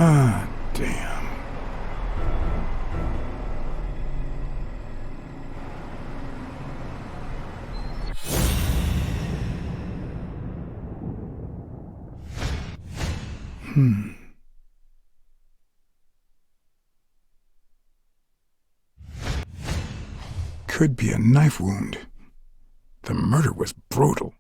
Ah, damn. Could be a knife wound. The murder was brutal.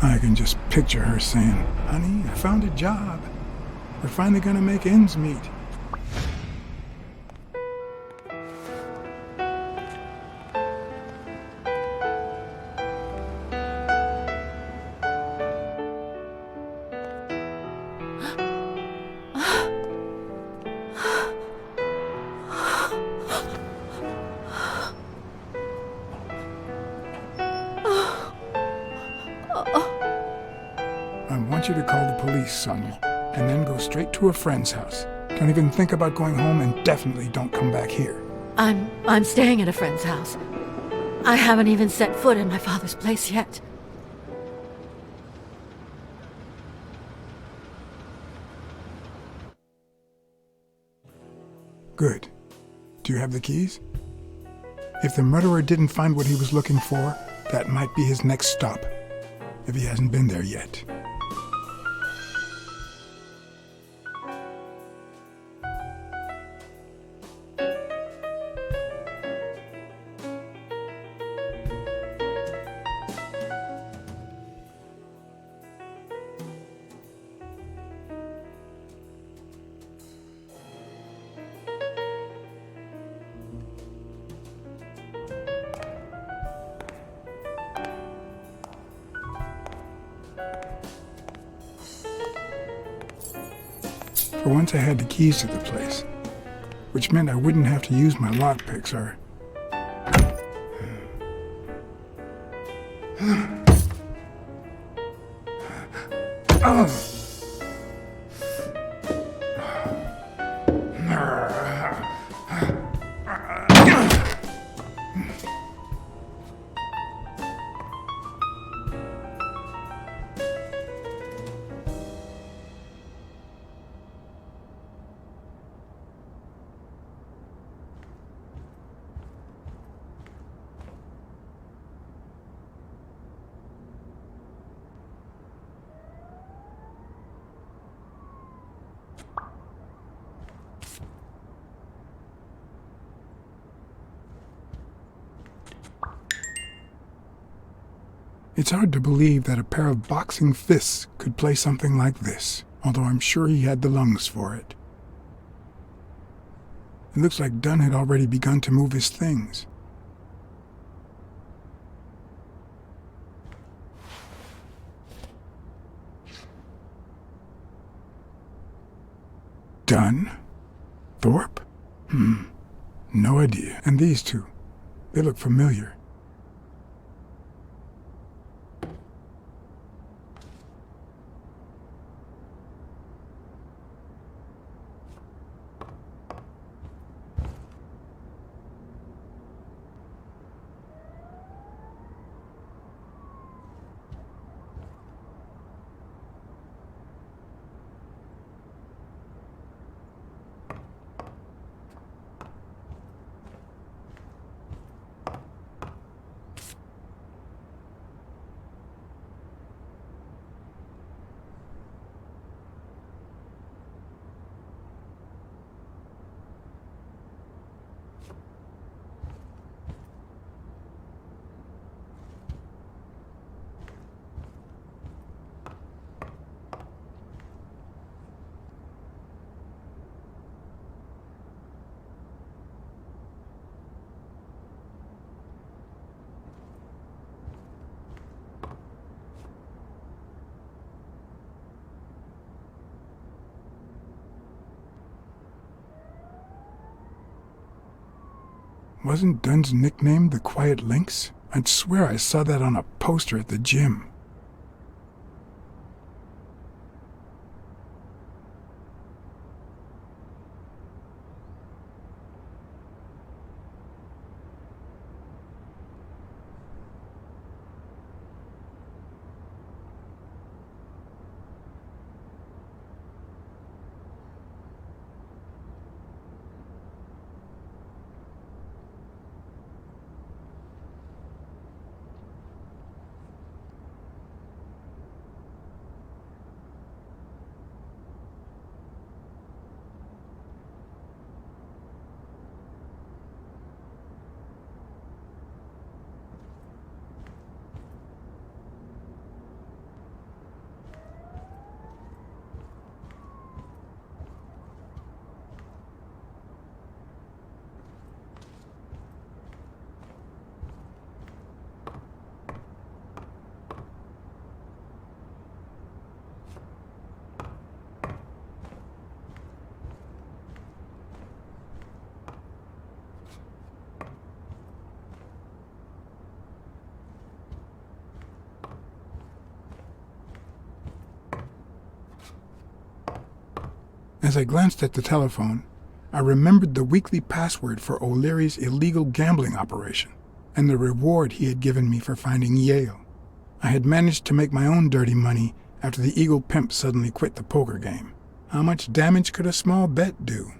I can just picture her saying, "Honey, I found a job. We're finally gonna make ends meet." I want you to call the police, Sonia, and then go straight to a friend's house. Don't even think about going home, and definitely don't come back here. I'm staying at a friend's house. I haven't even set foot in my father's place yet. Good. Do you have the keys? If the murderer didn't find what he was looking for, that might be his next stop, if he hasn't been there yet. For once I had the keys to the place, which meant I wouldn't have to use my lockpicks or... It's hard to believe that a pair of boxing fists could play something like this, although I'm sure he had the lungs for it. It looks like Dunn had already begun to move his things. Dunn? Thorpe? No idea. And these two? They look familiar. Wasn't Dunn's nickname the Quiet Lynx? I'd swear I saw that on a poster at the gym. As I glanced at the telephone, I remembered the weekly password for O'Leary's illegal gambling operation and the reward he had given me for finding Yale. I had managed to make my own dirty money after the Eagle pimp suddenly quit the poker game. How much damage could a small bet do?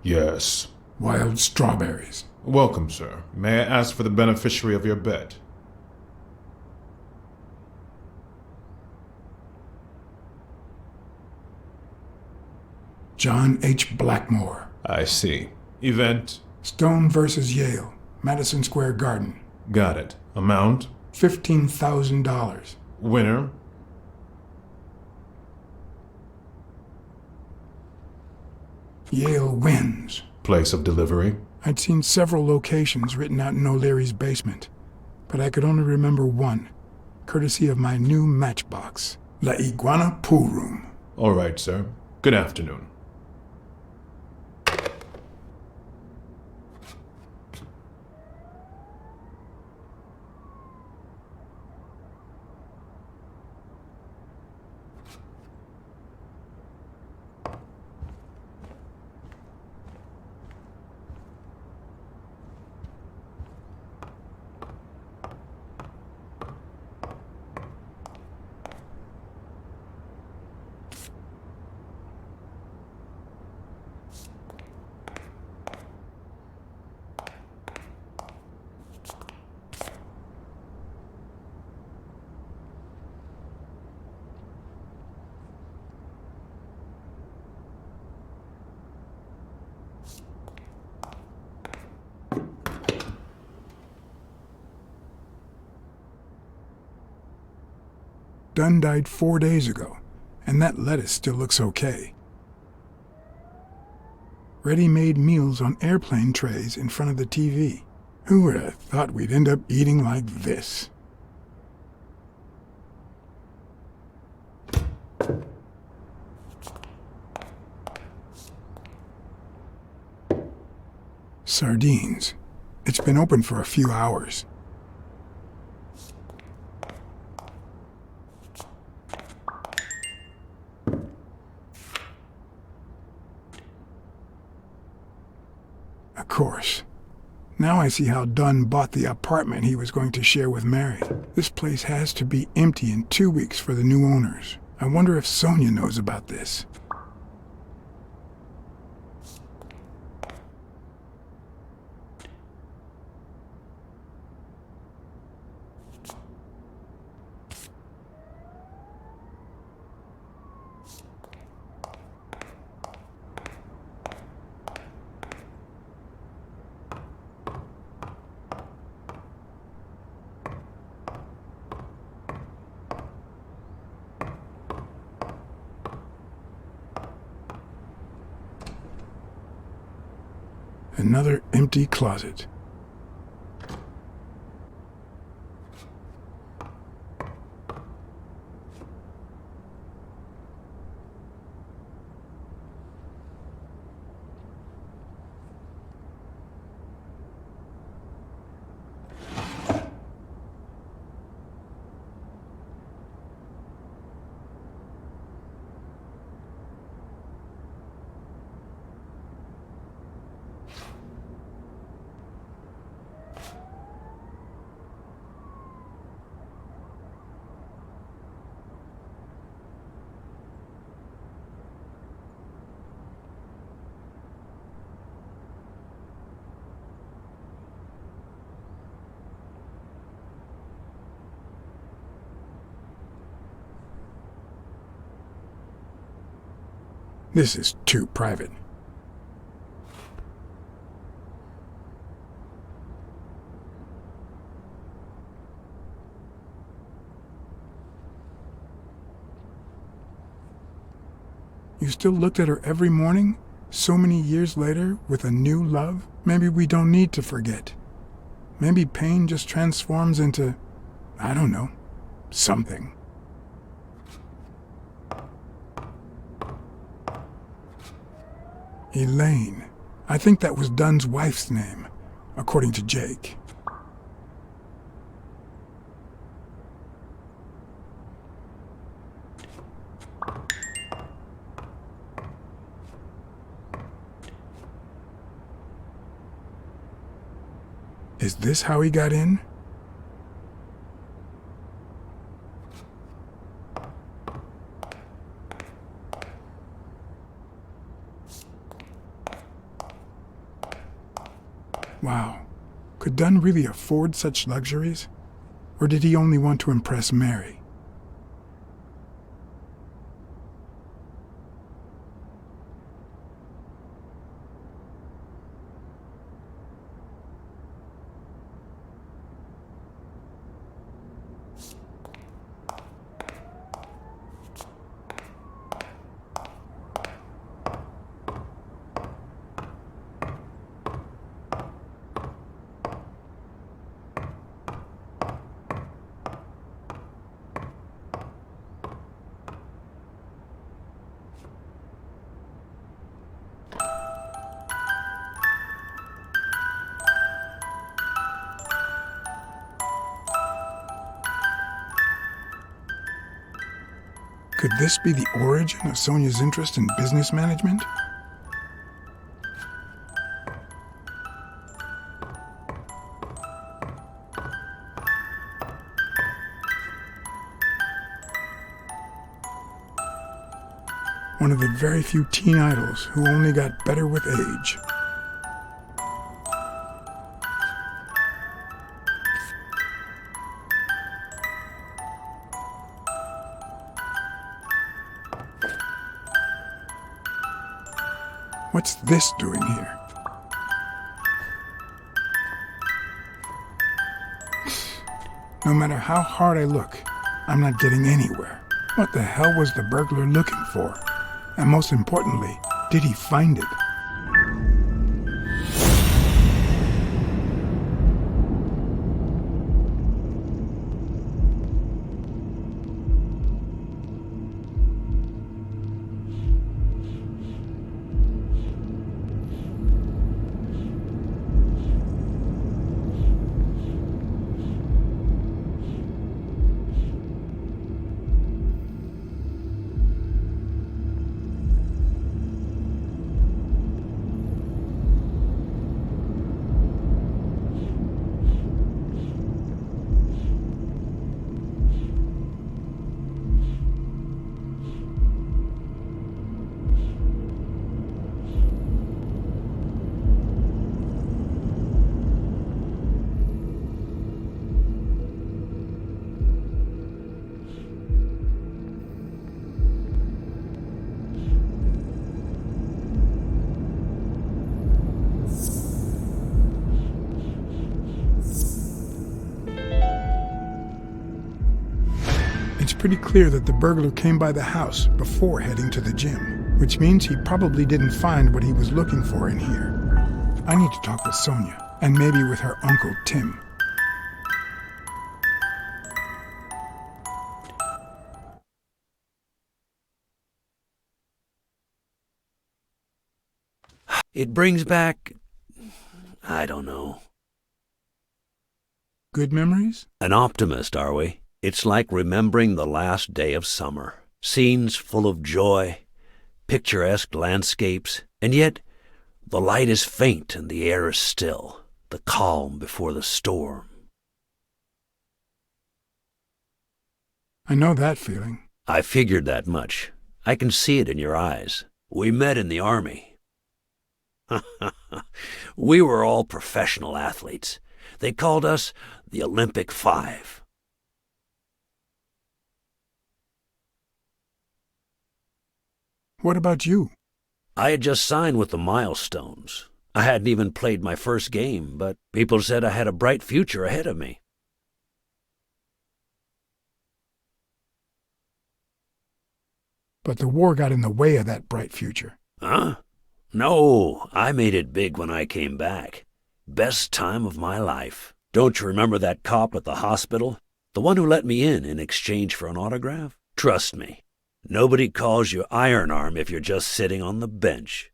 Yes. Wild strawberries. Welcome, sir. May I ask for the beneficiary of your bet? John H. Blackmore. I see. Event? Stone versus Yale, Madison Square Garden. Got it. Amount? $15,000. Winner? Yale wins. Place of delivery? I'd seen several locations written out in O'Leary's basement, but I could only remember one, courtesy of my new matchbox. La Iguana Pool Room. All right, sir. Good afternoon. Dunn died 4 days ago, and that lettuce still looks okay. Ready-made meals on airplane trays in front of the TV. Who would have thought we'd end up eating like this? Sardines. It's been open for a few hours. Of course. Now I see how Dunn bought the apartment he was going to share with Mary. This place has to be empty in 2 weeks for the new owners. I wonder if Sonia knows about this. Another empty closet. This is too private. You still looked at her every morning, so many years later, with a new love? Maybe we don't need to forget. Maybe pain just transforms into, I don't know, something. Elaine. I think that was Dunn's wife's name, according to Jake. Is this how he got in? Wow. Could Dunn really afford such luxuries? Or did he only want to impress Mary? Could this be the origin of Sonia's interest in business management? One of the very few teen idols who only got better with age. What's this doing here? No matter how hard I look, I'm not getting anywhere. What the hell was the burglar looking for? And most importantly, did he find it? pretty clear that the burglar came by the house before heading to the gym, which means he probably didn't find what he was looking for in here. I need to talk with Sonia, and maybe with her uncle Tim. It brings back, I don't know. Good memories? An optimist, are we? It's like remembering the last day of summer. Scenes full of joy, picturesque landscapes, and yet the light is faint and the air is still, the calm before the storm. I know that feeling. I figured that much. I can see it in your eyes. We met in the Army. We were all professional athletes. They called us the Olympic Five. What about you? I had just signed with the Milestones. I hadn't even played my first game, but people said I had a bright future ahead of me. But the war got in the way of that bright future. Huh? No, I made it big when I came back. Best time of my life. Don't you remember that cop at the hospital? The one who let me in exchange for an autograph? Trust me, nobody calls you Iron Arm if you're just sitting on the bench.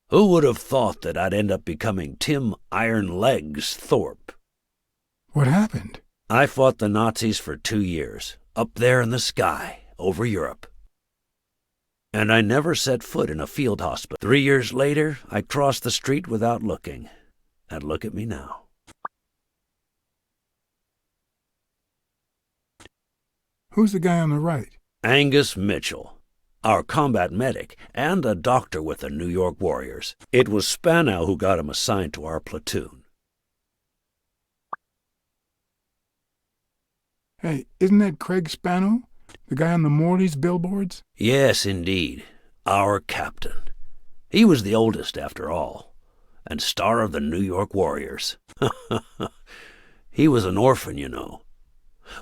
Who would have thought that I'd end up becoming Tim Iron Legs Thorpe? What happened? I fought the Nazis for 2 years, up there in the sky, over Europe. And I never set foot in a field hospital. 3 years later, I crossed the street without looking. And look at me now. Who's the guy on the right? Angus Mitchell, our combat medic, and a doctor with the New York Warriors. It was Spanow who got him assigned to our platoon. Hey, isn't that Craig Spanow? The guy on the Morley's billboards? Yes, indeed. Our captain. He was the oldest, after all, and star of the New York Warriors. He was an orphan, you know.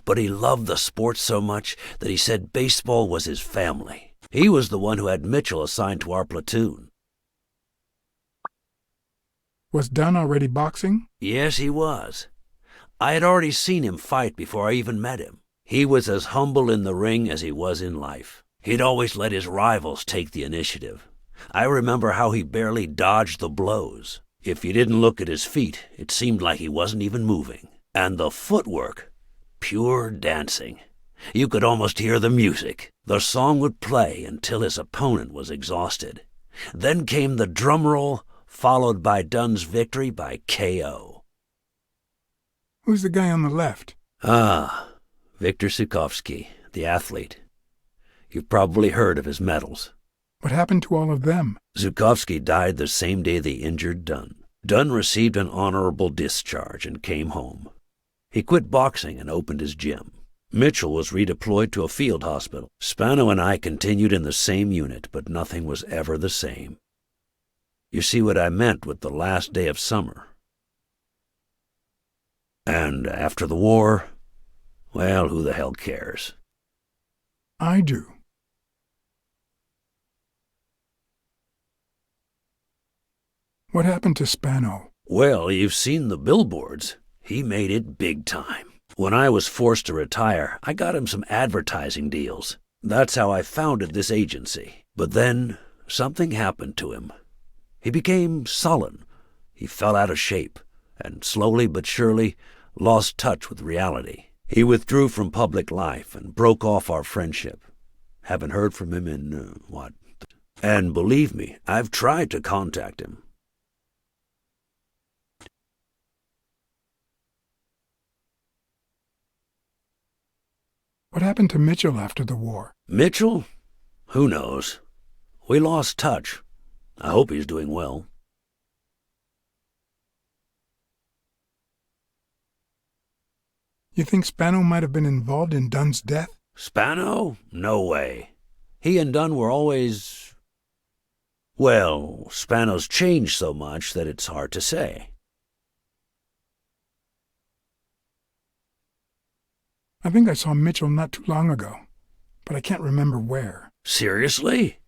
But he loved the sport so much that he said baseball was his family. He was the one who had Mitchell assigned to our platoon. Was Dunn already boxing? Yes, he was. I had already seen him fight before I even met him. He was as humble in the ring as he was in life. He'd always let his rivals take the initiative. I remember how he barely dodged the blows. If you didn't look at his feet, it seemed like he wasn't even moving. And the footwork, pure dancing. You could almost hear the music. The song would play until his opponent was exhausted. Then came the drum roll, followed by Dunn's victory by KO. Who's the guy on the left? Victor Sukovsky, the athlete. You've probably heard of his medals. What happened to all of them? Sukovsky died the same day they injured Dunn. Dunn received an honorable discharge and came home. He quit boxing and opened his gym. Mitchell was redeployed to a field hospital. Spano and I continued in the same unit, but nothing was ever the same. You see what I meant with the last day of summer. And after the war, well, who the hell cares? I do. What happened to Spano? Well, you've seen the billboards. He made it big time. When I was forced to retire, I got him some advertising deals. That's how I founded this agency. But then, something happened to him. He became sullen. He fell out of shape, and slowly but surely lost touch with reality. He withdrew from public life and broke off our friendship. Haven't heard from him in, And believe me, I've tried to contact him. What happened to Mitchell after the war? Mitchell? Who knows? We lost touch. I hope he's doing well. You think Spano might have been involved in Dunn's death? Spano? No way. He and Dunn were always... Well, Spano's changed so much that it's hard to say. I think I saw Mitchell not too long ago, but I can't remember where. Seriously?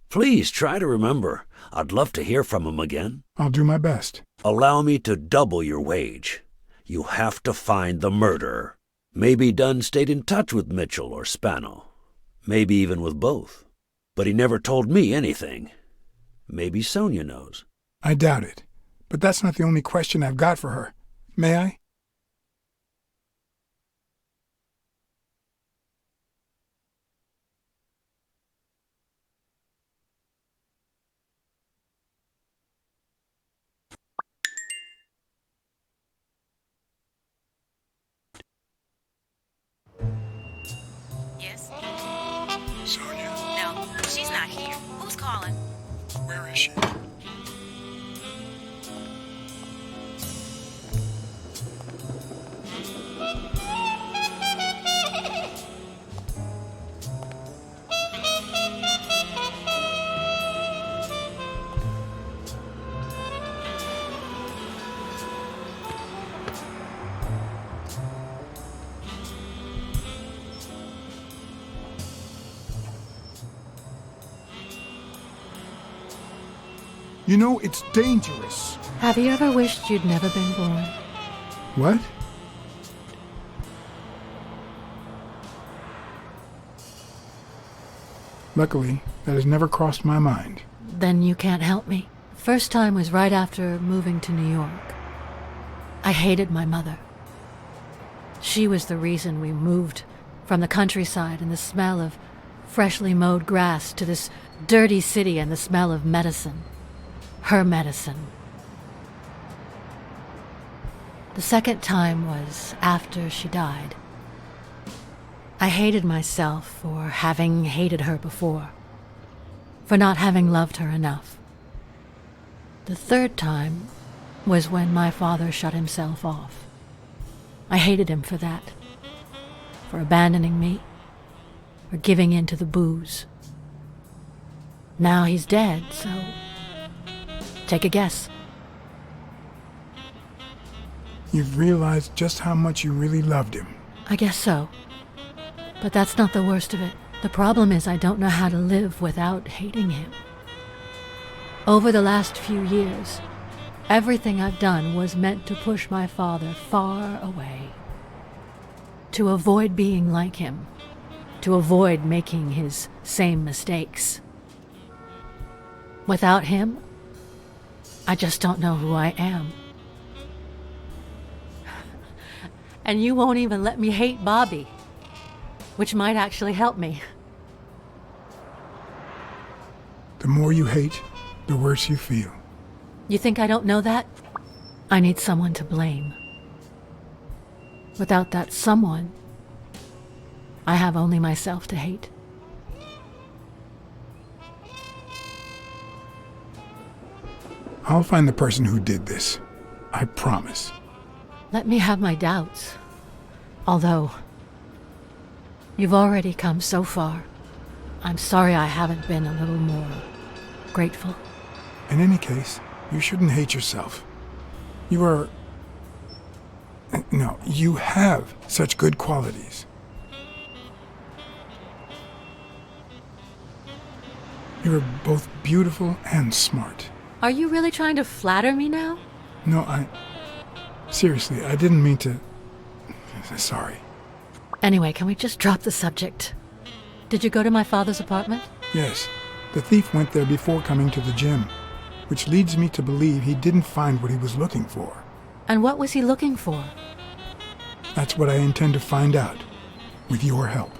Please try to remember. I'd love to hear from him again. I'll do my best. Allow me to double your wage. You have to find the murderer. Maybe Dunn stayed in touch with Mitchell or Spano. Maybe even with both. But he never told me anything. Maybe Sonia knows. I doubt it. But that's not the only question I've got for her. May I? Yes? Sonia? No, she's not here. Who's calling? Where is she? You know, it's dangerous. Have you ever wished you'd never been born? What? Luckily, that has never crossed my mind. Then you can't help me. First time was right after moving to New York. I hated my mother. She was the reason we moved from the countryside and the smell of freshly mowed grass to this dirty city and the smell of medicine. Her medicine. The second time was after she died. I hated myself for having hated her before, for not having loved her enough. The third time was when my father shut himself off. I hated him for that, for abandoning me, for giving in to the booze. Now he's dead, so take a guess. You've realized just how much you really loved him. I guess so. But that's not the worst of it. The problem is I don't know how to live without hating him. Over the last few years, everything I've done was meant to push my father far away. To avoid being like him. To avoid making his same mistakes. Without him, I just don't know who I am. And you won't even let me hate Bobby, which might actually help me. The more you hate, the worse you feel. You think I don't know that? I need someone to blame. Without that someone, I have only myself to hate. I'll find the person who did this. I promise. Let me have my doubts. Although, you've already come so far. I'm sorry I haven't been a little more grateful. In any case, you shouldn't hate yourself. You are... No, you have such good qualities. You're both beautiful and smart. Are you really trying to flatter me now? No, seriously, I didn't mean to... Sorry. Anyway, can we just drop the subject? Did you go to my father's apartment? Yes. The thief went there before coming to the gym, which leads me to believe he didn't find what he was looking for. And what was he looking for? That's what I intend to find out, with your help.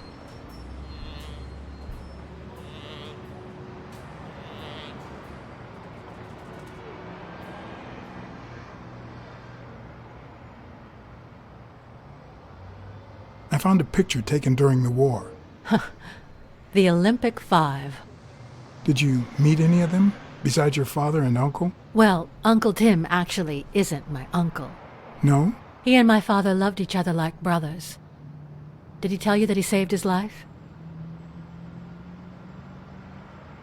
I found a picture taken during the war. The Olympic 5. Did you meet any of them, besides your father and uncle? Well, Uncle Tim actually isn't my uncle. No? He and my father loved each other like brothers. Did he tell you that he saved his life?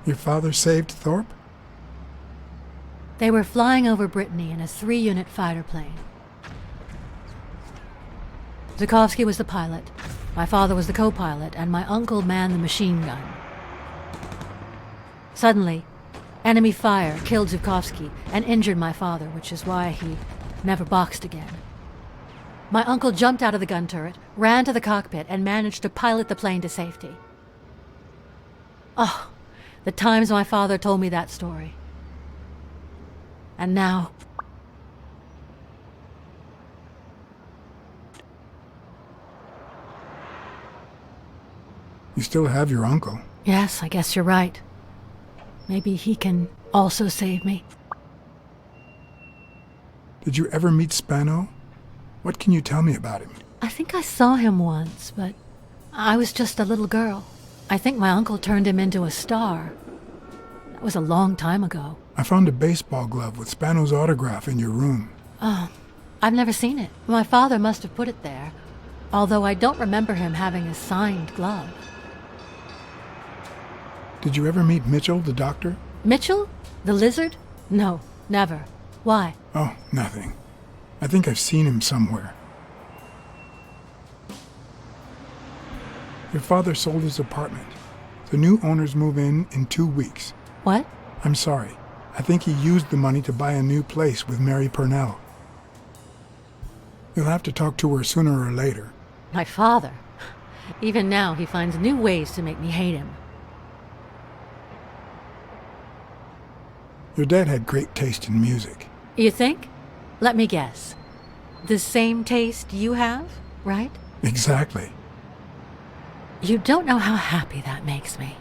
Your father saved Thorpe? They were flying over Brittany in a 3-unit fighter plane. Zukovsky was the pilot. My father was the co-pilot, and my uncle manned the machine gun. Suddenly, enemy fire killed Zhukovsky and injured my father, which is why he never boxed again. My uncle jumped out of the gun turret, ran to the cockpit, and managed to pilot the plane to safety. Oh, the times my father told me that story. And now... You still have your uncle. Yes, I guess you're right. Maybe he can also save me. Did you ever meet Spano? What can you tell me about him? I think I saw him once, but I was just a little girl. I think my uncle turned him into a star. That was a long time ago. I found a baseball glove with Spano's autograph in your room. Oh, I've never seen it. My father must have put it there, although I don't remember him having a signed glove. Did you ever meet Mitchell, the doctor? Mitchell? The lizard? No, never. Why? Oh, nothing. I think I've seen him somewhere. Your father sold his apartment. The new owners move in 2 weeks. What? I'm sorry. I think he used the money to buy a new place with Mary Purnell. You'll have to talk to her sooner or later. My father. Even now, he finds new ways to make me hate him. Your dad had great taste in music. You think? Let me guess. The same taste you have, right? Exactly. You don't know how happy that makes me.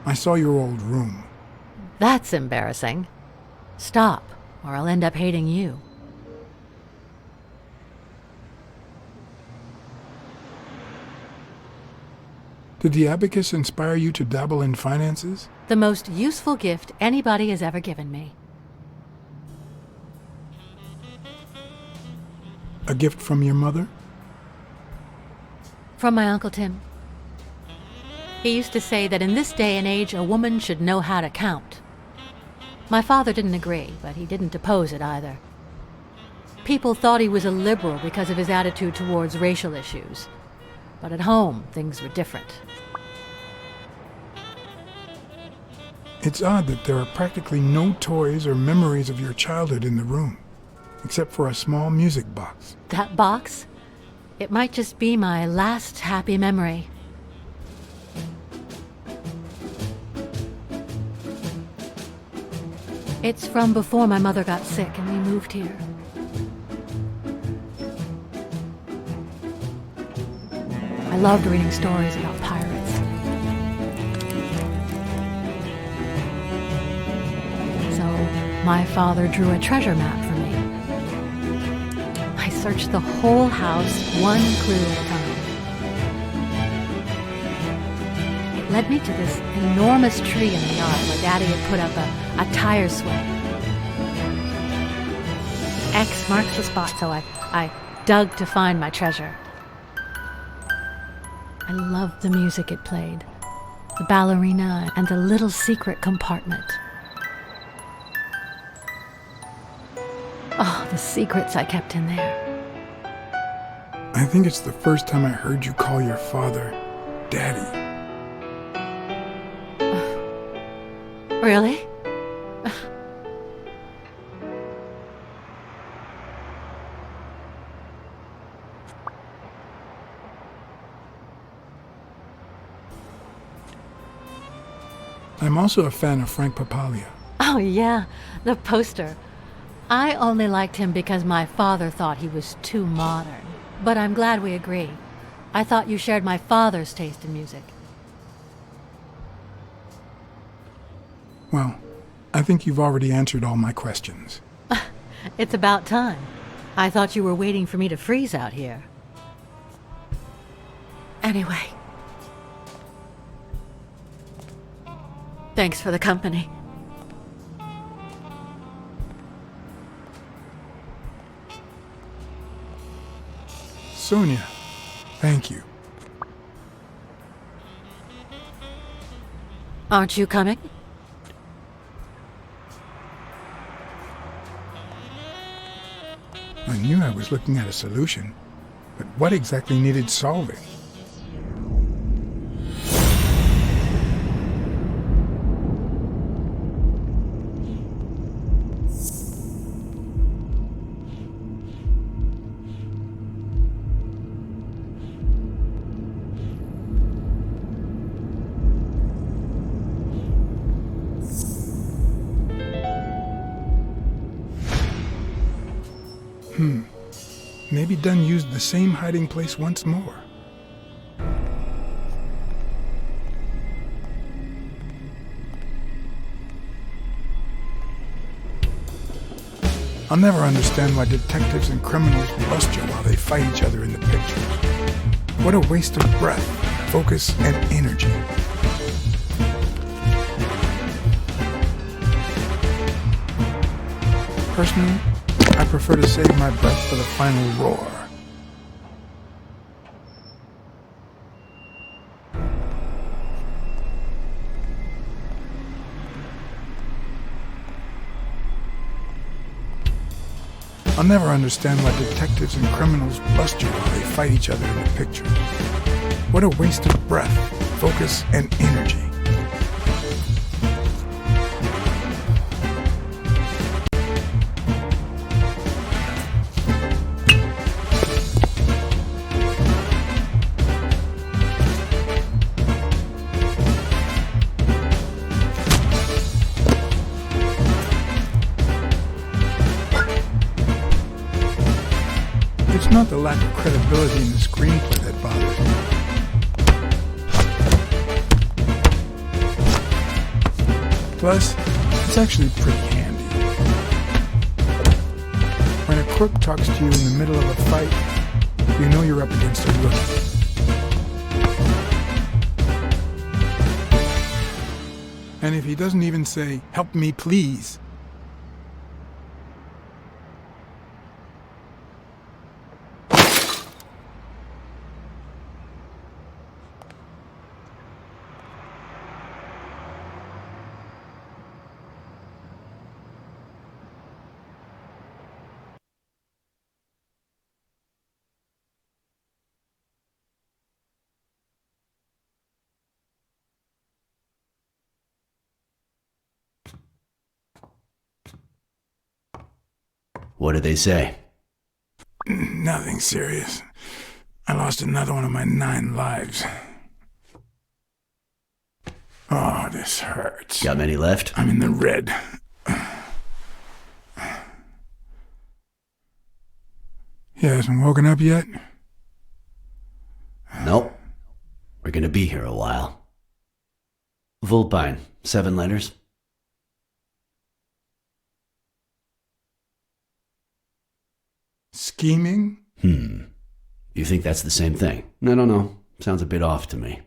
I saw your old room. That's embarrassing. Stop, or I'll end up hating you. Did the abacus inspire you to dabble in finances? The most useful gift anybody has ever given me. A gift from your mother? From my Uncle Tim. He used to say that in this day and age, a woman should know how to count. My father didn't agree, but he didn't oppose it either. People thought he was a liberal because of his attitude towards racial issues. But at home, things were different. It's odd that there are practically no toys or memories of your childhood in the room, except for a small music box. That box? It might just be my last happy memory. It's from before my mother got sick and we moved here. I loved reading stories about pirates. So my father drew a treasure map for me. I searched the whole house, one clue at a time. It led me to this enormous tree in the yard where Daddy had put up a tire swing. X marks the spot, so I dug to find my treasure. I loved the music it played, the ballerina and the little secret compartment. Oh, the secrets I kept in there. I think it's the first time I heard you call your father Daddy. Really? I'm also a fan of Frank Papalia. Oh, yeah, the poster. I only liked him because my father thought he was too modern. But I'm glad we agree. I thought you shared my father's taste in music. Well, I think you've already answered all my questions. It's about time. I thought you were waiting for me to freeze out here. Anyway. Thanks for the company. Sonia, thank you. Aren't you coming? I knew I was looking at a solution, but what exactly needed solving? Maybe Dunn used the same hiding place once more. I'll never understand why detectives and criminals bust you while they fight each other in the pictures. What a waste of breath, focus, and energy. Personally, I prefer to save my breath for the final roar. I'll never understand why detectives and criminals bust you while they fight each other in the pictures. What a waste of breath, focus, and energy. It's not the lack of credibility in the screenplay that bothers me. Plus, it's actually pretty handy. When a crook talks to you in the middle of a fight, you know you're up against a rookie. And if he doesn't even say, "Help me, please," What did they say? Nothing serious. I lost another one of my 9 lives. Oh, this hurts. Got many left? I'm in the red. You hasn't woken up yet? Nope. We're gonna be here a while. Vulpine, 7 letters. Scheming? You think that's the same thing? I don't know. Sounds a bit off to me.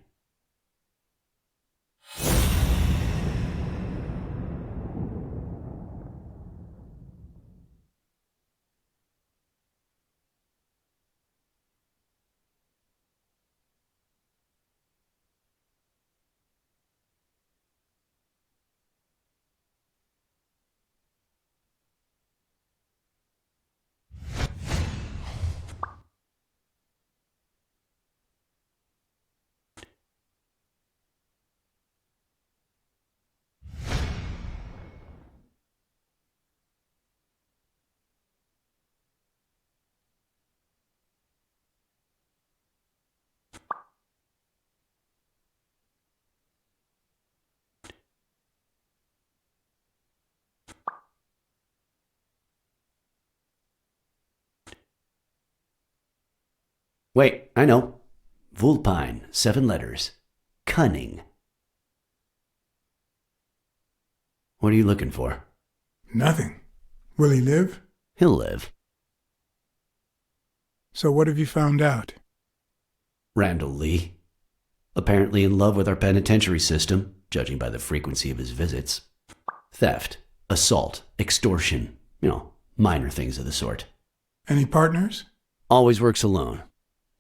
Wait, I know. Vulpine, 7 letters. Cunning. What are you looking for? Nothing. Will he live? He'll live. So what have you found out? Randall Lee. Apparently in love with our penitentiary system, judging by the frequency of his visits. Theft, assault, extortion, minor things of the sort. Any partners? Always works alone.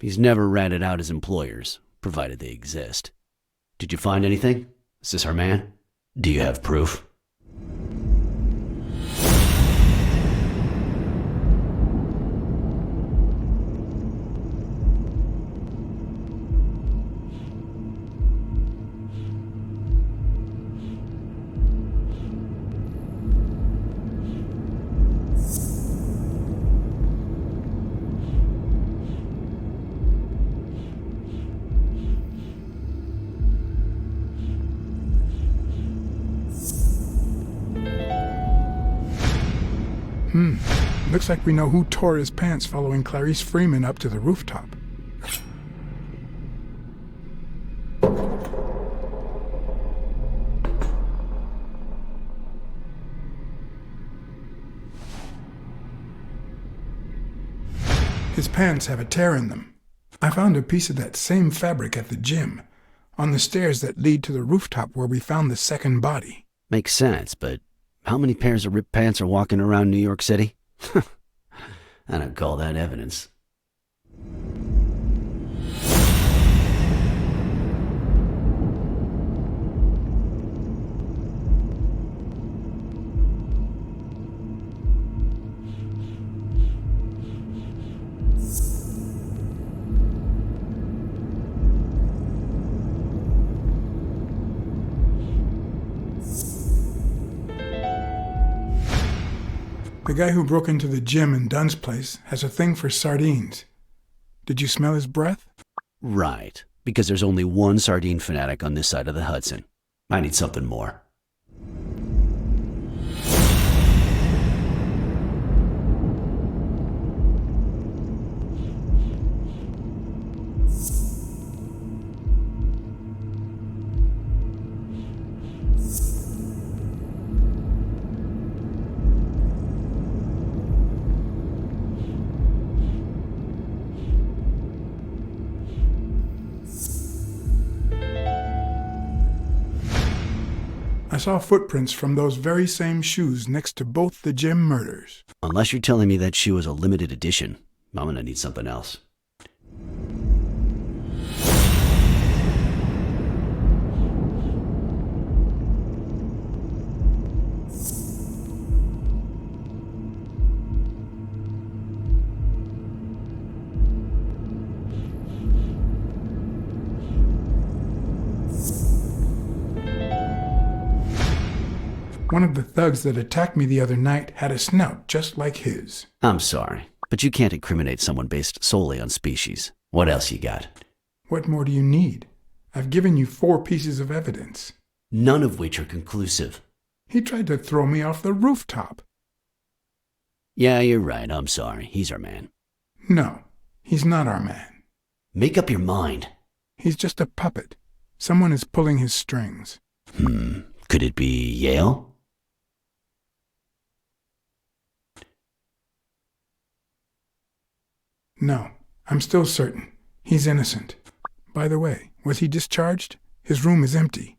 He's never ratted out his employers, provided they exist. Did you find anything? Is this our man? Do you have proof? Looks like we know who tore his pants following Clarice Freeman up to the rooftop. His pants have a tear in them. I found a piece of that same fabric at the gym, on the stairs that lead to the rooftop where we found the second body. Makes sense, but how many pairs of ripped pants are walking around New York City? I don't call that evidence. The guy who broke into the gym in Dunn's place has a thing for sardines. Did you smell his breath? Right, because there's only one sardine fanatic on this side of the Hudson. I need something more. I saw footprints from those very same shoes next to both the gym murders. Unless you're telling me that shoe is a limited edition, I'm gonna need something else. One of the thugs that attacked me the other night had a snout just like his. I'm sorry, but you can't incriminate someone based solely on species. What else you got? What more do you need? I've given you 4 pieces of evidence. None of which are conclusive. He tried to throw me off the rooftop. Yeah, you're right. I'm sorry. He's our man. No, he's not our man. Make up your mind. He's just a puppet. Someone is pulling his strings. Could it be Yale? No, I'm still certain. He's innocent. By the way, was he discharged? His room is empty.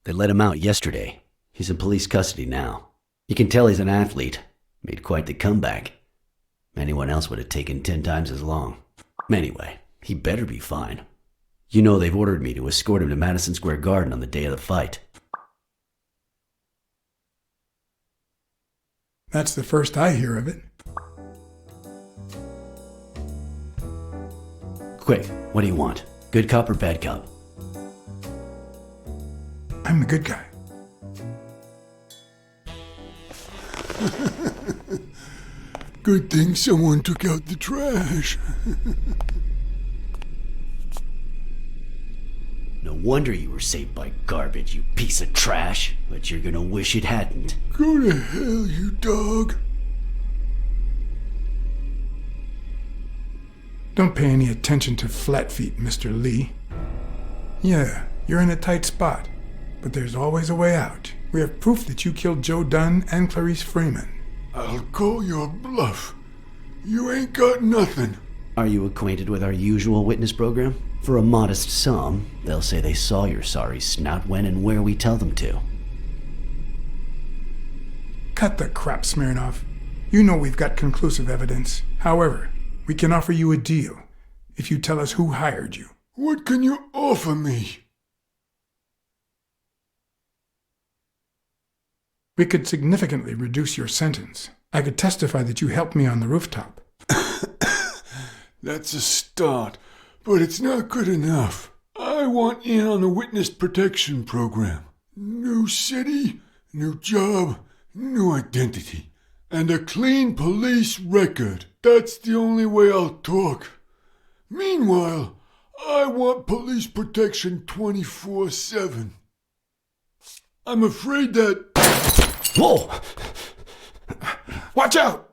They let him out yesterday. He's in police custody now. You can tell he's an athlete. Made quite the comeback. Anyone else would have taken 10 times as long. Anyway, he better be fine. You know they've ordered me to escort him to Madison Square Garden on the day of the fight. That's the first I hear of it. Quick, what do you want? Good cop or bad cop? I'm the good guy. Good thing someone took out the trash. No wonder you were saved by garbage, you piece of trash. But you're gonna wish it hadn't. Go to hell, you dog. Don't pay any attention to flat feet, Mr. Lee. Yeah, you're in a tight spot, but there's always a way out. We have proof that you killed Joe Dunn and Clarice Freeman. I'll call your bluff. You ain't got nothing. Are you acquainted with our usual witness program? For a modest sum, they'll say they saw your sorry snout when and where we tell them to. Cut the crap, Smirnoff. You know we've got conclusive evidence. However, we can offer you a deal if you tell us who hired you. What can you offer me? We could significantly reduce your sentence. I could testify that you helped me on the rooftop. That's a start, but it's not good enough. I want in on the witness protection program. New city, new job, new identity, and a clean police record. That's the only way I'll talk. Meanwhile, I want police protection 24/7. I'm afraid that... Whoa! Watch out!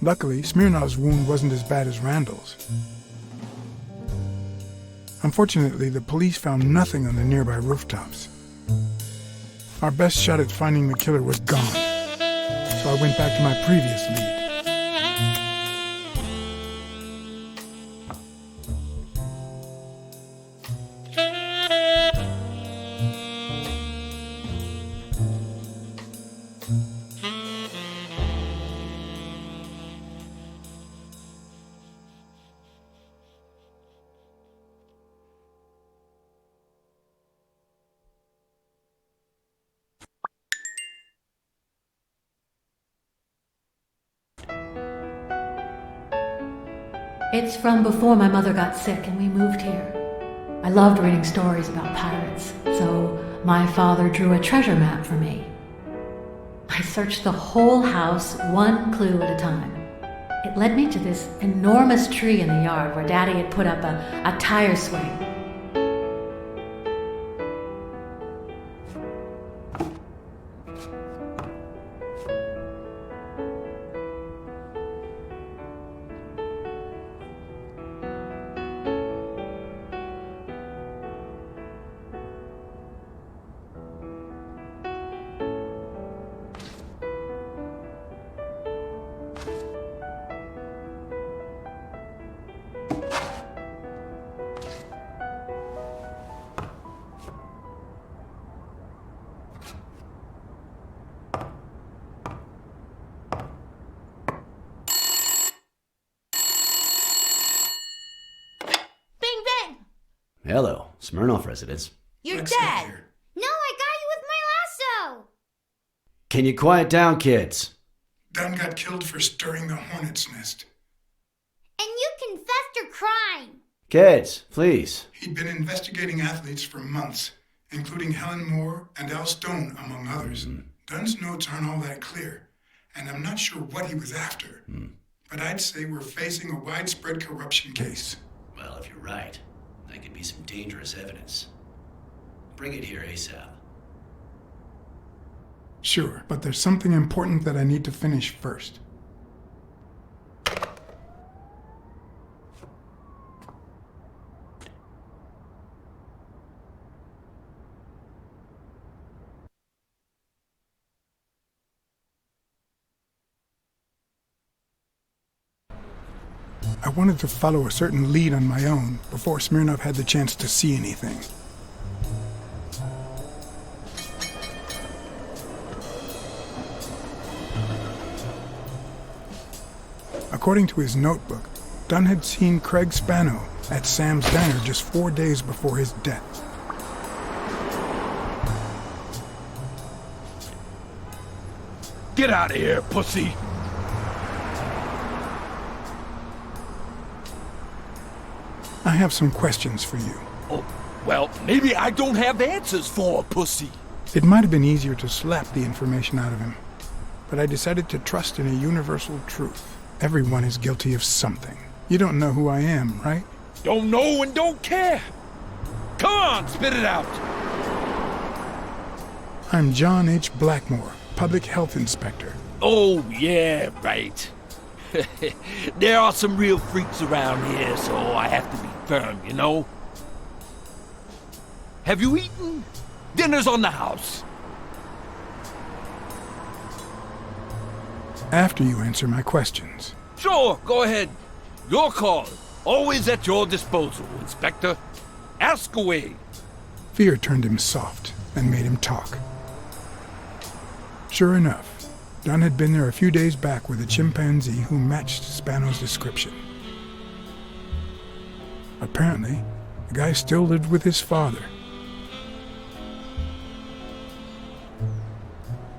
Luckily, Smirnov's wound wasn't as bad as Randall's. Unfortunately, the police found nothing on the nearby rooftops. Our best shot at finding the killer was gone, so I went back to my previous lead. It's from before my mother got sick and we moved here. I loved reading stories about pirates, so my father drew a treasure map for me. I searched the whole house, one clue at a time. It led me to this enormous tree in the yard where Daddy had put up a tire swing. Hello, Smirnoff residence. You're dead. No, I got you with my lasso. Can you quiet down, kids? Dunn got killed for stirring the hornet's nest. And you confessed your crime. Kids, please. He'd been investigating athletes for months, including Helen Moore and Al Stone, among others. Dunn's notes aren't all that clear, and I'm not sure what he was after. But I'd say we're facing a widespread corruption case. Well, if you're right, that could be some dangerous evidence. Bring it here ASAP. Sure, but there's something important that I need to finish first. I wanted to follow a certain lead on my own before Smirnov had the chance to see anything. According to his notebook, Dunn had seen Craig Spano at Sam's Diner just 4 days before his death. Get out of here, pussy! I have some questions for you. Oh, well, maybe I don't have answers for a pussy. It might have been easier to slap the information out of him, but I decided to trust in a universal truth. Everyone is guilty of something. You don't know who I am, right? Don't know and don't care. Come on, spit it out. I'm John H. Blackmore, Public Health Inspector. Oh, yeah, right. There are some real freaks around here, so I have to be firm, you know? Have you eaten? Dinner's on the house. After you answer my questions. Sure, go ahead. Your call. Always at your disposal, Inspector. Ask away. Fear turned him soft and made him talk. Sure enough, Dunn had been there a few days back with a chimpanzee who matched Spano's description. Apparently, the guy still lived with his father.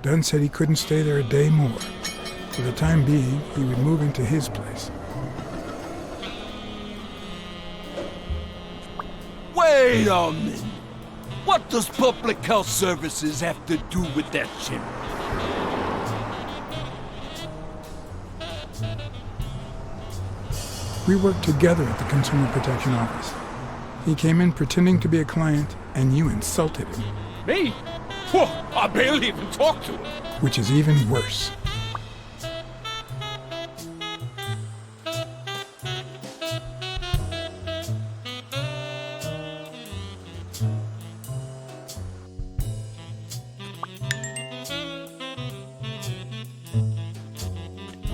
Dunn said he couldn't stay there a day more. For the time being, he would move into his place. Wait a minute. What does Public Health Services have to do with that chimp? We worked together at the Consumer Protection Office. He came in pretending to be a client, and you insulted him. Me? Whoa, I barely even talked to him. Which is even worse.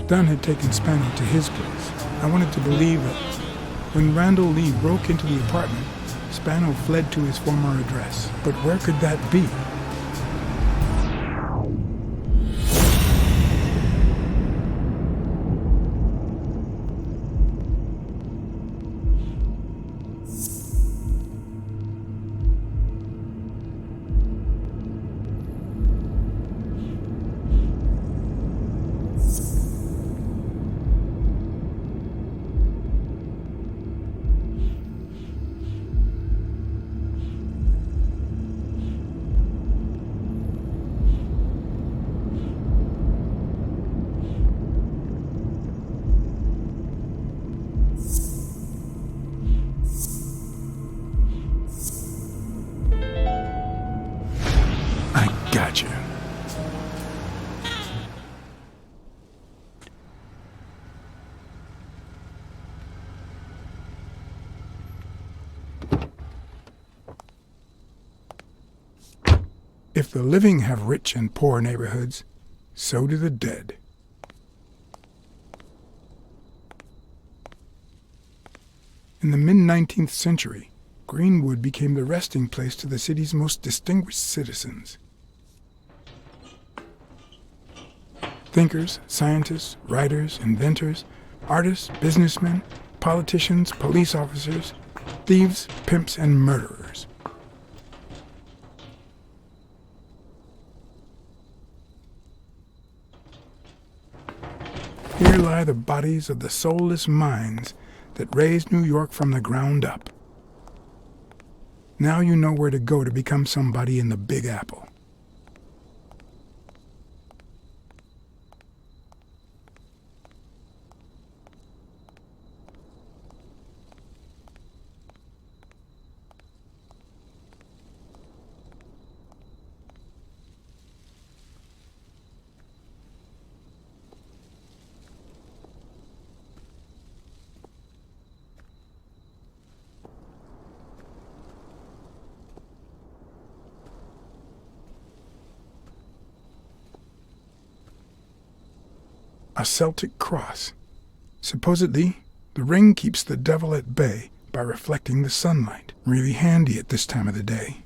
Dunn had taken Spano to his place. I wanted to believe that when Randall Lee broke into the apartment, Spano fled to his former address. But where could that be? Gotcha. If the living have rich and poor neighborhoods, so do the dead. In the mid-19th century, Greenwood became the resting place to the city's most distinguished citizens. Thinkers, scientists, writers, inventors, artists, businessmen, politicians, police officers, thieves, pimps, and murderers. Here lie the bodies of the soulless minds that raised New York from the ground up. Now you know where to go to become somebody in the Big Apple. A Celtic cross. Supposedly, the ring keeps the devil at bay by reflecting the sunlight. Really handy at this time of the day.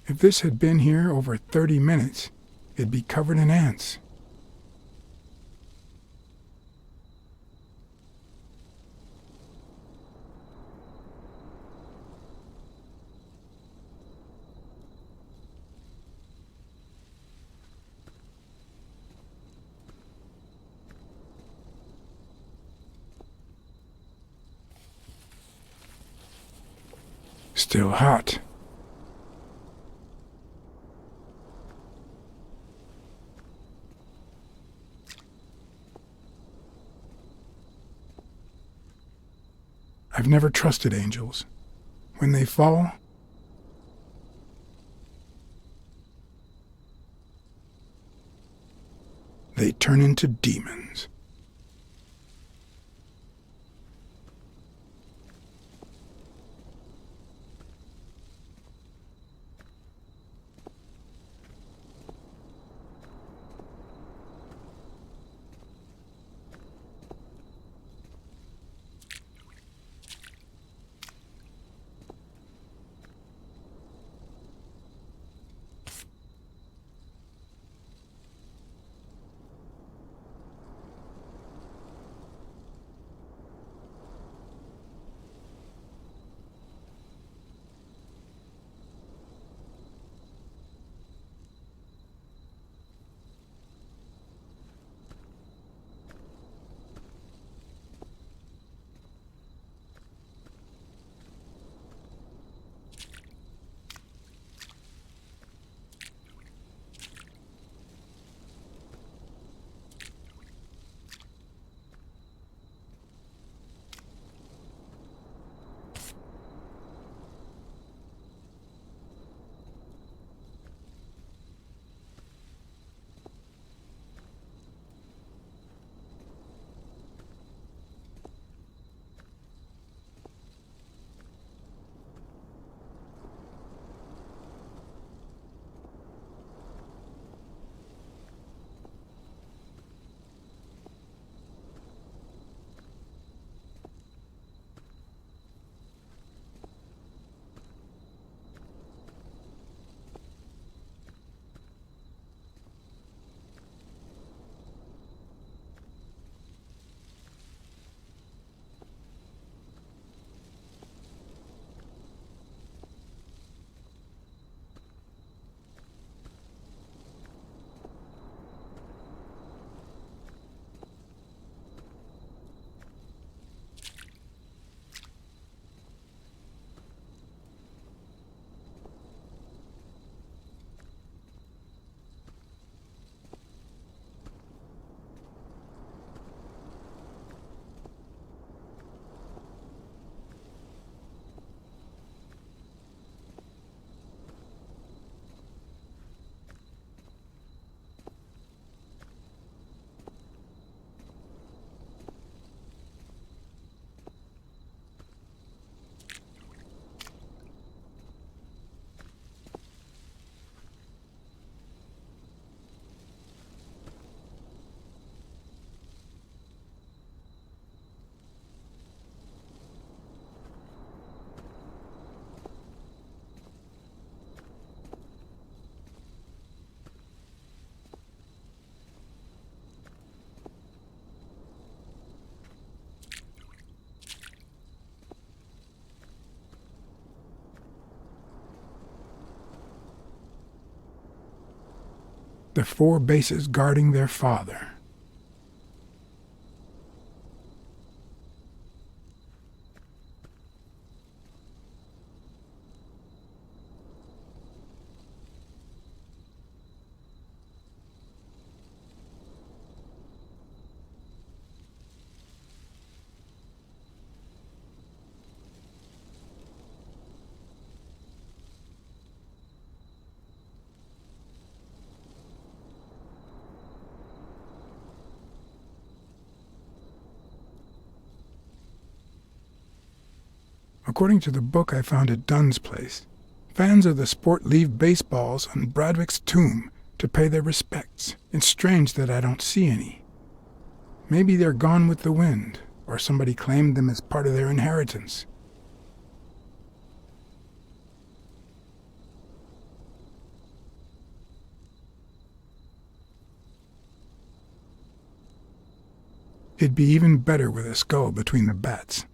If this had been here over 30 minutes, it'd be covered in ants. Still hot. I've never trusted angels. When they fall, they turn into demons. The 4 bases guarding their father. According to the book I found at Dunn's place, fans of the sport leave baseballs on Bradwick's tomb to pay their respects. It's strange that I don't see any. Maybe they're gone with the wind, or somebody claimed them as part of their inheritance. It'd be even better with a skull between the bats.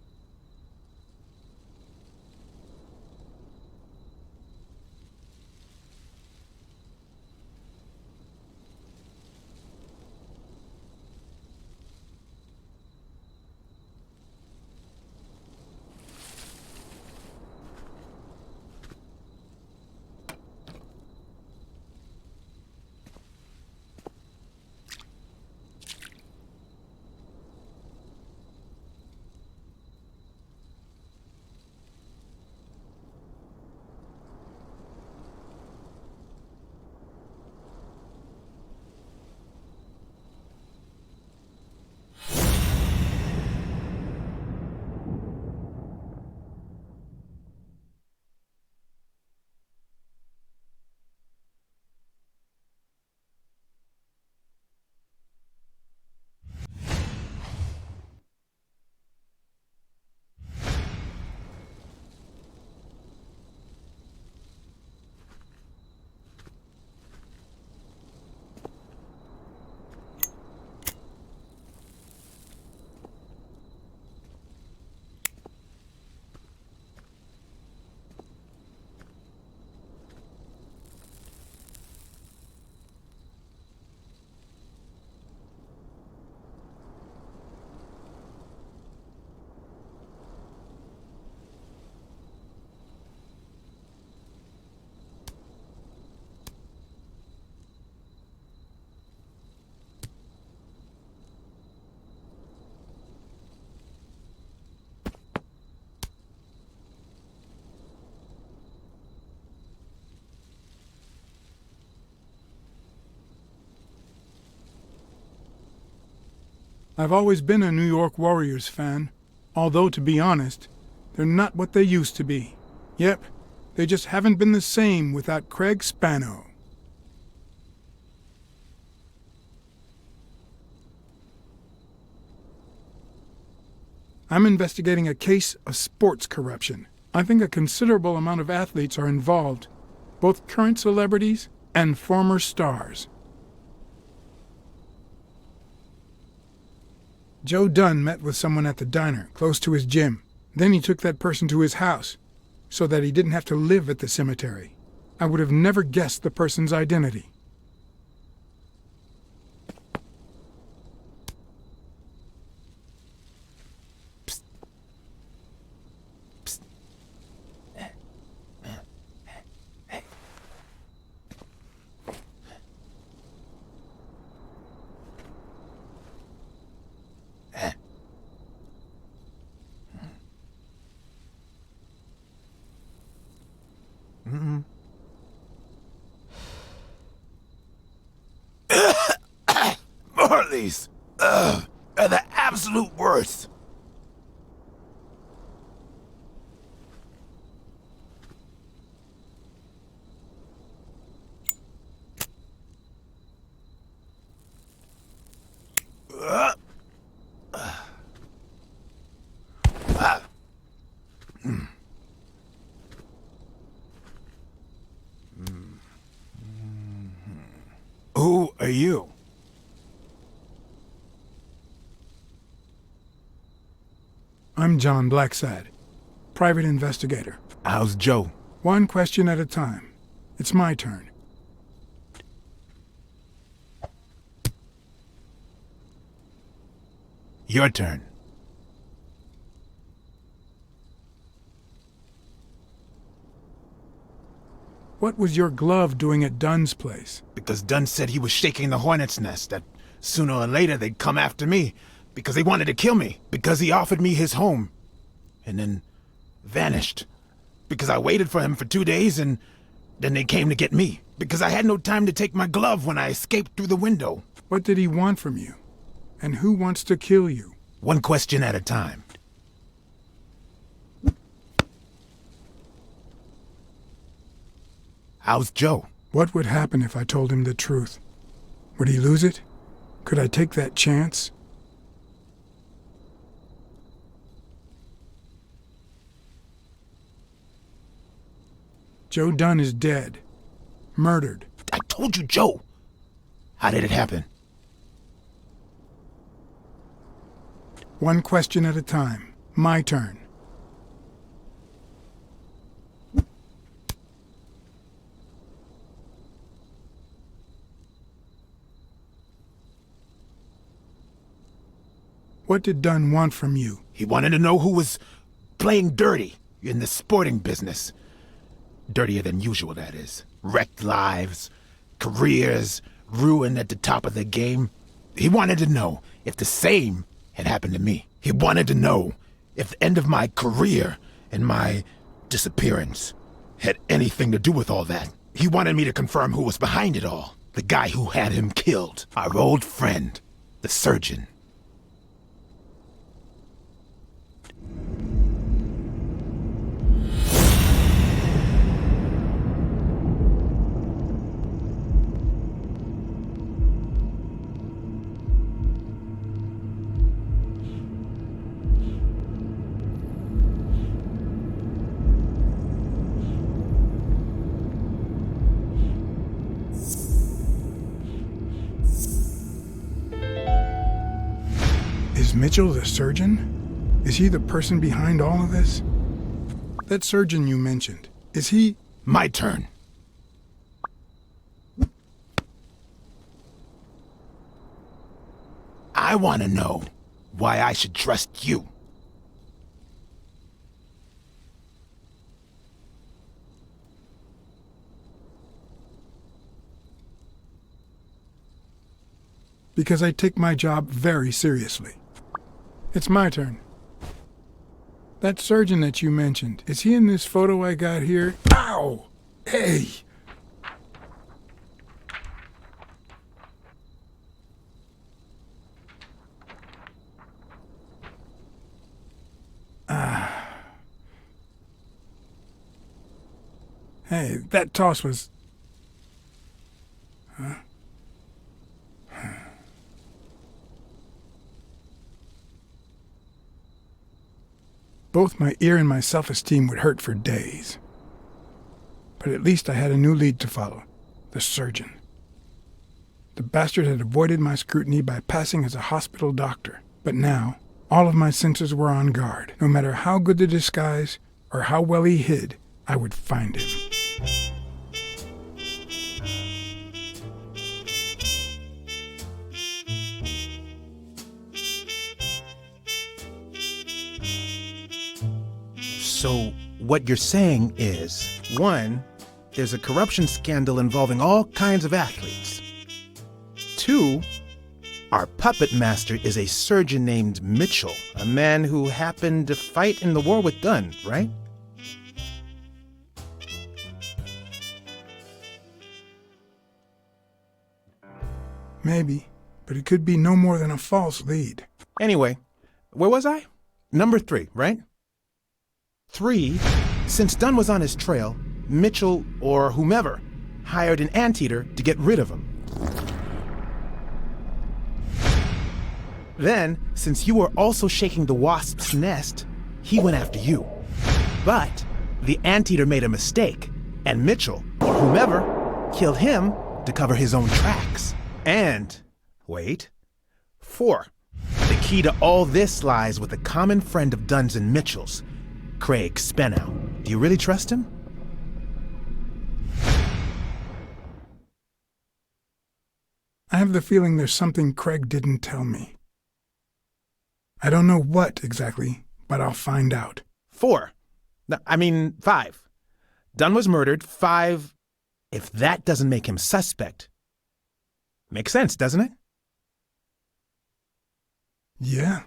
I've always been a New York Warriors fan, although, to be honest, they're not what they used to be. Yep, they just haven't been the same without Craig Spano. I'm investigating a case of sports corruption. I think a considerable amount of athletes are involved, both current celebrities and former stars. Joe Dunn met with someone at the diner, close to his gym. Then he took that person to his house, so that he didn't have to live at the cemetery. I would have never guessed the person's identity. Marley's are the absolute worst. Who are you? I'm John Blacksad, private investigator. How's Joe? One question at a time. It's my turn. Your turn. What was your glove doing at Dunn's place? Because Dunn said he was shaking the hornet's nest, that sooner or later they'd come after me, because they wanted to kill me, because he offered me his home, and then vanished, because I waited for him for 2 days, and then they came to get me, because I had no time to take my glove when I escaped through the window. What did he want from you? And who wants to kill you? One question at a time. How's Joe? What would happen if I told him the truth? Would he lose it? Could I take that chance? Joe Dunn is dead. Murdered. I told you, Joe. How did it happen? One question at a time. My turn. What did Dunn want from you? He wanted to know who was playing dirty in the sporting business. Dirtier than usual, that is. Wrecked lives, careers, ruined at the top of the game. He wanted to know if the same had happened to me. He wanted to know if the end of my career and my disappearance had anything to do with all that. He wanted me to confirm who was behind it all. The guy who had him killed. Our old friend, the surgeon. Is Mitchell the surgeon? Is he the person behind all of this? That surgeon you mentioned, is he... My turn. I want to know why I should trust you. Because I take my job very seriously. It's my turn. That surgeon that you mentioned, is he in this photo I got here? Ow! Hey! Hey, that toss was... Huh? Both my ear and my self-esteem would hurt for days. But at least I had a new lead to follow. The surgeon. The bastard had avoided my scrutiny by passing as a hospital doctor. But now, all of my senses were on guard. No matter how good the disguise, or how well he hid, I would find him. So, what you're saying is, 1, there's a corruption scandal involving all kinds of athletes. 2, our puppet master is a surgeon named Mitchell, a man who happened to fight in the war with Dunn, right? Maybe, but it could be no more than a false lead. Anyway, where was I? Number 3, right? 3, since Dunn was on his trail, Mitchell, or whomever, hired an anteater to get rid of him. Then, since you were also shaking the wasp's nest, he went after you. But the anteater made a mistake, and Mitchell, or whomever, killed him to cover his own tracks. And, wait, 4, the key to all this lies with a common friend of Dunn's and Mitchell's, Craig Spenow. Do you really trust him? I have the feeling there's something Craig didn't tell me. I don't know what exactly, but I'll find out. 5. Dunn was murdered. 5, if that doesn't make him suspect. Makes sense, doesn't it? Yeah,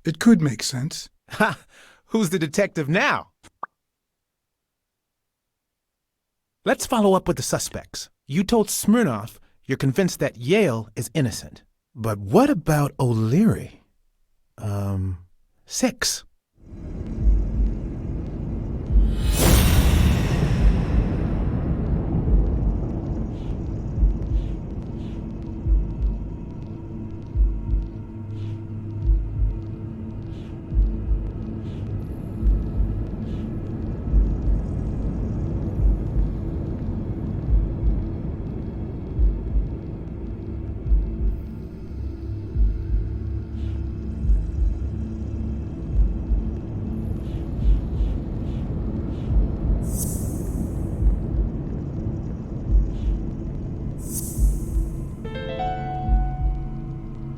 it could make sense. Ha! Who's the detective now? Let's follow up with the suspects. You told Smirnoff you're convinced that Yale is innocent. But what about O'Leary? 6.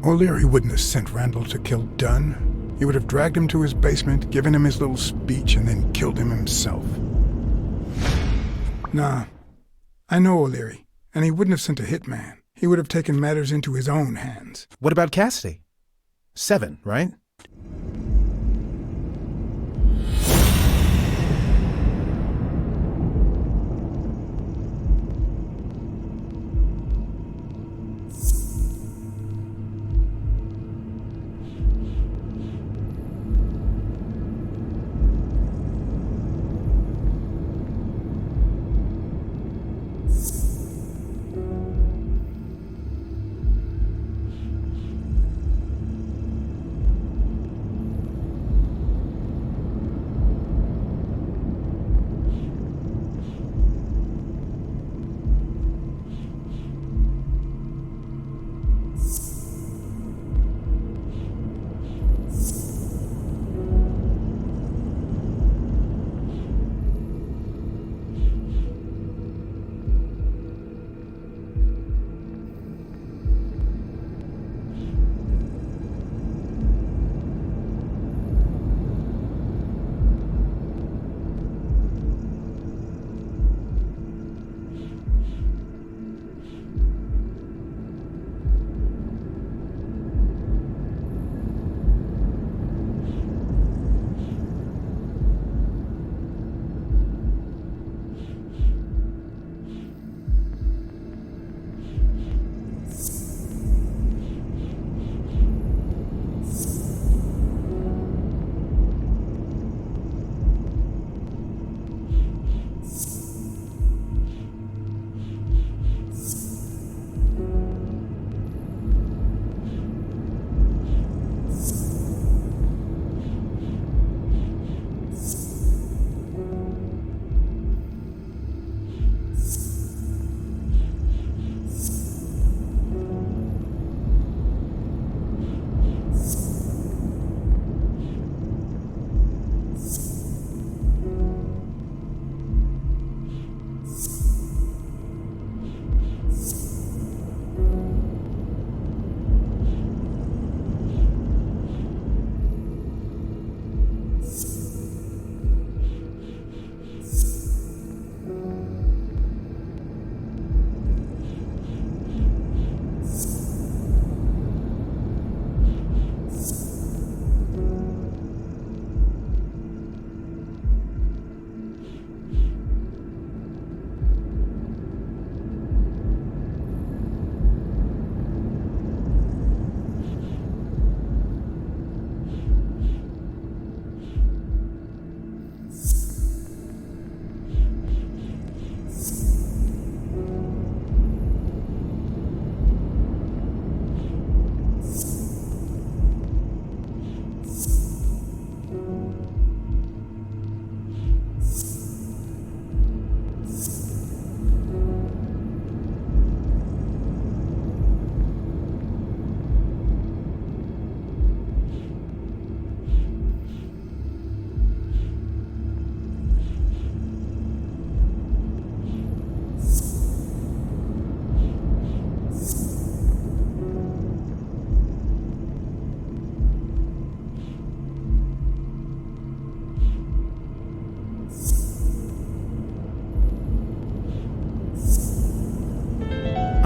O'Leary wouldn't have sent Randall to kill Dunn. He would have dragged him to his basement, given him his little speech, and then killed him himself. Nah, I know O'Leary, and he wouldn't have sent a hitman. He would have taken matters into his own hands. What about Cassidy? 7, right?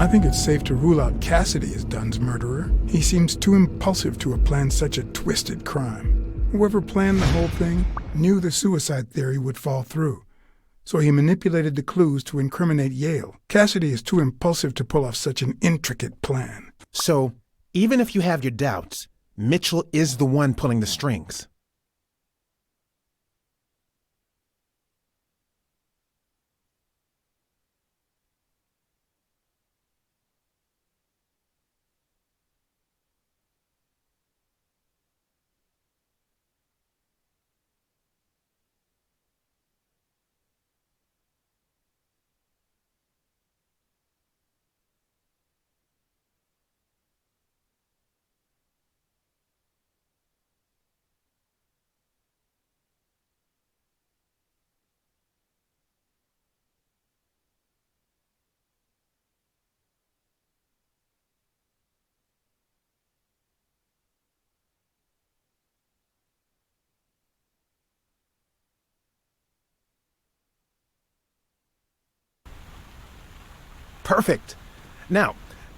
I think it's safe to rule out Cassidy as Dunn's murderer. He seems too impulsive to have planned such a twisted crime. Whoever planned the whole thing knew the suicide theory would fall through, so he manipulated the clues to incriminate Yale. Cassidy is too impulsive to pull off such an intricate plan. So, even if you have your doubts, Mitchell is the one pulling the strings. Perfect. Now,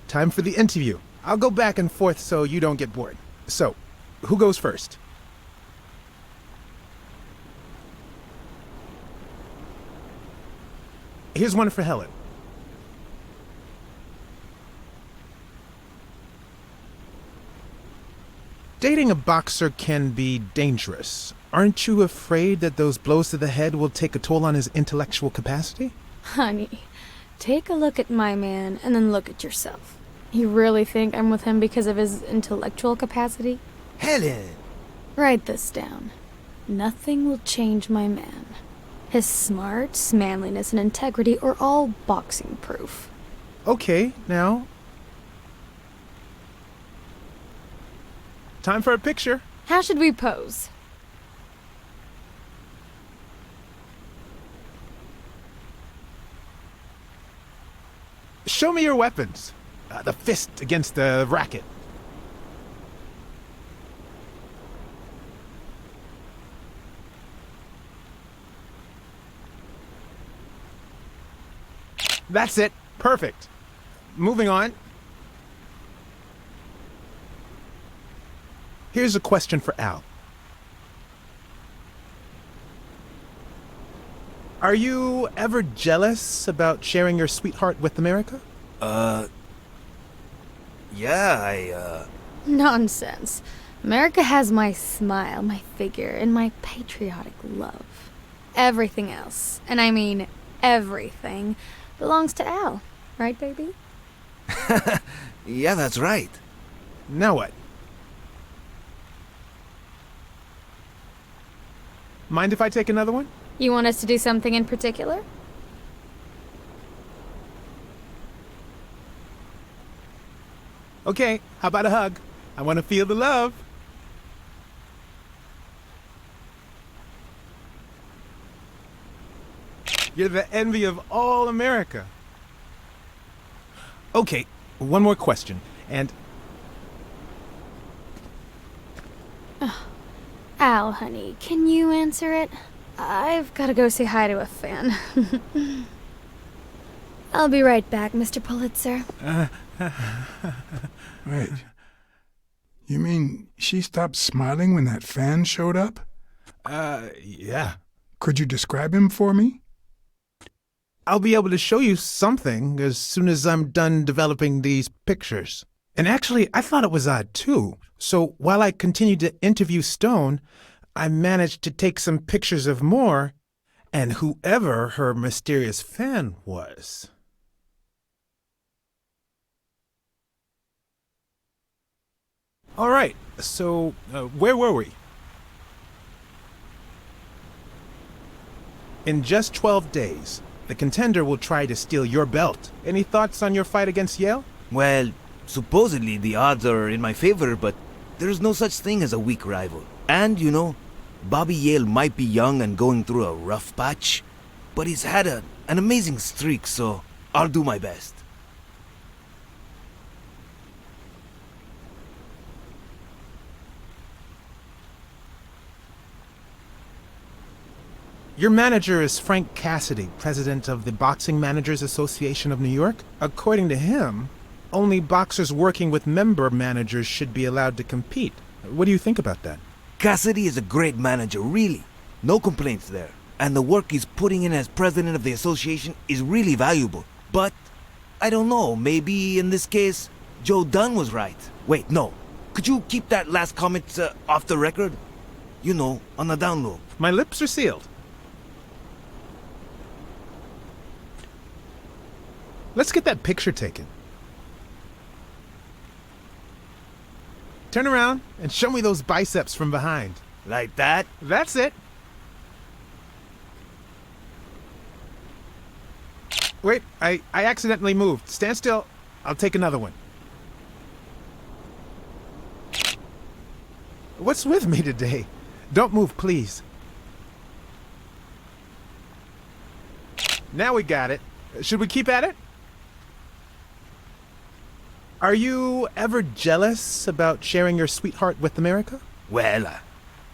time for the interview. I'll go back and forth so you don't get bored. So, who goes first? Here's one for Helen. Dating a boxer can be dangerous. Aren't you afraid that those blows to the head will take a toll on his intellectual capacity? Honey, take a look at my man and then look at yourself. You really think I'm with him because of his intellectual capacity? Helen! Write this down. Nothing will change my man. His smarts, manliness, and integrity are all boxing proof. Okay, now. Time for a picture. How should we pose? Show me your weapons. The fist against the racket. That's it. Perfect. Moving on. Here's a question for Al. Are you ever jealous about sharing your sweetheart with America? Yeah, Nonsense. America has my smile, my figure, and my patriotic love. Everything else, and I mean everything, belongs to Al. Right, baby? Yeah, that's right. Now what? Mind if I take another one? You want us to do something in particular? Okay, how about a hug? I want to feel the love. You're the envy of all America. Okay, one more question, and... Al, honey, can you answer it? I've got to go say hi to a fan. I'll be right back, Mr. Pulitzer. Wait. You mean she stopped smiling when that fan showed up? Yeah. Could you describe him for me? I'll be able to show you something as soon as I'm done developing these pictures. And actually, I thought it was odd too. So while I continued to interview Stone, I managed to take some pictures of Moore and whoever her mysterious fan was. All right, so where were we? In just 12 days, the contender will try to steal your belt. Any thoughts on your fight against Yale? Well, supposedly the odds are in my favor, but there's no such thing as a weak rival. And, you know, Bobby Yale might be young and going through a rough patch, but he's had an amazing streak, so I'll do my best. Your manager is Frank Cassidy, president of the Boxing Managers Association of New York. According to him, only boxers working with member managers should be allowed to compete. What do you think about that? Cassidy is a great manager, really. No complaints there. And the work he's putting in as president of the association is really valuable. But, I don't know, maybe in this case, Joe Dunn was right. Wait, no. Could you keep that last comment off the record? You know, on the down low. My lips are sealed. Let's get that picture taken. Turn around and show me those biceps from behind. Like that? That's it. Wait, I accidentally moved. Stand still. I'll take another one. What's with me today? Don't move, please. Now we got it. Should we keep at it? Are you ever jealous about sharing your sweetheart with America? Well,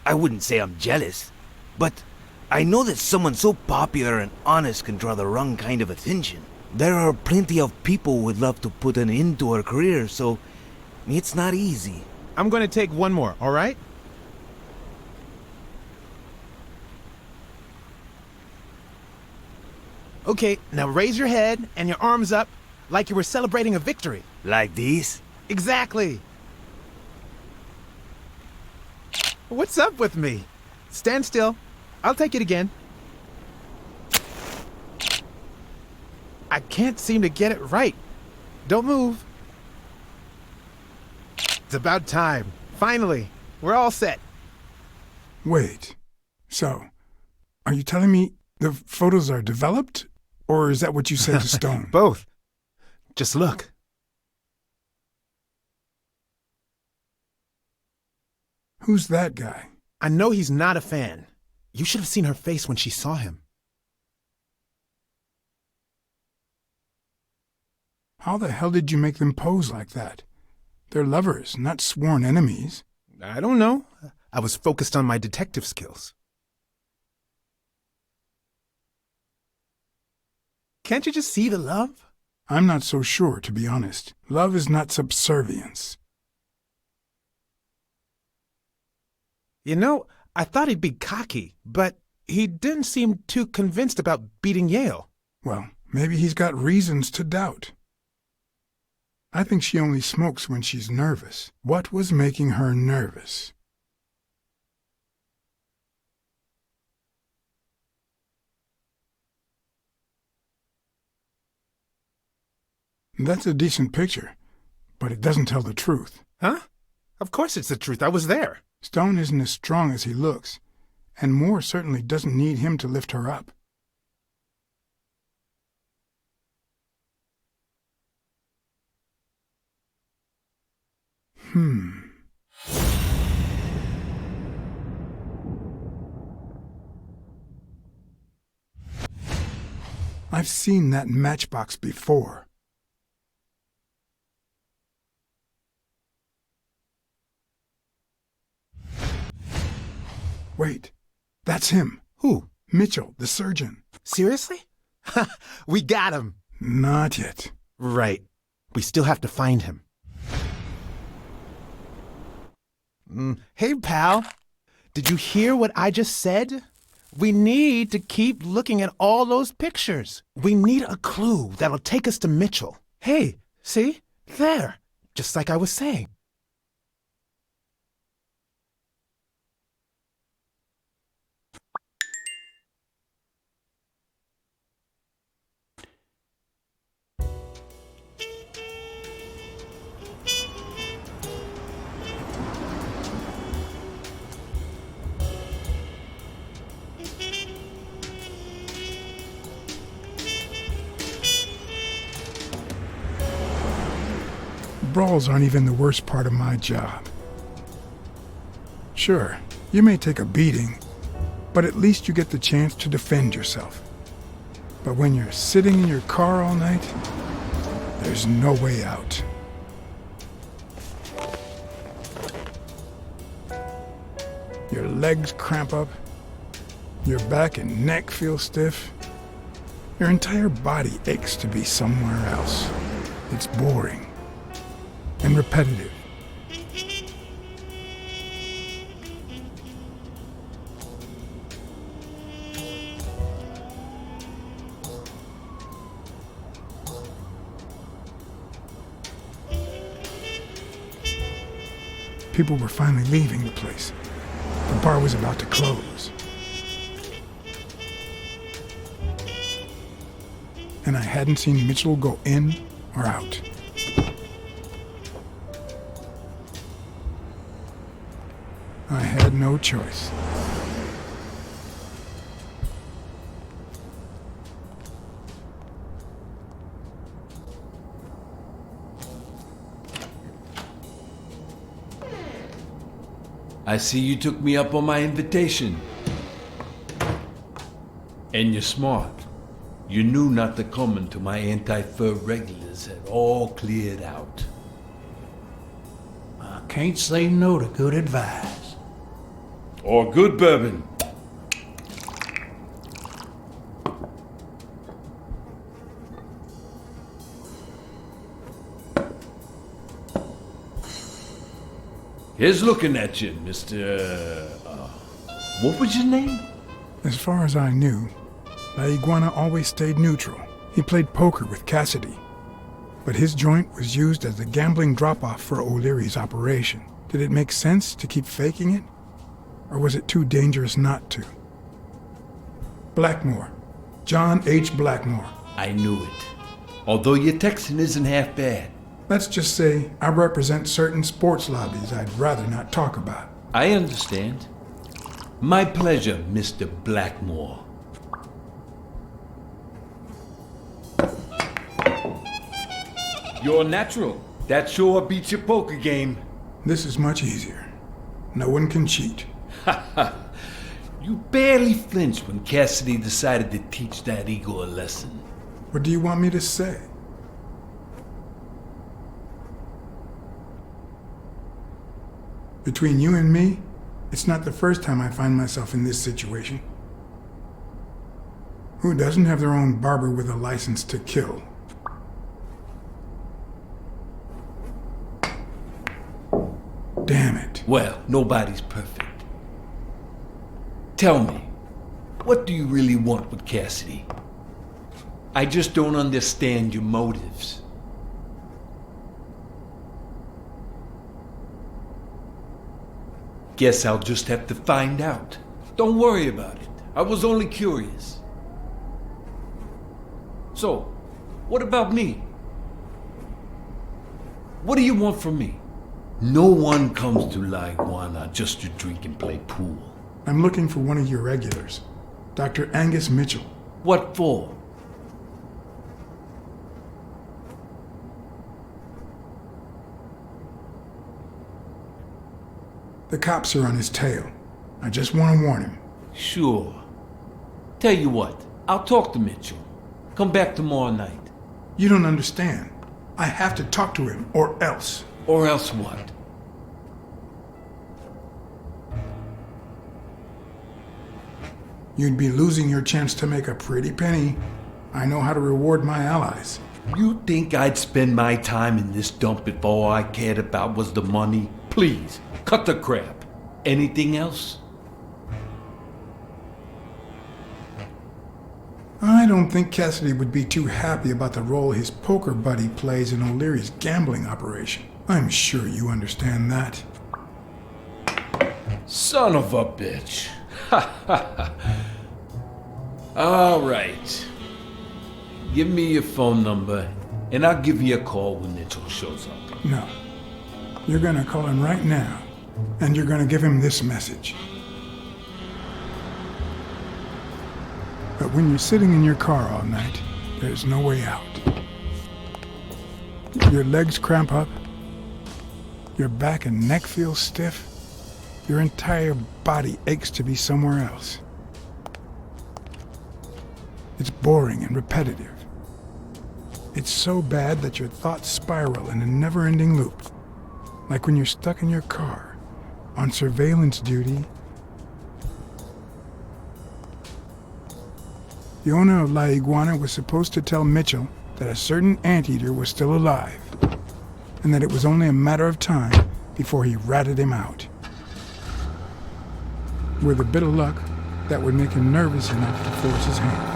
I wouldn't say I'm jealous, but I know that someone so popular and honest can draw the wrong kind of attention. There are plenty of people who would love to put an end to her career, so it's not easy. I'm going to take one more, all right? Okay, now raise your head and your arms up like you were celebrating a victory. Like this? Exactly. What's up with me? Stand still. I'll take it again. I can't seem to get it right. Don't move. It's about time. Finally, we're all set. Wait. So, are you telling me the photos are developed? Or is that what you said to Stone? Both. Just look. Who's that guy? I know he's not a fan. You should have seen her face when she saw him. How the hell did you make them pose like that? They're lovers, not sworn enemies. I don't know. I was focused on my detective skills. Can't you just see the love? I'm not so sure, to be honest. Love is not subservience. You know, I thought he'd be cocky, but he didn't seem too convinced about beating Yale. Well, maybe he's got reasons to doubt. I think she only smokes when she's nervous. What was making her nervous? That's a decent picture, but it doesn't tell the truth. Huh? Of course it's the truth. I was there. Stone isn't as strong as he looks, and Moore certainly doesn't need him to lift her up. I've seen that matchbox before. Wait, that's him. Who? Mitchell, the surgeon. Seriously? We got him. Not yet. Right. We still have to find him. Hey, pal. Did you hear what I just said? We need to keep looking at all those pictures. We need a clue that'll take us to Mitchell. Hey, see? There. Just like I was saying. Brawls aren't even the worst part of my job. Sure, you may take a beating, but at least you get the chance to defend yourself. But when you're sitting in your car all night, there's no way out. Your legs cramp up, your back and neck feel stiff, your entire body aches to be somewhere else. It's boring and repetitive. People were finally leaving the place. The bar was about to close. And I hadn't seen Mitchell go in or out. I had no choice. I see you took me up on my invitation. And you're smart. You knew not to come until my anti-fur regulars had all cleared out. I can't say no to good advice. Or good bourbon. Here's looking at you, Mr. What was your name? As far as I knew, La Iguana always stayed neutral. He played poker with Cassidy, but his joint was used as a gambling drop-off for O'Leary's operation. Did it make sense to keep faking it? Or was it too dangerous not to? Blackmore. John H. Blackmore. I knew it. Although your Texan isn't half bad. Let's just say I represent certain sports lobbies I'd rather not talk about. I understand. My pleasure, Mr. Blackmore. You're natural. That sure beats your poker game. This is much easier. No one can cheat. You barely flinched when Cassidy decided to teach that ego a lesson. What do you want me to say? Between you and me, it's not the first time I find myself in this situation. Who doesn't have their own barber with a license to kill? Damn it. Well, nobody's perfect. Tell me, what do you really want with Cassidy? I just don't understand your motives. Guess I'll just have to find out. Don't worry about it. I was only curious. So, what about me? What do you want from me? No one comes to La Iguana just to drink and play pool. I'm looking for one of your regulars, Dr. Angus Mitchell. What for? The cops are on his tail. I just want to warn him. Sure. Tell you what, I'll talk to Mitchell. Come back tomorrow night. You don't understand. I have to talk to him, or else. Or else what? You'd be losing your chance to make a pretty penny. I know how to reward my allies. You think I'd spend my time in this dump if all I cared about was the money? Please, cut the crap. Anything else? I don't think Cassidy would be too happy about the role his poker buddy plays in O'Leary's gambling operation. I'm sure you understand that. Son of a bitch. All right. Give me your phone number, and I'll give you a call when Mitchell shows up. No. You're gonna call him right now, and you're gonna give him this message. But when you're sitting in your car all night, there's no way out. Your legs cramp up, your back and neck feel stiff, your entire body aches to be somewhere else. It's boring and repetitive. It's so bad that your thoughts spiral in a never-ending loop. Like when you're stuck in your car, on surveillance duty. The owner of La Iguana was supposed to tell Mitchell that a certain anteater was still alive, and that it was only a matter of time before he ratted him out. With a bit of luck, that would make him nervous enough to force his hand.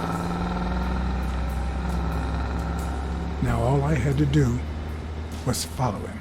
Now all I had to do was follow him.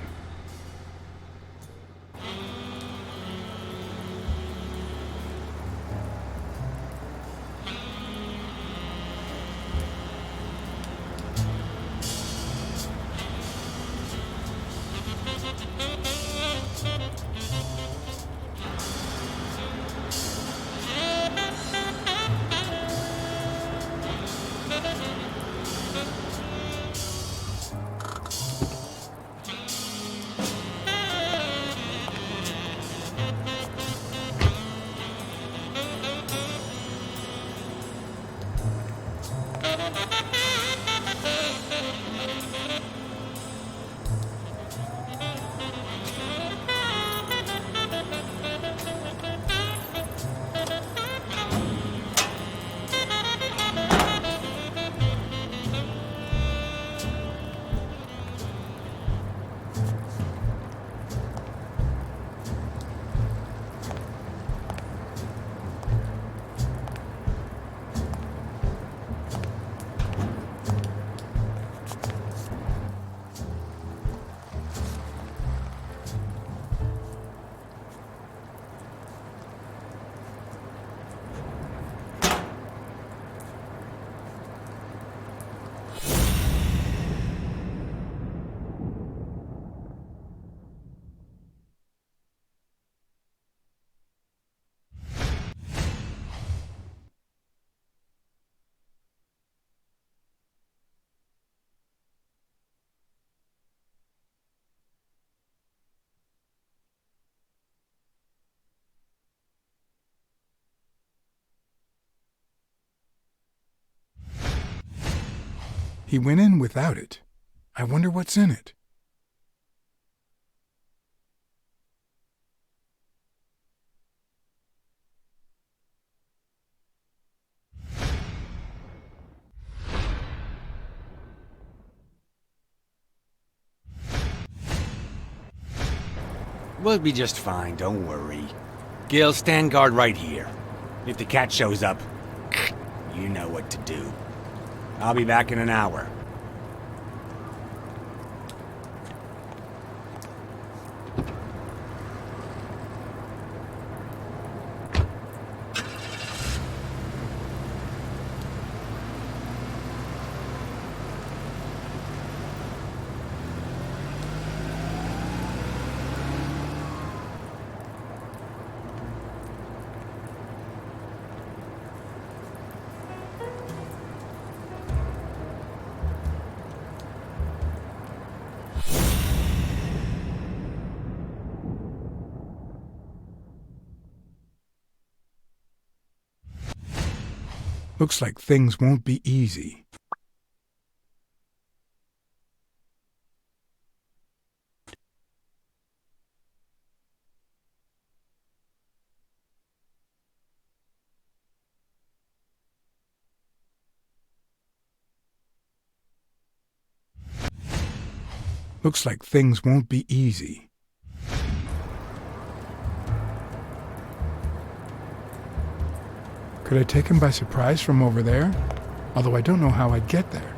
He went in without it. I wonder what's in it. We'll be just fine, don't worry. Gil, stand guard right here. If the cat shows up, you know what to do. I'll be back in an hour. Looks like things won't be easy. Looks like things won't be easy. Could I take him by surprise from over there? Although I don't know how I'd get there.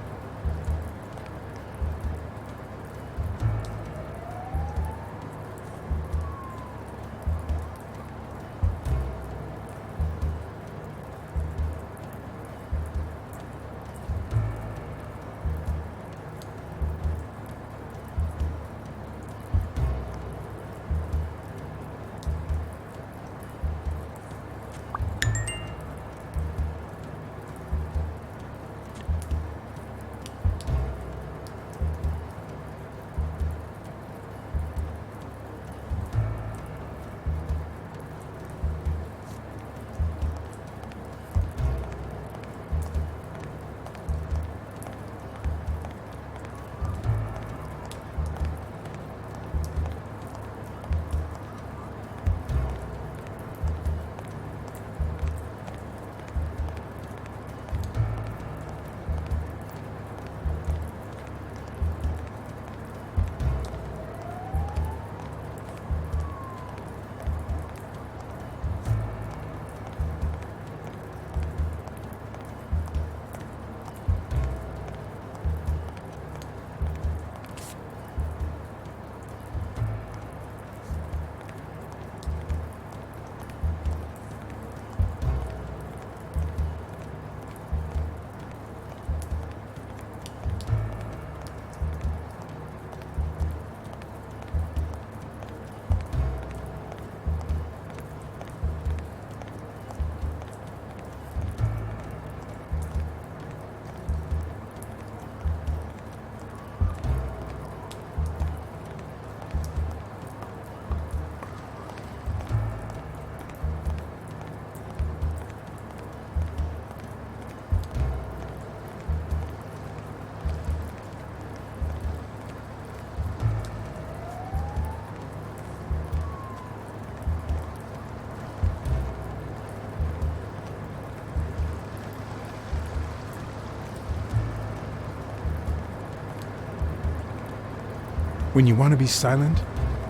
When you want to be silent,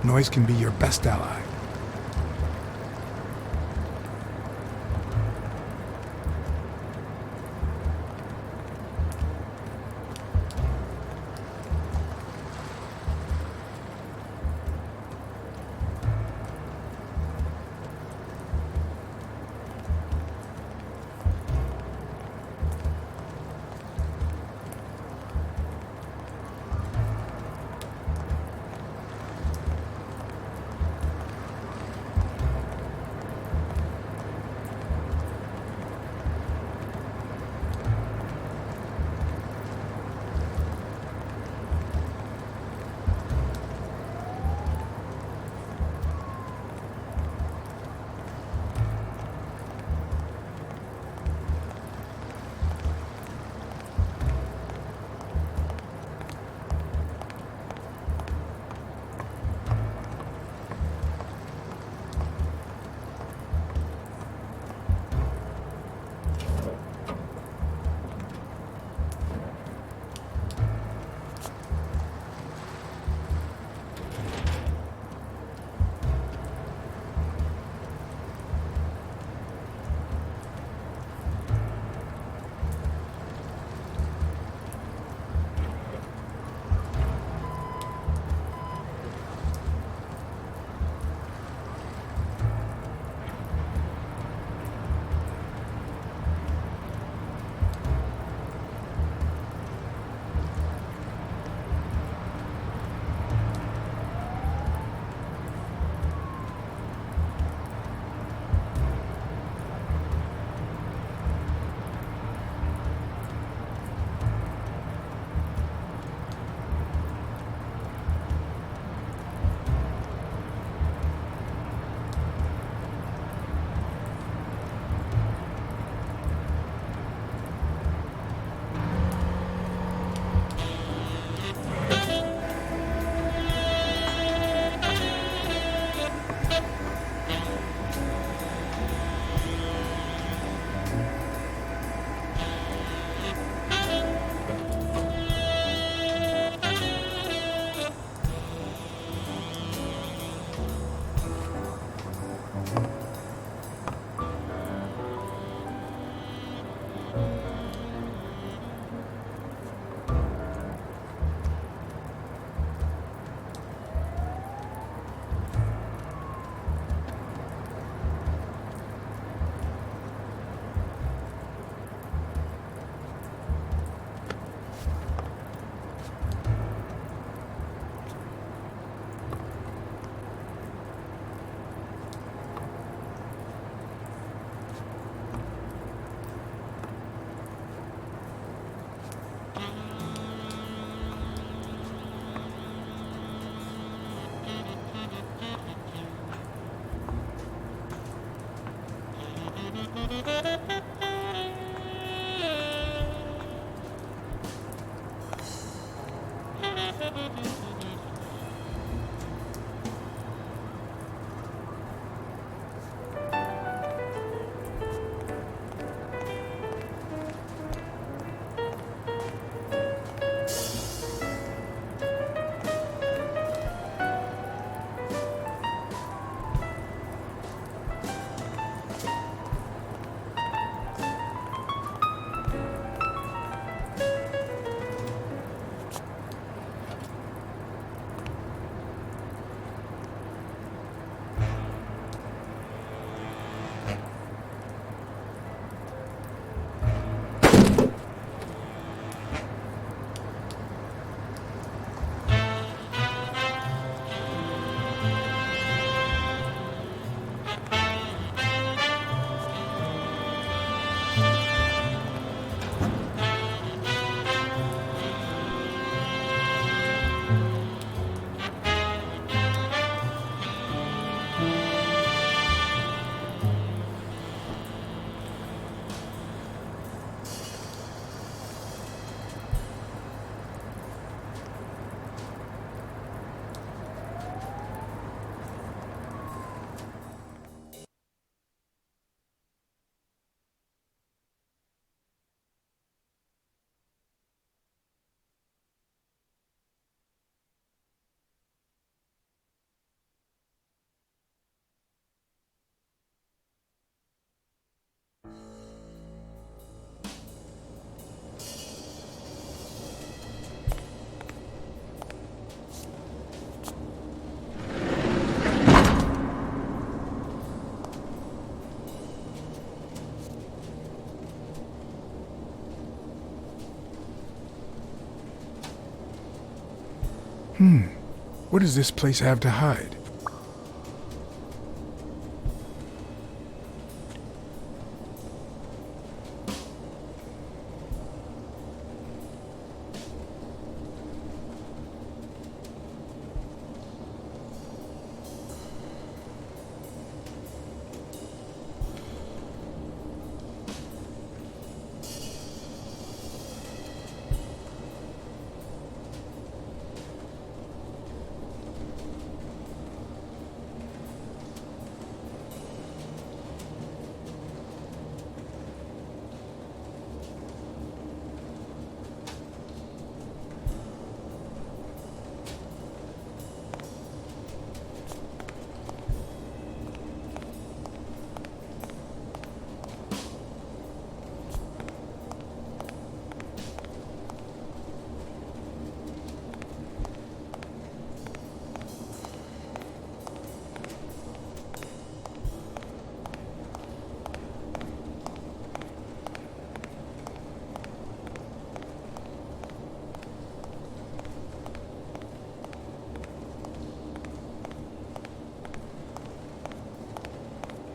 noise can be your best ally. What does this place have to hide?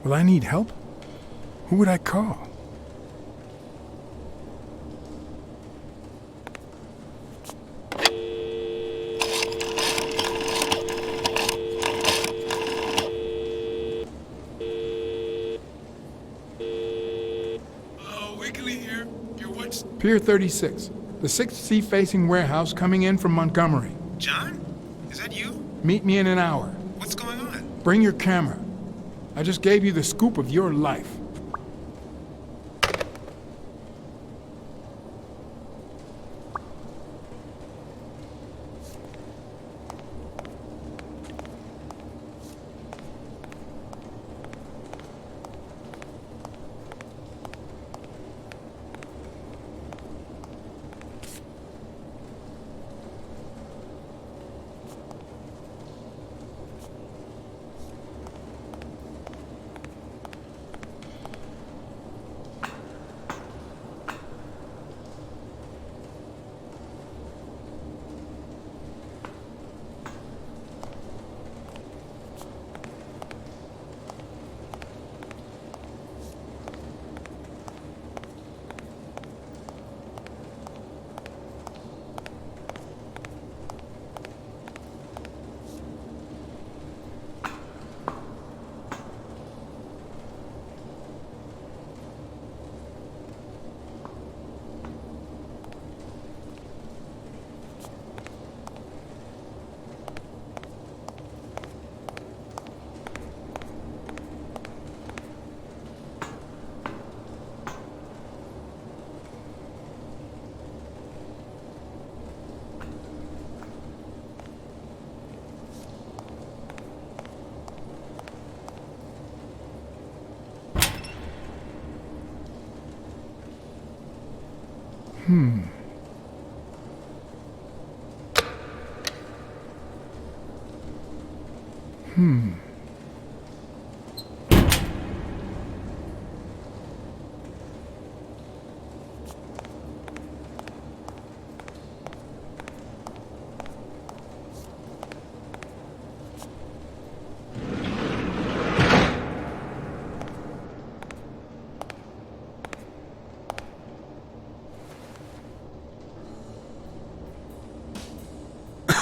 Will I need help? Who would I call? Wiggly here. You're what's... Pier 36, the 6th sea-facing warehouse coming in from Montgomery. John? Is that you? Meet me in an hour. What's going on? Bring your camera. I just gave you the scoop of your life.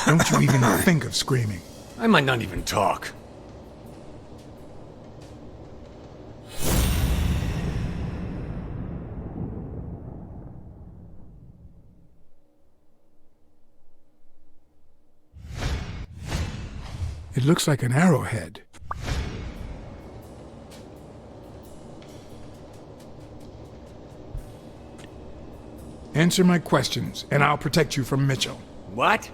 Don't you even think of screaming. I might not even talk. It looks like an arrowhead. Answer my questions, and I'll protect you from Mitchell. What?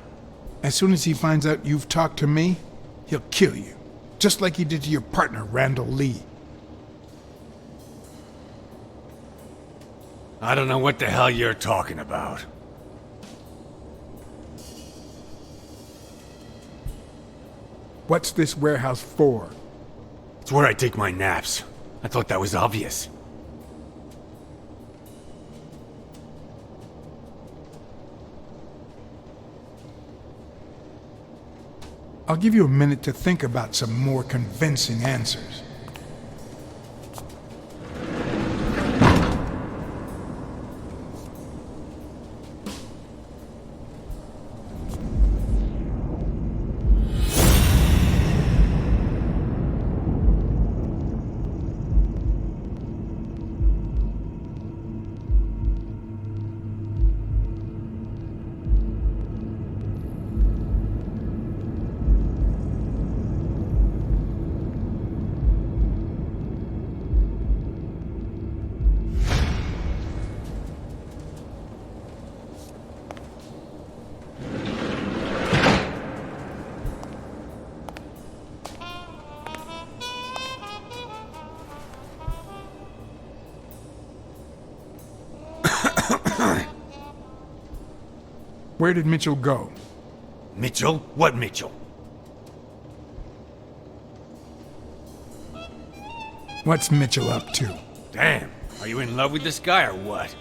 As soon as he finds out you've talked to me, he'll kill you. Just like he did to your partner, Randall Lee. I don't know what the hell you're talking about. What's this warehouse for? It's where I take my naps. I thought that was obvious. I'll give you a minute to think about some more convincing answers. Where did Mitchell go? Mitchell? What Mitchell? What's Mitchell up to? Damn, are you in love with this guy or what?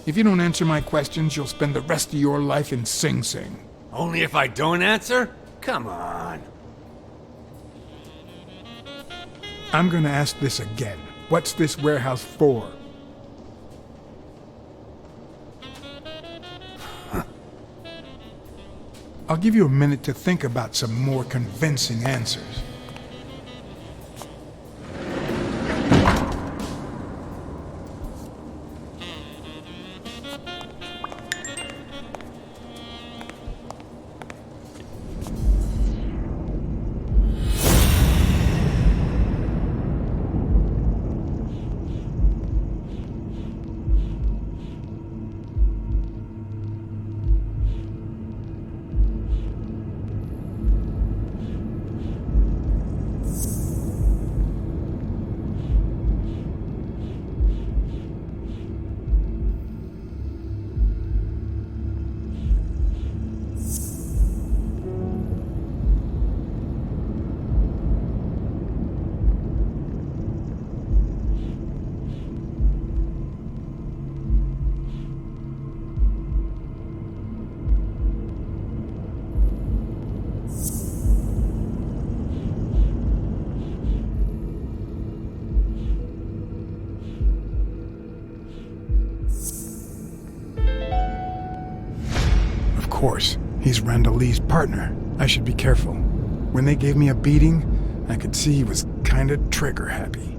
If you don't answer my questions, you'll spend the rest of your life in Sing Sing. Only if I don't answer? Come on. I'm gonna ask this again. What's this warehouse for? I'll give you a minute to think about some more convincing answers. Of course, he's Randall Lee's partner. I should be careful. When they gave me a beating, I could see he was kinda trigger happy.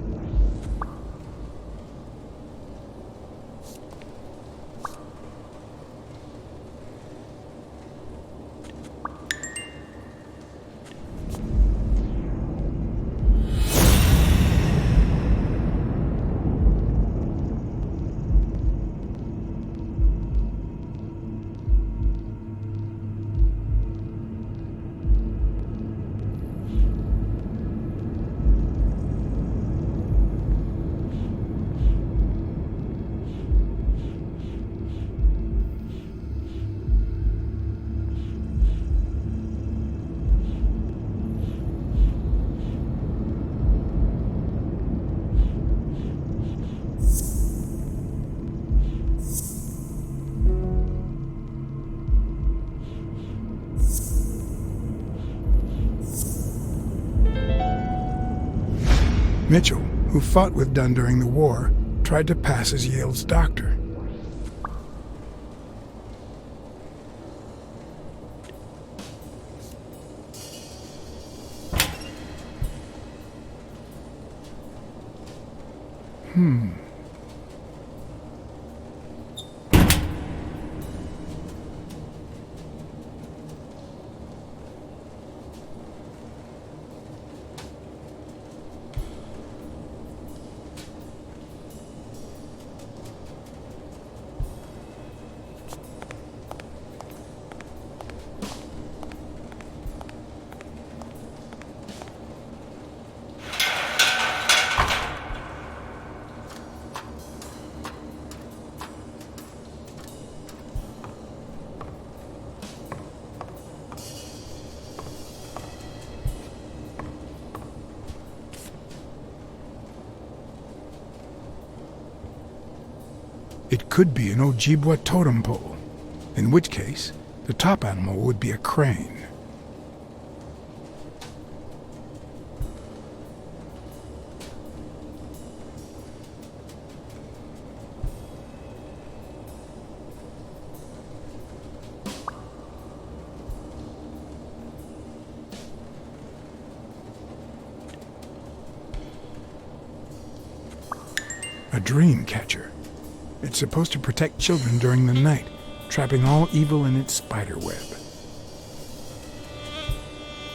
Mitchell, who fought with Dunn during the war, tried to pass as Yale's doctor. It could be an Ojibwa totem pole, in which case the top animal would be a crane. A dream catcher. It's supposed to protect children during the night, trapping all evil in its spider web.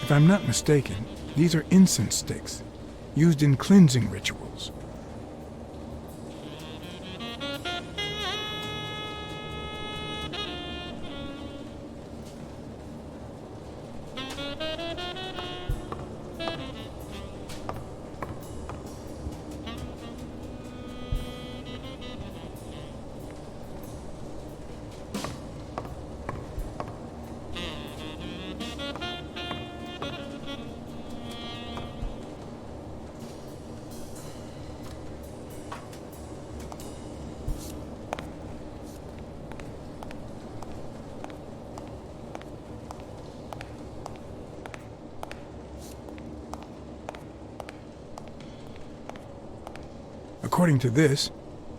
If I'm not mistaken, these are incense sticks, used in cleansing rituals. According to this,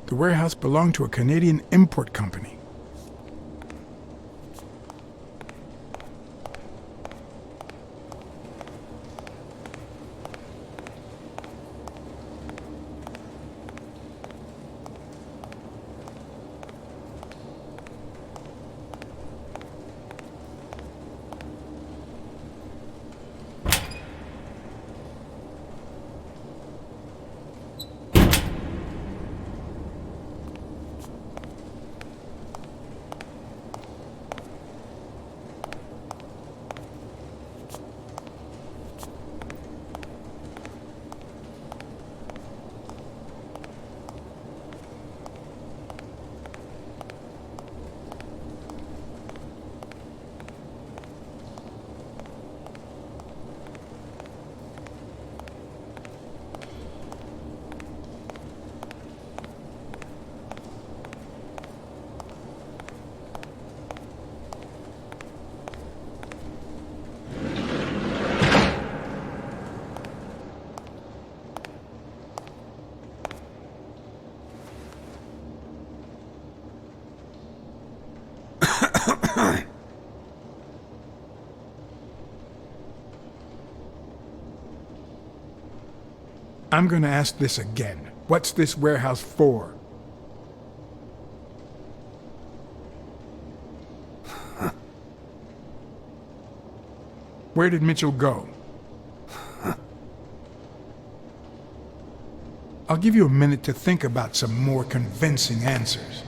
the warehouse belonged to a Canadian import company. I'm going to ask this again. What's this warehouse for? Where did Mitchell go? I'll give you a minute to think about some more convincing answers.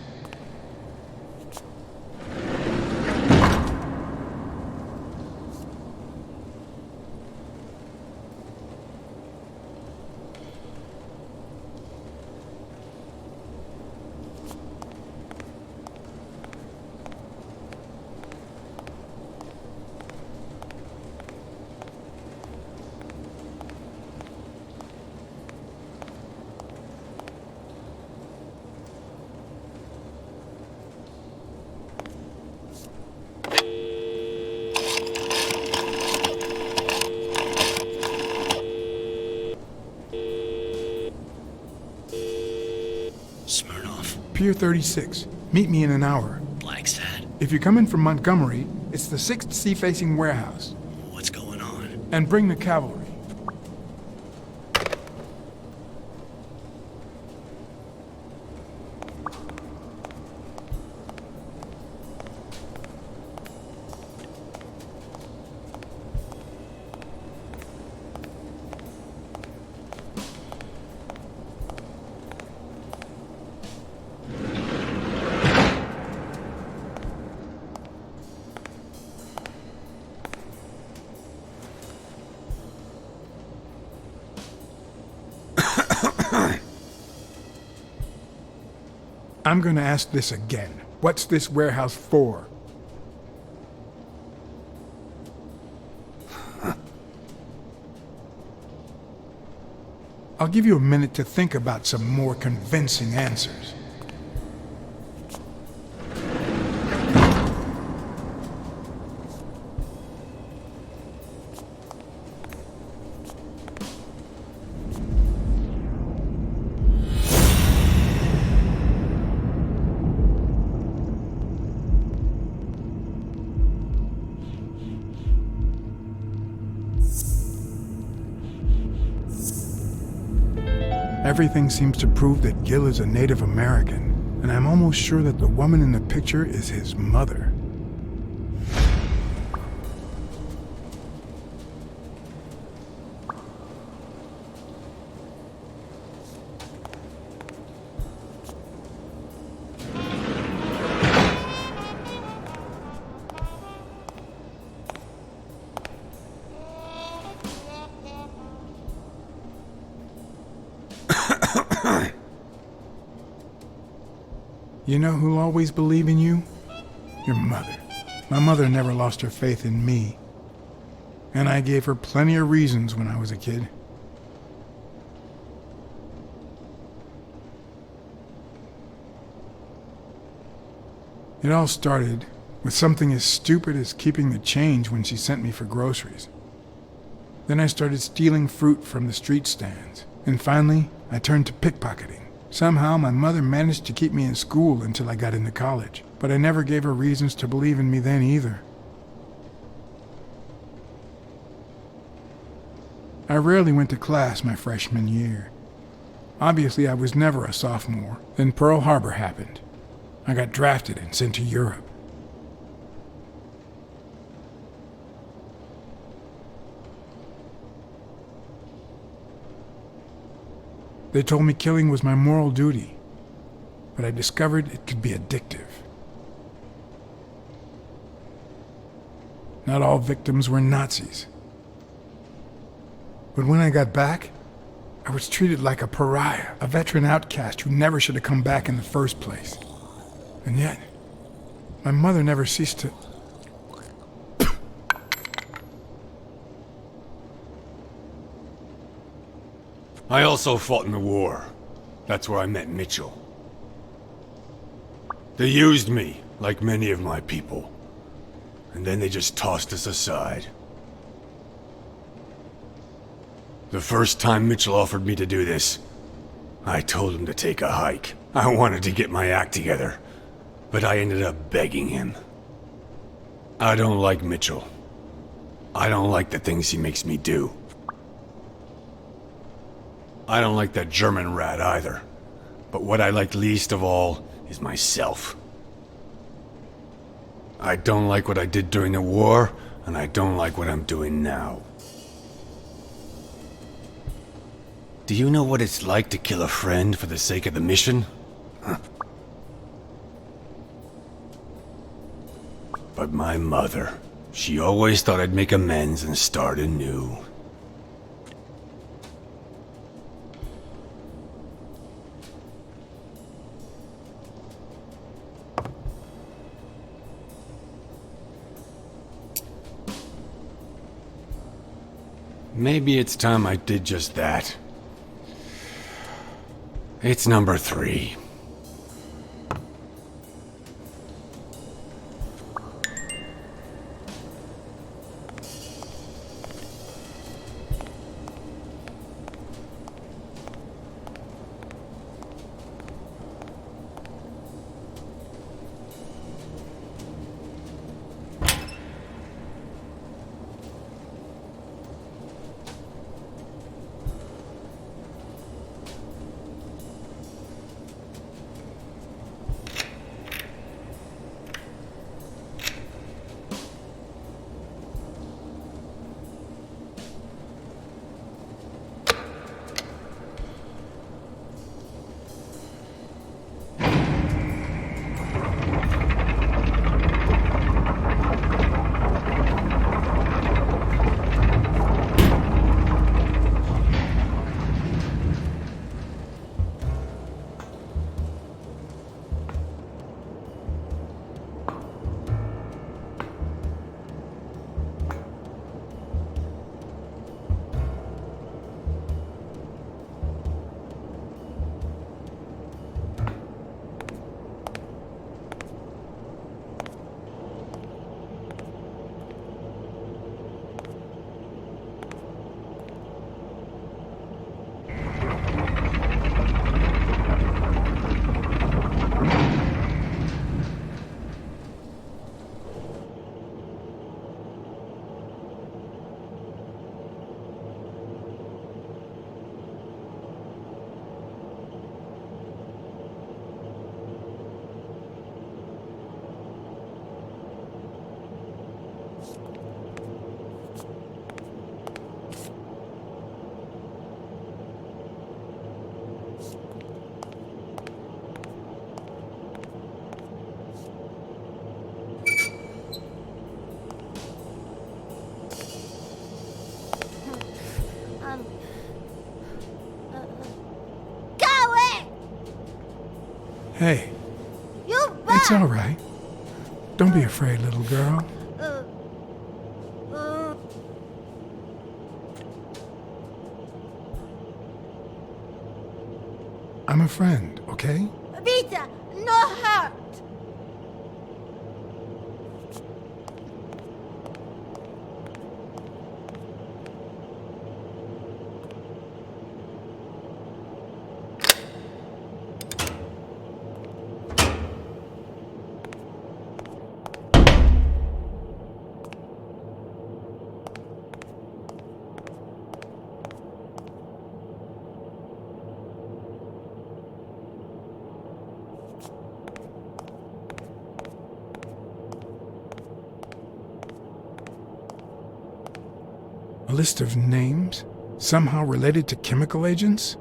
Pier 36. Meet me in an hour. Blacksad? If you're coming from Montgomery, it's the 6th sea-facing warehouse. What's going on? And bring the cavalry. I'm gonna ask this again. What's this warehouse for? I'll give you a minute to think about some more convincing answers. Everything seems to prove that Gil is a Native American, and I'm almost sure that the woman in the picture is his mother. You know who'll always believe in you? Your mother. My mother never lost her faith in me. And I gave her plenty of reasons when I was a kid. It all started with something as stupid as keeping the change when she sent me for groceries. Then I started stealing fruit from the street stands. And finally, I turned to pickpocketing. Somehow, my mother managed to keep me in school until I got into college, but I never gave her reasons to believe in me then either. I rarely went to class my freshman year. Obviously, I was never a sophomore. Then Pearl Harbor happened. I got drafted and sent to Europe. They told me killing was my moral duty, but I discovered it could be addictive. Not all victims were Nazis. But when I got back, I was treated like a pariah, a veteran outcast who never should have come back in the first place. And yet, my mother never ceased to... I also fought in the war. That's where I met Mitchell. They used me, like many of my people. And then they just tossed us aside. The first time Mitchell offered me to do this, I told him to take a hike. I wanted to get my act together, but I ended up begging him. I don't like Mitchell. I don't like the things he makes me do. I don't like that German rat either. But what I like least of all is myself. I don't like what I did during the war, and I don't like what I'm doing now. Do you know what it's like to kill a friend for the sake of the mission? Huh. But my mother, she always thought I'd make amends and start anew. Maybe it's time I did just that. It's number 3. Hey, You back! it's all right. Don't be afraid, little girl. I'm a friend, okay? Vita, no hurt! A list of names? Somehow related to chemical agents?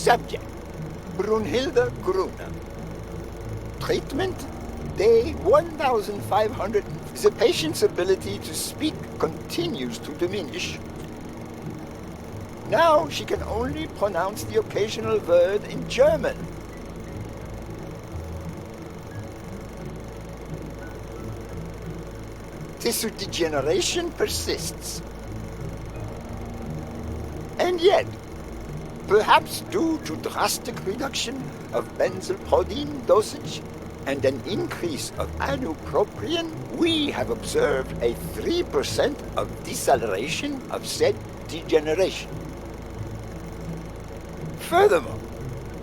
Subject, Brunhilde Gruner. Treatment, day 1500. The patient's ability to speak continues to diminish. Now she can only pronounce the occasional word in German. Tissue degeneration persists. And yet, perhaps due to drastic reduction of benzylproline dosage and an increase of ibupropion, we have observed a 3% of deceleration of said degeneration. Furthermore,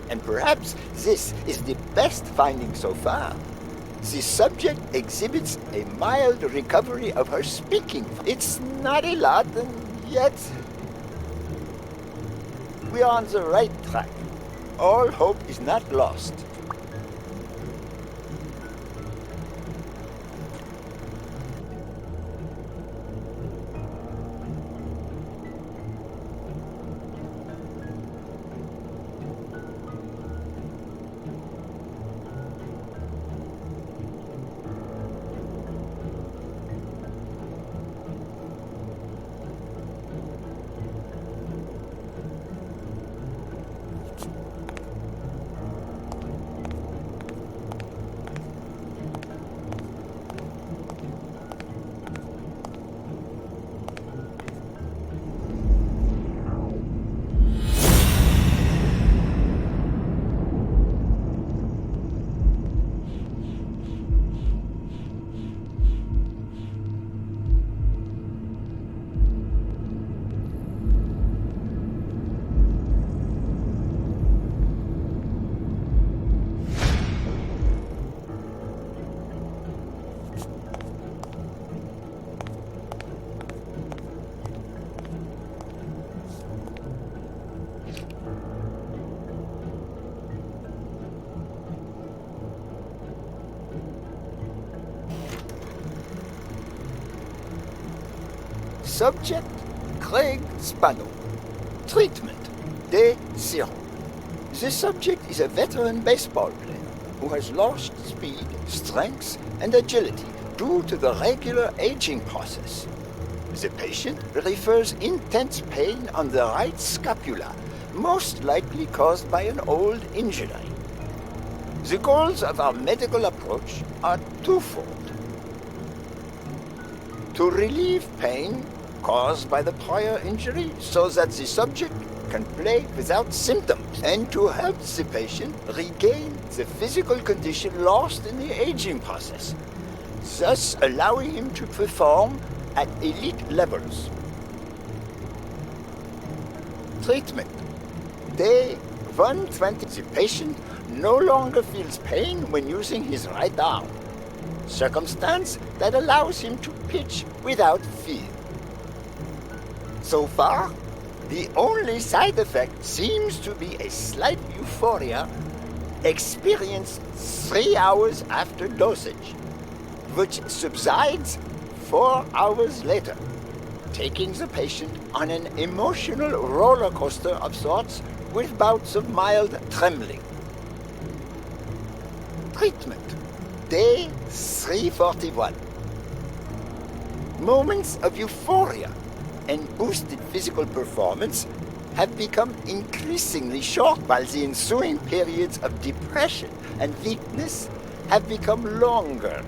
and perhaps this is the best finding so far, the subject exhibits a mild recovery of her speaking. It's not a lot, and yet we are on the right track. All hope is not lost. Subject, Craig Spano. Treatment, day 0. The subject is a veteran baseball player who has lost speed, strength, and agility due to the regular aging process. The patient refers intense pain on the right scapula, most likely caused by an old injury. The goals of our medical approach are twofold. to relieve pain caused by the prior injury so that the subject can play without symptoms, and to help the patient regain the physical condition lost in the aging process, thus allowing him to perform at elite levels. Treatment. Day 120. The patient no longer feels pain when using his right arm, circumstance that allows him to pitch without fear. So far, the only side effect seems to be a slight euphoria experienced 3 hours after dosage, which subsides 4 hours later, taking the patient on an emotional roller coaster of sorts with bouts of mild trembling. Treatment. Day 341. Moments of euphoria and boosted physical performance have become increasingly short, while the ensuing periods of depression and weakness have become longer,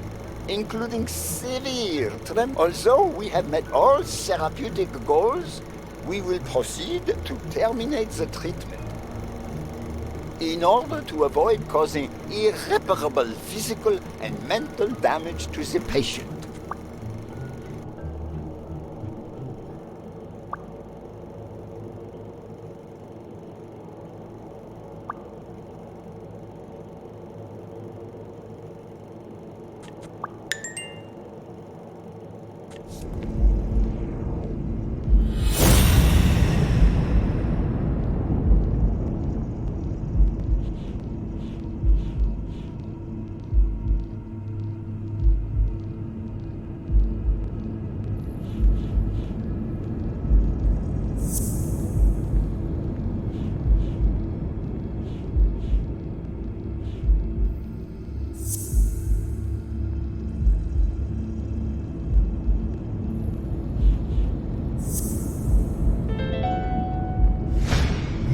including severe tremor. Although we have met all therapeutic goals, we will proceed to terminate the treatment in order to avoid causing irreparable physical and mental damage to the patient.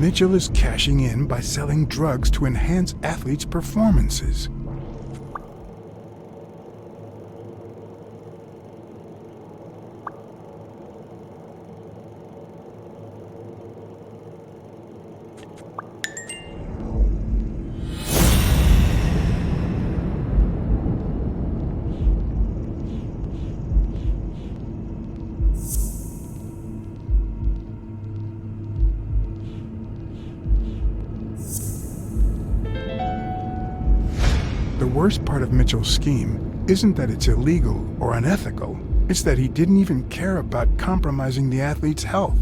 Mitchell is cashing in by selling drugs to enhance athletes' performances. The worst part of Mitchell's scheme isn't that it's illegal or unethical, it's that he didn't even care about compromising the athlete's health.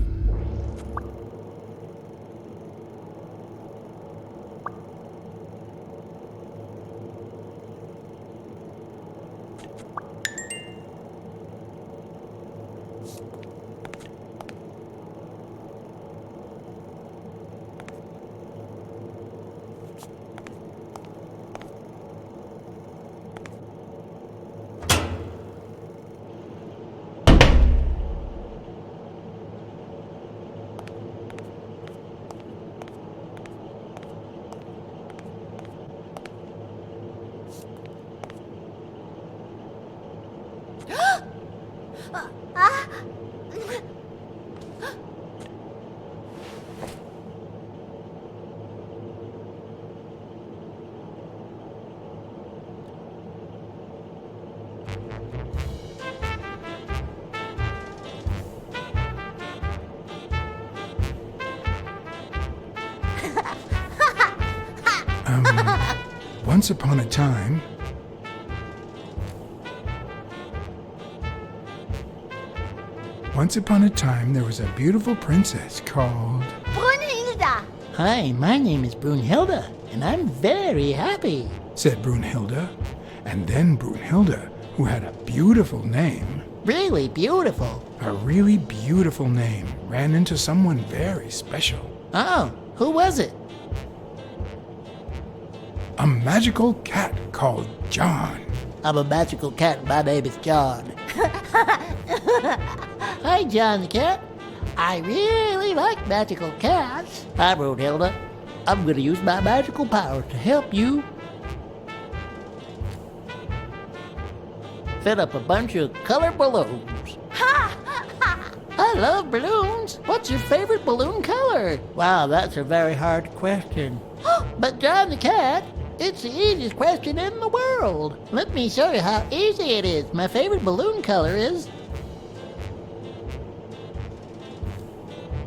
Once upon a time, there was a beautiful princess called Brunhilde. Hi, my name is Brunhilde, and I'm very happy, said Brunhilde. And then Brunhilde, who had a beautiful name, really beautiful, ran into someone very special. Oh, who was it? A magical cat called John. I'm a magical cat, and my name is John. Hi, John the cat. I really like magical cats. Hi, Brunhilde. I'm going to use my magical power to help you. fit up a bunch of colored balloons. I love balloons. What's your favorite balloon color? Wow, that's a very hard question. But John the Cat, it's the easiest question in the world. Let me show you how easy it is. My favorite balloon color is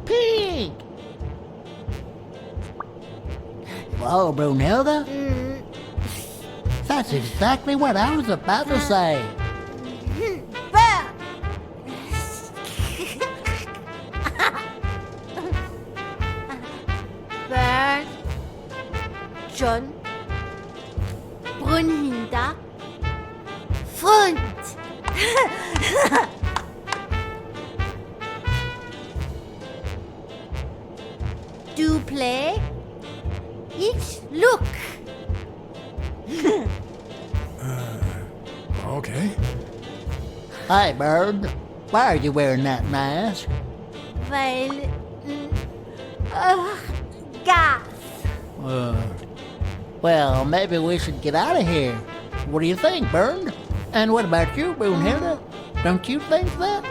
pink. Whoa, Brunhilde? That's exactly what I was about to say. Bernd, John, Brunhilde, Freund. Du play, ich look. Okay. Hi, Bird. Why are you wearing that mask? Weil, gas. Well, maybe we should get out of here. What do you think, Bird? And what about you, Brunhilde? Don't you think that?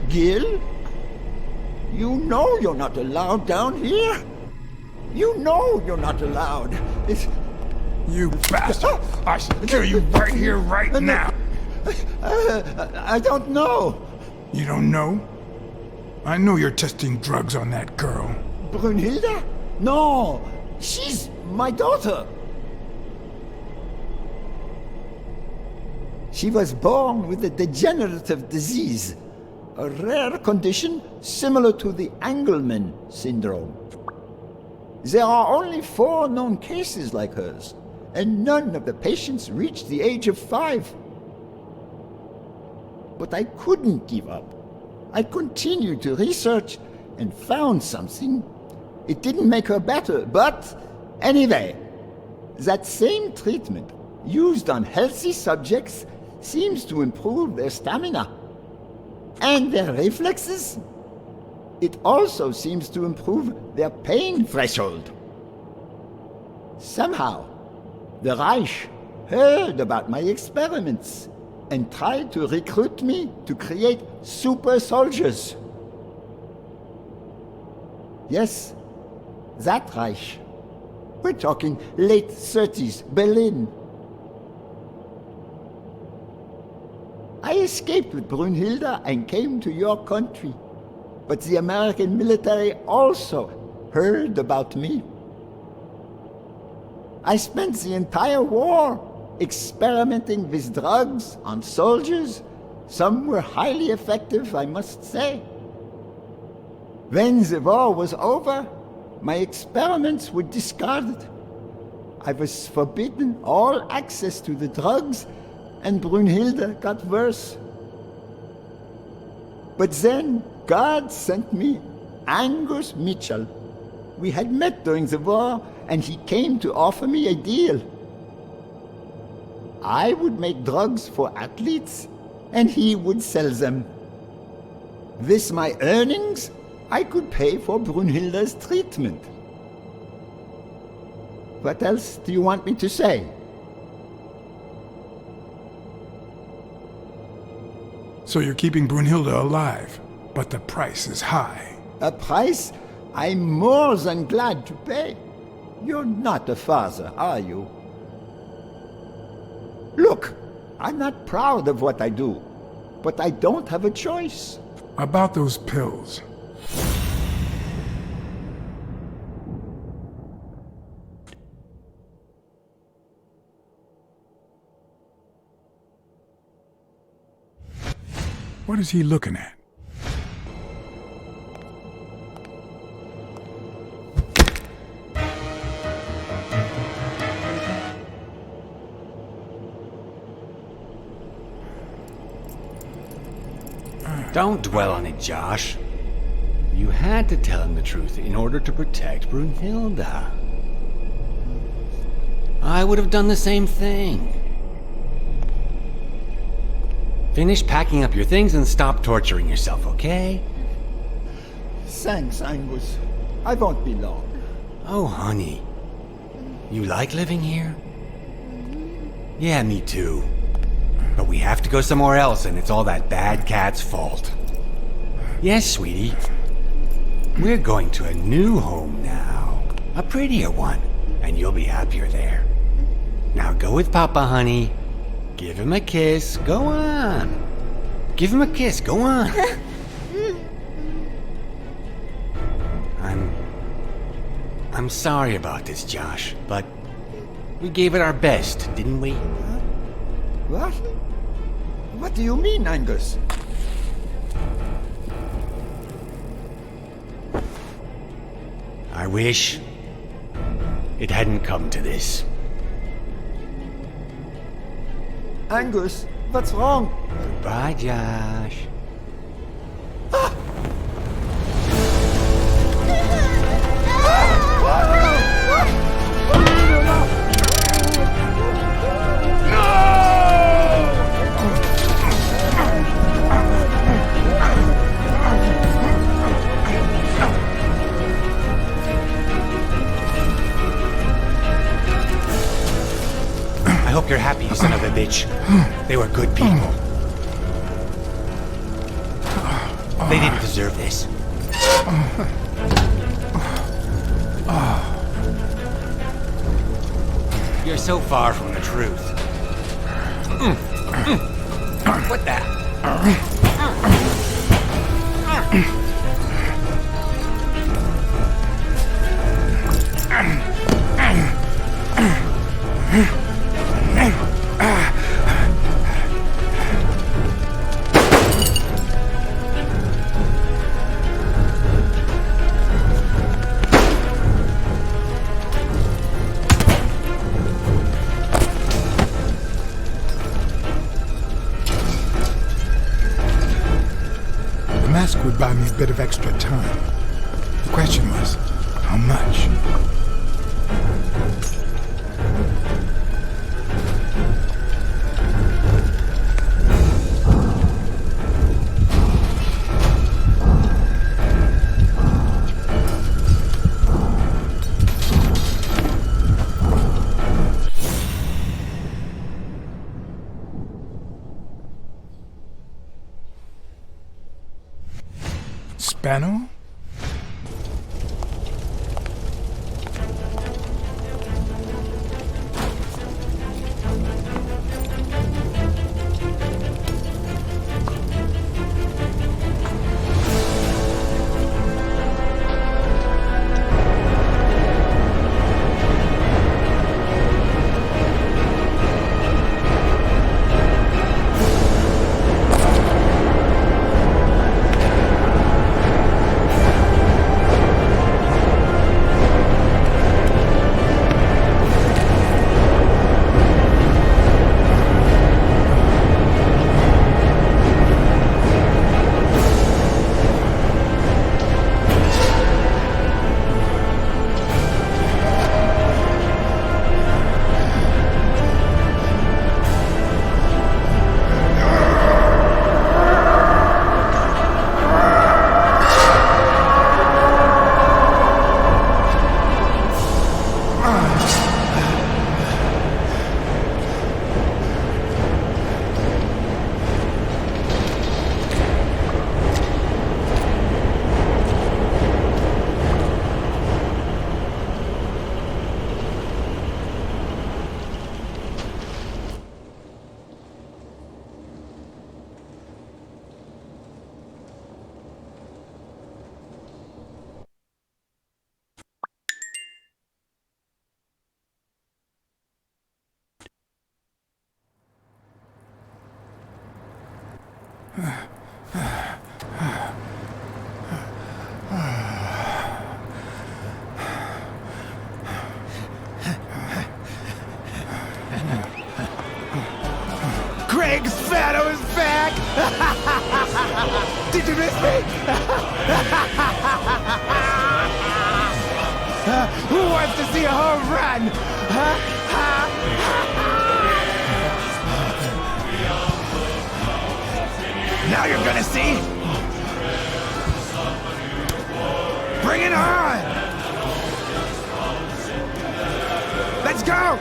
Gil? You know you're not allowed down here. You know you're not allowed. It's... You bastard! I should kill you right here, right now! I don't know. You don't know? I know you're testing drugs on that girl. Brunhilde? No, she's my daughter. She was born with a degenerative disease, a rare condition similar to the Angelman syndrome. There are only 4 known cases like hers, and none of the patients reached the age of 5. But I couldn't give up. I continued to research and found something. It didn't make her better, but anyway, that same treatment used on healthy subjects seems to improve their stamina and their reflexes. It also seems to improve their pain threshold. Somehow, the Reich heard about my experiments and tried to recruit me to create super soldiers. Yes, that Reich. We're talking late 30s, Berlin. I escaped with Brunhilde and came to your country. But the American military also heard about me. I spent the entire war experimenting with drugs on soldiers. Some were highly effective, I must say. When the war was over, my experiments were discarded. I was forbidden all access to the drugs, and Brunhilde got worse. But then God sent me Angus Mitchell. We had met during the war, and he came to offer me a deal. I would make drugs for athletes, and he would sell them. With my earnings, I could pay for Brunhilde's treatment. What else do you want me to say? So you're keeping Brunhilde alive, but the price is high. A price? I'm more than glad to pay. You're not a father, are you? Look, I'm not proud of what I do, but I don't have a choice. About those pills. What is he looking at? Don't dwell on it, Josh. You had to tell him the truth in order to protect Brunhilde. I would have done the same thing. Finish packing up your things and stop torturing yourself, okay? Thanks, Angus. I won't be long. Oh, honey. You like living here? Yeah, me too. But we have to go somewhere else, and it's all that bad cat's fault. Yes, sweetie. We're going to a new home now. A prettier one. And you'll be happier there. Now go with Papa, honey. Give him a kiss. Go on. Give him a kiss. Go on. I'm sorry about this, Josh, but we gave it our best, didn't we? What? What do you mean, Angus? I wish it hadn't come to this. Angus, what's wrong? Goodbye, Josh. I hope you're happy, you son of a bitch. They were good people. They didn't deserve this. You're so far from the truth. What the? Would buy me a bit of extra time. The question was, how much? Spano? Shadow is back! Did you miss me? Who wants to see a home run? Now you're gonna see. Bring it on! Let's go!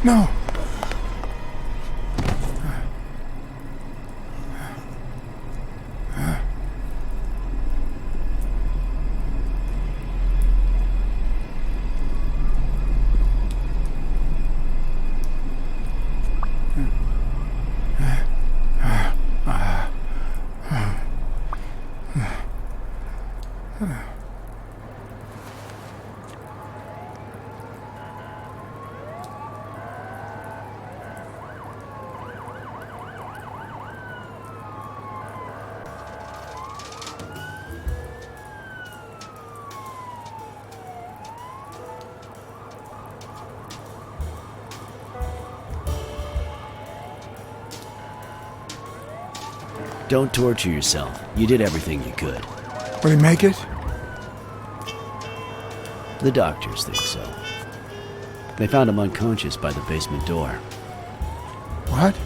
No. Don't torture yourself. You did everything you could. Will he make it? The doctors think so. They found him unconscious by the basement door. What?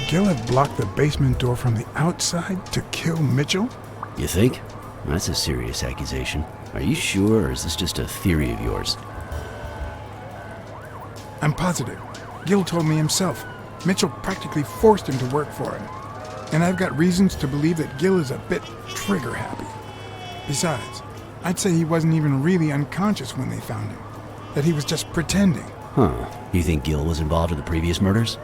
Gil had blocked the basement door from the outside to kill Mitchell? You think? That's a serious accusation. Are you sure, or is this just a theory of yours? I'm positive. Gil told me himself. Mitchell practically forced him to work for him. And I've got reasons to believe that Gil is a bit trigger-happy. Besides, I'd say he wasn't even really unconscious when they found him. That he was just pretending. Huh. You think Gil was involved in the previous murders?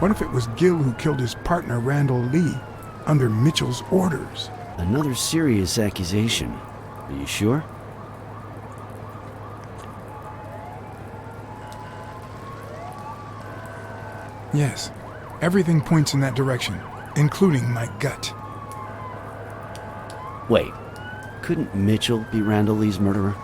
What if it was Gil who killed his partner, Randall Lee, under Mitchell's orders? Another serious accusation. Are you sure? Yes. Everything points in that direction, including my gut. Wait. Couldn't Mitchell be Randall Lee's murderer?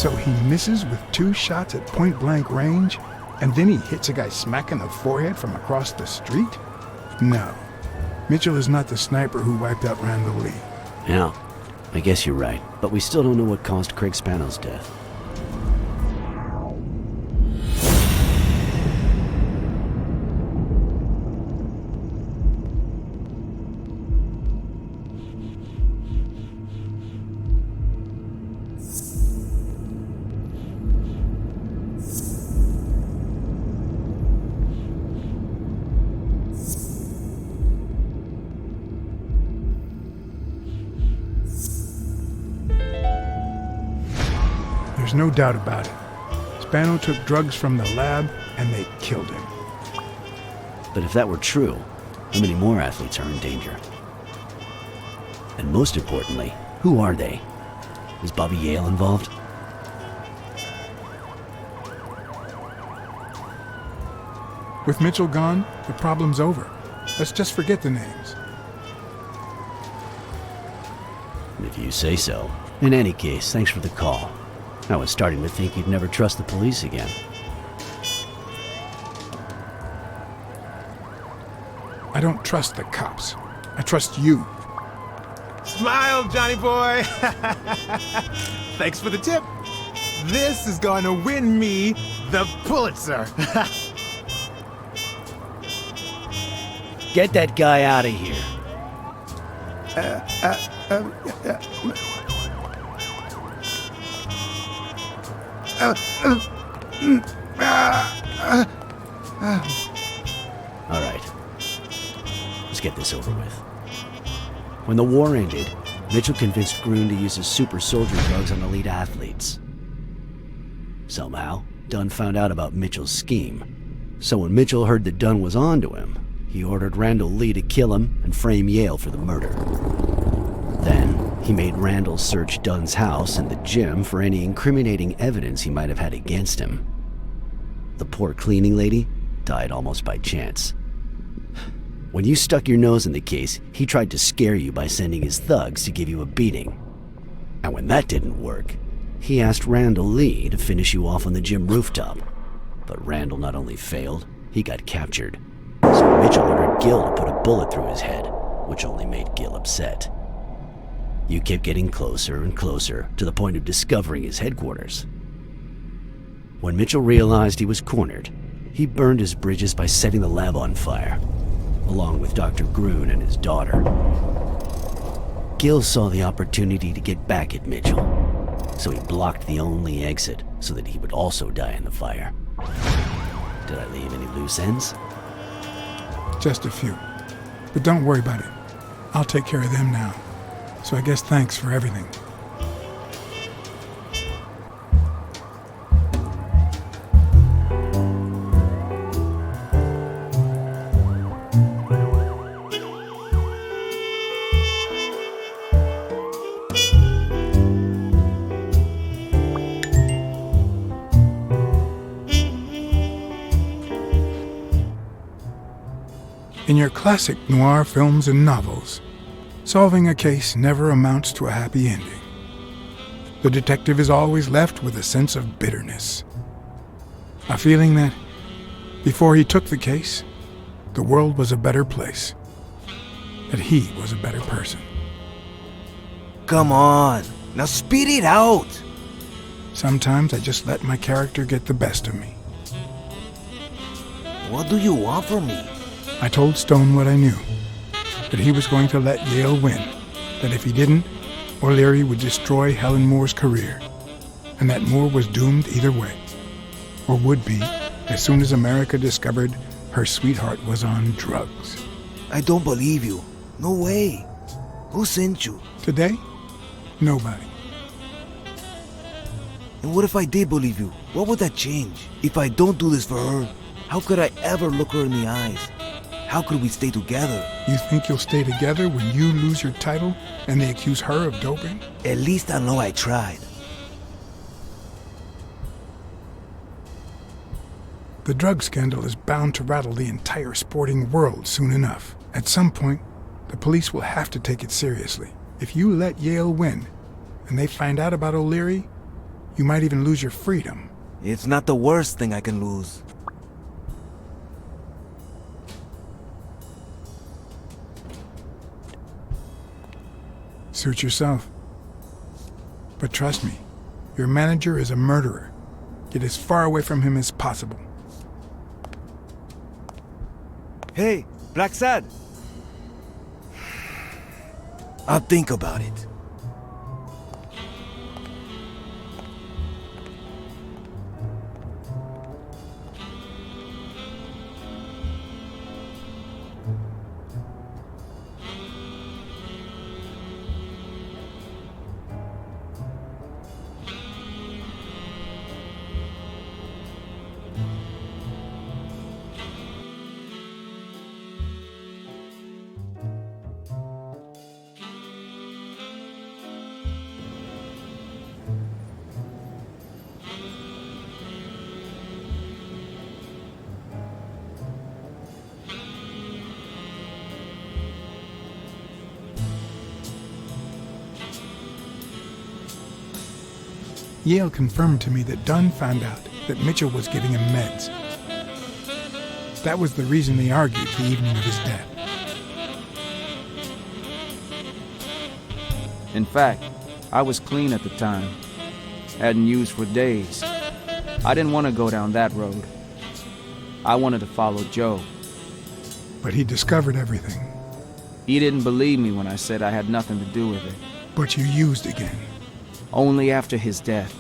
So he misses with 2 shots at point-blank range, and then he hits a guy smack in the forehead from across the street? No. Mitchell is not the sniper who wiped out Randall Lee. Yeah, I guess you're right, but we still don't know what caused Craig Spano's death. There's no doubt about it. Spano took drugs from the lab, and they killed him. But if that were true, how many more athletes are in danger? And most importantly, who are they? Is Bobby Yale involved? With Mitchell gone, the problem's over. Let's just forget the names. If you say so. In any case, thanks for the call. I was starting to think you'd never trust the police again. I don't trust the cops. I trust you. Smile, Johnny boy. Thanks for the tip. This is going to win me the Pulitzer. Get that guy out of here. All right. Let's get this over with. When the war ended, Mitchell convinced Groon to use his super soldier drugs on elite athletes. Somehow, Dunn found out about Mitchell's scheme. So when Mitchell heard that Dunn was onto him, he ordered Randall Lee to kill him and frame Yale for the murder. Then, he made Randall search Dunn's house and the gym for any incriminating evidence he might have had against him. The poor cleaning lady died almost by chance. When you stuck your nose in the case, he tried to scare you by sending his thugs to give you a beating. And when that didn't work, he asked Randall Lee to finish you off on the gym rooftop. But Randall not only failed, he got captured. So Mitchell ordered Gil to put a bullet through his head, which only made Gil upset. You kept getting closer and closer to the point of discovering his headquarters. When Mitchell realized he was cornered, he burned his bridges by setting the lab on fire, along with Dr. Groon and his daughter. Gil saw the opportunity to get back at Mitchell, so he blocked the only exit so that he would also die in the fire. Did I leave any loose ends? Just a few. But don't worry about it. I'll take care of them now. So I guess thanks for everything. In your classic noir films and novels, solving a case never amounts to a happy ending. The detective is always left with a sense of bitterness. A feeling that, before he took the case, the world was a better place. That he was a better person. Come on, now speed it out! Sometimes I just let my character get the best of me. What do you want from me? I told Stone what I knew. That he was going to let Yale win. That if he didn't, O'Leary would destroy Helen Moore's career. And that Moore was doomed either way. Or would be, as soon as America discovered her sweetheart was on drugs. I don't believe you. No way. Who sent you? Today? Nobody. And what if I did believe you? What would that change? If I don't do this for her, how could I ever look her in the eyes? How could we stay together? You think you'll stay together when you lose your title and they accuse her of doping? At least I know I tried. The drug scandal is bound to rattle the entire sporting world soon enough. At some point, the police will have to take it seriously. If you let Yale win, and they find out about O'Leary, You might even lose your freedom. It's not the worst thing I can lose. Suit yourself. But trust me, your manager is a murderer. Get as far away from him as possible. Hey, Blacksad! I'll think about it. Yale confirmed to me that Dunn found out that Mitchell was giving him meds. That was the reason they argued the evening of his death. In fact, I was clean at the time. Hadn't used for days. I didn't want to go down that road. I wanted to follow Joe. But he discovered everything. He didn't believe me when I said I had nothing to do with it. But you used again. Only after his death.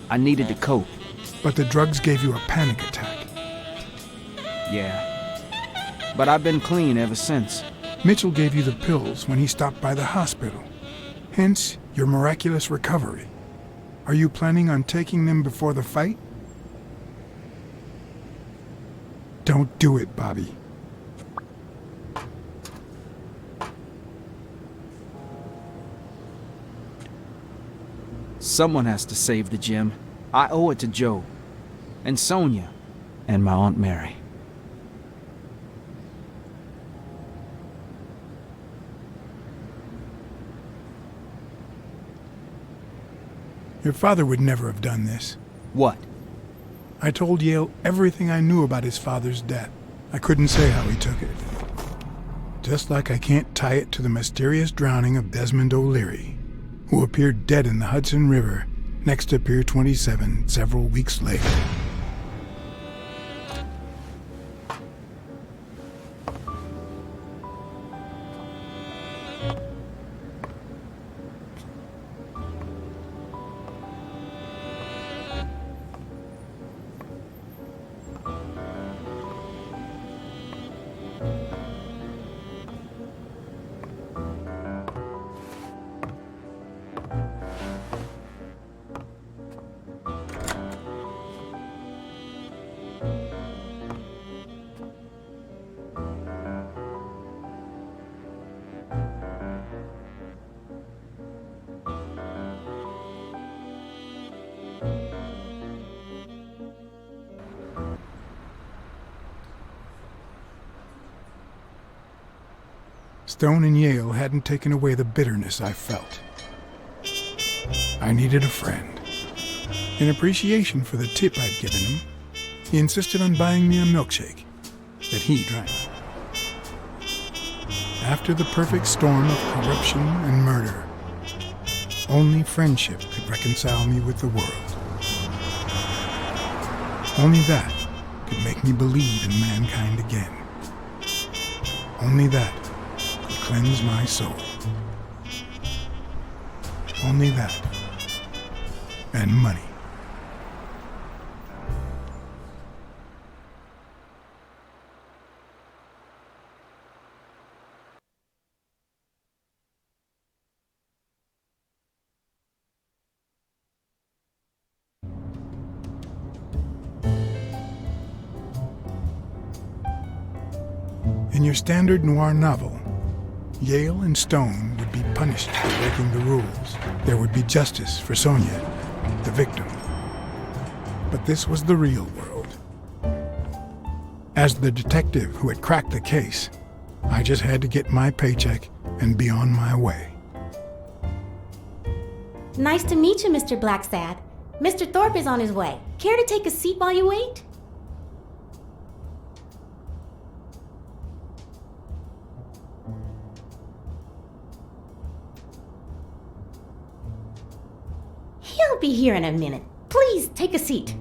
I needed to cope. But the drugs gave you a panic attack. Yeah. But I've been clean ever since. Mitchell gave you the pills when he stopped by the hospital. Hence, your miraculous recovery. Are you planning on taking them before the fight? Don't do it, Bobby. Someone has to save the gym. I owe it to Joe. And Sonia. And my Aunt Mary. Your father would never have done this. What? I told Yale everything I knew about his father's death. I couldn't say how he took it. Just like I can't tie it to the mysterious drowning of Desmond O'Leary, who appeared dead in the Hudson River next to Pier 27 several weeks later. Stone and Yale hadn't taken away the bitterness I felt. I needed a friend. In appreciation for the tip I'd given him, he insisted on buying me a milkshake that he drank. After the perfect storm of corruption and murder, only friendship could reconcile me with the world. Only that could make me believe in mankind again. Only that could cleanse my soul. Only that. And money. In your standard noir novel, Yale and Stone would be punished for breaking the rules. There would be justice for Sonia, the victim. But this was the real world. As the detective who had cracked the case, I just had to get my paycheck and be on my way. Nice to meet you, Mr. Blacksad. Mr. Thorpe is on his way. Care to take a seat while you wait? He'll be here in a minute. Please take a seat.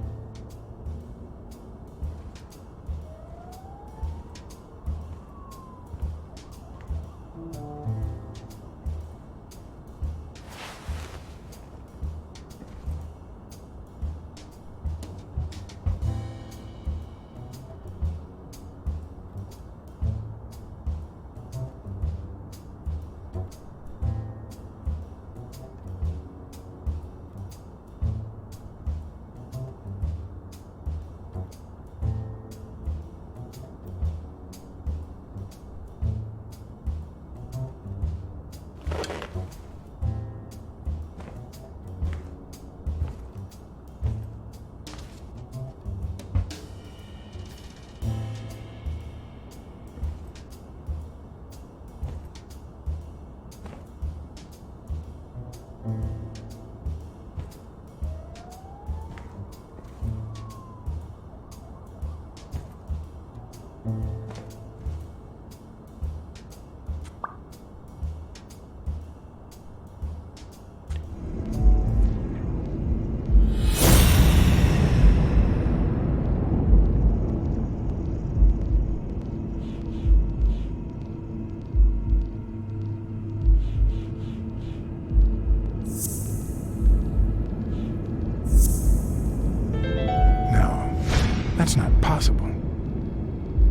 That's not possible.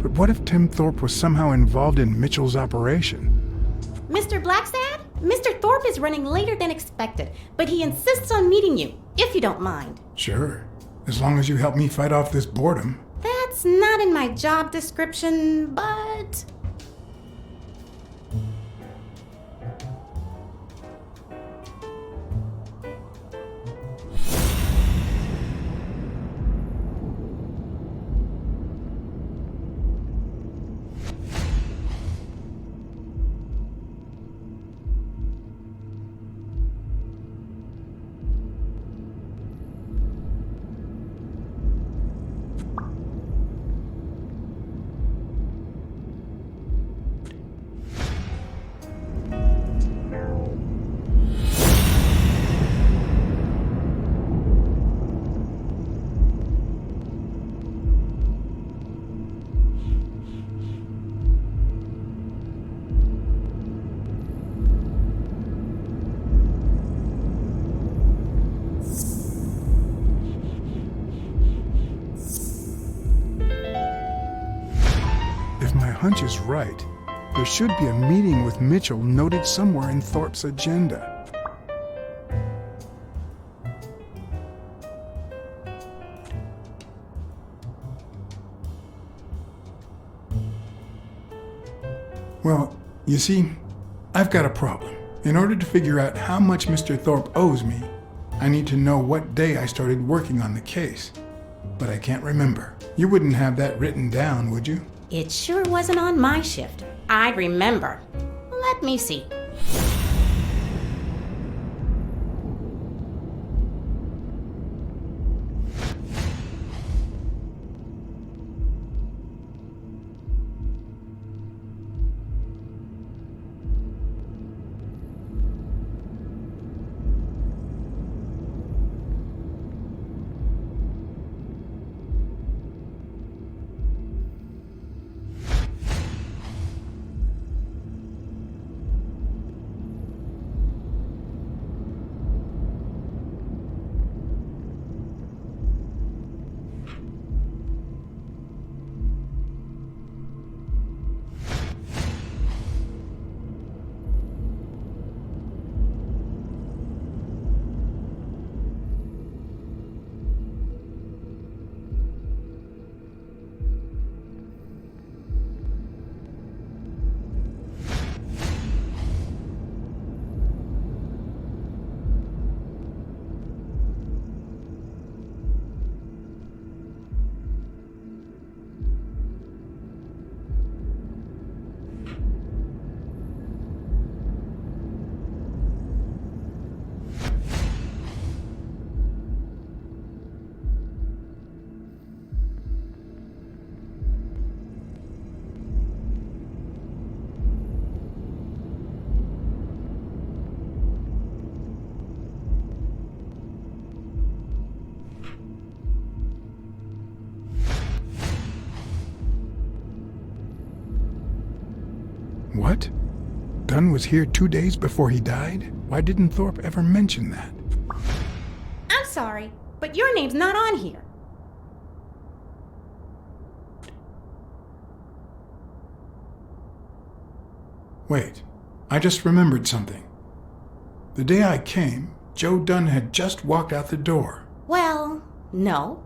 But what if Tim Thorpe was somehow involved in Mitchell's operation? Mr. Blacksad? Mr. Thorpe is running later than expected, but he insists on meeting you, if you don't mind. Sure, as long as you help me fight off this boredom. That's not in my job description, but... If my hunch is right, there should be a meeting with Mitchell noted somewhere in Thorpe's agenda. Well, you see, I've got a problem. In order to figure out how much Mr. Thorpe owes me, I need to know what day I started working on the case. But I can't remember. You wouldn't have that written down, would you? It sure wasn't on my shift. I remember. Let me see. Dunn was here 2 days before he died? Why didn't Thorpe ever mention that? I'm sorry, but your name's not on here. Wait, I just remembered something. The day I came, Joe Dunn had just walked out the door. Well, no.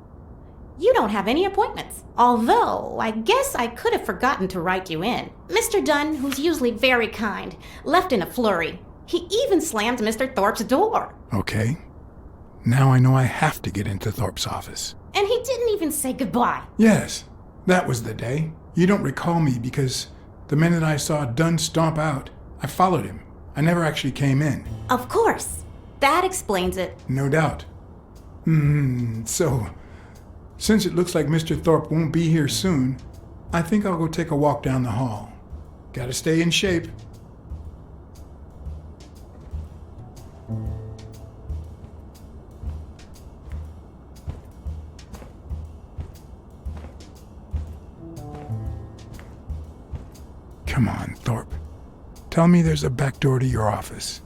You don't have any appointments. Although, I guess I could have forgotten to write you in. Mr. Dunn, who's usually very kind, left in a flurry. He even slammed Mr. Thorpe's door. Okay. Now I know I have to get into Thorpe's office. And he didn't even say goodbye. Yes, that was the day. You don't recall me because the minute I saw Dunn stomp out, I followed him. I never actually came in. Of course. That explains it. No doubt. So, since it looks like Mr. Thorpe won't be here soon, I think I'll go take a walk down the hall. Gotta stay in shape. Come on, Thorpe. Tell me there's a back door to your office.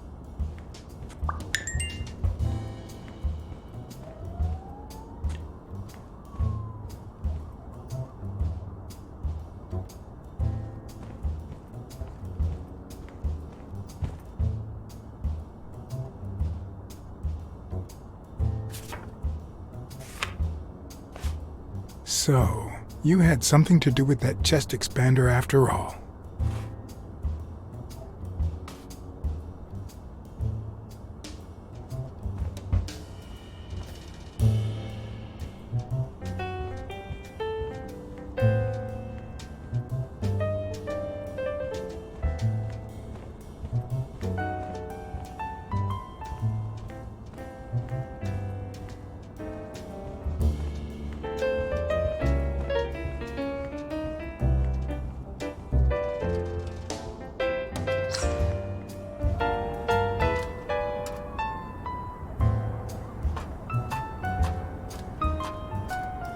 So, you had something to do with that chest expander after all.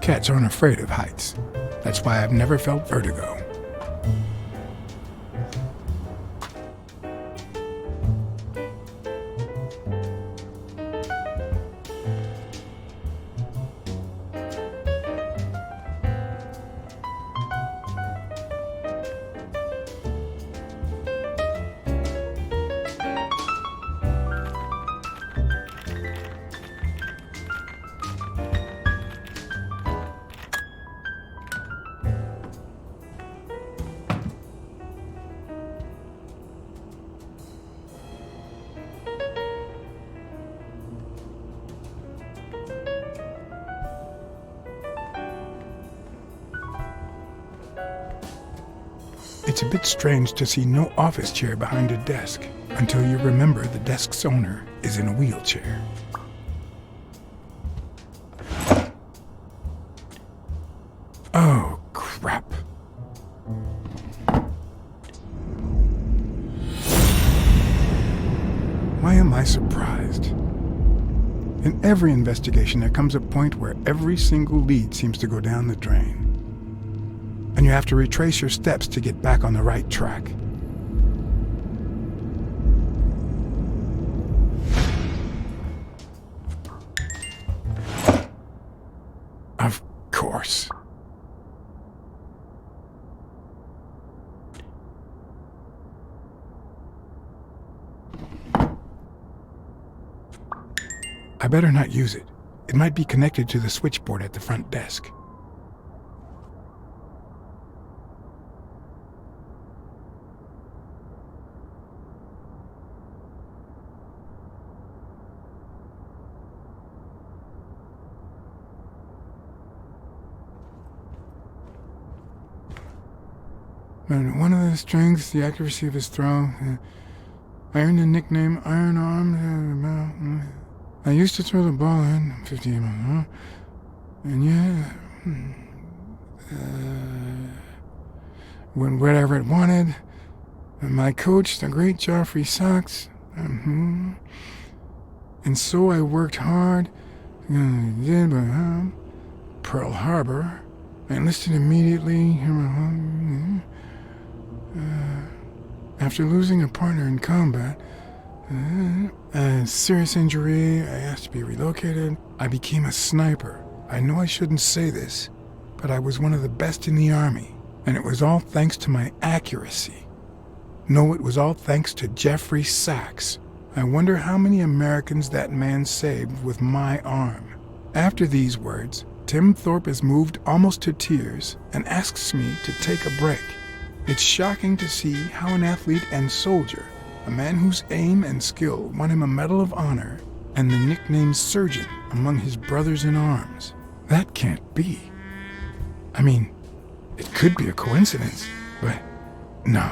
Cats aren't afraid of heights. That's why I've never felt vertigo. It's a bit strange to see no office chair behind a desk until you remember the desk's owner is in a wheelchair. Oh, crap. Why am I surprised? In every investigation, there comes a point where every single lead seems to go down the drain. And you have to retrace your steps to get back on the right track. Of course. I better not use it. It might be connected to the switchboard at the front desk. One of the strengths, the accuracy of his throw. I earned the nickname Iron Arm. I used to throw the ball in 50 and yeah, wherever it wanted. And my coach, the great Joffrey Sox. And so I worked hard. Pearl Harbor. I enlisted immediately. After losing a partner in combat, a serious injury, I asked to be relocated. I became a sniper. I know I shouldn't say this, but I was one of the best in the Army, and it was all thanks to my accuracy. No, it was all thanks to Jeffrey Sachs. I wonder how many Americans that man saved with my arm. After these words, Tim Thorpe is moved almost to tears and asks me to take a break. It's shocking to see how an athlete and soldier, a man whose aim and skill won him a Medal of Honor and the nickname Surgeon among his brothers in arms. That can't be. I mean, it could be a coincidence, but no.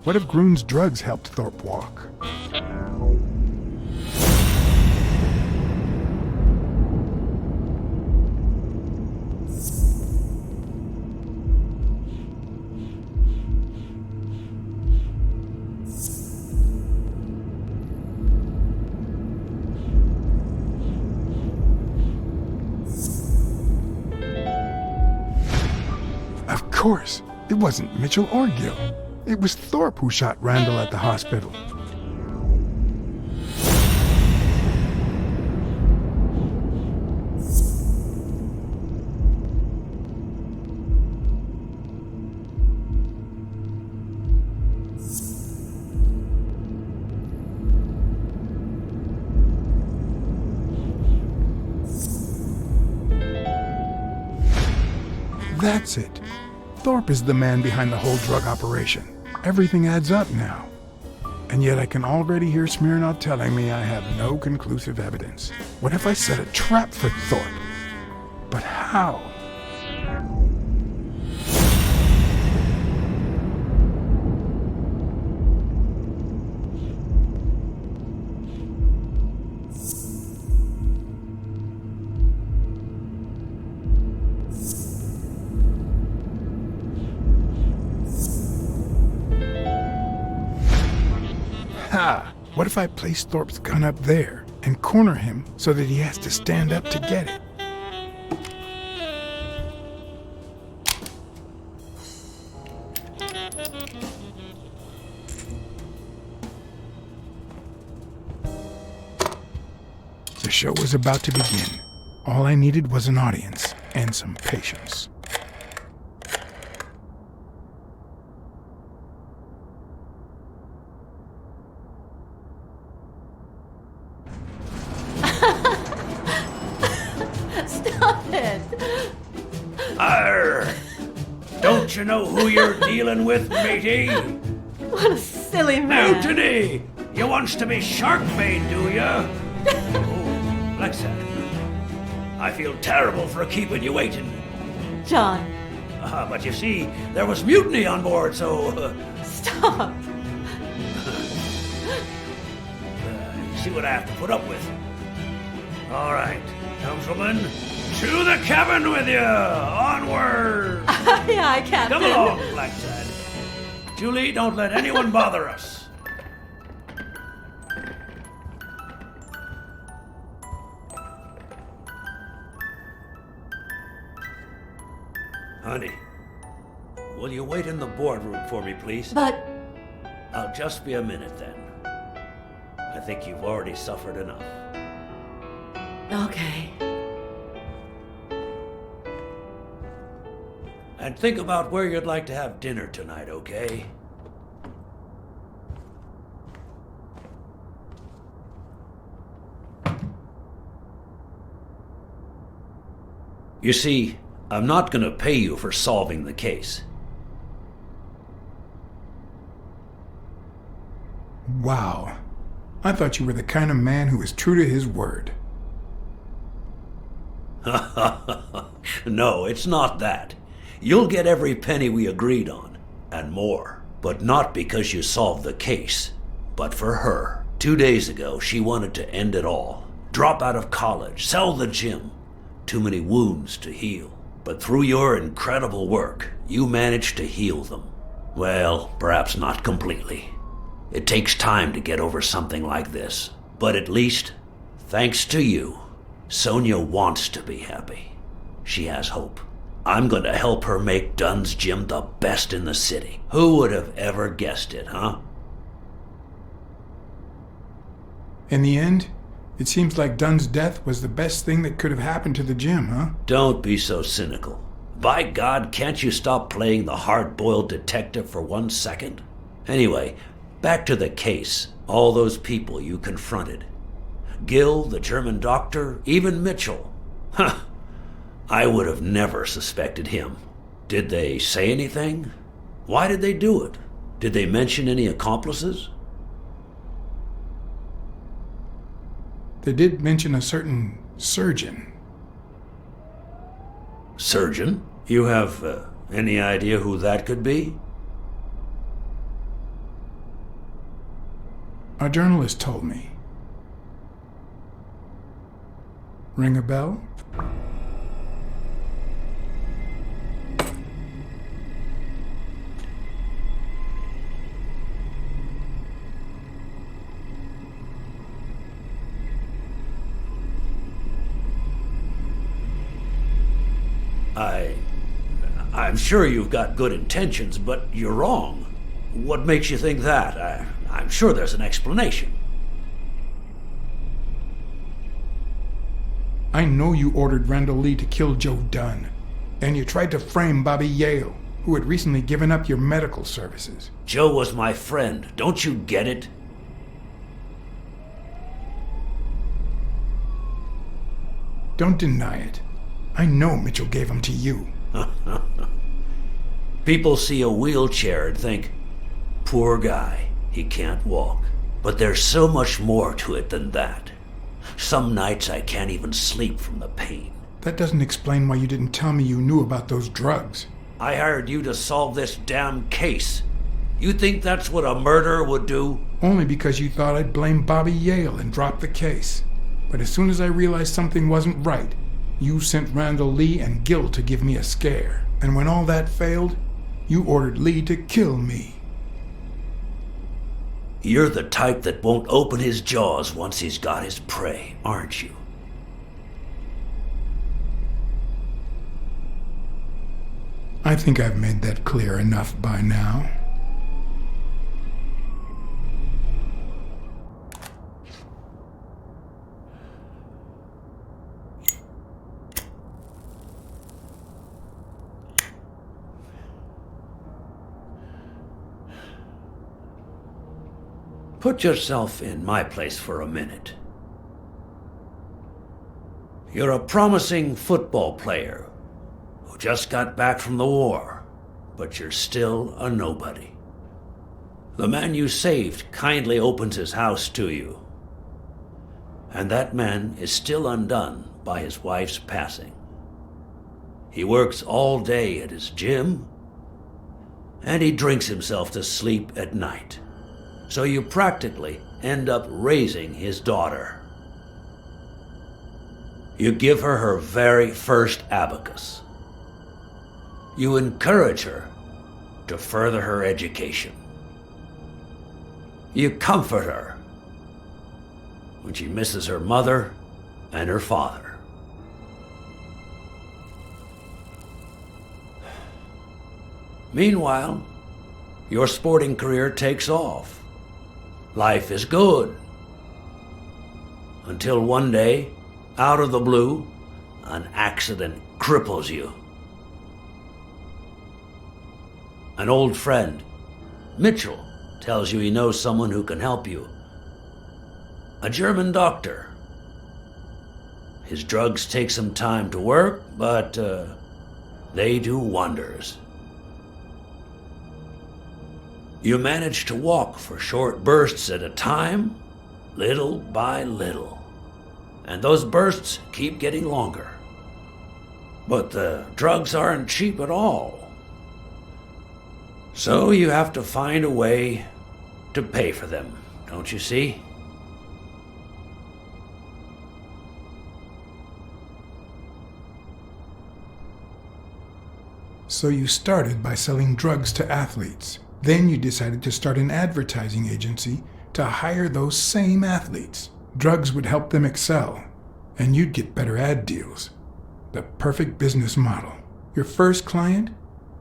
What if Groon's drugs helped Thorpe walk? Of course, it wasn't Mitchell or Gill. It was Thorpe who shot Randall at the hospital. That's it. Thorpe is the man behind the whole drug operation. Everything adds up now. And yet I can already hear Smirnoff telling me I have no conclusive evidence. What if I set a trap for Thorpe? But how? What if I place Thorpe's gun up there and corner him so that he has to stand up to get it? The show was about to begin. All I needed was an audience and some patience. Don't you know who you're dealing with, matey? What a silly man. Mutiny! You wants to be shark-bait, do ya? Oh, Blacksad. I feel terrible for keeping you waiting. John. But you see, there was mutiny on board, so... Stop. You see what I have to put up with. All right, councilman, to the cabin with you! Onward! Aye, aye, Captain. Come along, Blacksad. Julie, don't let anyone bother us. Honey, will you wait in the boardroom for me, please? But... I'll just be a minute then. I think you've already suffered enough. Okay. And think about where you'd like to have dinner tonight, okay? You see, I'm not gonna pay you for solving the case. Wow. I thought you were the kind of man who was true to his word. No, it's not that. You'll get every penny we agreed on, and more. But not because you solved the case, but for her. 2 days ago, she wanted to end it all. Drop out of college, sell the gym. Too many wounds to heal. But through your incredible work, you managed to heal them. Well, perhaps not completely. It takes time to get over something like this. But at least, thanks to you, Sonia wants to be happy. She has hope. I'm going to help her make Dunn's gym the best in the city. Who would have ever guessed it, huh? In the end, it seems like Dunn's death was the best thing that could have happened to the gym, huh? Don't be so cynical. By God, can't you stop playing the hard-boiled detective for 1 second? Anyway, back to the case. All those people you confronted. Gill, the German doctor, even Mitchell. Huh. I would have never suspected him. Did they say anything? Why did they do it? Did they mention any accomplices? They did mention a certain surgeon. Surgeon? You have any idea who that could be? A journalist told me. Ring a bell? I'm sure you've got good intentions, but you're wrong. What makes you think that? I'm sure there's an explanation. I know you ordered Randall Lee to kill Joe Dunn, and you tried to frame Bobby Yale, who had recently given up your medical services. Joe was my friend. Don't you get it? Don't deny it. I know Mitchell gave them to you. People see a wheelchair and think, poor guy, he can't walk. But there's so much more to it than that. Some nights I can't even sleep from the pain. That doesn't explain why you didn't tell me you knew about those drugs. I hired you to solve this damn case. You think that's what a murderer would do? Only because you thought I'd blame Bobby Yale and drop the case. But as soon as I realized something wasn't right, you sent Randall Lee and Gill to give me a scare. And when all that failed, you ordered Lee to kill me. You're the type that won't open his jaws once he's got his prey, aren't you? I think I've made that clear enough by now. Put yourself in my place for a minute. You're a promising football player who just got back from the war, but you're still a nobody. The man you saved kindly opens his house to you, and that man is still undone by his wife's passing. He works all day at his gym, and he drinks himself to sleep at night. So you practically end up raising his daughter. You give her her very first abacus. You encourage her to further her education. You comfort her when she misses her mother and her father. Meanwhile, your sporting career takes off. Life is good. Until one day, out of the blue, an accident cripples you. An old friend, Mitchell, tells you he knows someone who can help you. A German doctor. His drugs take some time to work, but They do wonders. You manage to walk for short bursts at a time, little by little. And those bursts keep getting longer. But the drugs aren't cheap at all. So you have to find a way to pay for them, don't you see? So you started by selling drugs to athletes. Then you decided to start an advertising agency to hire those same athletes. Drugs would help them excel, and you'd get better ad deals. The perfect business model. Your first client?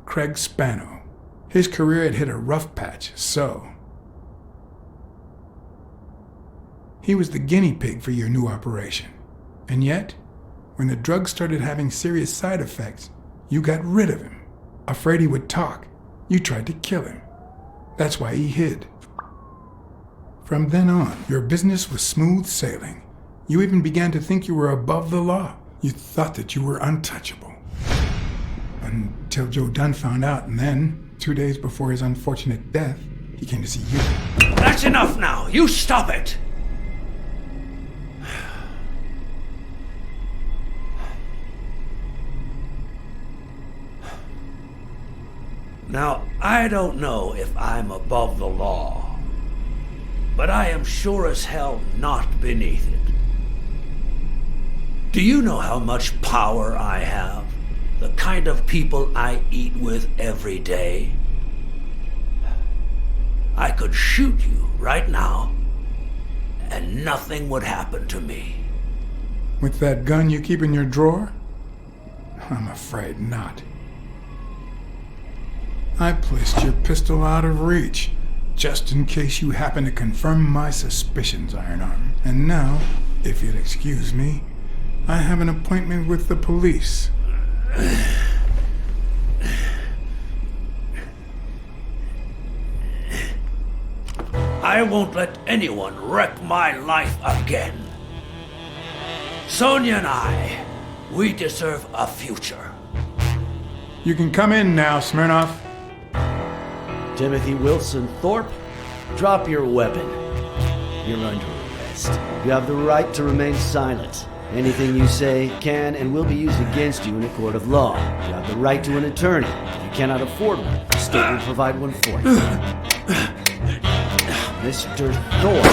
Craig Spano. His career had hit a rough patch, so he was the guinea pig for your new operation. And yet, when the drug started having serious side effects, you got rid of him. Afraid he would talk, you tried to kill him. That's why he hid. From then on, your business was smooth sailing. You even began to think you were above the law. You thought that you were untouchable. Until Joe Dunn found out, and then, 2 days before his unfortunate death, he came to see you. That's enough now! You stop it! Now, I don't know if I'm above the law, but I am sure as hell not beneath it. Do you know how much power I have? The kind of people I eat with every day? I could shoot you right now, and nothing would happen to me. With that gun you keep in your drawer? I'm afraid not. I placed your pistol out of reach, just in case you happen to confirm my suspicions, Iron Arm. And now, if you'd excuse me, I have an appointment with the police. I won't let anyone wreck my life again. Sonia and I, we deserve a future. You can come in now, Smirnoff. Timothy Wilson Thorpe, drop your weapon. You're under arrest. You have the right to remain silent. Anything you say can and will be used against you in a court of law. You have the right to an attorney. If you cannot afford one, the state will provide one for you. Mr. Thorpe.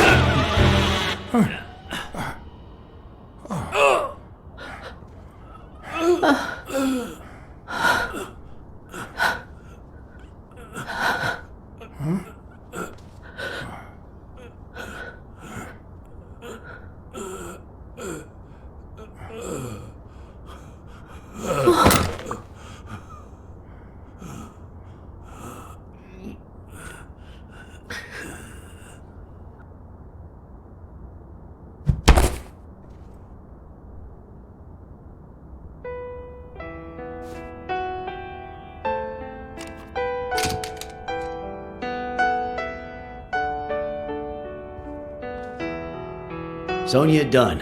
Sonia Dunn,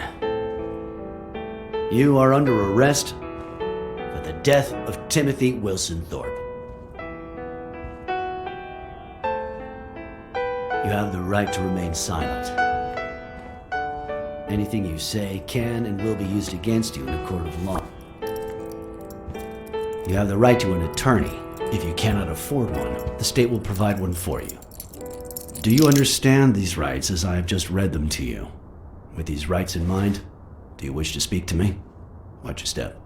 you are under arrest for the death of Timothy Wilson Thorpe. You have the right to remain silent. Anything you say can and will be used against you in a court of law. You have the right to an attorney. If you cannot afford one, the state will provide one for you. Do you understand these rights as I have just read them to you? With these rights in mind, do you wish to speak to me? Watch your step.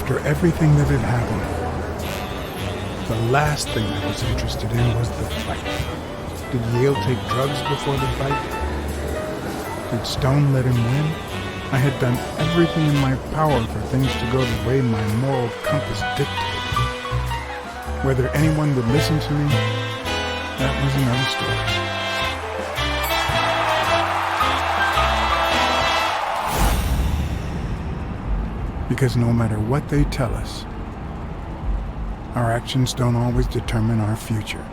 after everything that had happened, the last thing I was interested in was the fight. Did Yale take drugs before the fight? Did Stone let him win? I had done everything in my power for things to go the way my moral compass dictated. Whether anyone would listen to me, that was another story. Because no matter what they tell us, our actions don't always determine our future.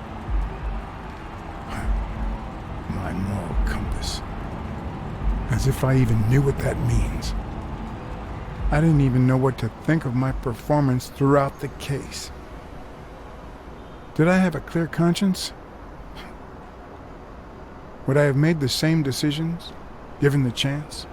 My moral compass. As if I even knew what that means. I didn't even know what to think of my performance throughout the case. Did I have a clear conscience? Would I have made the same decisions, given the chance?